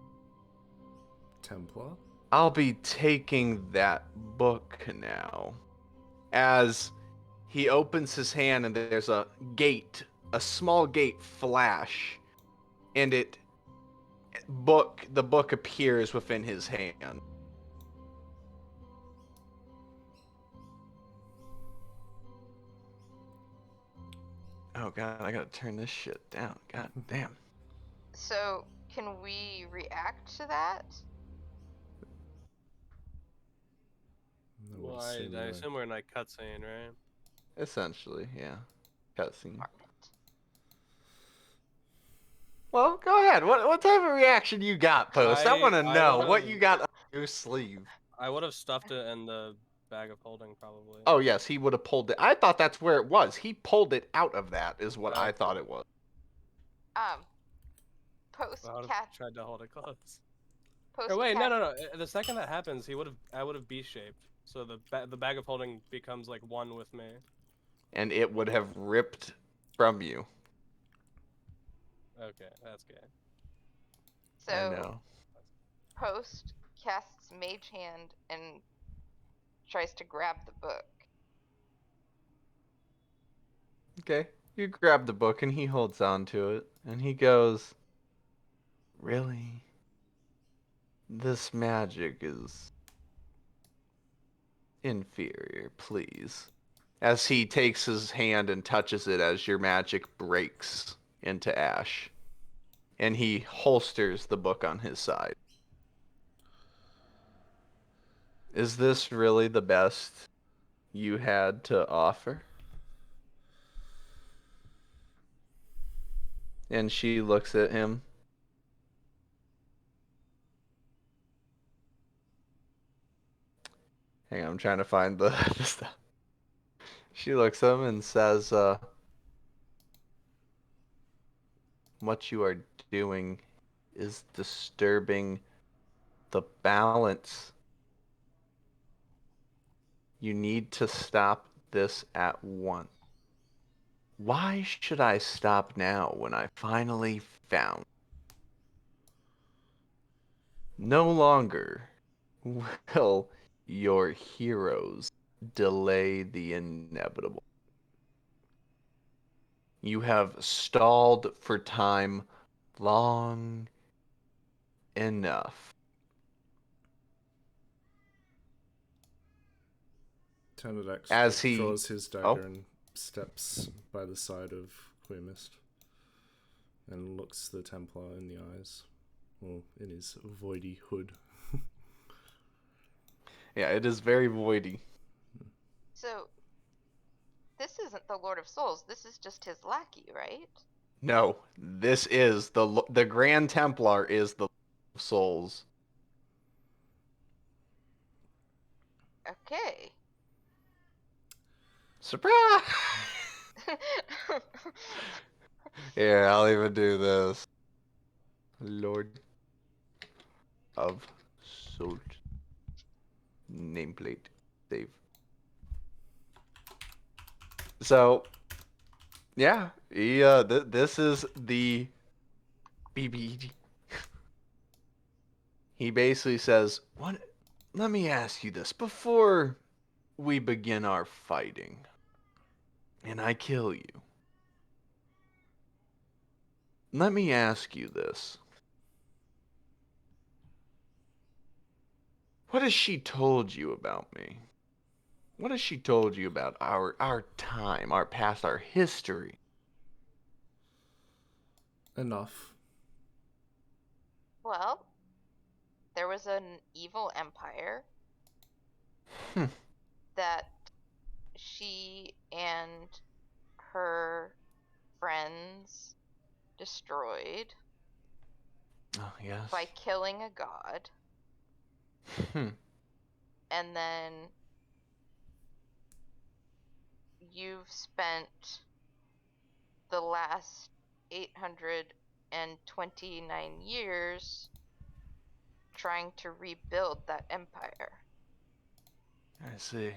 Speaker 1: Templar?
Speaker 8: I'll be taking that book now. As he opens his hand and there's a small gate flash, and the book appears within his hand. Oh god, I gotta turn this shit down. God damn.
Speaker 4: So, can we react to that?
Speaker 5: Well, I assume we're in a cutscene, right?
Speaker 8: Essentially, yeah. Cutscene.
Speaker 4: Darn it.
Speaker 8: Well, go ahead. What type of reaction you got, Post? I want to
Speaker 5: I
Speaker 8: know
Speaker 5: would've-
Speaker 8: what you got up your sleeve.
Speaker 5: I would have stuffed it in the bag of holding, probably.
Speaker 8: Oh yes, he would have pulled it. I thought that's where it was. He pulled it out of that, is what I
Speaker 5: Okay.
Speaker 8: thought it was.
Speaker 4: Post
Speaker 5: I would
Speaker 4: cat.
Speaker 5: have tried to hold it close.
Speaker 4: Post
Speaker 5: Or wait,
Speaker 4: cat.
Speaker 5: no. The second that happens, I would have B-shaped, so the bag of holding becomes like one with me.
Speaker 8: And it would have ripped from you.
Speaker 5: Okay, that's good.
Speaker 8: I
Speaker 4: So,
Speaker 8: know.
Speaker 4: Post casts Mage Hand and tries to grab the book.
Speaker 8: Okay. You grab the book and he holds on to it. And he goes, "Really? This magic is inferior, please." As he takes his hand and touches it as your magic breaks into ash. And he holsters the book on his side. Is this really the best you had to offer? And she looks at him. Hang on, I'm trying to find the stuff. She looks at him and says, "What you are doing is disturbing the balance. You need to stop this at once. Why should I stop now when I finally found? No longer will your heroes delay the inevitable. You have stalled for time long enough.
Speaker 1: Tenedex
Speaker 8: As he-
Speaker 1: draws his dagger
Speaker 8: Oh.
Speaker 1: and steps by the side of Queer Mist and looks the Templar in the eyes. Well, in his voidy hood.
Speaker 8: Yeah, it is very voidy.
Speaker 4: So, this isn't the Lord of Souls. This is just his lackey, right?
Speaker 8: No, this is the Grand Templar is the Souls.
Speaker 4: Okay.
Speaker 8: Surprise! Here, I'll even do this. Lord of Souls. Nameplate. Save. So, yeah, this is the BBEG. He basically says, "What? Let me ask you this before we begin our fighting, and I kill you. Let me ask you this. What has she told you about me? What has she told you about our time, our past, our history?"
Speaker 1: Enough.
Speaker 4: Well, there was an evil empire
Speaker 8: Hmm.
Speaker 4: that she and her friends destroyed
Speaker 8: Oh, yes.
Speaker 4: by killing a god,
Speaker 8: Hmm.
Speaker 4: and then you've spent the last 829 years trying to rebuild that empire.
Speaker 8: I see.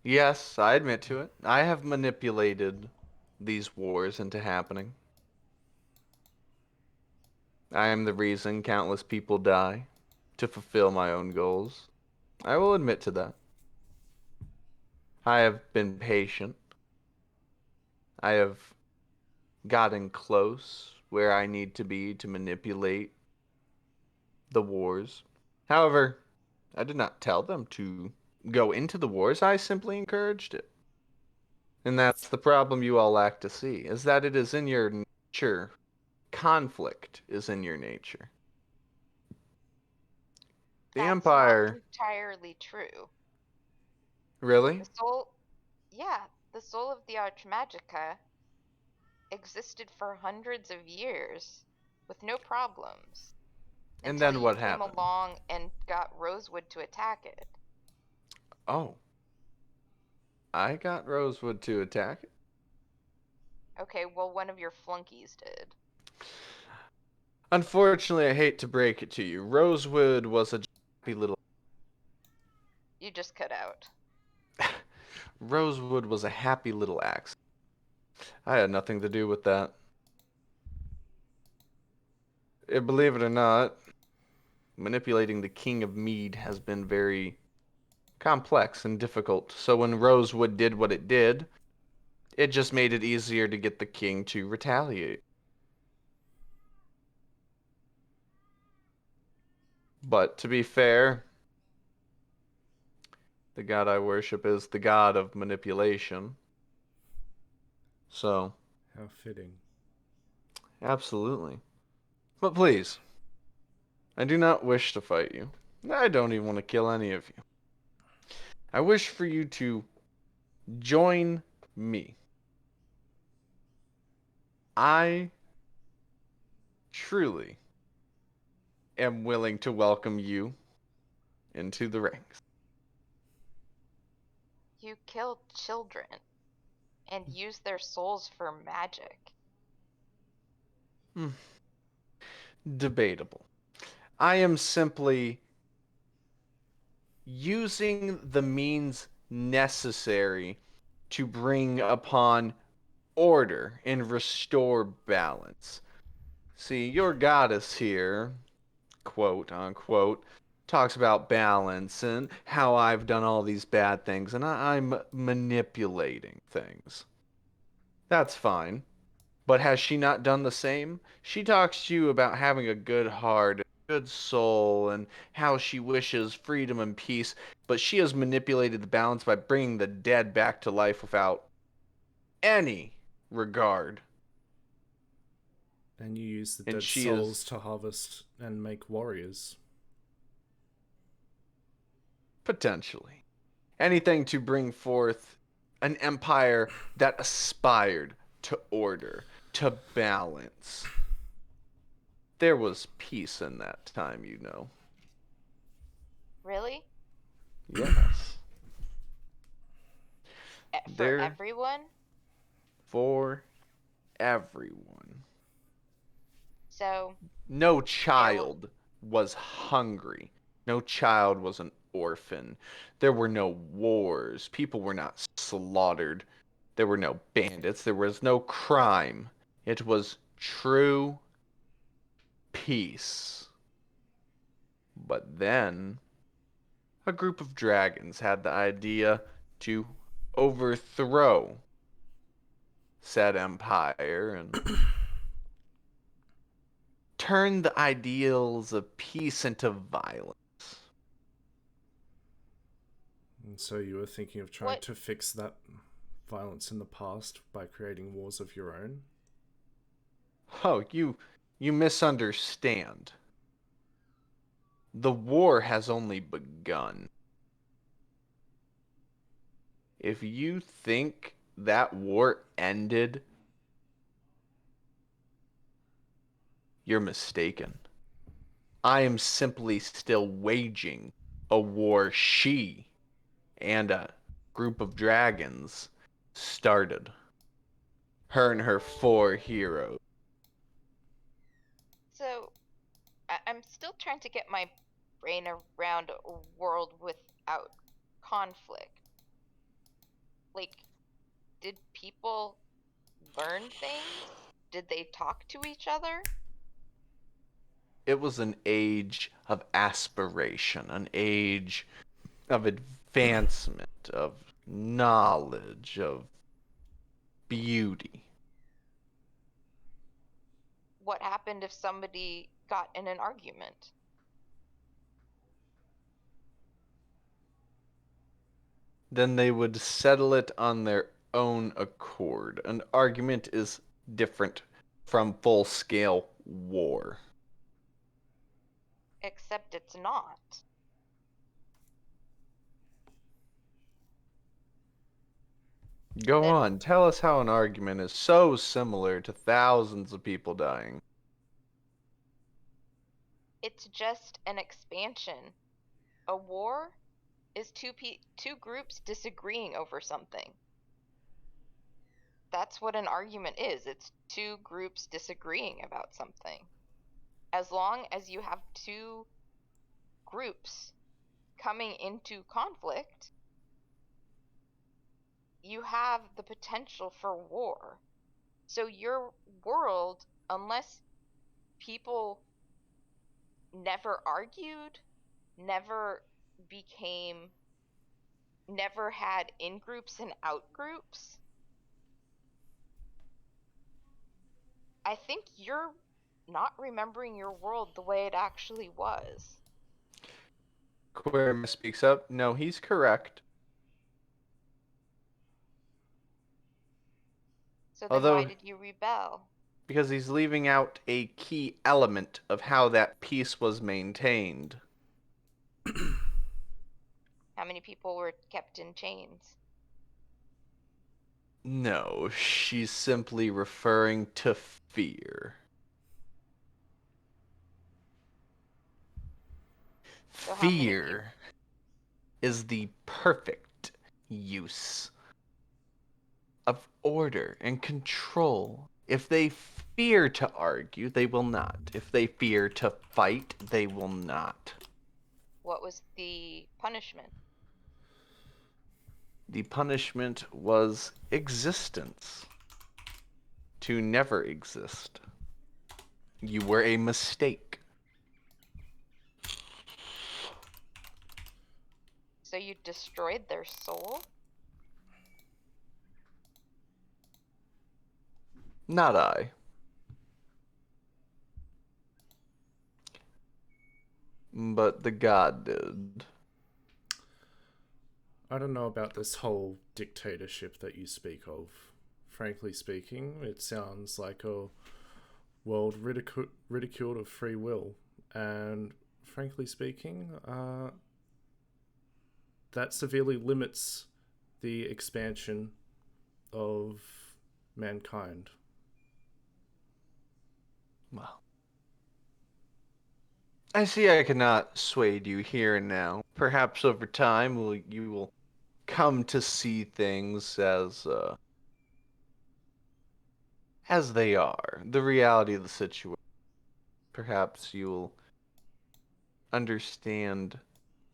Speaker 8: Yes, I admit to it. I have manipulated these wars into happening. I am the reason countless people die to fulfill my own goals. I will admit to that. I have been patient. I have gotten close where I need to be to manipulate the wars. However, I did not tell them to go into the wars. I simply encouraged it. And that's the problem you all lack to see, is that it is in your nature. Conflict is in your nature. The
Speaker 4: That's
Speaker 8: Empire...
Speaker 4: not entirely true.
Speaker 8: Really?
Speaker 4: The soul, yeah, the soul of the Archmagica existed for hundreds of years with no problems.
Speaker 8: And
Speaker 4: until
Speaker 8: then what
Speaker 4: you came
Speaker 8: happened?
Speaker 4: along and got Rosewood to attack it.
Speaker 8: Oh. I got Rosewood to attack it?
Speaker 4: Okay, well, one of your flunkies did.
Speaker 8: Unfortunately, I hate to break it to you. Rosewood was a happy little...
Speaker 4: You just cut out.
Speaker 8: Rosewood was a happy little accident. I had nothing to do with that. Believe it or not, manipulating the King of Mead has been very complex and difficult. So when Rosewood did what it did, it just made it easier to get the king to retaliate. But to be fair, the god I worship is the god of manipulation. So,
Speaker 1: How fitting.
Speaker 8: absolutely. But please, I do not wish to fight you. I don't even want to kill any of you. I wish for you to join me. I truly am willing to welcome you into the ranks.
Speaker 4: You killed children and used their souls for magic.
Speaker 8: debatable. I am simply using the means necessary to bring upon order and restore balance. See, your goddess here, quote unquote, talks about balance and how I've done all these bad things and I'm manipulating things. That's fine. But has she not done the same? She talks to you about having a good heart, a good soul, and how she wishes freedom and peace, but she has manipulated the balance by bringing the dead back to life without any regard.
Speaker 1: And you use the
Speaker 8: And
Speaker 1: dead
Speaker 8: she
Speaker 1: souls
Speaker 8: is
Speaker 1: to harvest and make warriors.
Speaker 8: potentially anything to bring forth an empire that aspired to order, to balance. There was peace in that time, you know.
Speaker 4: Really?
Speaker 8: Yes.
Speaker 4: For
Speaker 8: There
Speaker 4: everyone?
Speaker 8: for everyone.
Speaker 4: So,
Speaker 8: No child was hungry. No child was an orphan. There were no wars. People were not slaughtered. There were no bandits. There was no crime. It was true peace. But then a group of dragons had the idea to overthrow said empire and turn the ideals of peace into violence.
Speaker 1: And so you were thinking of trying
Speaker 4: What-
Speaker 1: to fix that violence in the past by creating wars of your own?
Speaker 8: Oh, you misunderstand. The war has only begun. If you think that war ended, you're mistaken. I am simply still waging a war she and a group of dragons started. Her and her 4 heroes.
Speaker 4: so I'm still trying to get my brain around a world without conflict. Like, did people learn things? Did they talk to each other?
Speaker 8: It was an age of aspiration, an age of advancement, of knowledge, of beauty.
Speaker 4: What happened if somebody got in an argument?
Speaker 8: Then they would settle it on their own accord. An argument is different from full scale war.
Speaker 4: Except it's not.
Speaker 8: Go
Speaker 4: Then-
Speaker 8: on, tell us how an argument is so similar to thousands of people dying.
Speaker 4: It's just an expansion. A war is two groups disagreeing over something. That's what an argument is. It's two groups disagreeing about something. As long as you have two groups coming into conflict, you have the potential for war. So your world, unless people never argued, never had in groups and out groups, I think you're not remembering your world the way it actually was.
Speaker 8: Quirm speaks up. No, he's correct.
Speaker 4: So then
Speaker 8: Although-
Speaker 4: why did you rebel?
Speaker 8: Because he's leaving out a key element of how that peace was maintained.
Speaker 4: How many people were kept in chains?
Speaker 8: No, she's simply referring to fear.
Speaker 4: So how many
Speaker 8: Fear is the perfect use of order and control. If they fear to argue, they will not. If they fear to fight, they will not.
Speaker 4: What was the punishment?
Speaker 8: The punishment was existence. To never exist. You were a mistake.
Speaker 4: So you destroyed their soul?
Speaker 8: Not I. But the god did.
Speaker 1: I don't know about this whole dictatorship that you speak of. Frankly speaking, it sounds like a world ridiculed of free will. And frankly speaking, that severely limits the expansion of mankind.
Speaker 8: Well, I see I cannot sway you here and now. Perhaps over time you will come to see things as they are, the reality of the situation. Perhaps you'll understand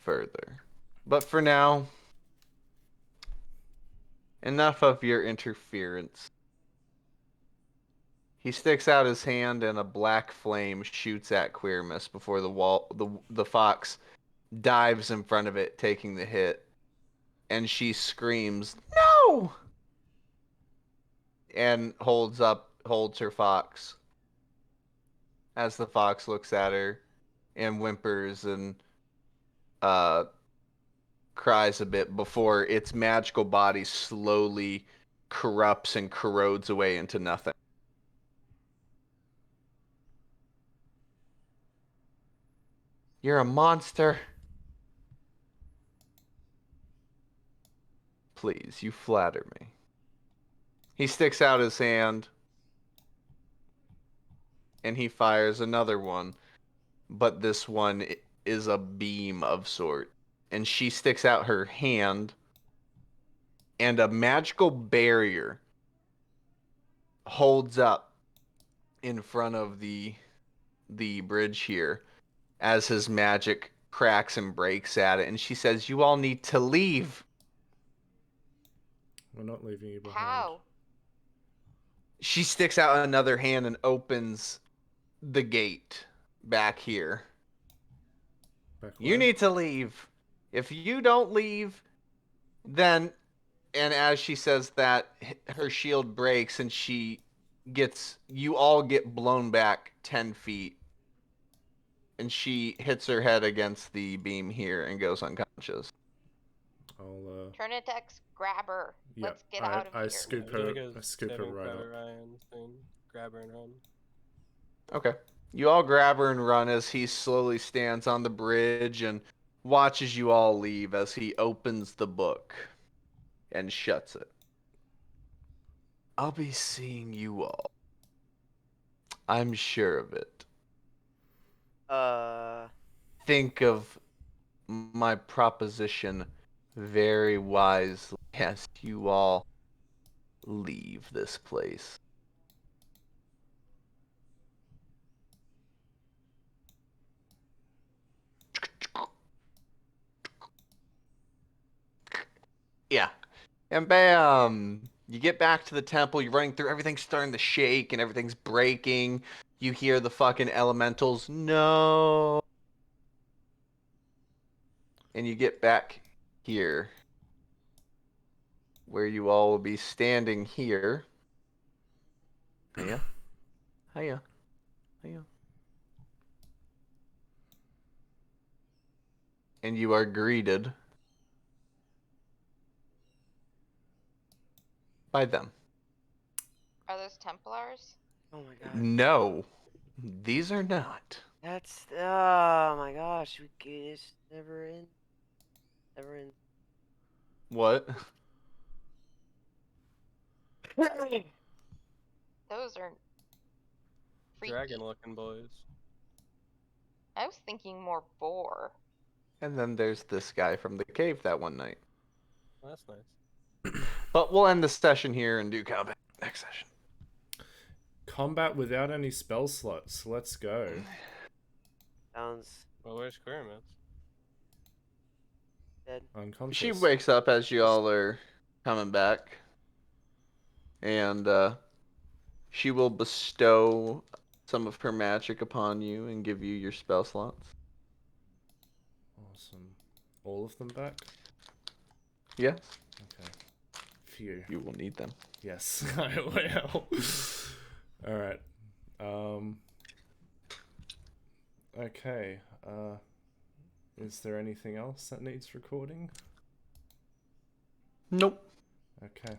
Speaker 8: further. But for now, enough of your interference. He sticks out his hand and a black flame shoots at Queermus before the fox dives in front of it, taking the hit. And she screams, "No!" And holds her fox. As the fox looks at her and whimpers and cries a bit before its magical body slowly corrupts and corrodes away into nothing. You're a monster. Please, you flatter me. He sticks out his hand and he fires another one, but this one is a beam of sort. And she sticks out her hand and a magical barrier holds up in front of the bridge here as his magic cracks and breaks at it. And she says, "You all need to leave."
Speaker 1: We're not leaving you behind.
Speaker 4: How?
Speaker 8: She sticks out another hand and opens the gate back here.
Speaker 1: Back
Speaker 8: You
Speaker 1: where?
Speaker 8: need to leave. If you don't leave, then... And as she says that, her shield breaks and you all get blown back 10 feet. And she hits her head against the beam here and goes unconscious.
Speaker 1: I'll
Speaker 4: Trinitex, grab her.
Speaker 1: yeah,
Speaker 4: Let's get out of
Speaker 1: I
Speaker 4: here.
Speaker 1: scoop
Speaker 5: Would you
Speaker 1: her.
Speaker 5: like a
Speaker 1: I scoop her
Speaker 5: saving
Speaker 1: right
Speaker 5: throw,
Speaker 1: up.
Speaker 5: Ryan, and grab her and run.
Speaker 8: Okay. You all grab her and run as he slowly stands on the bridge and watches you all leave as he opens the book and shuts it. I'll be seeing you all. I'm sure of it. Think of my proposition very wisely as you all leave this place. Yeah. And bam! You get back to the temple, you're running through, everything's starting to shake and everything's breaking. You hear the fucking elementals, "No!" And you get back here, where you all will be standing here. Hiya. Hiya. Hiya. And you are greeted by them.
Speaker 4: Are those Templars?
Speaker 6: Oh my god.
Speaker 8: No, these are not.
Speaker 6: That's oh my gosh, it's never in. Never in.
Speaker 8: What?
Speaker 4: Those are freaky.
Speaker 5: Dragon-looking boys.
Speaker 4: I was thinking more boar.
Speaker 8: And then there's this guy from the cave that one night.
Speaker 5: Well, that's nice.
Speaker 8: But we'll end the session here and do combat next session.
Speaker 1: Combat without any spell slots. Let's go.
Speaker 6: Sounds
Speaker 5: Well, where's Kermit?
Speaker 6: dead.
Speaker 1: Unconscious.
Speaker 8: She wakes up as you all are coming back, and she will bestow some of her magic upon you and give you your spell slots.
Speaker 1: Awesome. All of them back?
Speaker 8: Yes,
Speaker 1: Okay. Phew.
Speaker 8: you will need them.
Speaker 1: Yes, I will. Alright. Okay. Is there anything else that needs recording?
Speaker 8: Nope.
Speaker 1: Okay.